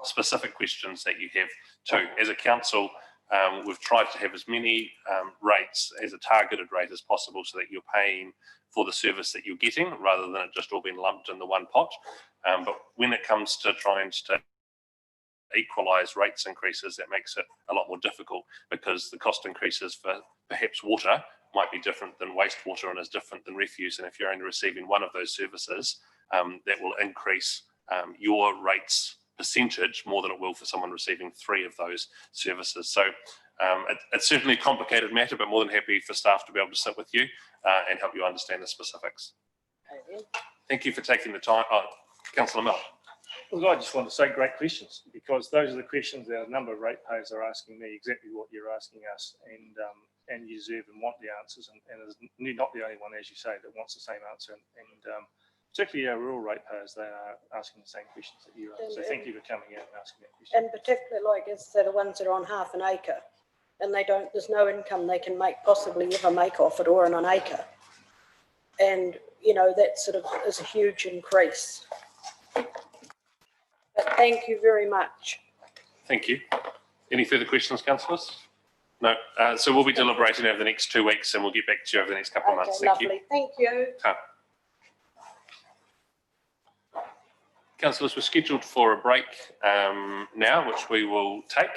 specific questions that you have too. As a council, we've tried to have as many rates as a targeted rate as possible so that you're paying for the service that you're getting rather than it just all being lumped in the one pot. But when it comes to trying to equalise rates increases, that makes it a lot more difficult, because the cost increases for perhaps water might be different than wastewater and is different than refuse. And if you're only receiving one of those services, that will increase your rates percentage more than it will for someone receiving 3 of those services. So it's certainly a complicated matter, but more than happy for staff to be able to sit with you and help you understand the specifics. Thank you for taking the time. Councillor Miller. Well, I just want to say great questions, because those are the questions that a number of ratepayers are asking me, exactly what you're asking us, and you deserve and want the answers, and is not the only one, as you say, that wants the same answer. And particularly our rural ratepayers, they are asking the same questions that you are. So thank you for coming out and asking that question. And particularly, like, as the ones that are on half an acre, and there's no income they can possibly ever make off it, or on an acre. And, you know, that sort of is a huge increase. But thank you very much. Thank you. Any further questions, councillors? No. So we'll be deliberating over the next 2 weeks, and we'll get back to you over the next couple of months. Thank you. Thank you. Councillors, we're scheduled for a break now, which we will take,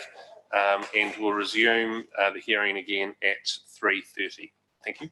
and we'll resume the hearing again at 3:30. Thank you.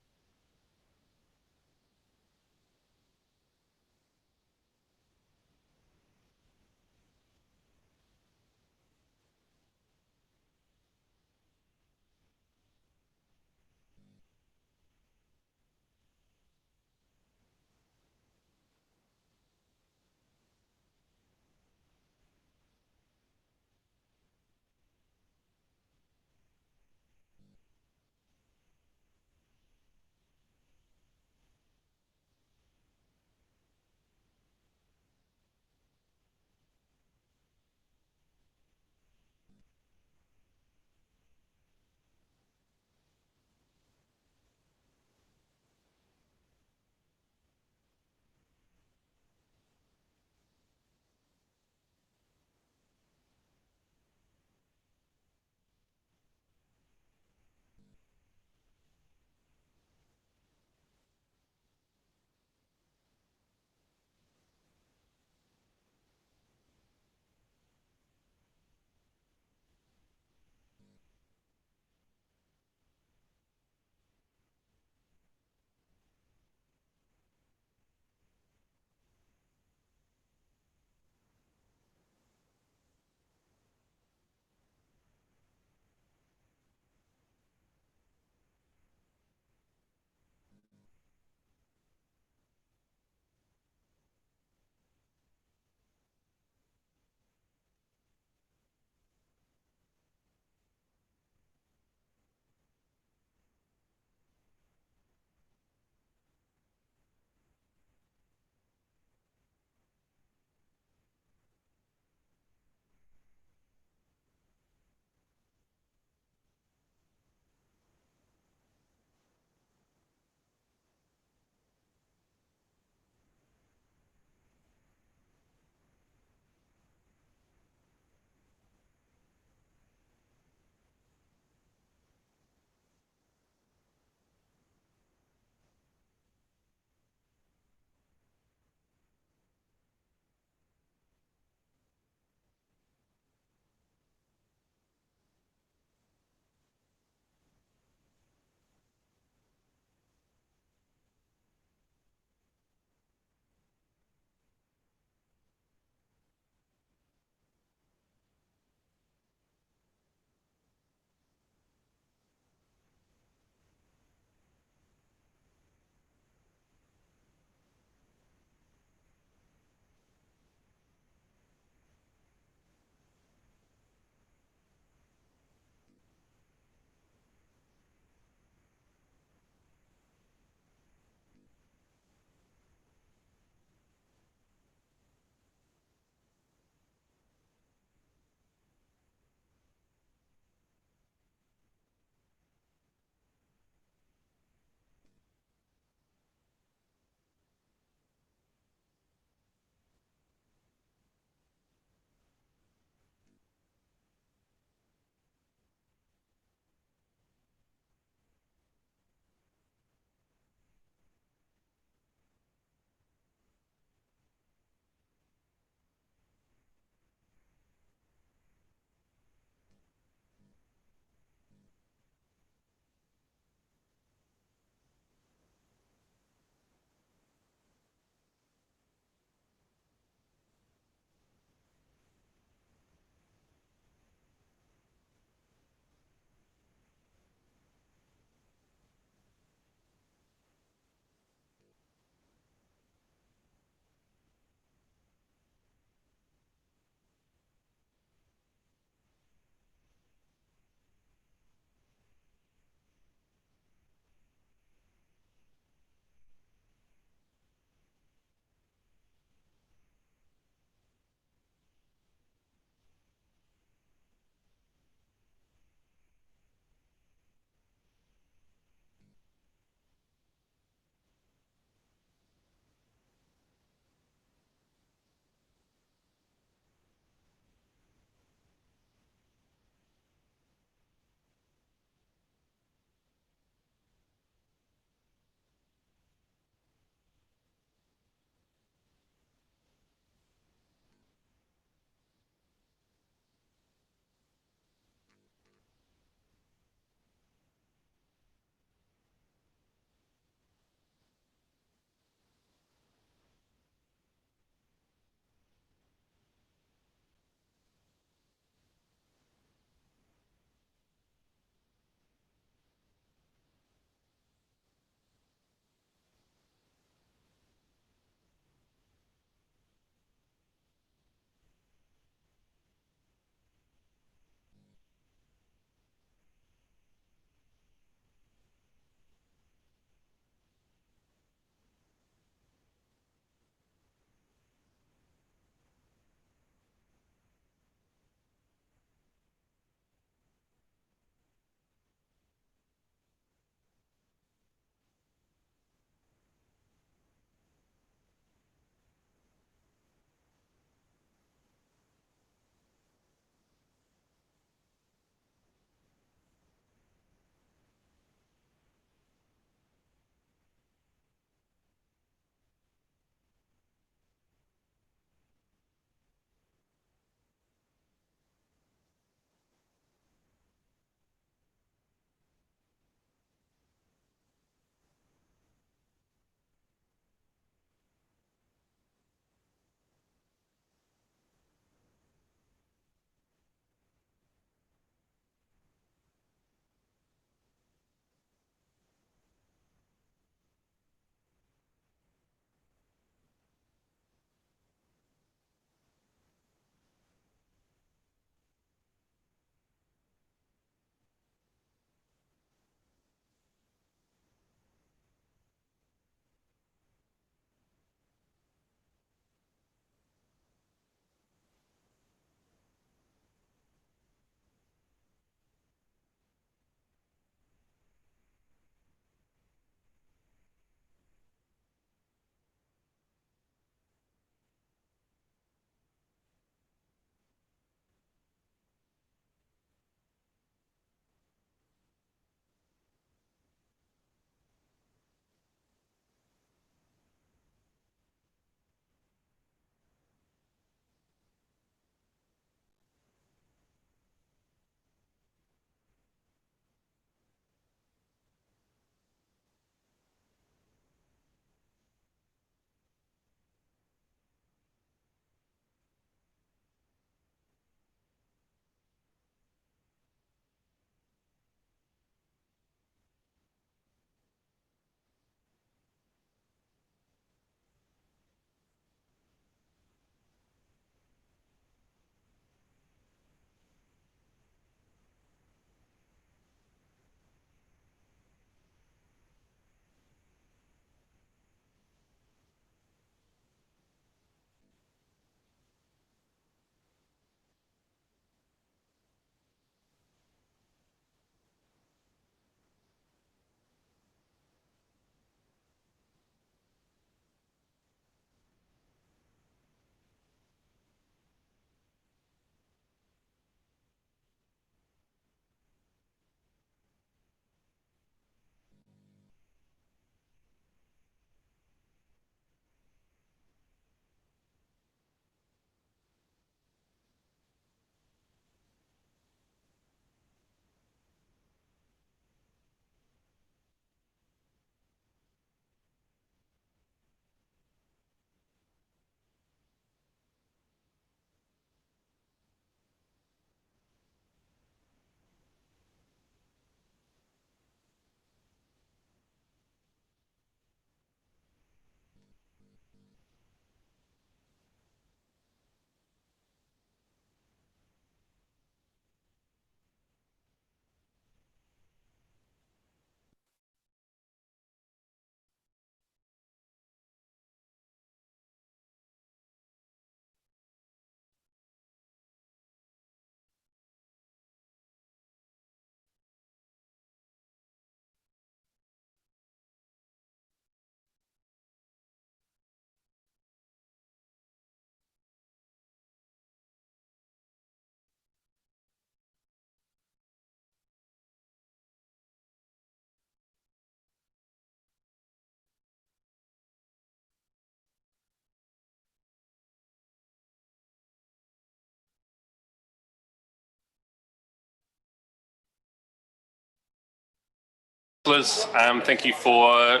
Liz, thank you for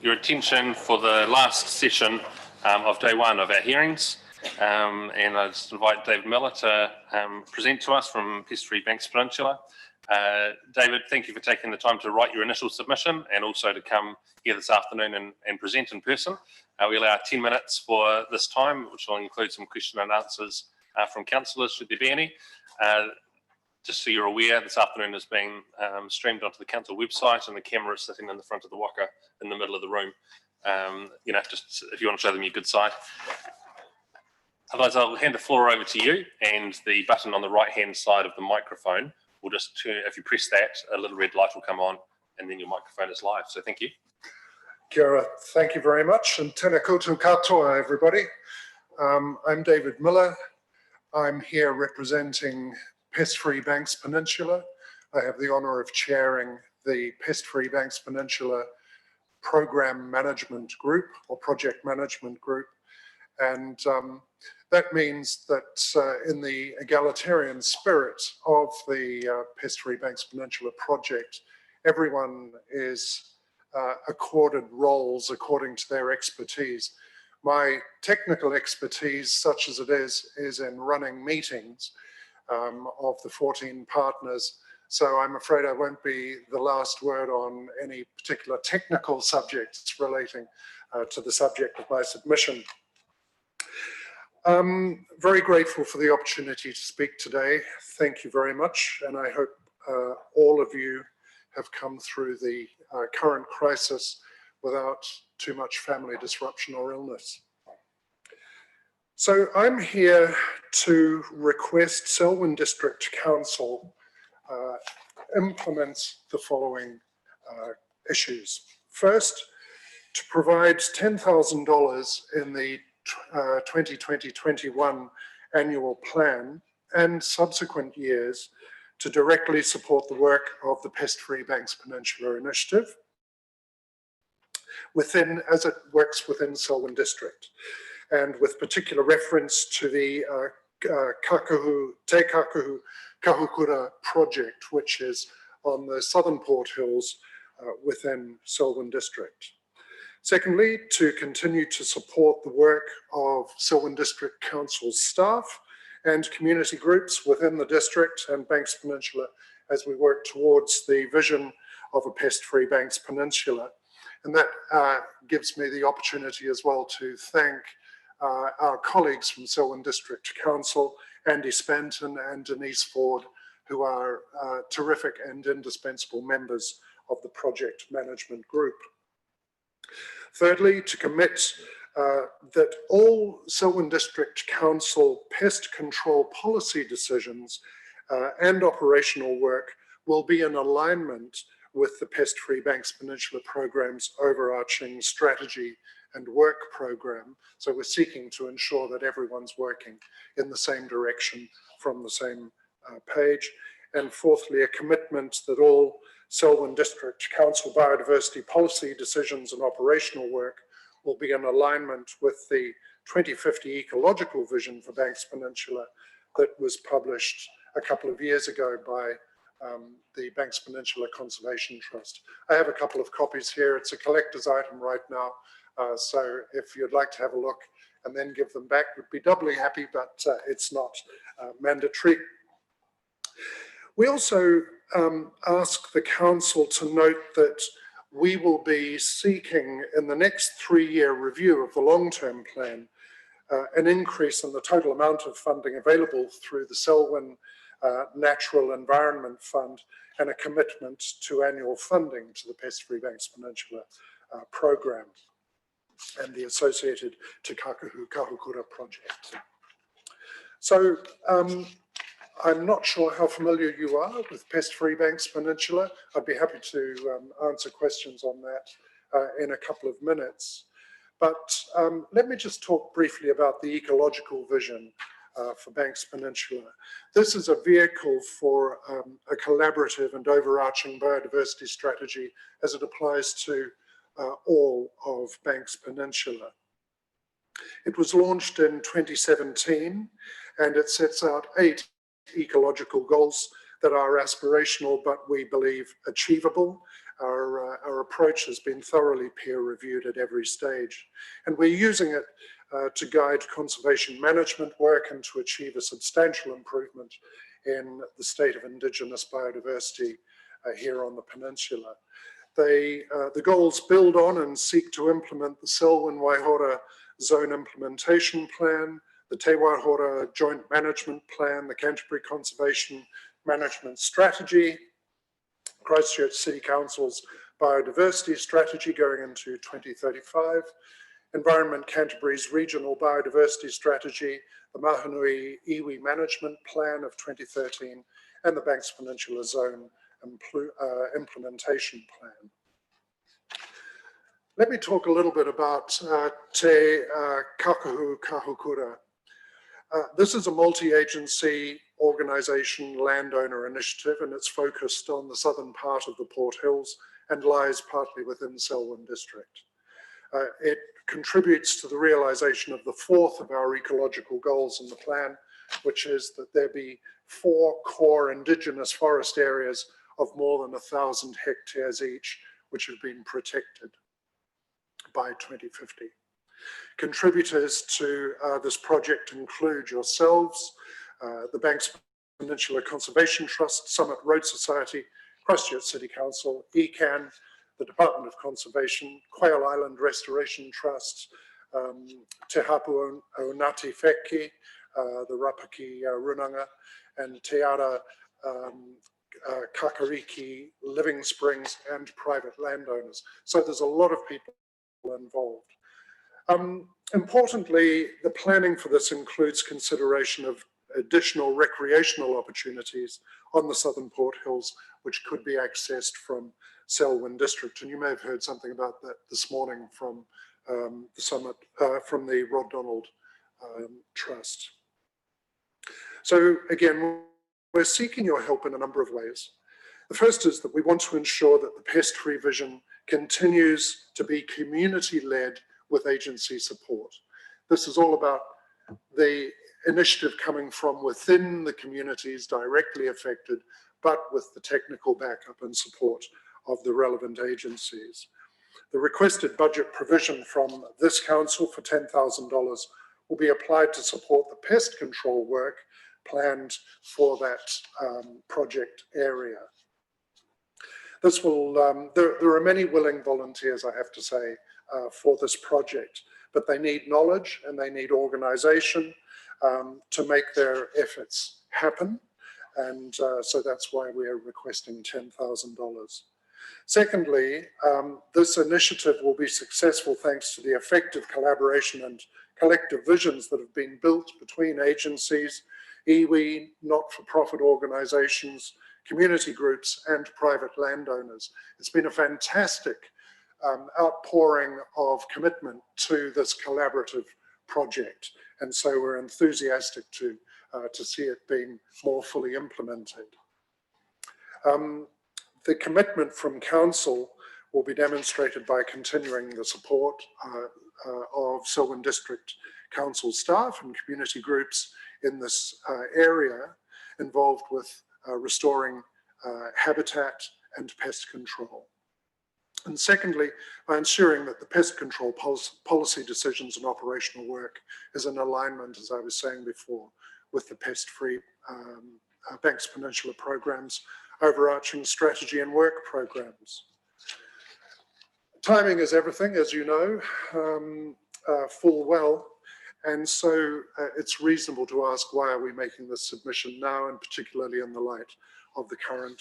your attention for the last session of day one of our hearings. And I just invite David Miller to present to us from Pest Free Banks Peninsula. David, thank you for taking the time to write your initial submission and also to come here this afternoon and present in person. We allow 10 minutes for this time, which will include some question and answers from councillors, should there be any. Just so you're aware, this afternoon is being streamed onto the council website, and the camera is sitting in the front of the waka in the middle of the room. You know, just if you want to show them your good side. Otherwise, I'll hand the floor over to you, and the button on the right-hand side of the microphone will just turn. If you press that, a little red light will come on, and then your microphone is live. So thank you. Kia ora, thank you very much, and tēnā koutou katoa, everybody. I'm David Miller. I'm here representing Pest Free Banks Peninsula. I have the honour of chairing the Pest Free Banks Peninsula Program Management Group or Project Management Group. And that means that in the egalitarian spirit of the Pest Free Banks Peninsula project, everyone is accorded roles according to their expertise. My technical expertise, such as it is in running meetings of the 14 partners. So I'm afraid I won't be the last word on any particular technical subjects relating to the subject of my submission. I'm very grateful for the opportunity to speak today. Thank you very much. And I hope all of you have come through the current crisis without too much family disruption or illness. So I'm here to request Selwyn District Council implement the following issues. First, to provide $10,000 in the 2020-21 annual plan and subsequent years to directly support the work of the Pest Free Banks Peninsula Initiative within, as it works within Selwyn District, and with particular reference to the Te Kākahu Kahukura project, which is on the southern Port Hills within Selwyn District. Secondly, to continue to support the work of Selwyn District Council staff and community groups within the district and Banks Peninsula as we work towards the vision of a pest-free Banks Peninsula. And that gives me the opportunity as well to thank our colleagues from Selwyn District Council, Andy Spanton and Denise Ford, who are terrific and indispensable members of the project management group. Thirdly, to commit that all Selwyn District Council pest control policy decisions and operational work will be in alignment with the Pest Free Banks Peninsula program's overarching strategy and work program. So we're seeking to ensure that everyone's working in the same direction from the same page. And fourthly, a commitment that all Selwyn District Council biodiversity policy decisions and operational work will be in alignment with the 2050 ecological vision for Banks Peninsula that was published a couple of years ago by the Banks Peninsula Conservation Trust. I have a couple of copies here. It's a collector's item right now. So if you'd like to have a look and then give them back, we'd be doubly happy, but it's not mandatory. We also ask the council to note that we will be seeking in the next 3-year review of the long-term plan an increase in the total amount of funding available through the Selwyn Natural Environment Fund and a commitment to annual funding to the Pest Free Banks Peninsula program and the associated Te Kākahu Kahukura project. So I'm not sure how familiar you are with Pest Free Banks Peninsula. I'd be happy to answer questions on that in a couple of minutes. But let me just talk briefly about the ecological vision for Banks Peninsula. This is a vehicle for a collaborative and overarching biodiversity strategy as it applies to all of Banks Peninsula. It was launched in 2017 and it sets out 8 ecological goals that are aspirational but we believe achievable our approach has been thoroughly peer reviewed at every stage, and we're using it to guide conservation management work and to achieve a substantial improvement in the state of Indigenous biodiversity here on the peninsula. The goals build on and seek to implement the Selwyn-Waihora Zone Implementation Plan, the Te Waihora Joint Management Plan, the Canterbury Conservation Management Strategy, Christchurch City Council's Biodiversity Strategy going into 2035, Environment Canterbury's Regional Biodiversity Strategy, the Mahanui Iwi Management Plan of 2013, and the Banks Peninsula Zone Implementation Plan. Let me talk a little bit about Te Kakahu Kahukura. This is a multi-agency organisation landowner initiative, and it's focused on the southern part of the Port Hills and lies partly within Selwyn District. It contributes to the realisation of the fourth of our ecological goals in the plan, which is that there be 4 core Indigenous forest areas of more than 1,000 hectares each, which have been protected by 2050. Contributors to this project include yourselves, the Banks Peninsula Conservation Trust, Summit Road Society, Christchurch City Council, ECAN, the Department of Conservation, Quail Island Restoration Trust, Te Hapu o Ngāti Wheki, the Rapaki Runanga, and Te Ara Kakariki Living Springs, and private landowners. So there's a lot of people involved. Importantly, the planning for this includes consideration of additional recreational opportunities on the southern Port Hills, which could be accessed from Selwyn District. And you may have heard something about that this morning from the summit, from the Rod Donald Trust. So again, we're seeking your help in a number of ways. The first is that we want to ensure that the pest-free vision continues to be community-led with agency support. This is all about the initiative coming from within the communities directly affected, but with the technical backup and support of the relevant agencies. The requested budget provision from this council for $10,000 will be applied to support the pest control work planned for that project area. This will, there are many willing volunteers, I have to say, for this project, but they need knowledge and they need organisation to make their efforts happen. And so that's why we are requesting $10,000. Secondly, this initiative will be successful thanks to the effective collaboration and collective visions that have been built between agencies, iwi, not-for-profit organisations, community groups, and private landowners. It's been a fantastic outpouring of commitment to this collaborative project, and so we're enthusiastic to see it being more fully implemented. The commitment from Council will be demonstrated by continuing the support of Selwyn District Council staff and community groups in this area involved with restoring habitat and pest control. And secondly, by ensuring that the pest control policy decisions and operational work is in alignment, as I was saying before, with the pest-free Banks Peninsula programs, overarching strategy and work programs. Timing is everything, as you know, full well, and so it's reasonable to ask, why are we making this submission now, and particularly in the light of the current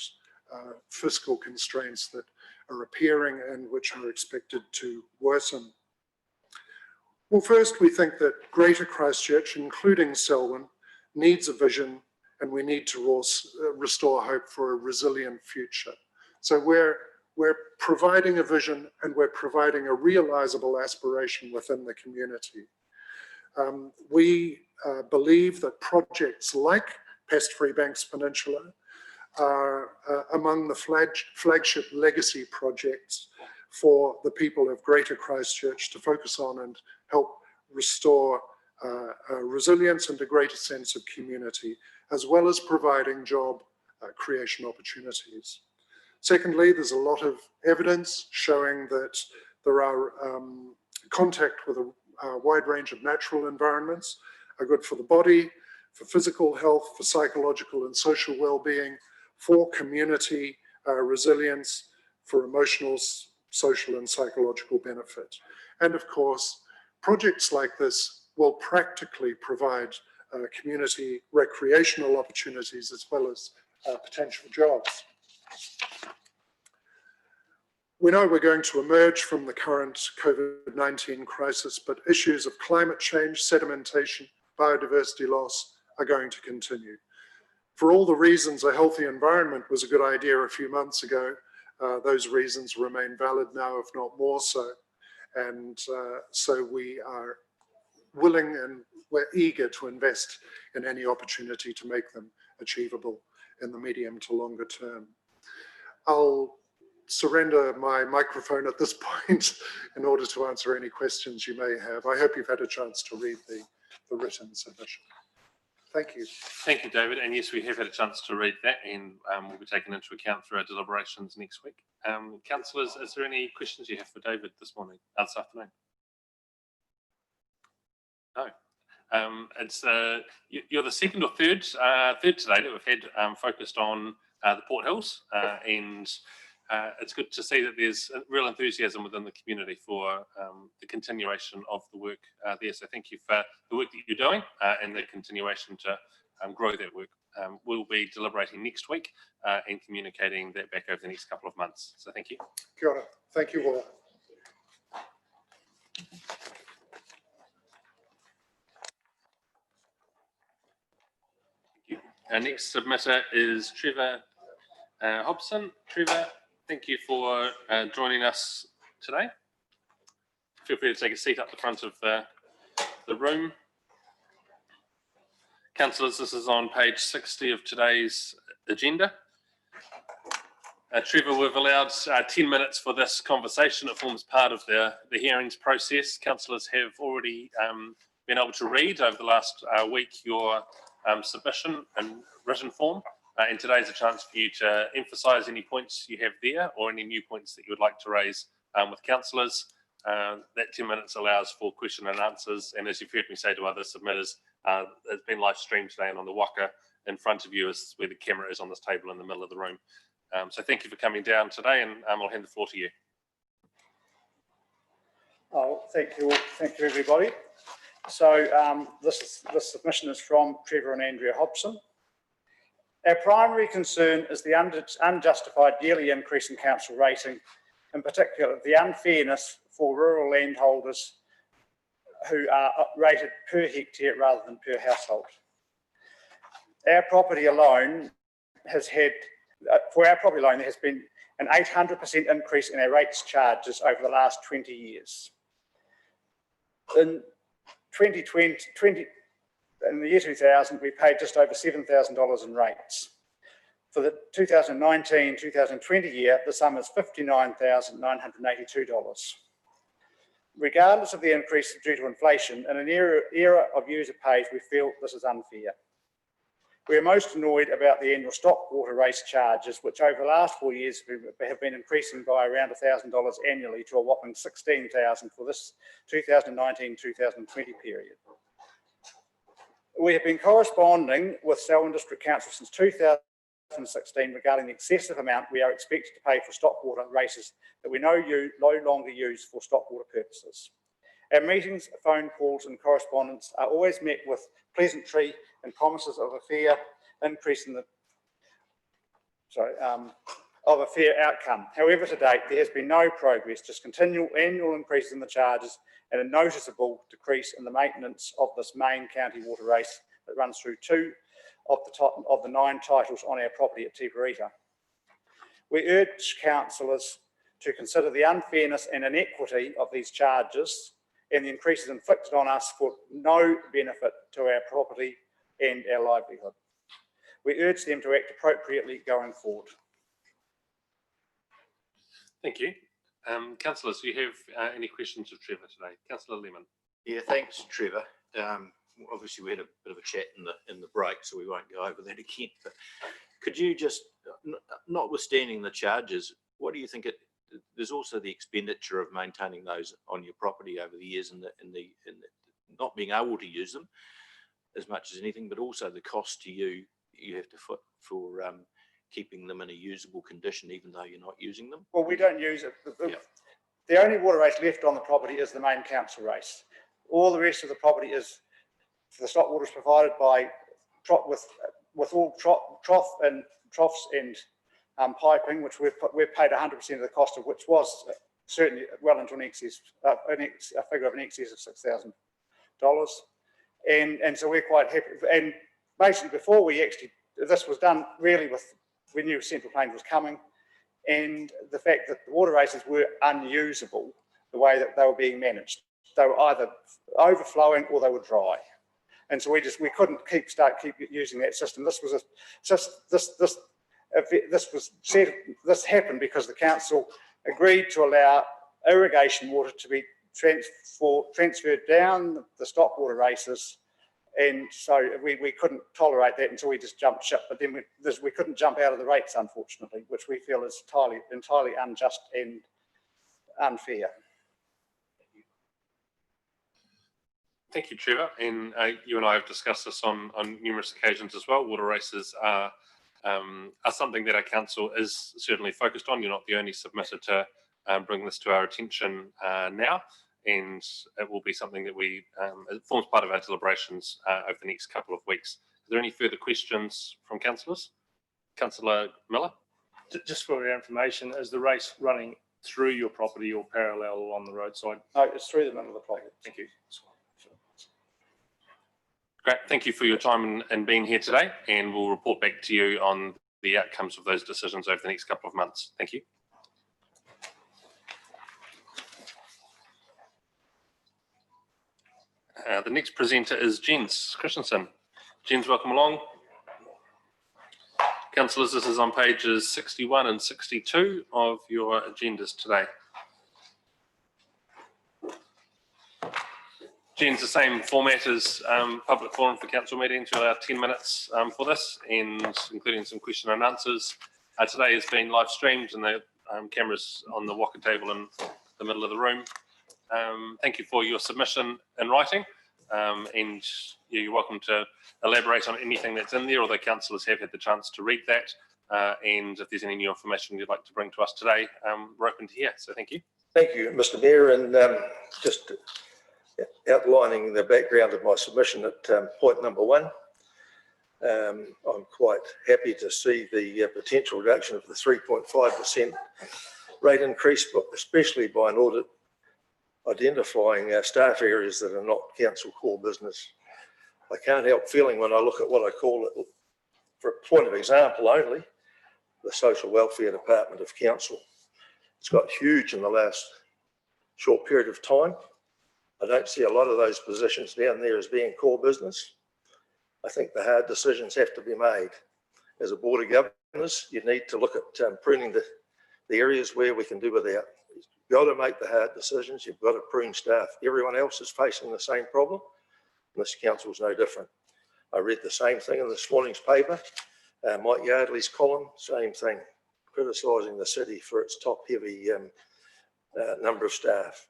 fiscal constraints that are appearing and which are expected to worsen. Well, first, we think that Greater Christchurch, including Selwyn, needs a vision, and we need to restore hope for a resilient future. So we're providing a vision, and we're providing a realizable aspiration within the community. We believe that projects like Pest-Free Banks Peninsula are among the flagship legacy projects for the people of Greater Christchurch to focus on and help restore resilience and a greater sense of community, as well as providing job creation opportunities. Secondly, there's a lot of evidence showing that there are contact with a wide range of natural environments are good for the body, for physical health, for psychological and social well-being, for community resilience, for emotional, social and psychological benefit. And of course, projects like this will practically provide community recreational opportunities as well as potential jobs. We know we're going to emerge from the current COVID-19 crisis, but issues of climate change, sedimentation, biodiversity loss are going to continue. For all the reasons a healthy environment was a good idea a few months ago, those reasons remain valid now, if not more so. And so we are willing and we're eager to invest in any opportunity to make them achievable in the medium to longer term. I'll surrender my microphone at this point in order to answer any questions you may have. I hope you've had a chance to read the written submission. Thank you. Thank you, David. And yes, we have had a chance to read that and will be taken into account through our deliberations next week. Councillors, is there any questions you have for David this morning, this afternoon? No. It's you're the second or third today that we've had focused on the Port Hills, and it's good to see that there's real enthusiasm within the community for the continuation of the work there. So thank you for the work that you're doing and the continuation to grow that work. We'll be deliberating next week and communicating that back over the next couple of months. So thank you. Kia ora. Thank you all. Our next submitter is Trevor Hopson. Trevor, thank you for joining us today. Feel free to take a seat up the front of the room. Councillors, this is on page 60 of today's agenda. Trevor, we've allowed 10 minutes for this conversation. It forms part of the hearings process. Councillors have already been able to read over the last week your submission in written form. And today's a chance for you to emphasise any points you have there or any new points that you would like to raise with councillors. That 10 minutes allows for question and answers. And as you've heard me say to other submitters, it's been live streamed today, and on the waka in front of you is where the camera is on this table in the middle of the room. So thank you for coming down today, and I'll hand the floor to you. Oh, thank you all. Thank you, everybody. So this submission is from Trevor and Andrea Hopson. Our primary concern is the unjustified yearly increase in council rating, in particular the unfairness for rural landholders who are rated per hectare rather than per household. Our property alone has had, for our property alone, there has been an 800% increase in our rates charges over the last 20 years. In in the year 2000, we paid just over $7,000 in rates. For the 2019-2020 year, the sum is $59,982. Regardless of the increase due to inflation, in an era of user pays, we feel this is unfair. We are most annoyed about the annual stock water race charges, which over the last 4 years have been increasing by around $1,000 annually to a whopping $16,000 for this 2019-2020 period. We have been corresponding with Selwyn District Council since 2016 regarding the excessive amount we are expected to pay for stock water races that we no longer use for stock water purposes. Our meetings, phone calls and correspondence are always met with pleasantry and promises of a fair increase in the, of a fair outcome. However, to date, there has been no progress, just continual annual increases in the charges and a noticeable decrease in the maintenance of this main county water race that runs through 2 of the 9 titles on our property at Tiparita. We urge councillors to consider the unfairness and inequity of these charges and the increases inflicted on us for no benefit to our property and our livelihood. We urge them to act appropriately going forward. Thank you. Councillors, do you have any questions of Trevor today? Councillor Lemon. Yeah, thanks, Trevor. Obviously, we had a bit of a chat in the break, so we won't go over that again. But could you just, notwithstanding the charges, what do you think there's also the expenditure of maintaining those on your property over the years and the not being able to use them as much as anything, but also the cost to you have to foot for keeping them in a usable condition, even though you're not using them? Well, we don't use it. The only water race left on the property is the main council race. All the rest of the property is, the stock water is provided by with all troughs and piping, which we've paid 100% of the cost of, which was certainly well into an excess, a figure of an excess of $6,000. And so we're quite happy. And basically, before this was done really we knew Central Plains was coming, and the fact that the water races were unusable the way that they were being managed. They were either overflowing or they were dry. And so we couldn't keep using that system. This happened because the council agreed to allow irrigation water to be transferred down the stock water races, and so we couldn't tolerate that, and so we just jumped ship. But then we couldn't jump out of the rates, unfortunately, which we feel is entirely unjust and unfair. Thank you, Trevor. And you and I have discussed this on numerous occasions as well. Water races are something that our council is certainly focused on. You're not the only submitter to bring this to our attention now, and it will be something that it forms part of our deliberations over the next couple of weeks. Are there any further questions from councillors? Councillor Miller? Just for your information, is the race running through your property or parallel along the roadside? No, it's through the middle of the property. Thank you. Great, thank you for your time and being here today, and we'll report back to you on the outcomes of those decisions over the next couple of months. Thank you. The next presenter is Jens Christensen. Jens, welcome along. Councillors, this is on pages 61 and 62 of your agendas today. Jens, the same format as public forum for council meetings. We'll allow 10 minutes for this, and including some question and answers. Today has been live streamed, and the cameras on the walker table in the middle of the room. Thank you for your submission in writing, and you're welcome to elaborate on anything that's in there, although councillors have had the chance to read that. And if there's any new information you'd like to bring to us today, we're open to hear. So thank you. Thank you, Mr. Mayor, and just outlining the background of my submission at point number 1. I'm quite happy to see the potential reduction of the 3.5% rate increase, but especially by an audit identifying staff areas that are not council core business. I can't help feeling when I look at what I call it, for a point of example only, the social welfare department of council. It's got huge in the last short period of time. I don't see a lot of those positions down there as being core business. I think the hard decisions have to be made. As a board of governors, you need to look at pruning the areas where we can do without. You've got to make the hard decisions. You've got to prune staff. Everyone else is facing the same problem. And this council is no different. I read the same thing in this morning's paper. Mike Yardley's column, same thing, criticising the city for its top-heavy number of staff.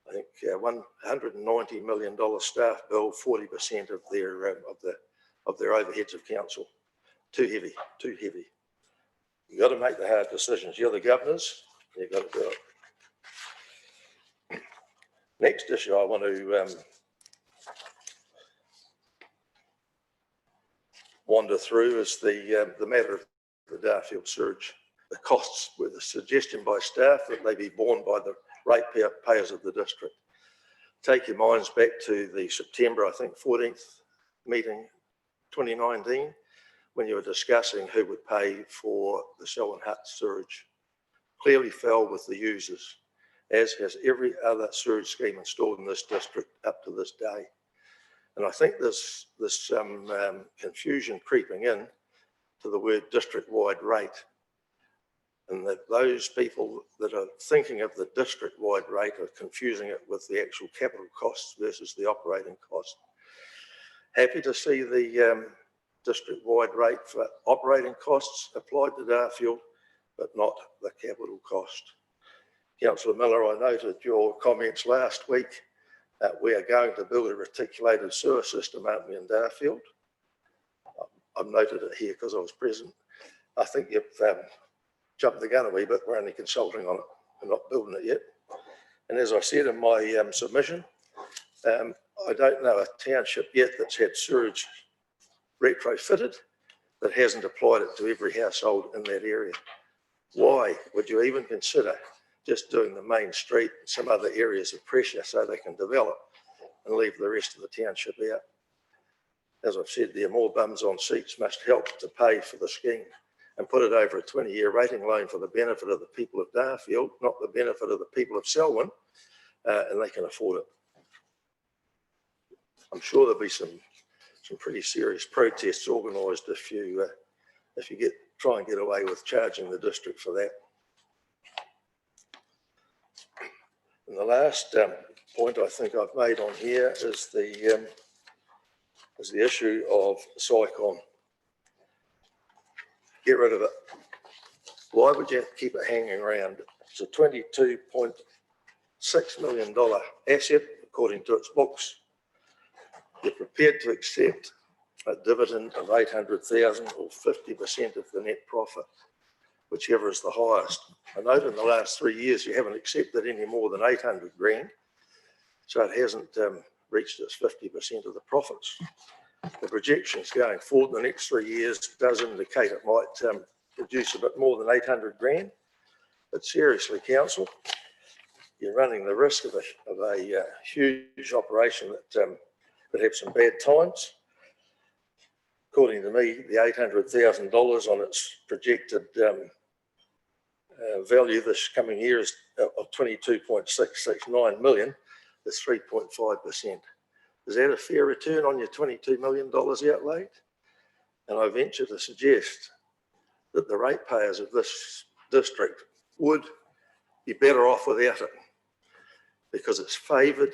I think $190 million staff bill, 40% of their overheads of council. Too heavy, too heavy. You've got to make the hard decisions. You're the governors, you've got to do it. Next issue I want to wander through is the matter of the Darfield surge. The costs were the suggestion by staff that they be borne by the ratepayers of the district. Take your minds back to the September, I think, 14th meeting, 2019, when you were discussing who would pay for the Selwyn Hut surge. Clearly fell with the users, as has every other surge scheme installed in this district up to this day. And I think there's some confusion creeping in to the word district-wide rate, and that those people that are thinking of the district-wide rate are confusing it with the actual capital costs versus the operating cost. Happy to see the district-wide rate for operating costs applied to Darfield, but not the capital cost. Councillor Miller, I noted your comments last week that we are going to build a reticulated sewer system, aren't we, in Darfield? I've noted it here because I was present. I think you've jumped the gun a wee bit. We're only consulting on it. We're not building it yet. And as I said in my submission, I don't know a township yet that's had sewage retrofitted that hasn't applied it to every household in that area. Why would you even consider just doing the main street and some other areas of pressure so they can develop and leave the rest of the township out? As I've said, there more bums on seats must help to pay for the scheme and put it over a 20-year rating loan for the benefit of the people of Darfield, not the benefit of the people of Selwyn, and they can afford it. I'm sure there'll be some pretty serious protests organised if you try and get away with charging the district for that. And the last point I think I've made on here is the issue of SICON. Get rid of it. Why would you keep it hanging around? It's a $22.6 million asset, according to its books. You're prepared to accept a dividend of 800,000 or 50% of the net profit, whichever is the highest. I note in the last 3 years you haven't accepted any more than 800 grand, so it hasn't reached its 50% of the profits. The projections going forward in the next 3 years does indicate it might produce a bit more than 800 grand. But seriously, council, you're running the risk of a huge operation that could have some bad times. According to me, the $800,000 on its projected value this coming year is of 22.669 million is 3.5%. Is that a fair return on your $22 million outlaid? And I venture to suggest that the ratepayers of this district would be better off without it, because it's favoured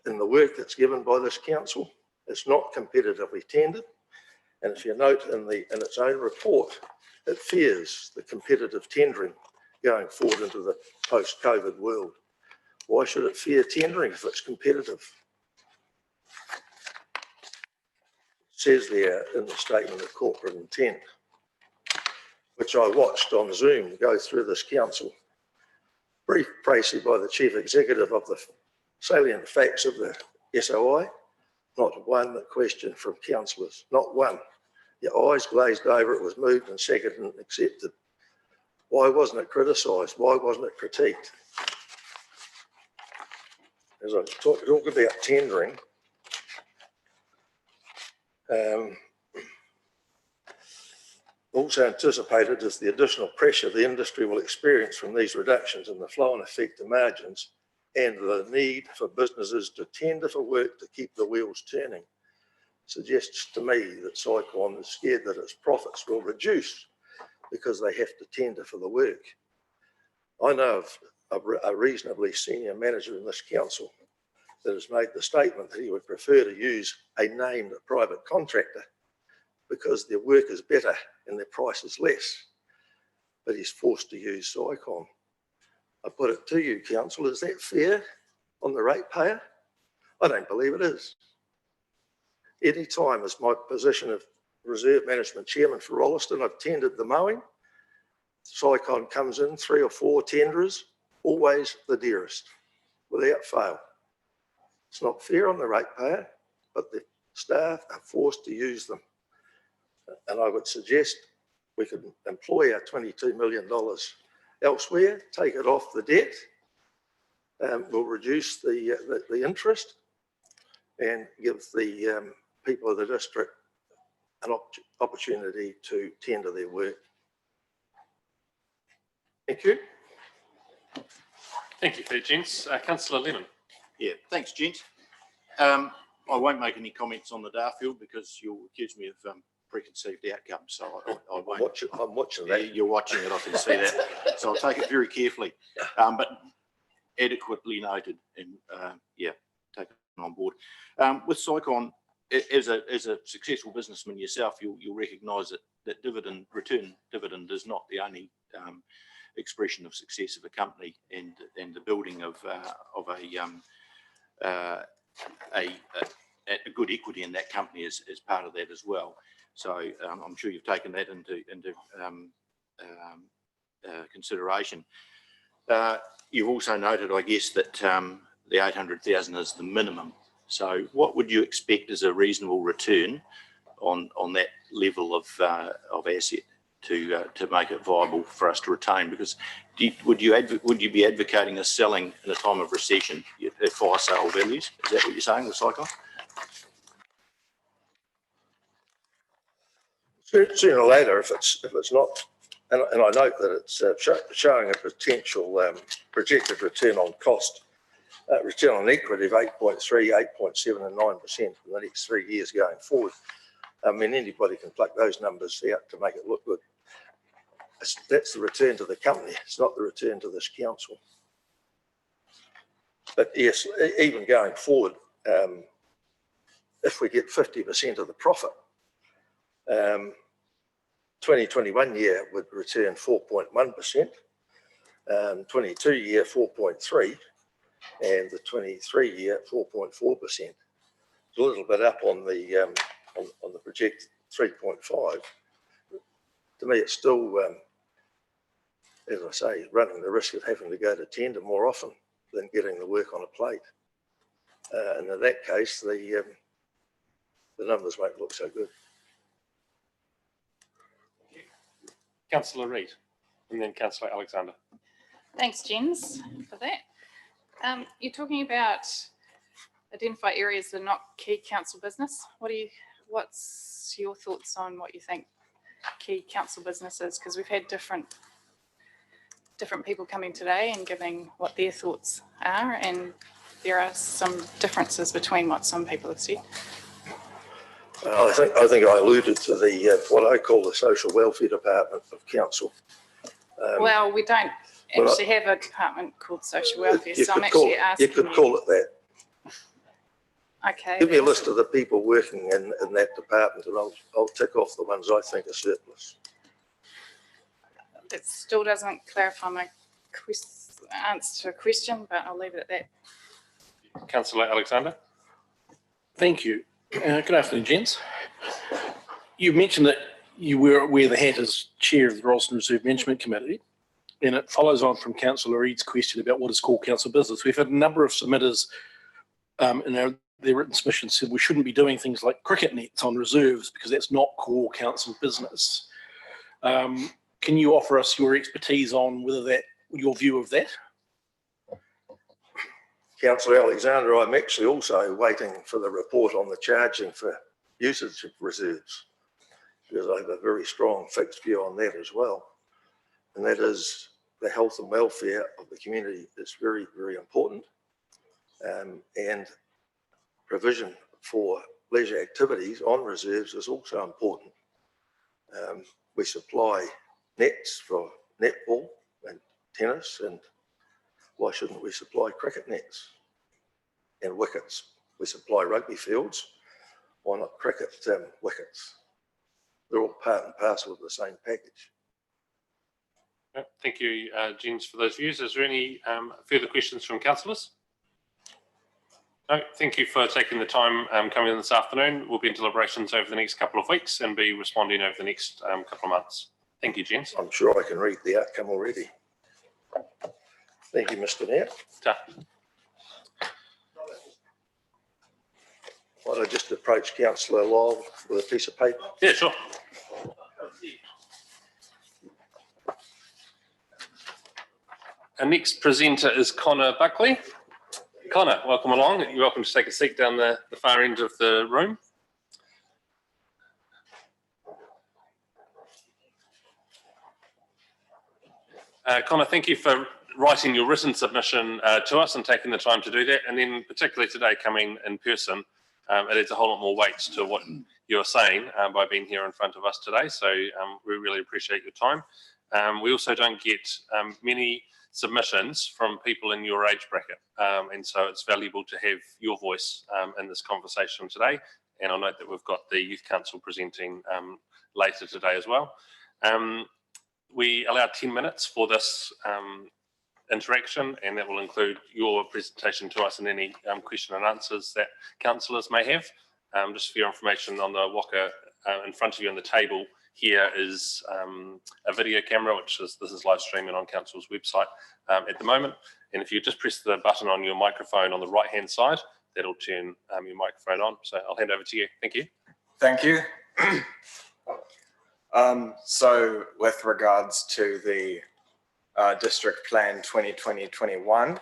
in the work that's given by this council. It's not competitively tendered. And if you note in its own report, it fears the competitive tendering going forward into the post-COVID world. Why should it fear tendering if it's competitive? It says there in the statement of corporate intent, which I watched on Zoom go through this council, brief précis by the chief executive of the salient facts of the SOI, not one question from councillors, not one. Your eyes glazed over, it was moved and seconded and accepted. Why wasn't it criticised? Why wasn't it critiqued? As I talk about tendering, also anticipated is the additional pressure the industry will experience from these reductions in the flow and effect to margins, and the need for businesses to tender for work to keep the wheels turning. Suggests to me that SICON is scared that its profits will reduce because they have to tender for the work. I know of a reasonably senior manager in this council that has made the statement that he would prefer to use a named private contractor because their work is better and their price is less, but he's forced to use SICON. I put it to you, council, is that fair on the ratepayer? I don't believe it is. Any time as my position of reserve management chairman for Rolleston, I've tendered the mowing. SICON comes in, 3 or 4 tenderers, always the dearest, without fail. It's not fair on the ratepayer, but the staff are forced to use them. And I would suggest we could employ our $22 million elsewhere, take it off the debt, we'll reduce the interest and give the people of the district an opportunity to tender their work. Thank you. Thank you for that, gents. Councillor Lemon. Yeah, thanks, gents. I won't make any comments on the Darfield because you'll accuse me of preconceived outcomes. So I won't. I'm watching that. Yeah, you're watching it, I can see that. So I'll take it very carefully, but adequately noted and yeah, taken on board. With SICON, as a successful businessman yourself, you'll recognise that dividend is not the only expression of success of a company, and the building of a good equity in that company is part of that as well. So I'm sure you've taken that into consideration. You've also noted, I guess, that the 800,000 is the minimum. So what would you expect as a reasonable return on that level of asset to make it viable for us to retain? Because would you be advocating us selling in a time of recession at fire sale values? Is that what you're saying, Recycler? Sooner or later, if it's not, and I note that it's showing a potential projected return on cost, return on equity of 8.3, 8.7 and 9% for the next 3 years going forward. I mean, anybody can pluck those numbers out to make it look good. That's the return to the company. It's not the return to this council. But yes, even going forward, if we get 50% of the profit, 2021 year would return 4.1%, 22 year 4.3, and the 23 year 4.4%. It's a little bit up on the projected 3.5. To me, it's still, as I say, running the risk of having to go to tender more often than getting the work on a plate. And in that case, the numbers won't look so good. Councillor Reid, and then Councillor Alexander. Thanks, Jens, for that. You're talking about identify areas that are not key council business. What's your thoughts on what you think key council business is? Because we've had different people coming today and giving what their thoughts are, and there are some differences between what some people have said. I think I alluded to the what I call the social welfare department of council. Well, we don't actually have a department called social welfare, so I'm actually asking you. could call it that. Okay. Give me a list of the people working in that department, and I'll tick off the ones I think are surplus. It still doesn't clarify my answer to a question, but I'll leave it at that. Councillor Alexander. Thank you. Good afternoon, gents. You mentioned that you wear the hat as chair of the Rolleston Reserve Management Committee, and it follows on from Councillor Reid's question about what is called council business. We've had a number of submitters in their written submissions said we shouldn't be doing things like cricket nets on reserves because that's not core council business. Can you offer us your expertise on your view of that? Councillor Alexander, I'm actually also waiting for the report on the charging for usage of reserves, because I have a very strong fixed view on that as well. And that is the health and welfare of the community is very, very important. And provision for leisure activities on reserves is also important. We supply nets for netball and tennis, and why shouldn't we supply cricket nets and wickets? We supply rugby fields, why not cricket wickets? They're all part and parcel of the same package. Thank you, Jens, for those views. Is there any further questions from councillors? No, thank you for taking the time coming in this afternoon. We'll be in deliberations over the next couple of weeks and be responding over the next couple of months. Thank you, Jens. I'm sure I can read the outcome already. Thank you, Mr. Mayor. Might I just approach Councillor Lyle with a piece of paper? Yeah, sure. Our next presenter is Connor Buckley. Connor, welcome along. You're welcome to take a seat down the far end of the room. Connor, thank you for writing your written submission to us and taking the time to do that, and then particularly today coming in person. It adds a whole lot more weight to what you're saying by being here in front of us today, so we really appreciate your time. We also don't get many submissions from people in your age bracket, and so it's valuable to have your voice in this conversation today, and I'll note that we've got the Youth Council presenting later today as well. We allow 10 minutes for this interaction, and that will include your presentation to us and any question and answers that councillors may have. Just for your information, on the waka in front of you on the table here is a video camera, this is live streaming on council's website at the moment. And if you just press the button on your microphone on the right hand side, that'll turn your microphone on. So I'll hand over to you. Thank you. Thank you. So with regards to the District Plan 2020-21,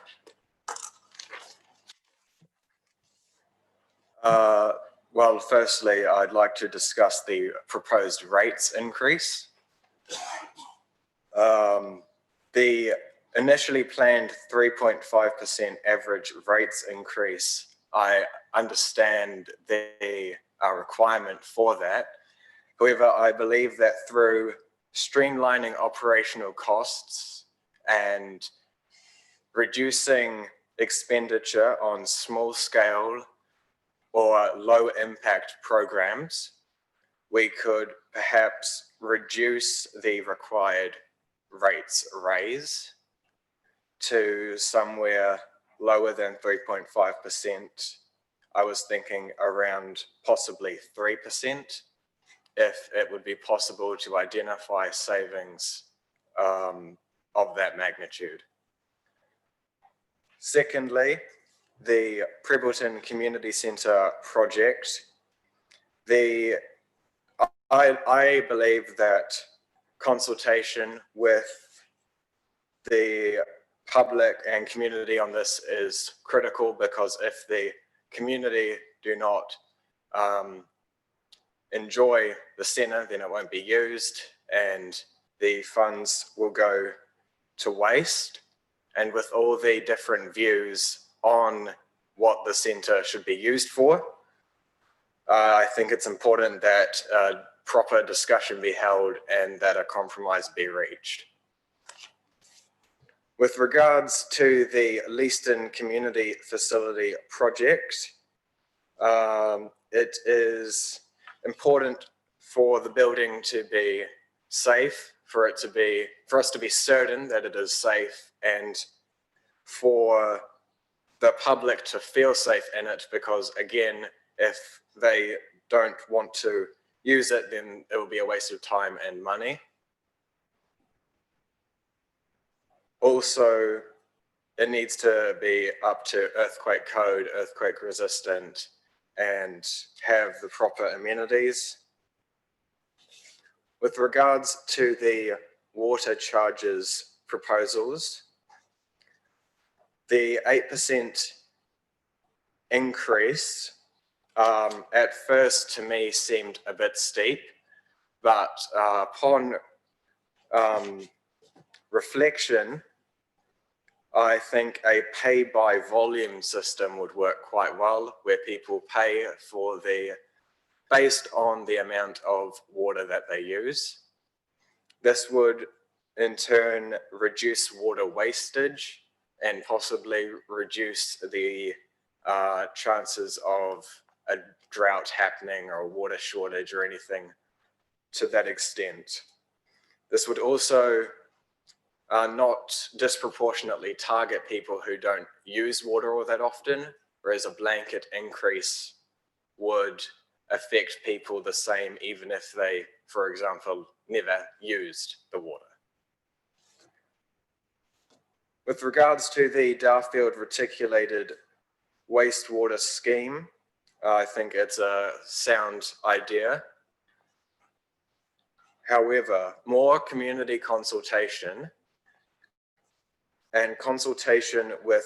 well, firstly, I'd like to discuss the proposed rates increase. The initially planned 3.5% average rates increase, I understand the requirement for that. However, I believe that through streamlining operational costs and reducing expenditure on small scale or low impact programs, we could perhaps reduce the required rates raise to somewhere lower than 3.5%. I was thinking around possibly 3%, if it would be possible to identify savings of that magnitude. Secondly, the Prebbleton Community Centre project, I believe that consultation with the public and community on this is critical, because if the community do not enjoy the centre, then it won't be used and the funds will go to waste. And with all the different views on what the centre should be used for, I think it's important that proper discussion be held and that a compromise be reached. With regards to the Leaston Community Facility project, it is important for the building to be safe, for us to be certain that it is safe, and for the public to feel safe in it, because again, if they don't want to use it, then it will be a waste of time and money. Also, it needs to be up to earthquake code, earthquake resistant, and have the proper amenities. With regards to the water charges proposals, the 8% increase at first to me seemed a bit steep, but upon reflection, I think a pay by volume system would work quite well, where people pay for based on the amount of water that they use. This would in turn reduce water wastage and possibly reduce the chances of a drought happening or a water shortage or anything to that extent. This would also not disproportionately target people who don't use water all that often, whereas a blanket increase would affect people the same even if they, for example, never used the water. With regards to the Darfield reticulated wastewater scheme, I think it's a sound idea. However, more community consultation and consultation with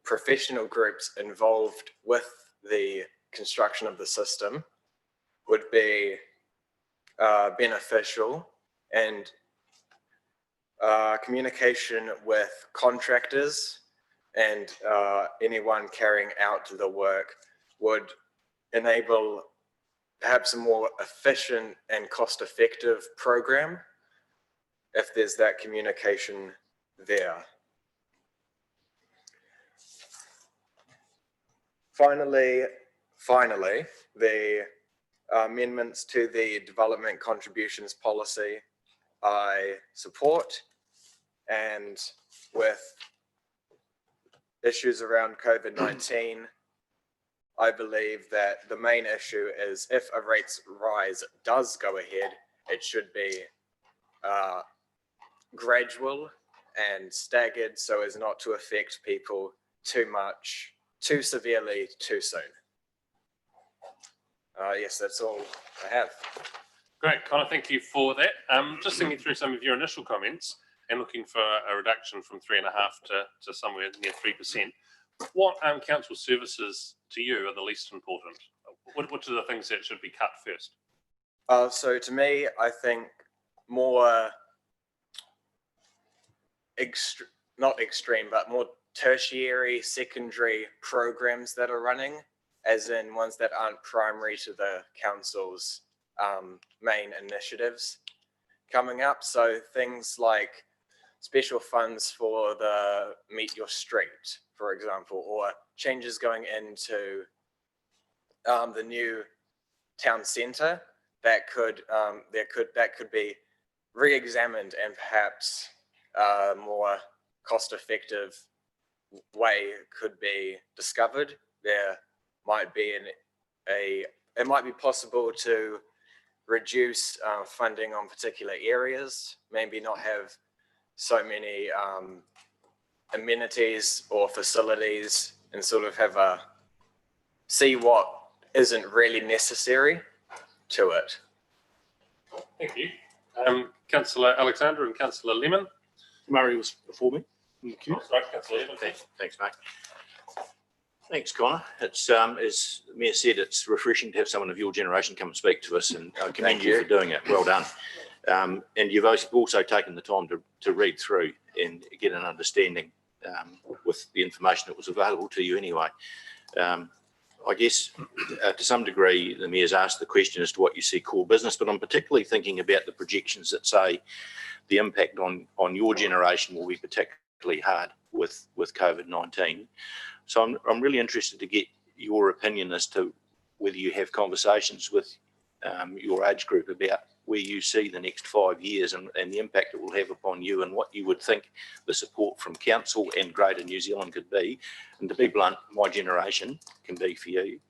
professional groups involved with the construction of the system would be beneficial, and communication with contractors and anyone carrying out the work would enable perhaps a more efficient and cost-effective program if there's that communication there. Finally, finally, the amendments to the development contributions policy I support, and with issues around COVID-19, I believe that the main issue is if a rates rise does go ahead, it should be gradual and staggered so as not to affect people too much, too severely, too soon. Yes, that's all I have. Great, Connor, thank you for that. Just thinking through some of your initial comments and looking for a reduction from 3.5% to somewhere near 3%. What council services to you are the least important? Which are the things that should be cut first? So to me, I think more not extreme, but more tertiary, secondary programs that are running, as in ones that aren't primary to the council's main initiatives coming up. So things like special funds for the Meet Your Street, for example, or changes going into the new town centre that could be re-examined and perhaps a more cost-effective way could be discovered. There might be it might be possible to reduce funding on particular areas, maybe not have so many amenities or facilities, and sort of have see what isn't really necessary to it. Thank you. Councillor Alexander and Councillor Lemon. Murray was before me. Thank you. Sorry, Councillor Lemon. Thanks, mate. Thanks, Connor. It's as the Mayor said, it's refreshing to have someone of your generation come and speak to us, and I commend you for doing it. Well done. And you've also taken the time to read through and get an understanding with the information that was available to you anyway. I guess to some degree, the Mayor's asked the question as to what you see core business, but I'm particularly thinking about the projections that say the impact on your generation will be particularly hard with COVID-19. So I'm really interested to get your opinion as to whether you have conversations with your age group about where you see the next 5 years and the impact it will have upon you, and what you would think the support from council and Greater New Zealand could be, and to be blunt, my generation can be for you.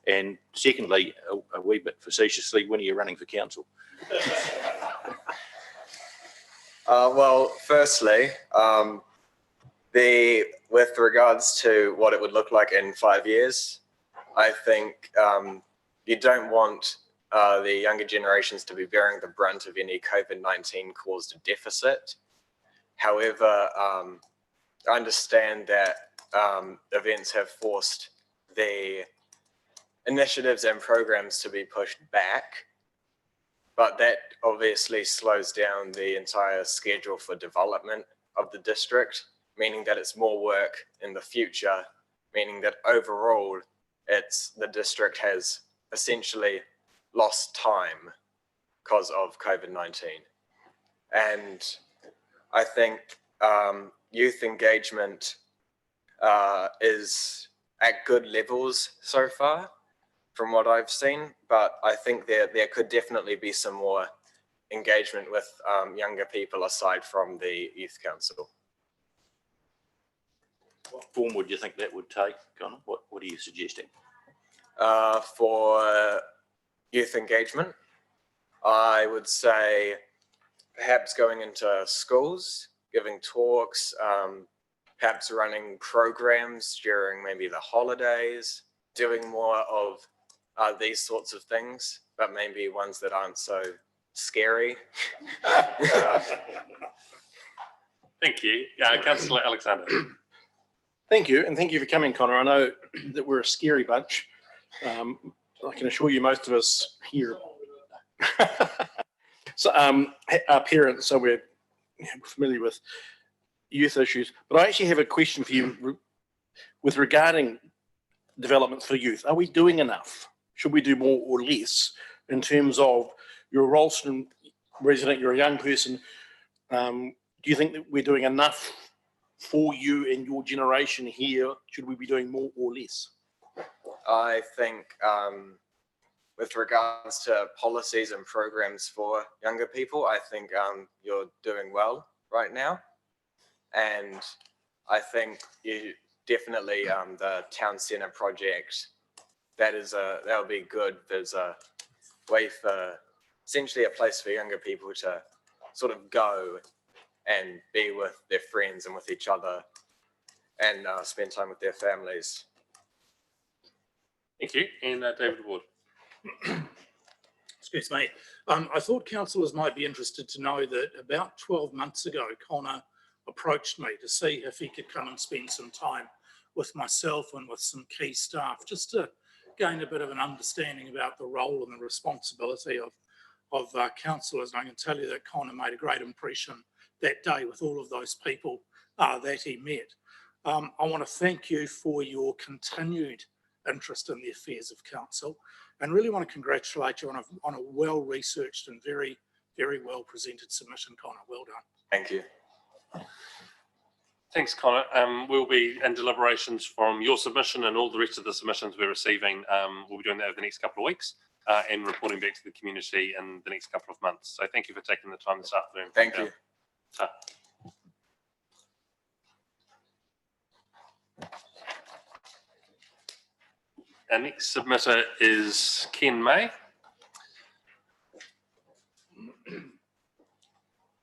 And secondly, a wee bit facetiously, when are you running for council? Well, firstly, with regards to what it would look like in 5 years, I think you don't want the younger generations to be bearing the brunt of any COVID-19 caused deficit. However, I understand that events have forced the initiatives and programs to be pushed back, but that obviously slows down the entire schedule for development of the district, meaning that it's more work in the future, meaning that overall the district has essentially lost time because of COVID-19. And I think youth engagement is at good levels so far from what I've seen, but I think there could definitely be some more engagement with younger people aside from the Youth Council. What form would you think that would take, Connor? What are you suggesting? For youth engagement, I would say perhaps going into schools, giving talks, perhaps running programs during maybe the holidays, doing more of these sorts of things, but maybe ones that aren't so scary. Thank you. Councillor Alexander. Thank you, and thank you for coming, Connor. I know that we're a scary bunch. I can assure you most of us here so, are parents, so we're familiar with youth issues. But I actually have a question for you with regarding development for youth. Are we doing enough? Should we do more or less in terms of you're a Ralston resident, you're a young person. Do you think that we're doing enough for you and your generation here? Should we be doing more or less? I think with regards to policies and programs for younger people, I think you're doing well right now. And I think you definitely the town centre project, that'll be good. There's a way for essentially a place for younger people to sort of go and be with their friends and with each other and spend time with their families. Thank you. And David Ward. Excuse me. I thought councillors might be interested to know that about 12 months ago, Connor approached me to see if he could come and spend some time with myself and with some key staff, just to gain a bit of an understanding about the role and the responsibility of councillors. And I can tell you that Connor made a great impression that day with all of those people that he met. I want to thank you for your continued interest in the affairs of council, and really want to congratulate you on a well-researched and very, very well-presented submission, Connor. Well done. Thank you. Thanks, Connor. We'll be in deliberations from your submission and all the rest of the submissions we're receiving. We'll be doing that over the next couple of weeks and reporting back to the community in the next couple of months. So thank you for taking the time this afternoon. Thank you. Our next submitter is Ken May.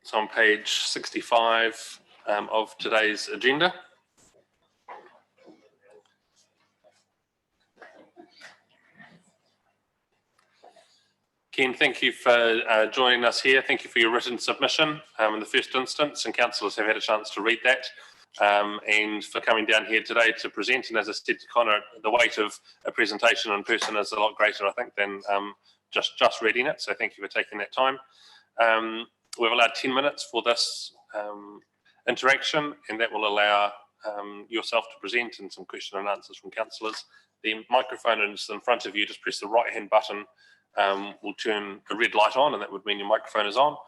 It's on page 65 of today's agenda. Ken, thank you for joining us here. Thank you for your written submission in the first instance, and councillors have had a chance to read that. And for coming down here today to present. And as I said to Connor, the weight of a presentation in person is a lot greater, I think, than just reading it. So thank you for taking that time. We've allowed 10 minutes for this interaction, and that will allow yourself to present and some question and answers from councillors. The microphone is in front of you. Just press the right-hand button. Will turn a red light on, and that would mean your microphone is on.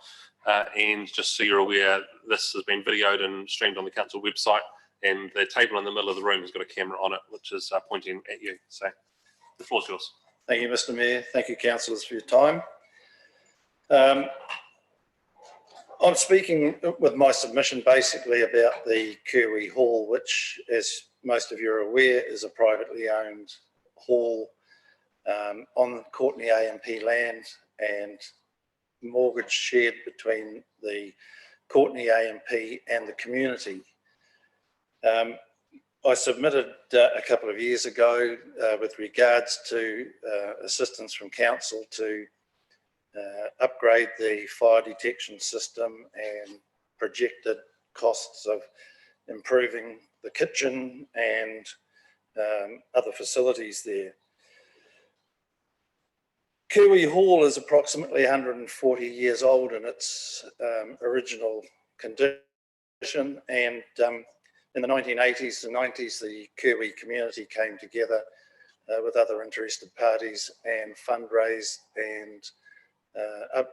And just so you're aware, this has been videoed and streamed on the council website, and the table in the middle of the room has got a camera on it, which is pointing at you. So the floor is yours. Thank you, Mr. Mayor. Thank you, councillors, for your time. I'm speaking with my submission basically about the Kerwee Hall, which, as most of you are aware, is a privately owned hall on Courtenay A&P land and mortgage shared between the Courtenay A&P and the community. I submitted a couple of years ago with regards to assistance from council to upgrade the fire detection system and projected costs of improving the kitchen and other facilities there. Kerwee Hall is approximately 140 years old in its original condition, and in the 1980s and 90s, the Kerwee community came together with other interested parties and fundraised and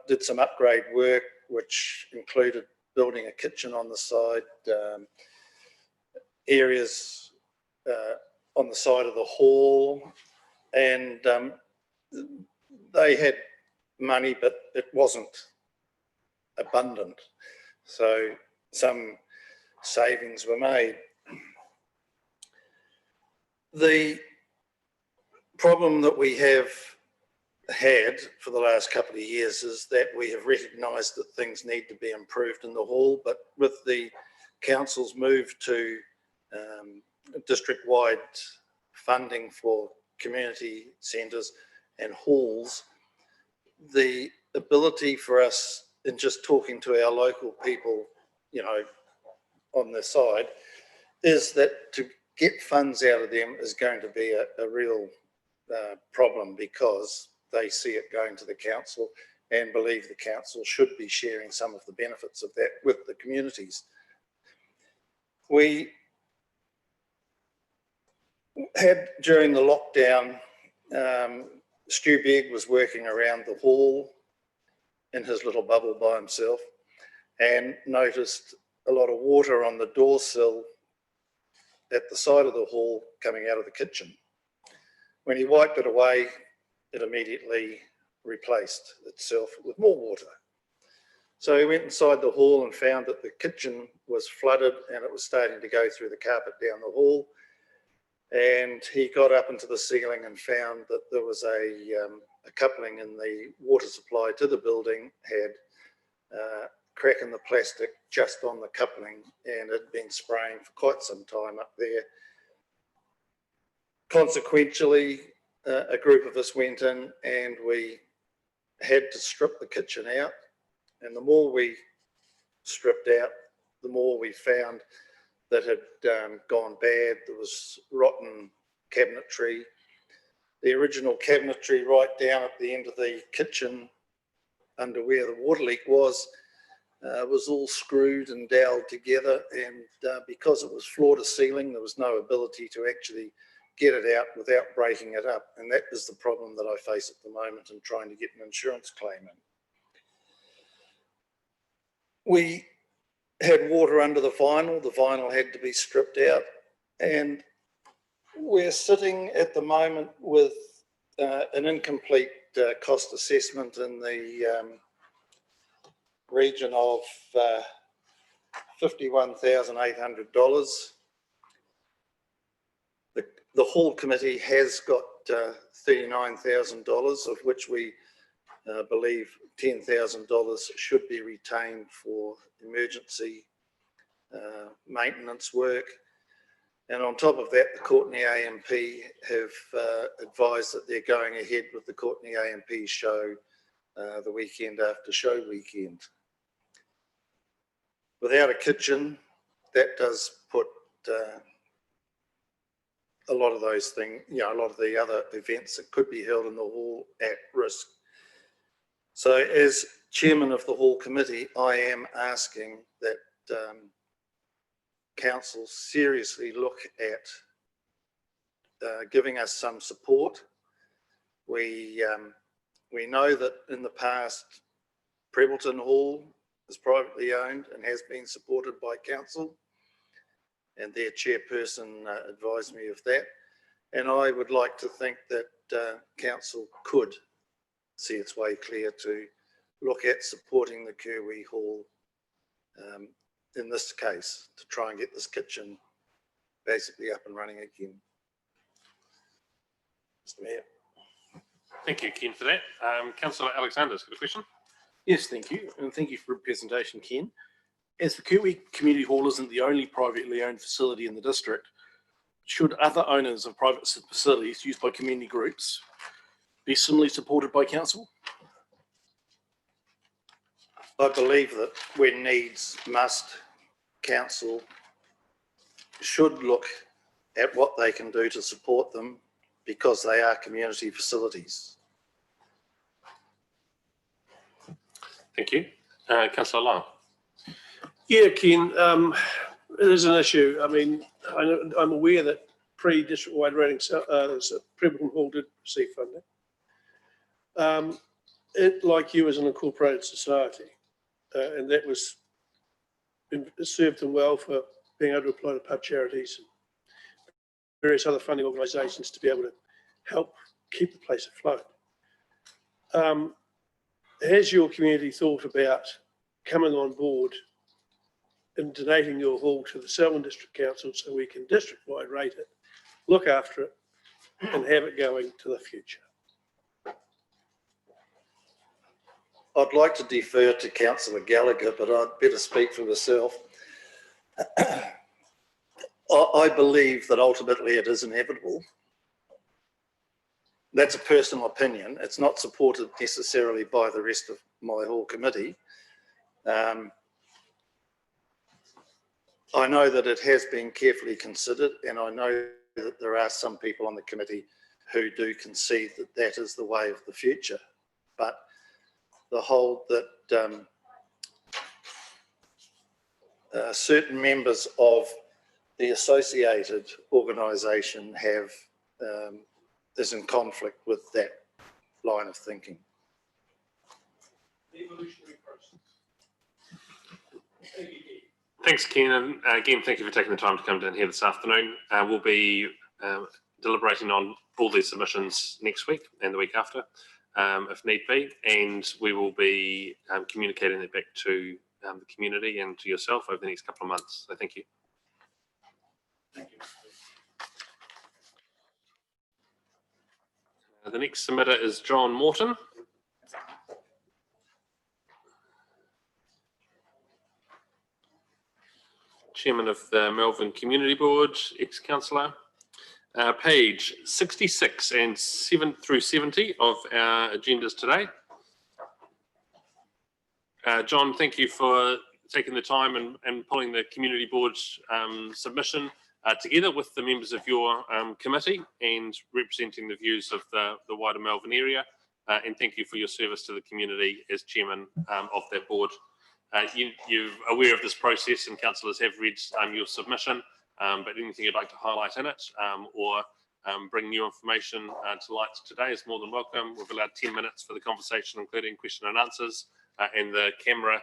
did some upgrade work, which included building a kitchen on the side, areas on the side of the hall, and they had money, but it wasn't abundant. So some savings were made. The problem that we have had for the last couple of years is that we have recognised that things need to be improved in the hall, but with the council's move to district-wide funding for community centres and halls, the ability for us, in just talking to our local people, you know, on the side, is that to get funds out of them is going to be a real problem, because they see it going to the council and believe the council should be sharing some of the benefits of that with the communities. We had, during the lockdown, Stu Begg was working around the hall in his little bubble by himself and noticed a lot of water on the door sill at the side of the hall coming out of the kitchen. When he wiped it away, it immediately replaced itself with more water. So he went inside the hall and found that the kitchen was flooded and it was starting to go through the carpet down the hall. And he got up into the ceiling and found that there was a coupling in the water supply to the building, had a crack in the plastic just on the coupling, and it had been spraying for quite some time up there. Consequently, a group of us went in and we had to strip the kitchen out. And the more we stripped out, the more we found that had gone bad. There was rotten cabinetry. The original cabinetry right down at the end of the kitchen, under where the water leak was all screwed and doweled together. And because it was floor to ceiling, there was no ability to actually get it out without breaking it up. And that is the problem that I face at the moment in trying to get an insurance claim in. We had water under the vinyl had to be stripped out, and we're sitting at the moment with an incomplete cost assessment in the region of $51,800. The hall committee has got $39,000, of which we believe $10,000 should be retained for emergency maintenance work. And on top of that, the Courtenay AMP have advised that they're going ahead with the Courtenay AMP show the weekend after show weekend. Without a kitchen, that does put a lot of those things, a lot of the other events that could be held in the hall at risk. So as chairman of the hall committee, I am asking that council seriously look at giving us some support. We know that in the past, Prebleton Hall is privately owned and has been supported by council, and their chairperson advised me of that. And I would like to think that council could see its way clear to look at supporting the Kirwee Hall in this case, to try and get this kitchen basically up and running again. Mr. Mayor. Thank you, Ken, for that. Councillor Alexander's got a question. Yes, thank you. And thank you for your presentation, Ken. As the Kirwee Community Hall isn't the only privately owned facility in the district, should other owners of private facilities used by community groups be similarly supported by council? I believe that when needs must, council should look at what they can do to support them because they are community facilities. Thank you. Councillor Long. Yeah, Ken, it is an issue. I mean, I'm aware that pre-district-wide rating, Prebleton Hall did receive funding. It, like you, is an incorporated society, and that was served them well for being able to apply to pub charities and various other funding organisations to be able to help keep the place afloat. Has your community thought about coming on board and donating your hall to the Selwyn District Council so we can district-wide rate it, look after it, and have it going to the future? I'd like to defer to Councillor Gallagher, but I'd better speak for myself. I believe that ultimately it is inevitable. That's a personal opinion. It's not supported necessarily by the rest of my hall committee. I know that it has been carefully considered, and I know that there are some people on the committee who do concede that that is the way of the future. But the hold that certain members of the associated organisation have is in conflict with that line of thinking. Thanks, Ken, and again, thank you for taking the time to come down here this afternoon. We'll be deliberating on all these submissions next week and the week after, if need be, and we will be communicating it back to the community and to yourself over the next couple of months. So thank you. Thank you. The next submitter is John Morton. Chairman of the Melbourne Community Board, ex-councillor. Page 66 and 7 through 70 of our agendas today. John, thank you for taking the time and pulling the Community Board's submission together with the members of your committee and representing the views of the wider Melbourne area. And thank you for your service to the community as chairman of that board. You're aware of this process and councillors have read your submission, but anything you'd like to highlight in it or bring new information to light today is more than welcome. We've allowed 10 minutes for the conversation, including question and answers, and the camera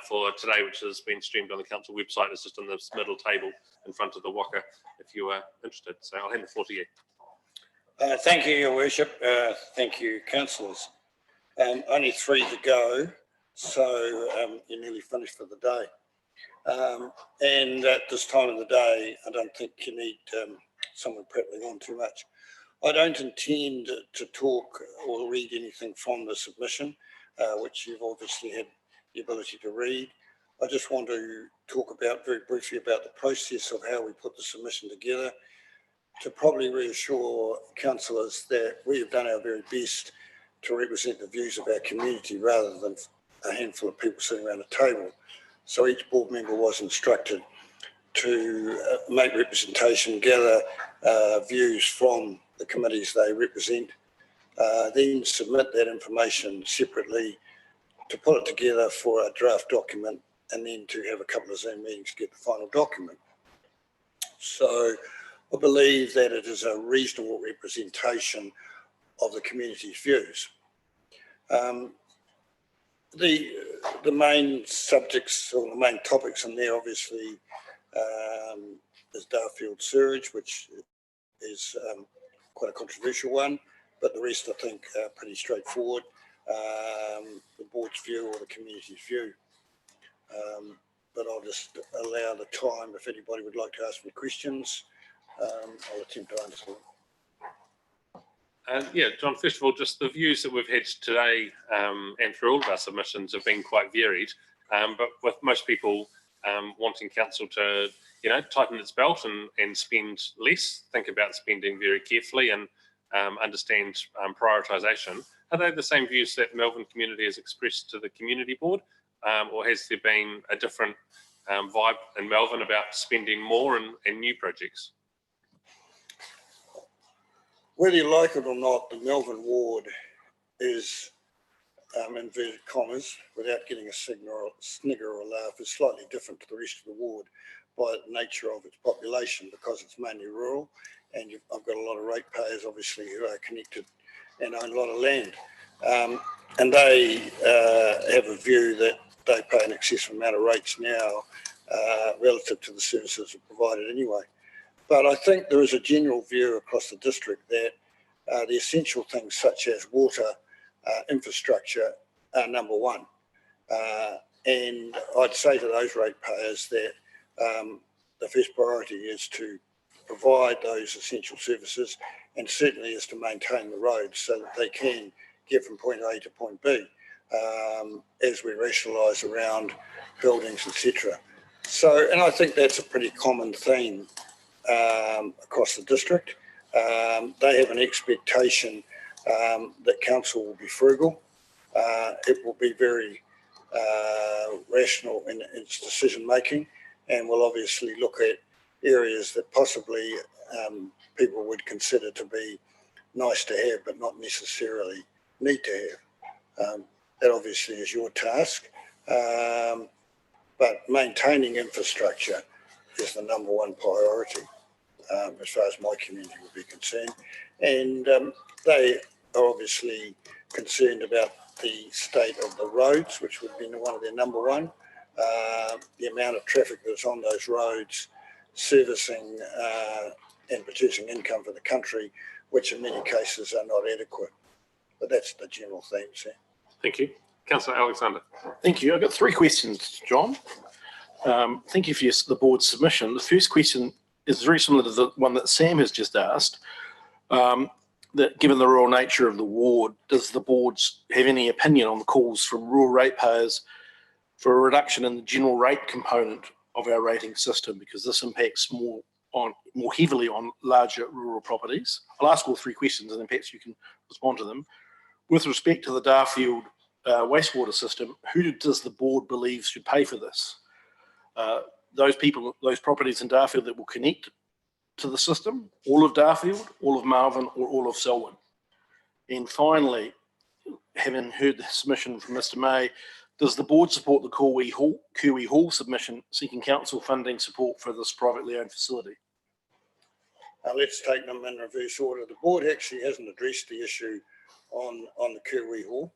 for today, which has been streamed on the council website, is just on this middle table in front of the waka if you are interested. So I'll hand the floor to you. Thank you, Your Worship. Thank you, councillors. Only 3 to go, so you're nearly finished for the day. And at this time of the day, I don't think you need someone prattling on too much. I don't intend to talk or read anything from the submission, which you've obviously had the ability to read. I just want to talk very briefly about the process of how we put the submission together, to probably reassure councillors that we have done our very best to represent the views of our community rather than a handful of people sitting around a table. So each board member was instructed to make representation, gather views from the committees they represent, then submit that information separately to put it together for a draft document, and then to have a couple of Zoom meetings to get the final document. So I believe that it is a reasonable representation of the community's views. The main subjects or the main topics in there obviously is Darfield sewage, which is quite a controversial one, but the rest I think are pretty straightforward. The board's view or the community's view. But I'll just allow the time if anybody would like to ask me questions. I'll attempt to answer them. Yeah, John, first of all, just the views that we've had today and through all of our submissions have been quite varied, but with most people wanting council to, tighten its belt and spend less, think about spending very carefully and understand prioritisation. Are they the same views that Melbourne community has expressed to the community board, or has there been a different vibe in Melbourne about spending more in new projects? Whether you like it or not, the Melbourne ward is, inverted commas, without getting a snigger or a laugh, is slightly different to the rest of the ward by the nature of its population, because it's mainly rural, and I've got a lot of ratepayers, obviously, who are connected and own a lot of land. And they have a view that they pay an excessive amount of rates now relative to the services provided anyway. But I think there is a general view across the district that the essential things such as water, infrastructure are number one. And I'd say to those ratepayers that the first priority is to provide those essential services, and certainly is to maintain the roads so that they can get from point A to point B as we rationalise around buildings, etc. So, and I think that's a pretty common theme across the district. They have an expectation that council will be frugal. It will be very rational in its decision making, and will obviously look at areas that possibly people would consider to be nice to have but not necessarily need to have. That obviously is your task, but maintaining infrastructure is the number one priority as far as my community would be concerned. And they are obviously concerned about the state of the roads, which would be one of their number one. The amount of traffic that's on those roads servicing and producing income for the country which in many cases are not adequate. But that's the general theme, Sam. Thank you. Councillor Alexander. Thank you. I've got 3 questions, John. Thank you for the board's submission. The first question is very similar to the one that Sam has just asked. That given the rural nature of the ward, does the board have any opinion on the calls from rural ratepayers for a reduction in the general rate component of our rating system, because this impacts more heavily on larger rural properties? I'll ask all 3 questions and then perhaps you can respond to them. With respect to the Darfield wastewater system, who does the board believe should pay for this? Those properties in Darfield that will connect to the system, all of Darfield, all of Malvern, or all of Selwyn? And finally, having heard the submission from Mr. May, does the board support the Kuwi Hall submission seeking council funding support for this privately owned facility? Let's take them in reverse order. The board actually hasn't addressed the issue on the Kuwi Hall,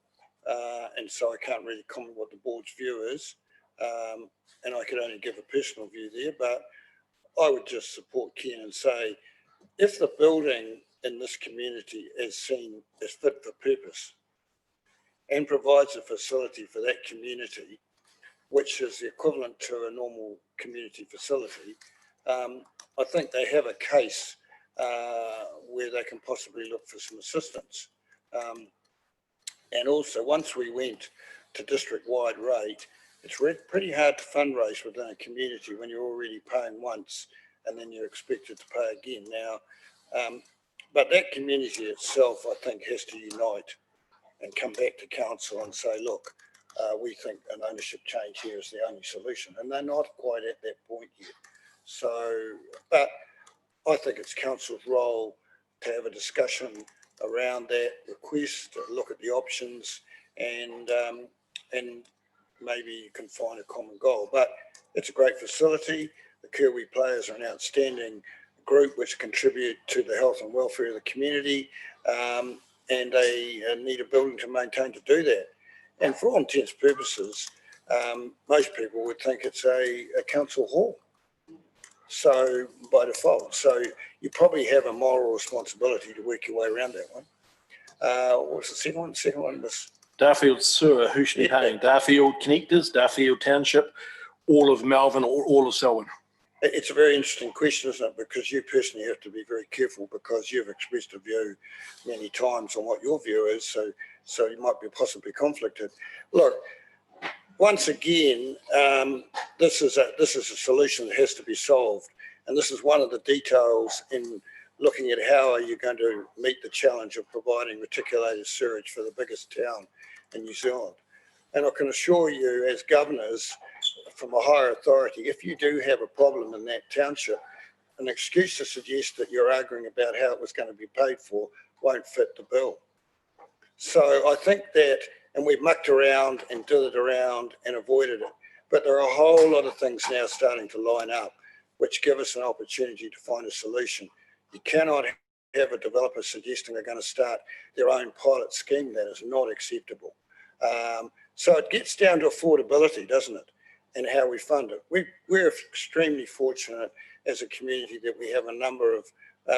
and so I can't really comment what the board's view is, and I could only give a personal view there, but I would just support Ken and say, if the building in this community is seen as fit for purpose and provides a facility for that community, which is the equivalent to a normal community facility, I think they have a case where they can possibly look for some assistance. And also, once we went to district-wide rate, it's pretty hard to fundraise within a community when you're already paying once and then you're expected to pay again. Now, but that community itself, I think, has to unite and come back to council and say, look, we think an ownership change here is the only solution. And they're not quite at that point yet. So, but I think it's council's role to have a discussion around that request, to look at the options, and maybe you can find a common goal. But it's a great facility. The Kiwi players are an outstanding group which contribute to the health and welfare of the community, and they need a building to maintain to do that. And for all intents and purposes, most people would think it's a council hall. So by default, so you probably have a moral responsibility to work your way around that one. What's the second one? The second one was Darfield sewer, who should be paying? Darfield connectors, Darfield Township, all of Malvern, or all of Selwyn? It's a very interesting question, isn't it? Because you personally have to be very careful, because you've expressed a view many times on what your view is. So you might be possibly conflicted. Look, once again, this is a solution that has to be solved, and this is one of the details in looking at how are you going to meet the challenge of providing reticulated sewage for the biggest town in New Zealand. And I can assure you, as governors from a higher authority, if you do have a problem in that township, an excuse to suggest that you're arguing about how it was going to be paid for won't fit the bill. So I think that, and we've mucked around and dithered around and avoided it, but there are a whole lot of things now starting to line up which give us an opportunity to find a solution. You cannot have a developer suggesting they're going to start their own pilot scheme. That is not acceptable. So it gets down to affordability, doesn't it, and how we fund it. We're extremely fortunate as a community that we have a number of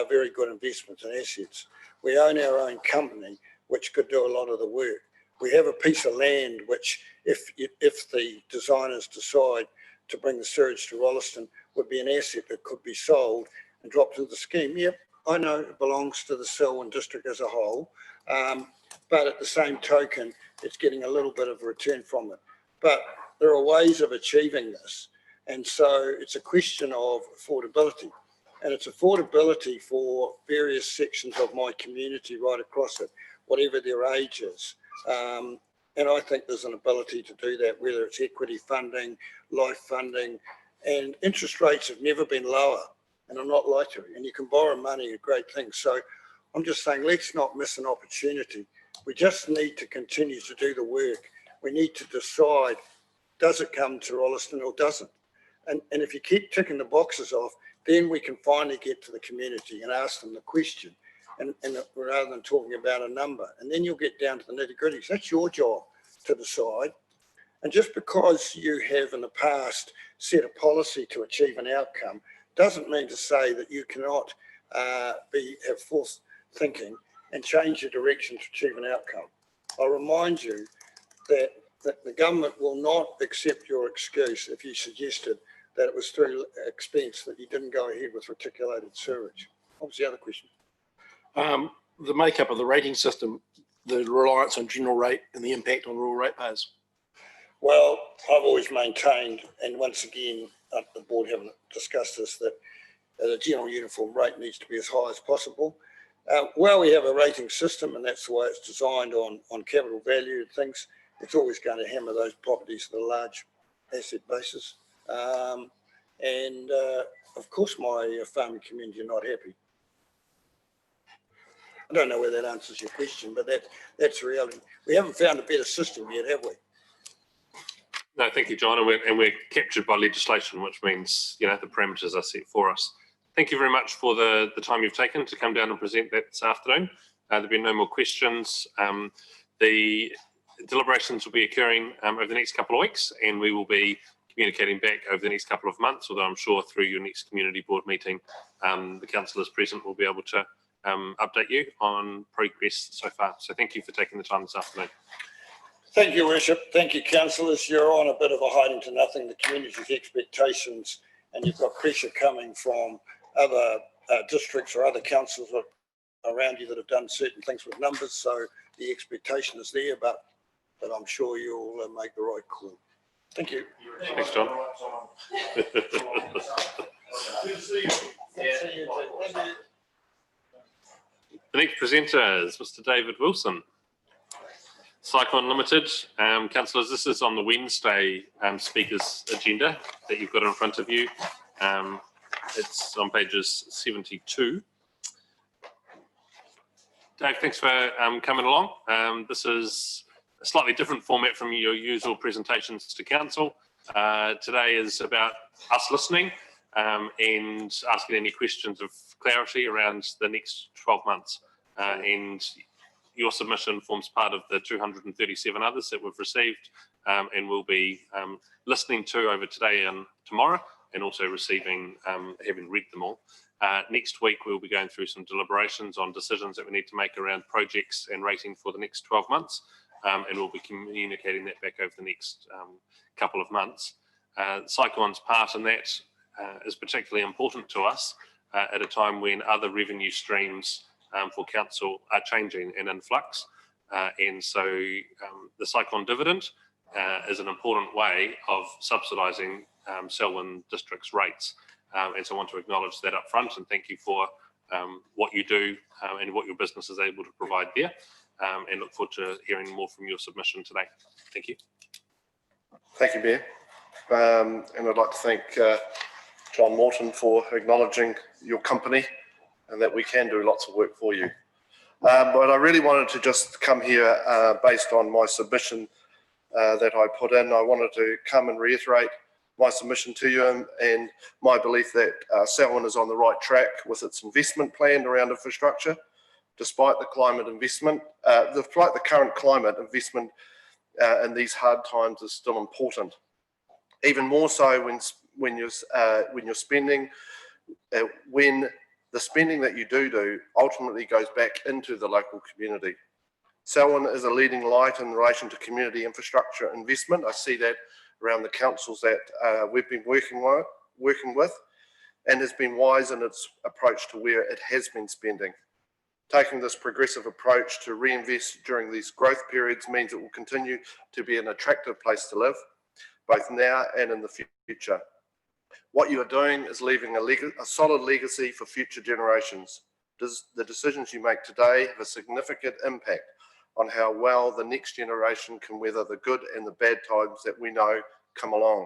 very good investments and assets. We own our own company, which could do a lot of the work. We have a piece of land which, if the designers decide to bring the sewage to Rolleston, would be an asset that could be sold and dropped into the scheme. Yep, I know it belongs to the Selwyn district as a whole, but at the same token, it's getting a little bit of a return from it. But there are ways of achieving this. And so it's a question of affordability. And it's affordability for various sections of my community right across it, whatever their age is. And I think there's an ability to do that, whether it's equity funding, life funding, and interest rates have never been lower and are not likely. And you can borrow money, a great thing. So I'm just saying, let's not miss an opportunity. We just need to continue to do the work. We need to decide, does it come to Rolleston or doesn't? And if you keep ticking the boxes off, then we can finally get to the community and ask them the question, and rather than talking about a number. And then you'll get down to the nitty-gritties. That's your job to decide. And just because you have in the past set a policy to achieve an outcome doesn't mean to say that you cannot have thinking and change your direction to achieve an outcome. I remind you that the government will not accept your excuse if you suggested that it was through expense that you didn't go ahead with reticulated sewerage. What was the other question? The makeup of the rating system, the reliance on general rate and the impact on rural ratepayers. Well, I've always maintained, and once again, the board haven't discussed this, that the general uniform rate needs to be as high as possible. Well, we have a rating system, and that's the way it's designed on capital value and things. It's always going to hammer those properties with a large asset basis. Of course, my farming community are not happy. I don't know whether that answers your question, but that's the reality. We haven't found a better system yet, have we? No, thank you, John. And we're captured by legislation, which means, you know, the parameters are set for us. Thank you very much for the time you've taken to come down and present that this afternoon. There'll be no more questions. The deliberations will be occurring over the next couple of weeks, and we will be communicating back over the next couple of months, although I'm sure through your next community board meeting, the councillors present will be able to update you on progress so far. So thank you for taking the time this afternoon. Thank you, Worship. Thank you, councillors. You're on a bit of a hiding to nothing, the community's expectations, and you've got pressure coming from other districts or other councils around you that have done certain things with numbers. So the expectation is there, but I'm sure you'll make the right call. Thank you. Thanks, John. Good to see you. Thank you. The next presenter is Mr. David Wilson. Cyclone Limited. Councillors, this is on the Wednesday speakers agenda that you've got in front of you. It's on pages 72. Dave, thanks for coming along. This is a slightly different format from your usual presentations to council. Today is about us listening and asking any questions of clarity around the next 12 months. And your submission forms part of the 237 others that we've received and we'll be listening to over today and tomorrow, and also receiving, having read them all. Next week, we'll be going through some deliberations on decisions that we need to make around projects and rating for the next 12 months. And we'll be communicating that back over the next couple of months. Cyclone's part in that is particularly important to us at a time when other revenue streams for council are changing and in flux. And so the Cyclone dividend is an important way of subsidising Selwyn District's rates. And so I want to acknowledge that up front and thank you for what you do and what your business is able to provide there. And look forward to hearing more from your submission today. Thank you. Thank you, Mayor. And I'd like to thank John Morton for acknowledging your company and that we can do lots of work for you. But I really wanted to just come here based on my submission that I put in. I wanted to come and reiterate my submission to you and my belief that Selwyn is on the right track with its investment plan around infrastructure. Despite the climate investment, despite the current climate, investment in these hard times is still important. Even more so when you're spending, when the spending that you do ultimately goes back into the local community. Selwyn is a leading light in relation to community infrastructure investment. I see that around the councils that we've been working with, and has been wise in its approach to where it has been spending. Taking this progressive approach to reinvest during these growth periods means it will continue to be an attractive place to live, both now and in the future. What you are doing is leaving a solid legacy for future generations. The decisions you make today have a significant impact on how well the next generation can weather the good and the bad times that we know come along.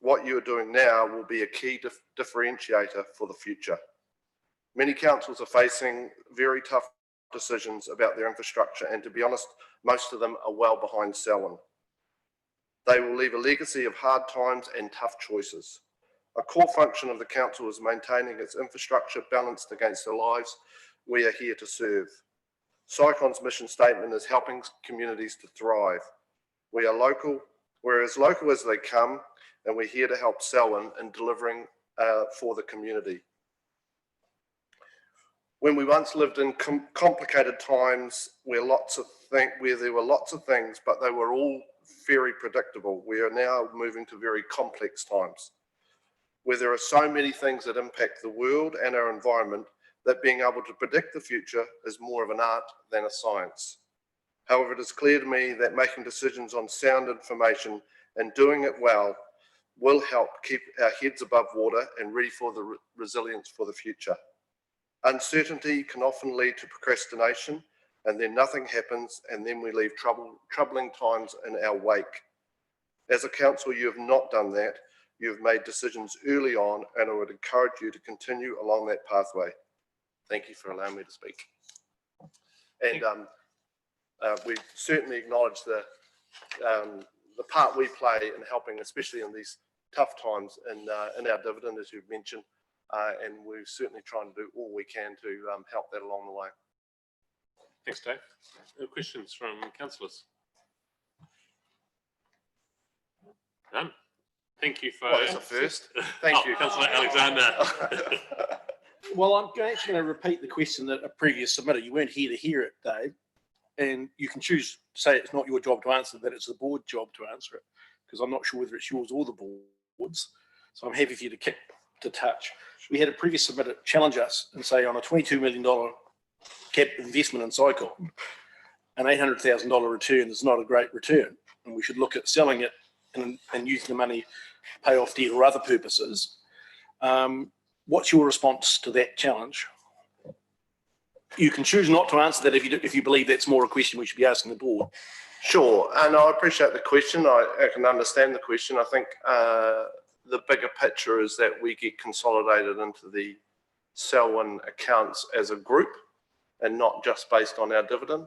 What you are doing now will be a key differentiator for the future. Many councils are facing very tough decisions about their infrastructure, and to be honest, most of them are well behind Selwyn. They will leave a legacy of hard times and tough choices. A core function of the council is maintaining its infrastructure balanced against the lives we are here to serve. Cyclone's mission statement is helping communities to thrive. We are local, we're as local as they come, and we're here to help Selwyn in delivering for the community. When we once lived in complicated times where there were lots of things, but they were all very predictable. We are now moving to very complex times, where there are so many things that impact the world and our environment that being able to predict the future is more of an art than a science. However, it is clear to me that making decisions on sound information and doing it well will help keep our heads above water and ready for the resilience for the future. Uncertainty can often lead to procrastination, and then nothing happens, and then we leave troubling times in our wake. As a council, you have not done that. You have made decisions early on, and I would encourage you to continue along that pathway. Thank you for allowing me to speak. And we certainly acknowledge the part we play in helping, especially in these tough times, in our dividend, as you've mentioned, and we're certainly trying to do all we can to help that along the way. Thanks, Dave. Questions from councillors? None. Thank you for. Well, that's a first. Thank you, Councillor Alexander. Well, I'm actually going to repeat the question that a previous submitter. You weren't here to hear it, Dave, and you can choose to say it's not your job to answer, that it's the board's job to answer it, because I'm not sure whether it's yours or the board's. So I'm happy for you to kick to touch. We had a previous submitter challenge us and say on a $22 million cap investment in Cycon, an $800,000 return is not a great return, and we should look at selling it and using the money to pay off debt or other purposes. What's your response to that challenge? You can choose not to answer that if you believe that's more a question we should be asking the board. Sure, and I appreciate the question. I can understand the question. I think the bigger picture is that we get consolidated into the Selwyn accounts as a group and not just based on our dividend.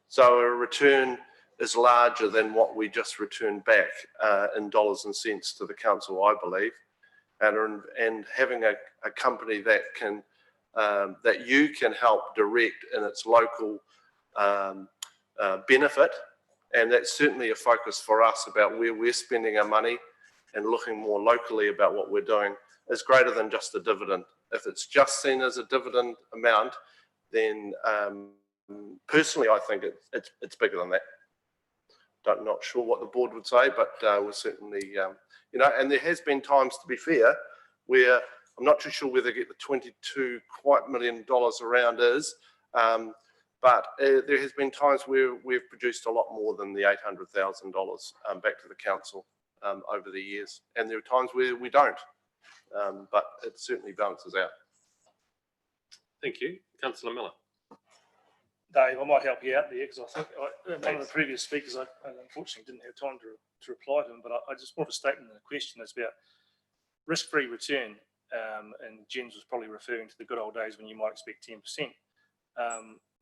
So a return is larger than what we just returned back in dollars and cents to the council, I believe. And having a company that can that you can help direct in its local benefit, and that's certainly a focus for us about where we're spending our money and looking more locally about what we're doing, is greater than just a dividend. If it's just seen as a dividend amount, then personally I think it's bigger than that. Not sure what the board would say, but we're certainly, you know, and there has been times, to be fair, where I'm not too sure where they get the $22 million around is, but there has been times where we've produced a lot more than the $800,000 back to the council over the years, and there are times where we don't, but it certainly balances out. Thank you. Councillor Miller. Dave, I might help you out there, because I think one of the previous speakers, I unfortunately didn't have time to reply to him, but I just want a statement and a question that's about risk-free return, and Jens was probably referring to the good old days when you might expect 10%,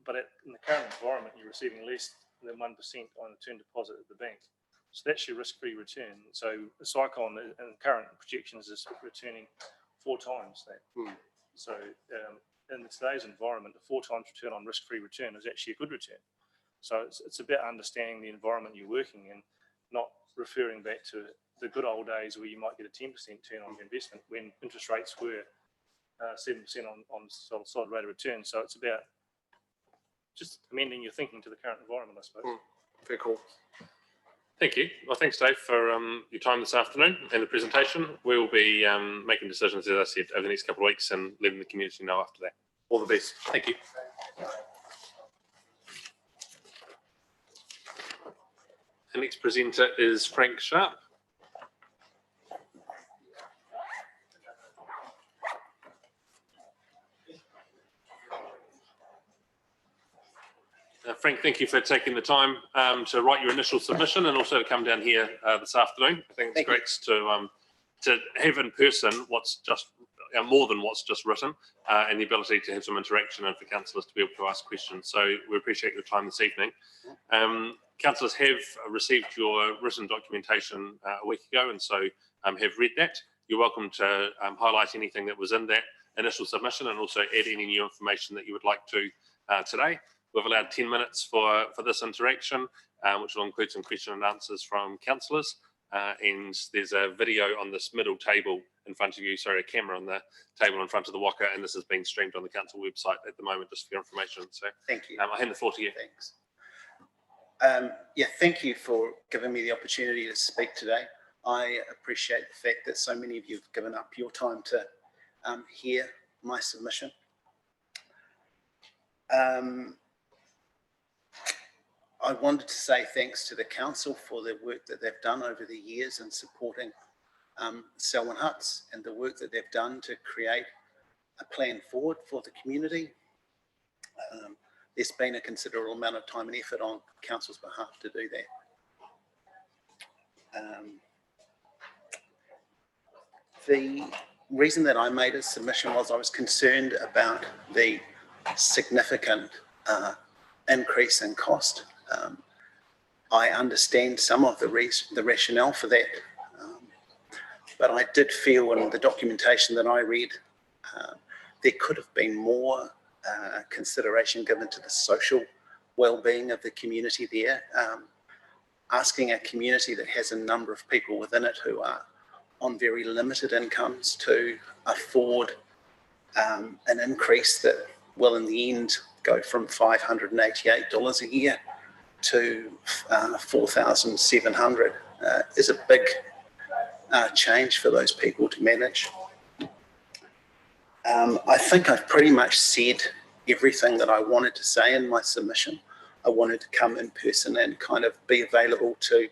but in the current environment, you're receiving less than 1% on a term deposit at the bank. So that's your risk-free return. So the Cycon and current projections is returning 4 times that. So in today's environment, a 4 times return on risk-free return is actually a good return. So it's about understanding the environment you're working in, not referring back to the good old days where you might get a 10% return on your investment when interest rates were 7% on solid rate of return. So it's about just amending your thinking to the current environment, I suppose. Very cool. Thank you. Well, thanks, Dave, for your time this afternoon and the presentation. We'll be making decisions, as I said, over the next couple of weeks and letting the community know after that. All the best. Thank you. The next presenter is Frank Sharp. Frank, thank you for taking the time to write your initial submission and also to come down here this afternoon. I think it's great to have in person what's just more than what's just written, and the ability to have some interaction and for councillors to be able to ask questions. So we appreciate your time this evening. Councillors have received your written documentation a week ago, and so have read that. You're welcome to highlight anything that was in that initial submission and also add any new information that you would like to today. We've allowed 10 minutes for this interaction, which will include some question and answers from councillors. And there's a video on this middle table in front of you, sorry, a camera on the table in front of the Waka, and this is being streamed on the council website at the moment, just for your information. So thank you. I'll hand the floor to you. Thanks. Yeah, thank you for giving me the opportunity to speak today. I appreciate the fact that so many of you have given up your time to hear my submission. I wanted to say thanks to the council for the work that they've done over the years in supporting Selwyn Huts and the work that they've done to create a plan forward for the community. There's been a considerable amount of time and effort on council's behalf to do that. The reason that I made a submission was I was concerned about the significant increase in cost. I understand some of the rationale for that, but I did feel in the documentation that I read, there could have been more consideration given to the social well-being of the community there. Asking a community that has a number of people within it who are on very limited incomes to afford an increase that will in the end go from $588 a year to $4,700 is a big change for those people to manage. I think I've pretty much said everything that I wanted to say in my submission. I wanted to come in person and kind of be available to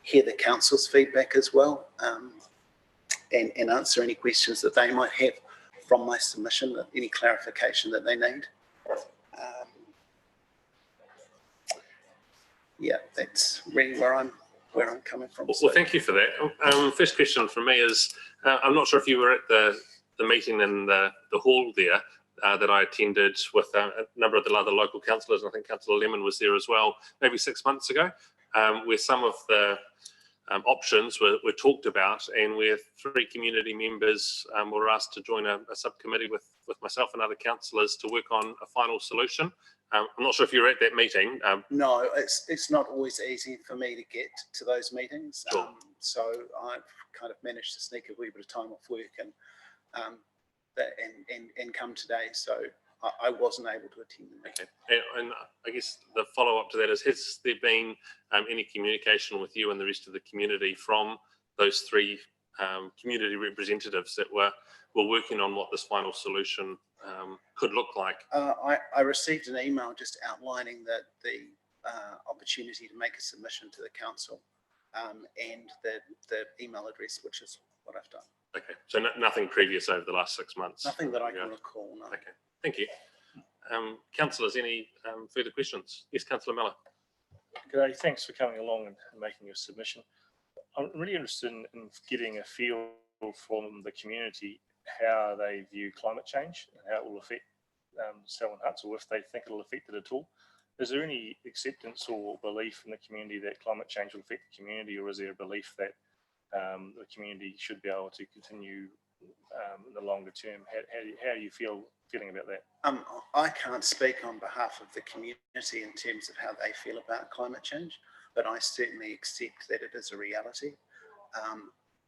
hear the council's feedback as well, and answer any questions that they might have from my submission, any clarification that they need. Yeah, that's really where I'm coming from. Well, thank you for that. First question from me is, I'm not sure if you were at the meeting in the hall there that I attended with a number of the other local councillors, and I think Councillor Lemon was there as well, maybe 6 months ago, where some of the options were talked about, and where 3 community members were asked to join a subcommittee with myself and other councillors to work on a final solution. I'm not sure if you were at that meeting. No, it's not always easy for me to get to those meetings. Sure. So I've kind of managed to sneak a wee bit of time off work and come today. So I wasn't able to attend them. Okay. And I guess the follow-up to that is, has there been any communication with you and the rest of the community from those 3 community representatives that were working on what this final solution could look like? I received an email just outlining that the opportunity to make a submission to the council, and the email address, which is what I've done. Okay, so nothing previous over the last 6 months? Nothing that I can recall, no. Okay, thank you. Councillors, any further questions? Yes, Councillor Miller. G'day, thanks for coming along and making your submission. I'm really interested in getting a feel from the community how they view climate change and how it will affect Selwyn Huts, or if they think it will affect it at all. Is there any acceptance or belief in the community that climate change will affect the community, or is there a belief that the community should be able to continue in the longer term? How are you feeling about that? I can't speak on behalf of the community in terms of how they feel about climate change, but I certainly accept that it is a reality.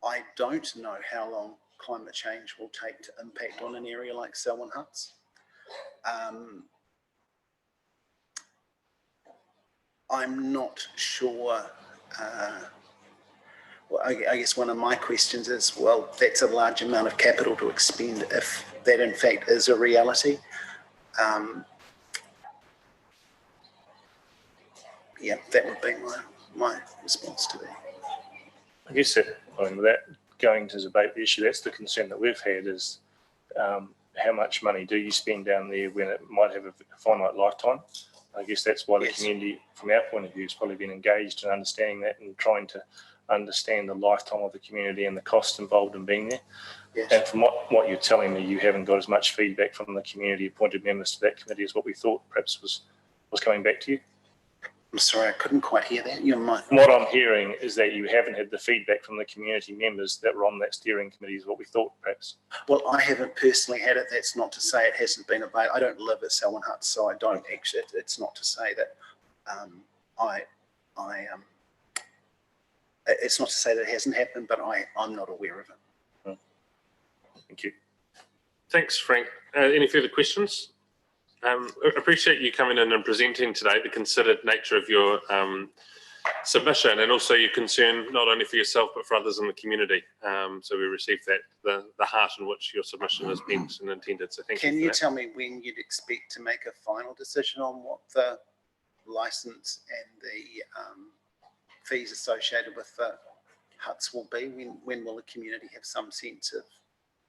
I don't know how long climate change will take to impact on an area like Selwyn Huts. I'm not sure. Well, I guess one of my questions is, well, that's a large amount of capital to expend if that in fact is a reality. Yeah, that would be my response to that. I guess without going to debate the issue, that's the concern that we've had is how much money do you spend down there when it might have a finite lifetime? I guess that's why the community, from our point of view, has probably been engaged in understanding that and trying to understand the lifetime of the community and the costs involved in being there. Yes. And from what you're telling me, you haven't got as much feedback from the community appointed members to that committee as what we thought perhaps was coming back to you. I'm sorry, I couldn't quite hear that. You might. What I'm hearing is that you haven't had the feedback from the community members that were on that steering committee is what we thought, perhaps. Well, I haven't personally had it. That's not to say it hasn't been available. I don't live at Selwyn Huts, so I don't actually. It's not to say that it's not to say that it hasn't happened, but I'm not aware of it. Thank you. Thanks, Frank. Any further questions? Appreciate you coming in and presenting today, the considered nature of your submission, and also your concern not only for yourself but for others in the community. So we received that, the heart in which your submission has been and intended. So thank you. Can you tell me when you'd expect to make a final decision on what the license and the fees associated with the huts will be? When will the community have some sense of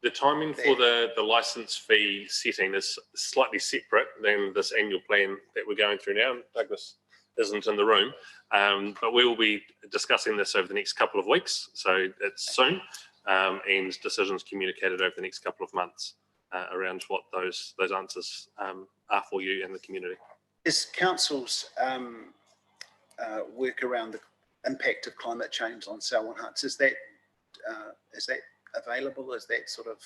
the timing for the license fee setting is slightly separate than this annual plan that we're going through now. Douglas isn't in the room, but we will be discussing this over the next couple of weeks. So it's soon, and decisions communicated over the next couple of months around what those answers are for you and the community. Is council's work around the impact of climate change on Selwyn huts, is that available? Is that sort of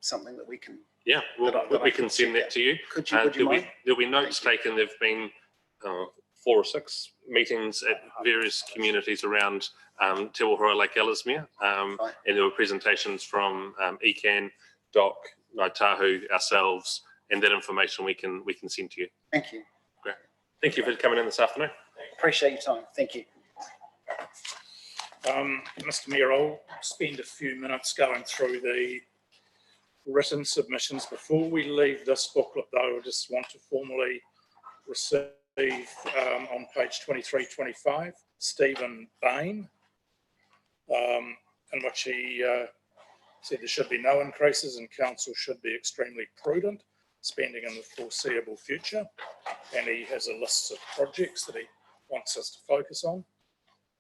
something that we can? Yeah, we can send that to you. Could you mind? There'll be notes taken. There've been 4 or 6 meetings at various communities around Te Wohora Lake Ellesmere, and there were presentations from ECAN, DOC, Ngāi Tahu, ourselves, and that information we can send to you. Thank you. Great. Thank you for coming in this afternoon. Appreciate your time. Thank you. Mr. Mayor, I'll spend a few minutes going through the written submissions. Before we leave this booklet, though, I just want to formally receive on page 23-25, Stephen Bain, in which he said there should be no increases and council should be extremely prudent spending in the foreseeable future. And he has a list of projects that he wants us to focus on.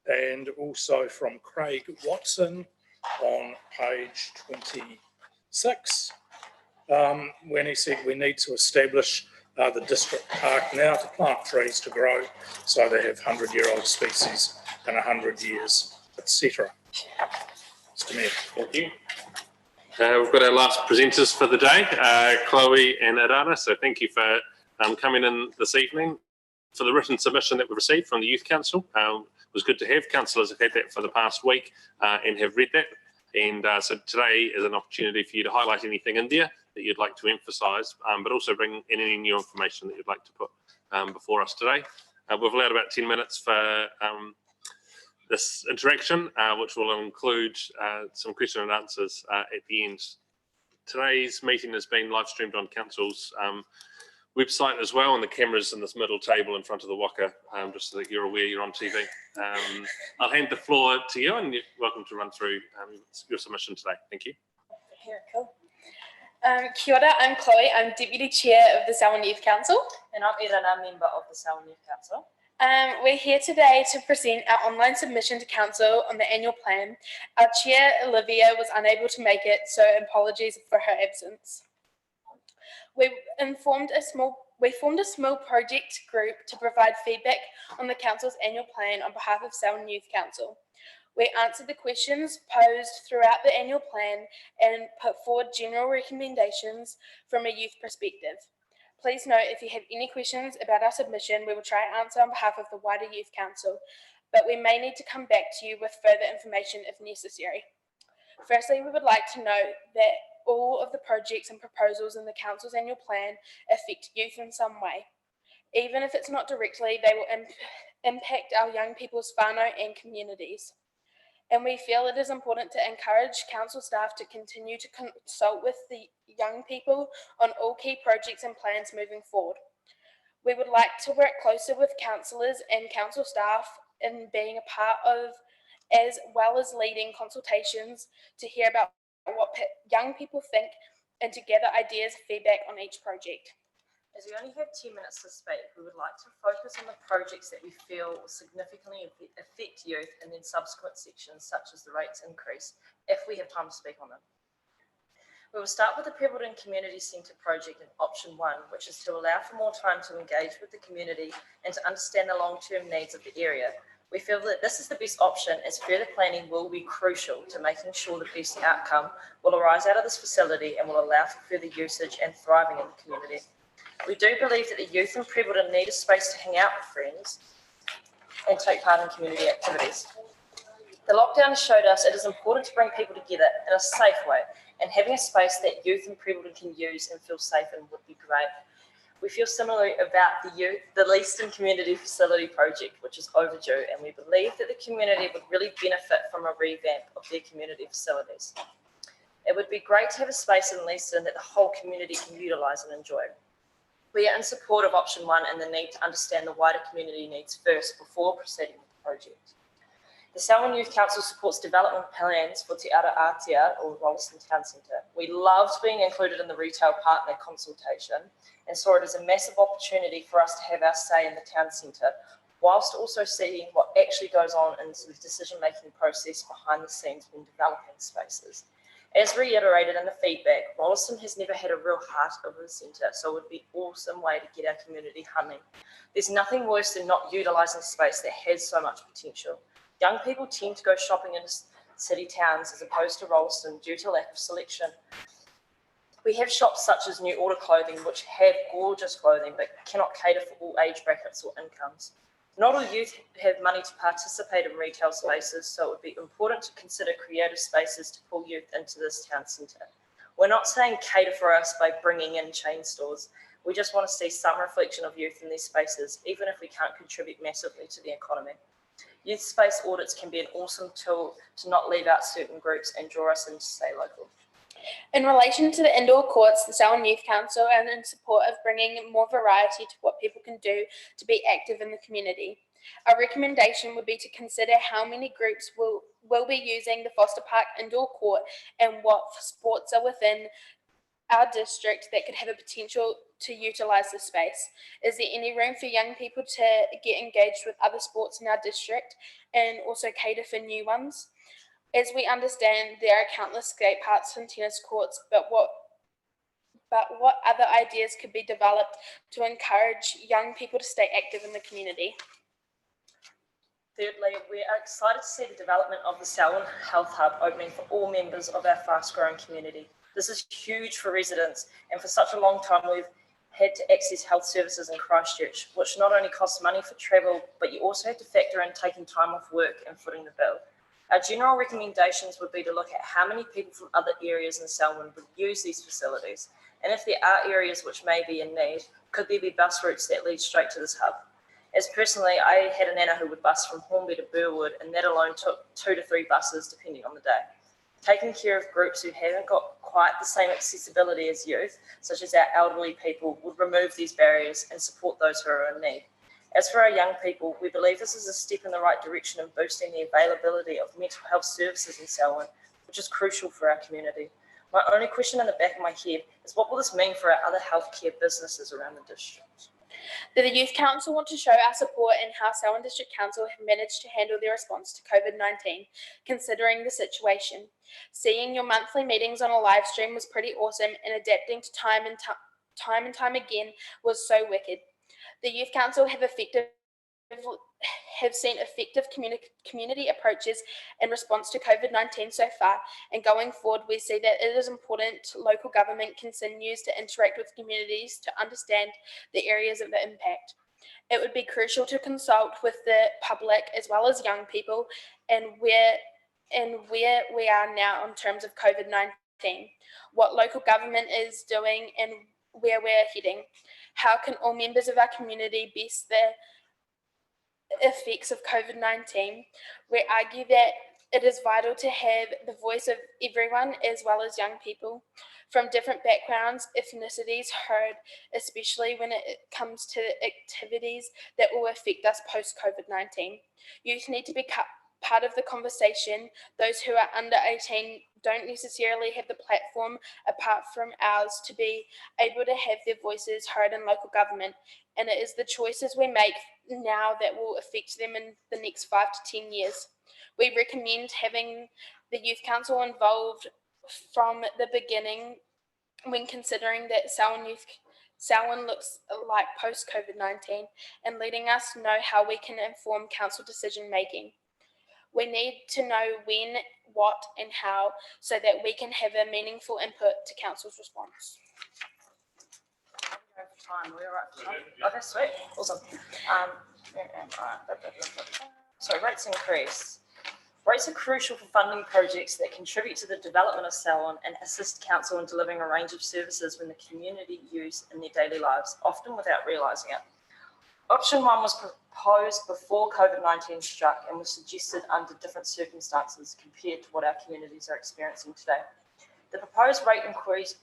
And also from Craig Watson on page 26, when he said we need to establish the district park now to plant trees to grow so they have 100-year-old species in 100 years, etc. Mr. Mayor. Thank you. We've got our last presenters for the day, Chloe and Arana. So thank you for coming in this evening. For the written submission that we received from the Youth Council, it was good to have. Councillors have had that for the past week and have read that. And so today is an opportunity for you to highlight anything in there that you'd like to emphasise, but also bring in any new information that you'd like to put before us today. We've allowed about 10 minutes for this interaction, which will include some question and answers at the end. Today's meeting has been live streamed on Council's website as well, and the cameras in this middle table in front of the waka, just so that you're aware you're on TV. I'll hand the floor to you, and you're welcome to run through your submission today. Thank you. Here, cool. Kia ora, I'm Chloe. I'm Deputy Chair of the Selwyn Youth Council. And I'm Irana, member of the Selwyn Youth Council. We're here today to present our online submission to Council on the annual plan. Our Chair, Olivia, was unable to make it, so apologies for her absence. We formed a small project group to provide feedback on the Council's annual plan on behalf of Selwyn Youth Council. We answered the questions posed throughout the annual plan and put forward general recommendations from a youth perspective. Please note, if you have any questions about our submission, we will try and answer on behalf of the wider Youth Council, but we may need to come back to you with further information if necessary. Firstly, we would like to note that all of the projects and proposals in the Council's annual plan affect youth in some way. Even if it's not directly, they will impact our young people's whānau and communities. And we feel it is important to encourage Council staff to continue to consult with the young people on all key projects and plans moving forward. We would like to work closer with councillors and Council staff in being a part of, as well as leading consultations to hear about what young people think and to gather ideas and feedback on each project. As we only have 10 minutes to speak, we would like to focus on the projects that we feel will significantly affect youth, and then subsequent sections such as the rates increase, if we have time to speak on them. We will start with the Pebbleton Community Centre project in option 1, which is to allow for more time to engage with the community and to understand the long-term needs of the area. We feel that this is the best option, as further planning will be crucial to making sure the best outcome will arise out of this facility and will allow for further usage and thriving in the community. We do believe that the youth in Pebbleton need a space to hang out with friends and take part in community activities. The lockdown showed us it is important to bring people together in a safe way, and having a space that youth in Prebbleton can use and feel safe in would be great. We feel similarly about the Leaston Community Facility project, which is overdue, and we believe that the community would really benefit from a revamp of their community facilities. It would be great to have a space in Leaston that the whole community can utilise and enjoy. We are in support of option 1 and the need to understand the wider community needs first before proceeding with the project. The Selwyn Youth Council supports development plans for Te Ara Atia or Rolleston Town Centre. We loved being included in the retail partner consultation and saw it as a massive opportunity for us to have our say in the town centre, whilst also seeing what actually goes on in the decision-making process behind the scenes when developing spaces. As reiterated in the feedback, Rolleston has never had a real heart of a centre, so it would be an awesome way to get our community humming. There's nothing worse than not utilising space that has so much potential. Young people tend to go shopping in city towns as opposed to Rolleston due to lack of selection. We have shops such as New Order Clothing, which have gorgeous clothing but cannot cater for all age brackets or incomes. Not all youth have money to participate in retail spaces, so it would be important to consider creative spaces to pull youth into this town centre. We're not saying cater for us by bringing in chain stores. We just want to see some reflection of youth in these spaces, even if we can't contribute massively to the economy. Youth space audits can be an awesome tool to not leave out certain groups and draw us in to stay local. In relation to the indoor courts, the Selwyn Youth Council are in support of bringing more variety to what people can do to be active in the community. Our recommendation would be to consider how many groups will be using the Foster Park indoor court and what sports are within our district that could have a potential to utilise the space. Is there any room for young people to get engaged with other sports in our district and also cater for new ones? As we understand, there are countless skate parks and tennis courts, but what other ideas could be developed to encourage young people to stay active in the community? Thirdly, we are excited to see the development of the Selwyn Health Hub opening for all members of our fast-growing community. This is huge for residents, and for such a long time we've had to access health services in Christchurch, which not only costs money for travel, but you also have to factor in taking time off work and footing the bill. Our general recommendations would be to look at how many people from other areas in Selwyn would use these facilities, and if there are areas which may be in need, could there be bus routes that lead straight to this hub? As personally, I had a nana who would bus from Hornby to Burwood, and that alone took 2 to 3 buses depending on the day. Taking care of groups who haven't got quite the same accessibility as youth, such as our elderly people, would remove these barriers and support those who are in need. As for our young people, we believe this is a step in the right direction in boosting the availability of mental health services in Selwyn, which is crucial for our community. My only question in the back of my head is what will this mean for our other healthcare businesses around the district? The Youth Council want to show our support in how Selwyn District Council have managed to handle their response to COVID-19, considering the situation. Seeing your monthly meetings on a live stream was pretty awesome, and adapting to time and time again was so wicked. The Youth Council have seen effective community approaches in response to COVID-19 so far, and going forward we see that it is important local government continues to interact with communities to understand the areas of the impact. It would be crucial to consult with the public as well as young people and where we are now in terms of COVID-19, what local government is doing and where we're heading. How can all members of our community best the effects of COVID-19? We argue that it is vital to have the voice of everyone as well as young people from different backgrounds, ethnicities heard, especially when it comes to activities that will affect us post-COVID-19. Youth need to be part of the conversation. Those who are under 18 don't necessarily have the platform apart from ours to be able to have their voices heard in local government, and it is the choices we make now that will affect them in the next 5 to 10 years. We recommend having the Youth Council involved from the beginning when considering that Selwyn looks like post-COVID-19 and letting us know how we can inform council decision making. We need to know when, what and how so that we can have a meaningful input to council's response. Time. We're right for time. Okay, sweet. Awesome. So rates increase. Roads are crucial for funding projects that contribute to the development of Selwyn and assist council in delivering a range of services when the community use in their daily lives, often without realising it. Option 1 was proposed before COVID-19 struck and was suggested under different circumstances compared to what our communities are experiencing today. The proposed rate increase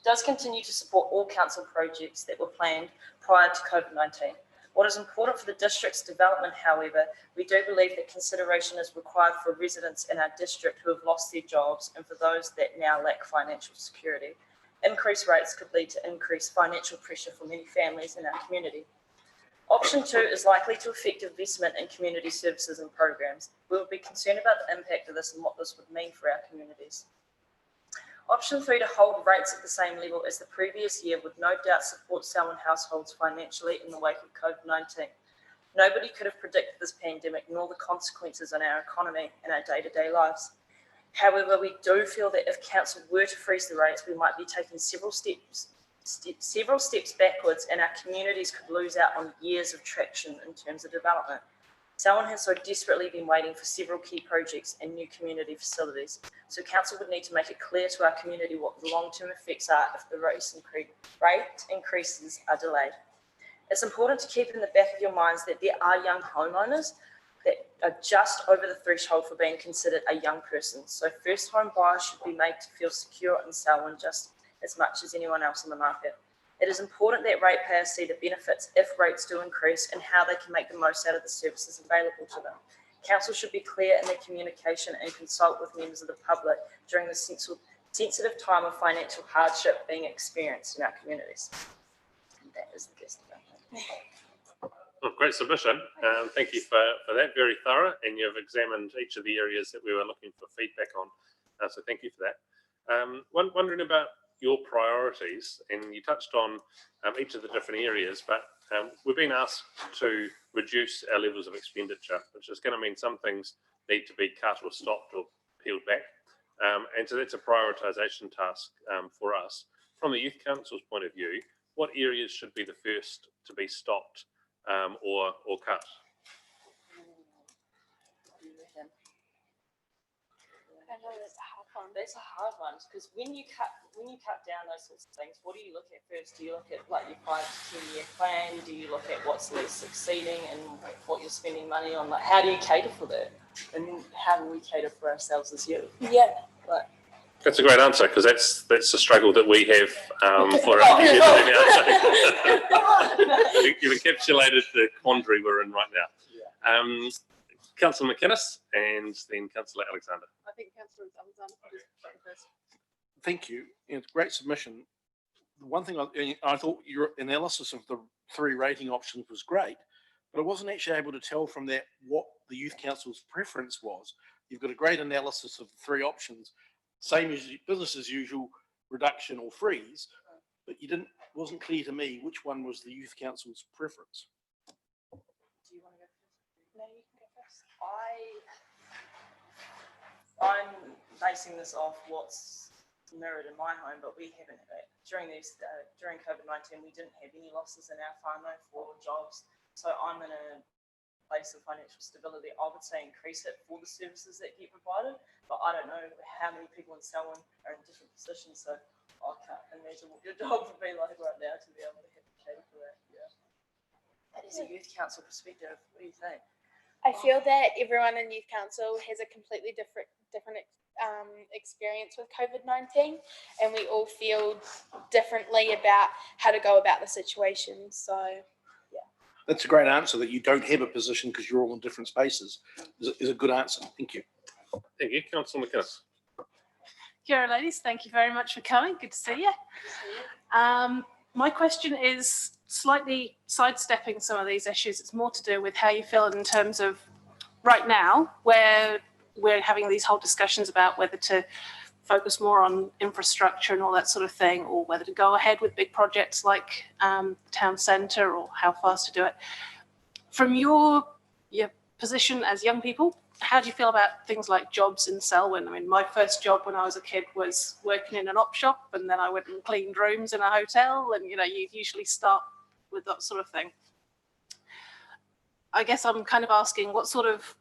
does continue to support all council projects that were planned prior to COVID-19. What is important for the district's development, however, we do believe that consideration is required for residents in our district who have lost their jobs and for those that now lack financial security. Increased rates could lead to increased financial pressure for many families in our community. Option 2 is likely to affect investment in community services and programs. We will be concerned about the impact of this and what this would mean for our communities. Option 3 to hold rates at the same level as the previous year would no doubt support Selwyn households financially in the wake of COVID-19. Nobody could have predicted this pandemic nor the consequences on our economy and our day-to-day lives. However, we do feel that if council were to freeze the rates, we might be taking several steps backwards and our communities could lose out on years of traction in terms of development. Selwyn has so desperately been waiting for several key projects and new community facilities, so council would need to make it clear to our community what the long-term effects are if the rate increases are delayed. It's important to keep in the back of your minds that there are young homeowners that are just over the threshold for being considered a young person, so first home buyers should be made to feel secure in Selwyn just as much as anyone else in the market. It is important that ratepayers see the benefits if rates do increase and how they can make the most out of the services available to them. Council should be clear in their communication and consult with members of the public during the sensitive time of financial hardship being experienced in our communities. And that is the gist of it. Well, great submission. Thank you for that. Very thorough, and you've examined each of the areas that we were looking for feedback on. So thank you for that. Wondering about your priorities, and you touched on each of the different areas, but we've been asked to reduce our levels of expenditure, which is going to mean some things need to be cut or stopped or peeled back. And so that's a prioritisation task for us. From the Youth Council's point of view, what areas should be the first to be stopped or cut? I know that's a hard one. That's a hard one because when you cut down those sorts of things, what do you look at first? Do you look at like your 5 to 10 year plan? Do you look at what's least succeeding and what you're spending money on? Like, how do you cater for that? And how do we cater for ourselves as youth? Yeah. Like, that's a great answer because that's the struggle that we have for our community now. You've encapsulated the quandary we're in right now. Yeah. Councillor McInnes and then Councillor Alexander. I think Councillor Alexander first. Thank you. It's a great submission. The one thing I thought your analysis of the 3 rating options was great, but I wasn't actually able to tell from that what the Youth Council's preference was. You've got a great analysis of the 3 options, same as business as usual, reduction or freeze, but wasn't clear to me which one was the Youth Council's preference. do you want to go first? No, you can go first. I'm basing this off what's mirrored in my home, but we haven't during COVID-19 we didn't have any losses in our whānau for jobs, so I'm in a place of financial stability. I would say increase it for the services that get provided, but I don't know how many people in Selwyn are in different positions, so I can't imagine what your job would be like right now to be able to have to cater for that. Yeah, that is a youth council perspective. What do you think? I feel that everyone in Youth Council has a completely different experience with COVID-19, and we all feel differently about how to go about the situation. So, yeah. That's a great answer, that you don't have a position because you're all in different spaces. Is a good answer. Thank you. Thank you. Councillor McInnes. Kia ora, ladies. Thank you very much for coming. Good to see you. My question is slightly sidestepping some of these issues. It's more to do with how you feel in terms of right now, where we're having these whole discussions about whether to focus more on infrastructure and all that sort of thing, or whether to go ahead with big projects like town centre, or how fast to do it. From your position as young people, how do you feel about things like jobs in Selwyn? I mean, my first job when I was a kid was working in an op shop, and then I went and cleaned rooms in a hotel, and you usually start with that sort of thing. I guess I'm kind of asking, what sort of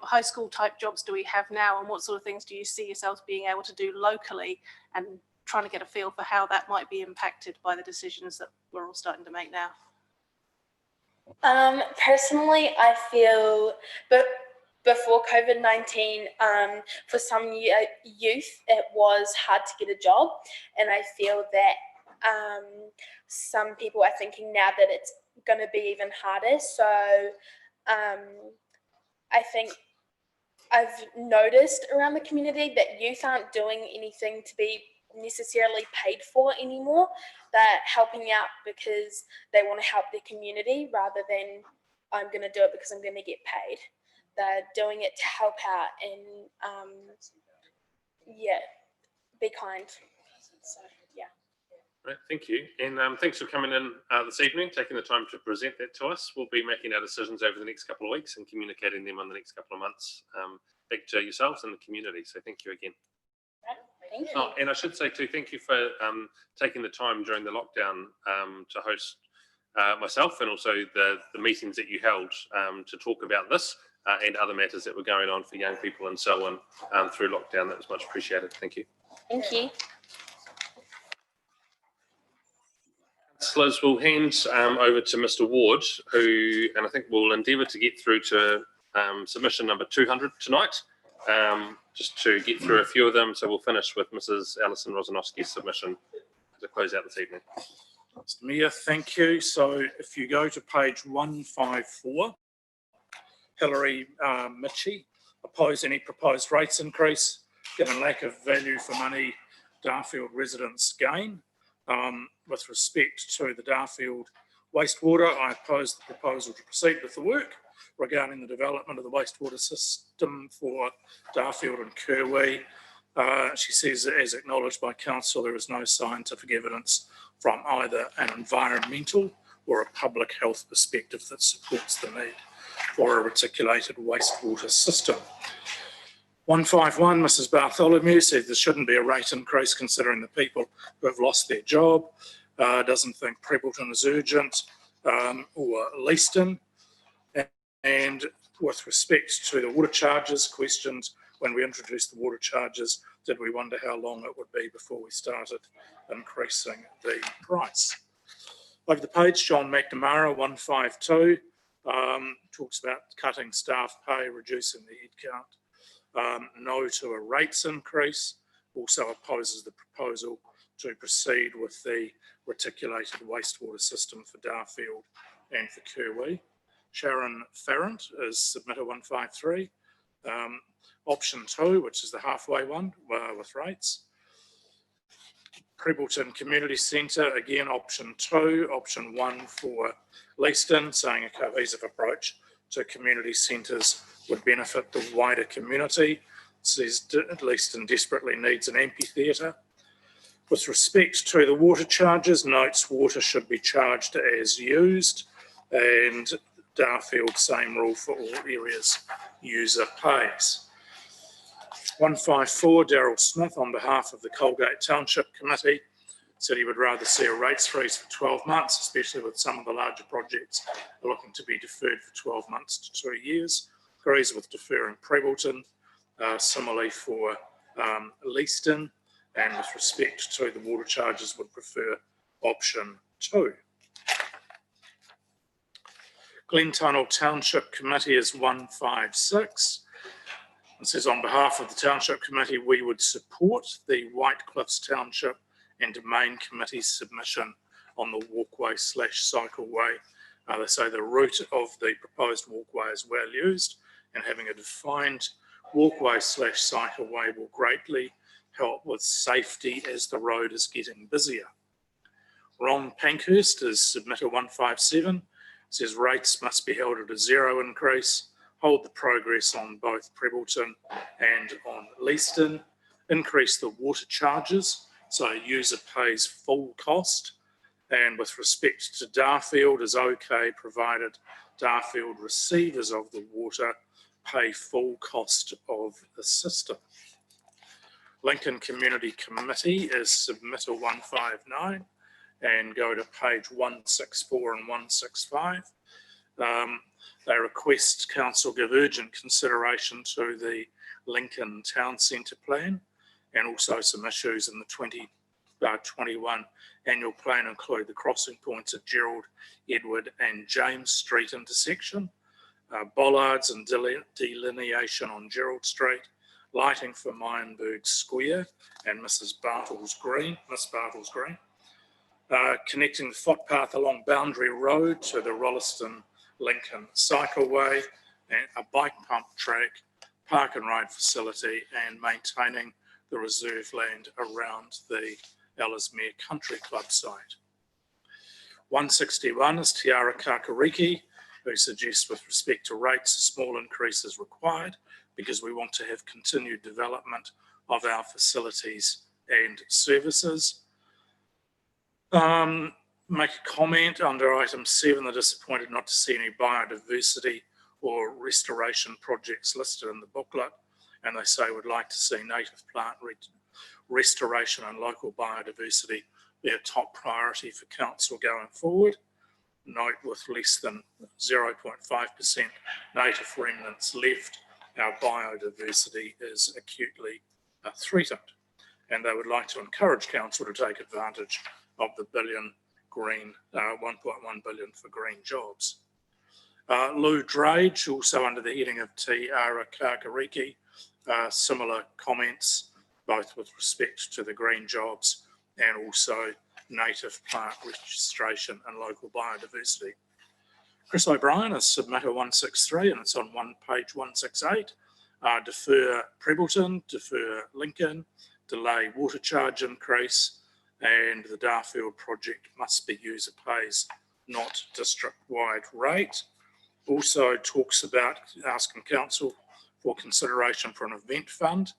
high school type jobs do we have now, and what sort of things do you see yourselves being able to do locally, and trying to get a feel for how that might be impacted by the decisions that we're all starting to make now? Personally, I feel, but before COVID-19, for some youth, it was hard to get a job, and I feel that some people are thinking now that it's going to be even harder. So I think I've noticed around the community that youth aren't doing anything to be necessarily paid for anymore. They're helping out because they want to help their community rather than I'm going to do it because I'm going to get paid. They're doing it to help out and yeah, be kind. So yeah. Right, thank you. And thanks for coming in this evening, taking the time to present that to us. We'll be making our decisions over the next couple of weeks and communicating them in the next couple of months back to yourselves and the community. So thank you again. Thank you. Oh, and I should say too, thank you for taking the time during the lockdown to host myself and also the meetings that you held to talk about this and other matters that were going on for young people and so on through lockdown. That was much appreciated. Thank you. Thank you. Councillors, we'll hand over to Mr. Ward, who, and I think we'll endeavour to get through to submission number 200 tonight, just to get through a few of them. So we'll finish with Mrs. Alison Rosanowski's submission to close out this evening. Mr. Mayor, thank you. So if you go to page 154, Hilary Mitchie, oppose any proposed rates increase, given lack of value for money Darfield residents gain. With respect to the Darfield wastewater, I oppose the proposal to proceed with the work regarding the development of the wastewater system for Darfield and Kerwee. She says, as acknowledged by council, there is no scientific evidence from either an environmental or a public health perspective that supports the need for a reticulated wastewater system. 151, Mrs. Bartholomew said there shouldn't be a rate increase considering the people who have lost their job. Doesn't think Prebleton is urgent or Leaston. And with respect to the water charges, questioned when we introduced the water charges, did we wonder how long it would be before we started increasing the price? Over the page, John McNamara, 152, talks about cutting staff pay, reducing the headcount. No to a rates increase, also opposes the proposal to proceed with the reticulated wastewater system for Darfield and for Kerwee. Sharon Farrant is submitter 153. Option 2, which is the halfway one with rates. Prebleton Community Centre, again option 2. Option 1 for Leaston, saying a cohesive approach to community centres would benefit the wider community. It says Leaston desperately needs an amphitheatre. With respect to the water charges, notes water should be charged as used, and Darfield, same rule for all areas, user pays. 154, Daryl Smith, on behalf of the Colgate Township Committee, said he would rather see a rates freeze for 12 months, especially with some of the larger projects are looking to be deferred for 12 months to 2 years. Agrees with deferring Prebleton, similarly for Leaston, and with respect to the water charges would prefer option 2. Glentunnel Township Committee is 156. It says, on behalf of the Township Committee, we would support the White Cliffs Township and Domain Committee submission on the walkway / cycleway. They say the route of the proposed walkway is well used, and having a defined walkway / cycleway will greatly help with safety as the road is getting busier. Ron Pankhurst is submitter 157. Says rates must be held at a 0 increase, hold the progress on both Prebleton and on Leaston, increase the water charges, so user pays full cost, and with respect to Darfield is okay provided Darfield receivers of the water pay full cost of the system. Lincoln Community Committee is submitter 159 and go to page 164 and 165. They request council give urgent consideration to the Lincoln Town Centre plan, and also some issues in the 2021 annual plan include the crossing points at Gerald, Edward and James Street intersection, bollards and delineation on Gerald Street, lighting for Myenberg Square and Miss Bartle's Green, connecting the footpath along Boundary Road to the Rolleston Lincoln Cycleway, and a bike pump track, park and ride facility, and maintaining the reserve land around the Ellesmere Country Club site. 161 is Tiara Kakariki, who suggests with respect to rates, a small increase is required because we want to have continued development of our facilities and services. Make a comment under item 7, they're disappointed not to see any biodiversity or restoration projects listed in the booklet, and they say would like to see native plant restoration and local biodiversity be a top priority for council going forward. Note with less than 0.5% native remnants left, our biodiversity is acutely threatened, and they would like to encourage council to take advantage of the 1.1 billion for green jobs. Lou Drage, also under the heading of Tiara Kakariki, similar comments, both with respect to the green jobs and also native plant registration and local biodiversity. Chris O'Brien has submitted 163 and it's on page 168. Defer Prebleton, defer Lincoln, delay water charge increase, and the Darfield project must be user pays, not district-wide rate. Also talks about asking council for consideration for an event fund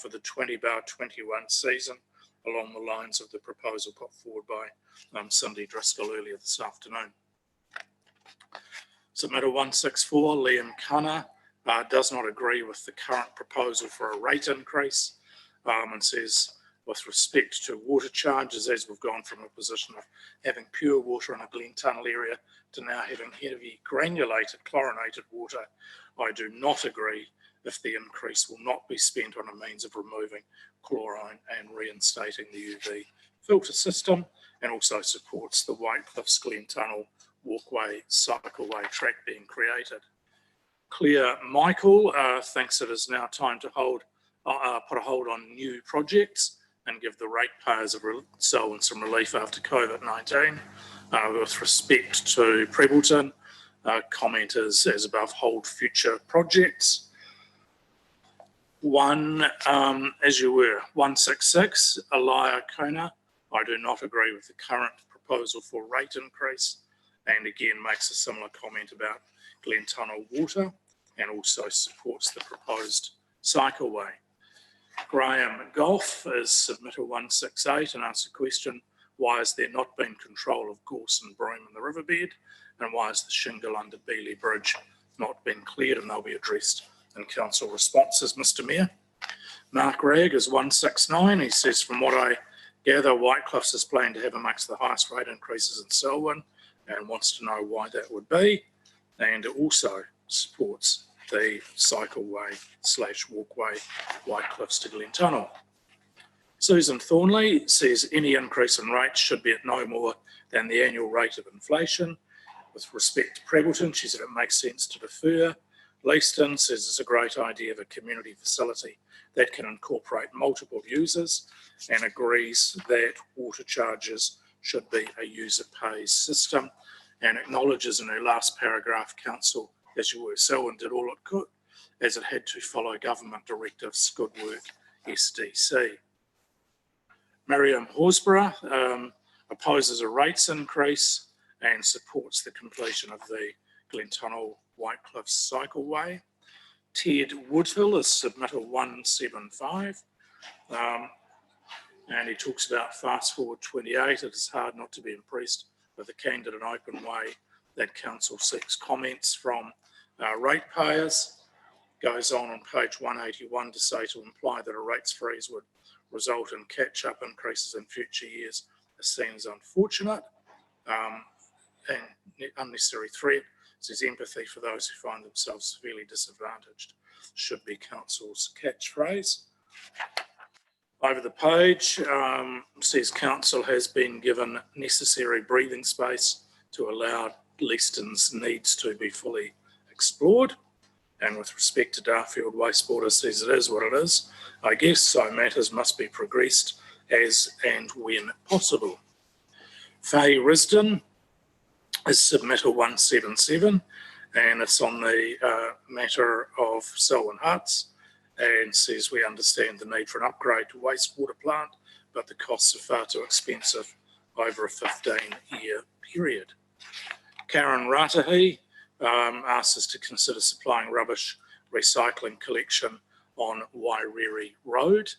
for the 20-21 season, along the lines of the proposal put forward by Cindy Driscoll earlier this afternoon. Submitter 164, Liam Cunner, does not agree with the current proposal for a rate increase and says, with respect to water charges, as we've gone from a position of having pure water in a Glen Tunnel area to now having heavy granulated chlorinated water, I do not agree if the increase will not be spent on a means of removing chlorine and reinstating the UV filter system, and also supports the Whitecliffs Glen Tunnel walkway cycleway track being created. Claire Michael thinks it is now time to put a hold on new projects and give the ratepayers of Selwyn some relief after COVID-19. With respect to Prebleton, comment is as above, hold future projects. As you were, 166, Elia Kona. I do not agree with the current proposal for rate increase, and again makes a similar comment about Glen Tunnel water, and also supports the proposed cycleway. Graham Golf is submitter 168 and asks a question, why has there not been control of gorse and broom in the riverbed, and why has the shingle under Beeley Bridge not been cleared, and they'll be addressed in council responses, Mr Mayor. Mark Ragg is 169, he says, from what I gather, Whitecliffs is planned to have amongst the highest rate increases in Selwyn, and wants to know why that would be, and also supports the cycleway / walkway Whitecliffs to Glen Tunnel. Susan Thornley says any increase in rates should be at no more than the annual rate of inflation. With respect to Prebleton, she said it makes sense to defer. Leaston says it's a great idea of a community facility that can incorporate multiple users, and agrees that water charges should be a user pays system, and acknowledges in her last paragraph council, as you were, Selwyn did all it could as it had to follow government directives. Good work, SDC. Miriam Horsburgh opposes a rates increase and supports the completion of the Glen Tunnel Whitecliffs cycleway. Ted Woodhill is submitter 175. And he talks about fast forward 28. It is hard not to be impressed with the candid and open way that council seeks comments from ratepayers. Goes on page 181 to say, to imply that a rates freeze would result in catch-up increases in future years is seen as unfortunate and unnecessary threat. Says empathy for those who find themselves severely disadvantaged should be council's catchphrase. Over the page, says council has been given necessary breathing space to allow Leaston's needs to be fully explored. And with respect to Darfield wastewater, says it is what it is, I guess, so matters must be progressed as and when possible. Faye Risdon is submittal 177, and it's on the matter of Selwyn Huts, and says we understand the need for an upgrade to wastewater plant, but the costs are far too expensive over a 15-year period. Karen Ratahi asks us to consider supplying rubbish recycling collection on Wairere Road.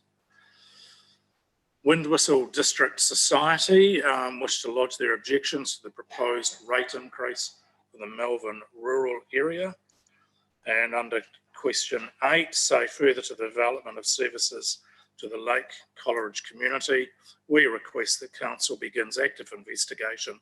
Windwhistle District Society wish to lodge their objections to the proposed rate increase for the Melbourne rural area. And under question 8, say further to the development of services to the Lake Coleridge community, we request that council begins active investigation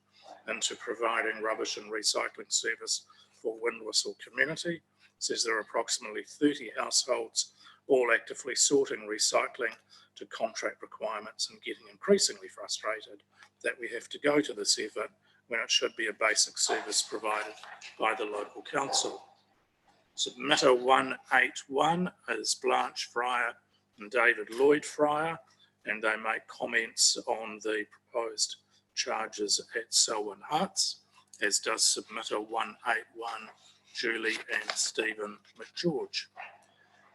into providing rubbish and recycling service for Windwhistle community. It says there are approximately 30 households all actively sorting recycling to contract requirements and getting increasingly frustrated that we have to go to this effort when it should be a basic service provided by the local council. Submitter 181 is Blanche Fryer and David Lloyd Fryer, and they make comments on the proposed charges at Selwyn Huts, as does submitter 181, Julie and Stephen McGeorge.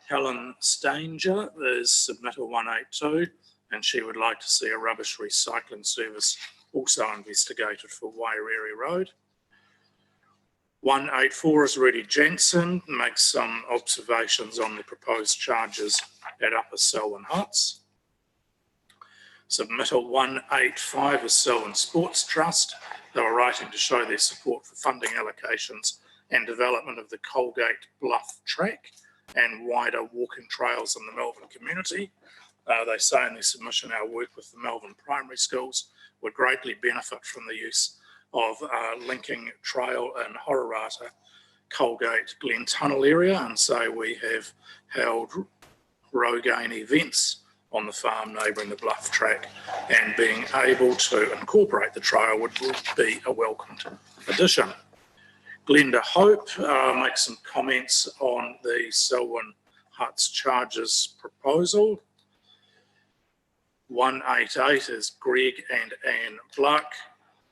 Helen Stanger is submitter 182, and she would like to see a rubbish recycling service also investigated for Wairere Road. 184 is Rudy Jensen, makes some observations on the proposed charges at Upper Selwyn Huts. Submitter 185 is Selwyn Sports Trust. They were writing to show their support for funding allocations and development of the Colgate Bluff track and wider walking trails in the Melbourne community. They say in their submission, our work with the Melbourne primary schools would greatly benefit from the use of linking trail in Hororata, Colgate, Glen Tunnel area, and so we have held Rogaine events on the farm neighbouring the Bluff track, and being able to incorporate the trail would be a welcomed addition. Glenda Hope makes some comments on the Selwyn Huts charges proposal. 188 is Greg and Anne Bluck,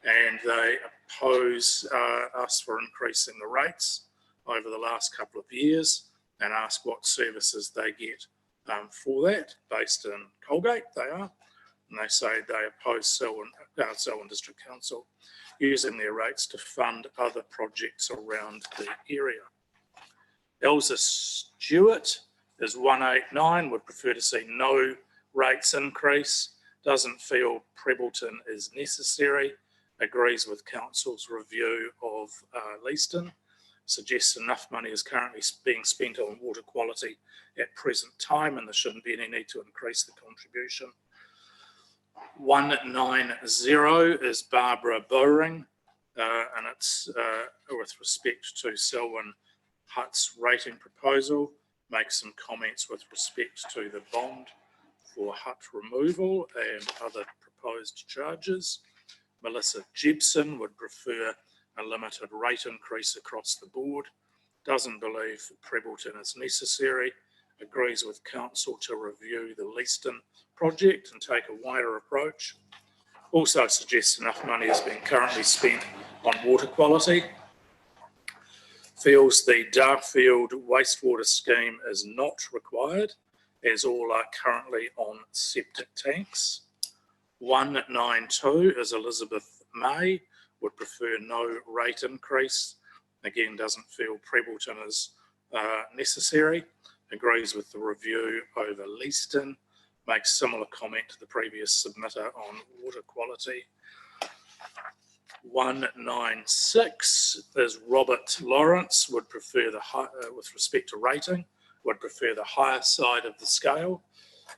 and they oppose us for increasing the rates over the last couple of years and ask what services they get for that, based in Colgate they are, and they say they oppose Selwyn District Council using their rates to fund other projects around the area. Elsa Stewart is 189, would prefer to see no rates increase, doesn't feel Prebbleton is necessary, agrees with council's review of Leaston, suggests enough money is currently being spent on water quality at present time and there shouldn't be any need to increase the contribution. 190 is Barbara Bowring, and it's with respect to Selwyn Huts rating proposal, makes some comments with respect to the bond for hut removal and other proposed charges. Melissa Gibson would prefer a limited rate increase across the board, doesn't believe Prebbleton is necessary, agrees with council to review the Leaston project and take a wider approach. Also suggests enough money is being currently spent on water quality. Feels the Darfield wastewater scheme is not required, as all are currently on septic tanks. 192 is Elizabeth May, would prefer no rate increase. Again, doesn't feel Prebbleton is necessary, agrees with the review over Leaston, makes similar comment to the previous submitter on water quality. 196 is Robert Lawrence, would prefer with respect to rating, would prefer the higher side of the scale.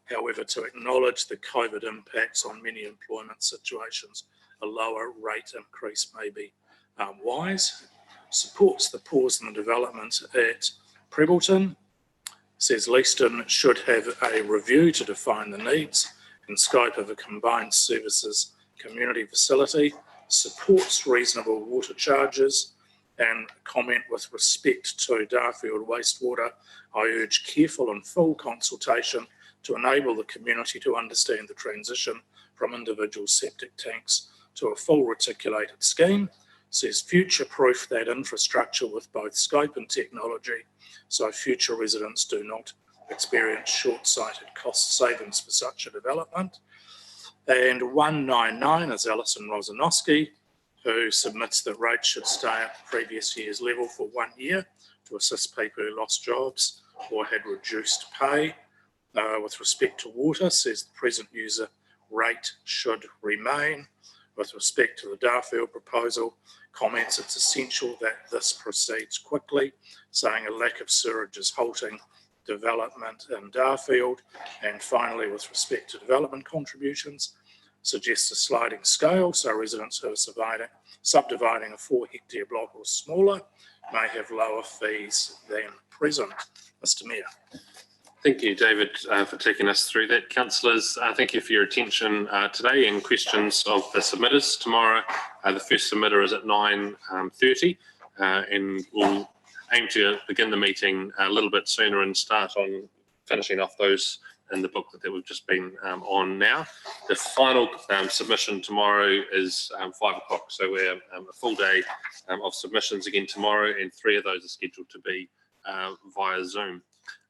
However, to acknowledge the COVID impacts on many employment situations, a lower rate increase may be wise. supports the pause in the development at Prebleton. Says Leaston should have a review to define the needs and scope of a combined services community facility, supports reasonable water charges, and comment with respect to Darfield wastewater. I urge careful and full consultation to enable the community to understand the transition from individual septic tanks to a full reticulated scheme. Says future-proof that infrastructure with both scope and technology so future residents do not experience short-sighted cost savings for such a development. And 199 is Alison Rosanowski, who submits that rates should stay at the previous year's level for 1 year to assist people who lost jobs or had reduced pay. With respect to water, says the present user rate should remain. With respect to the Darfield proposal, comments it's essential that this proceeds quickly, saying a lack of sewerage is halting development in Darfield. And finally, with respect to development contributions, suggests a sliding scale so residents who are subdividing a 4 hectare block or smaller may have lower fees than present. Mr. Mayor. Thank you, David, for taking us through that. Councillors, thank you for your attention today and questions of the submitters. Tomorrow, the first submitter is at 9:30 and we'll aim to begin the meeting a little bit sooner and start on finishing off those in the booklet that we've just been on now. The final submission tomorrow is 5 o'clock, so we're a full day of submissions again tomorrow, and 3 of those are scheduled to be via Zoom.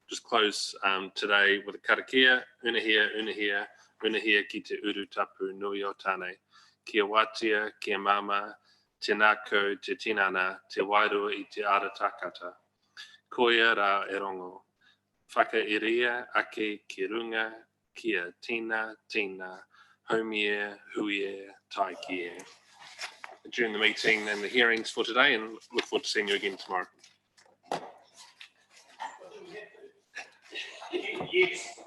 Just close today with a karakia. Unahia, unahia, unahia ki te uru tapu nui o tāne. Kia watia, kia mama, te nāko, te tinana, te wairua i te ara tākata. Koia rā e rongo. Whakairia ake ki runga, kia tina, tina, homie, huie, tai kie. During the meeting and the hearings for today, and look forward to seeing you again tomorrow. Yes.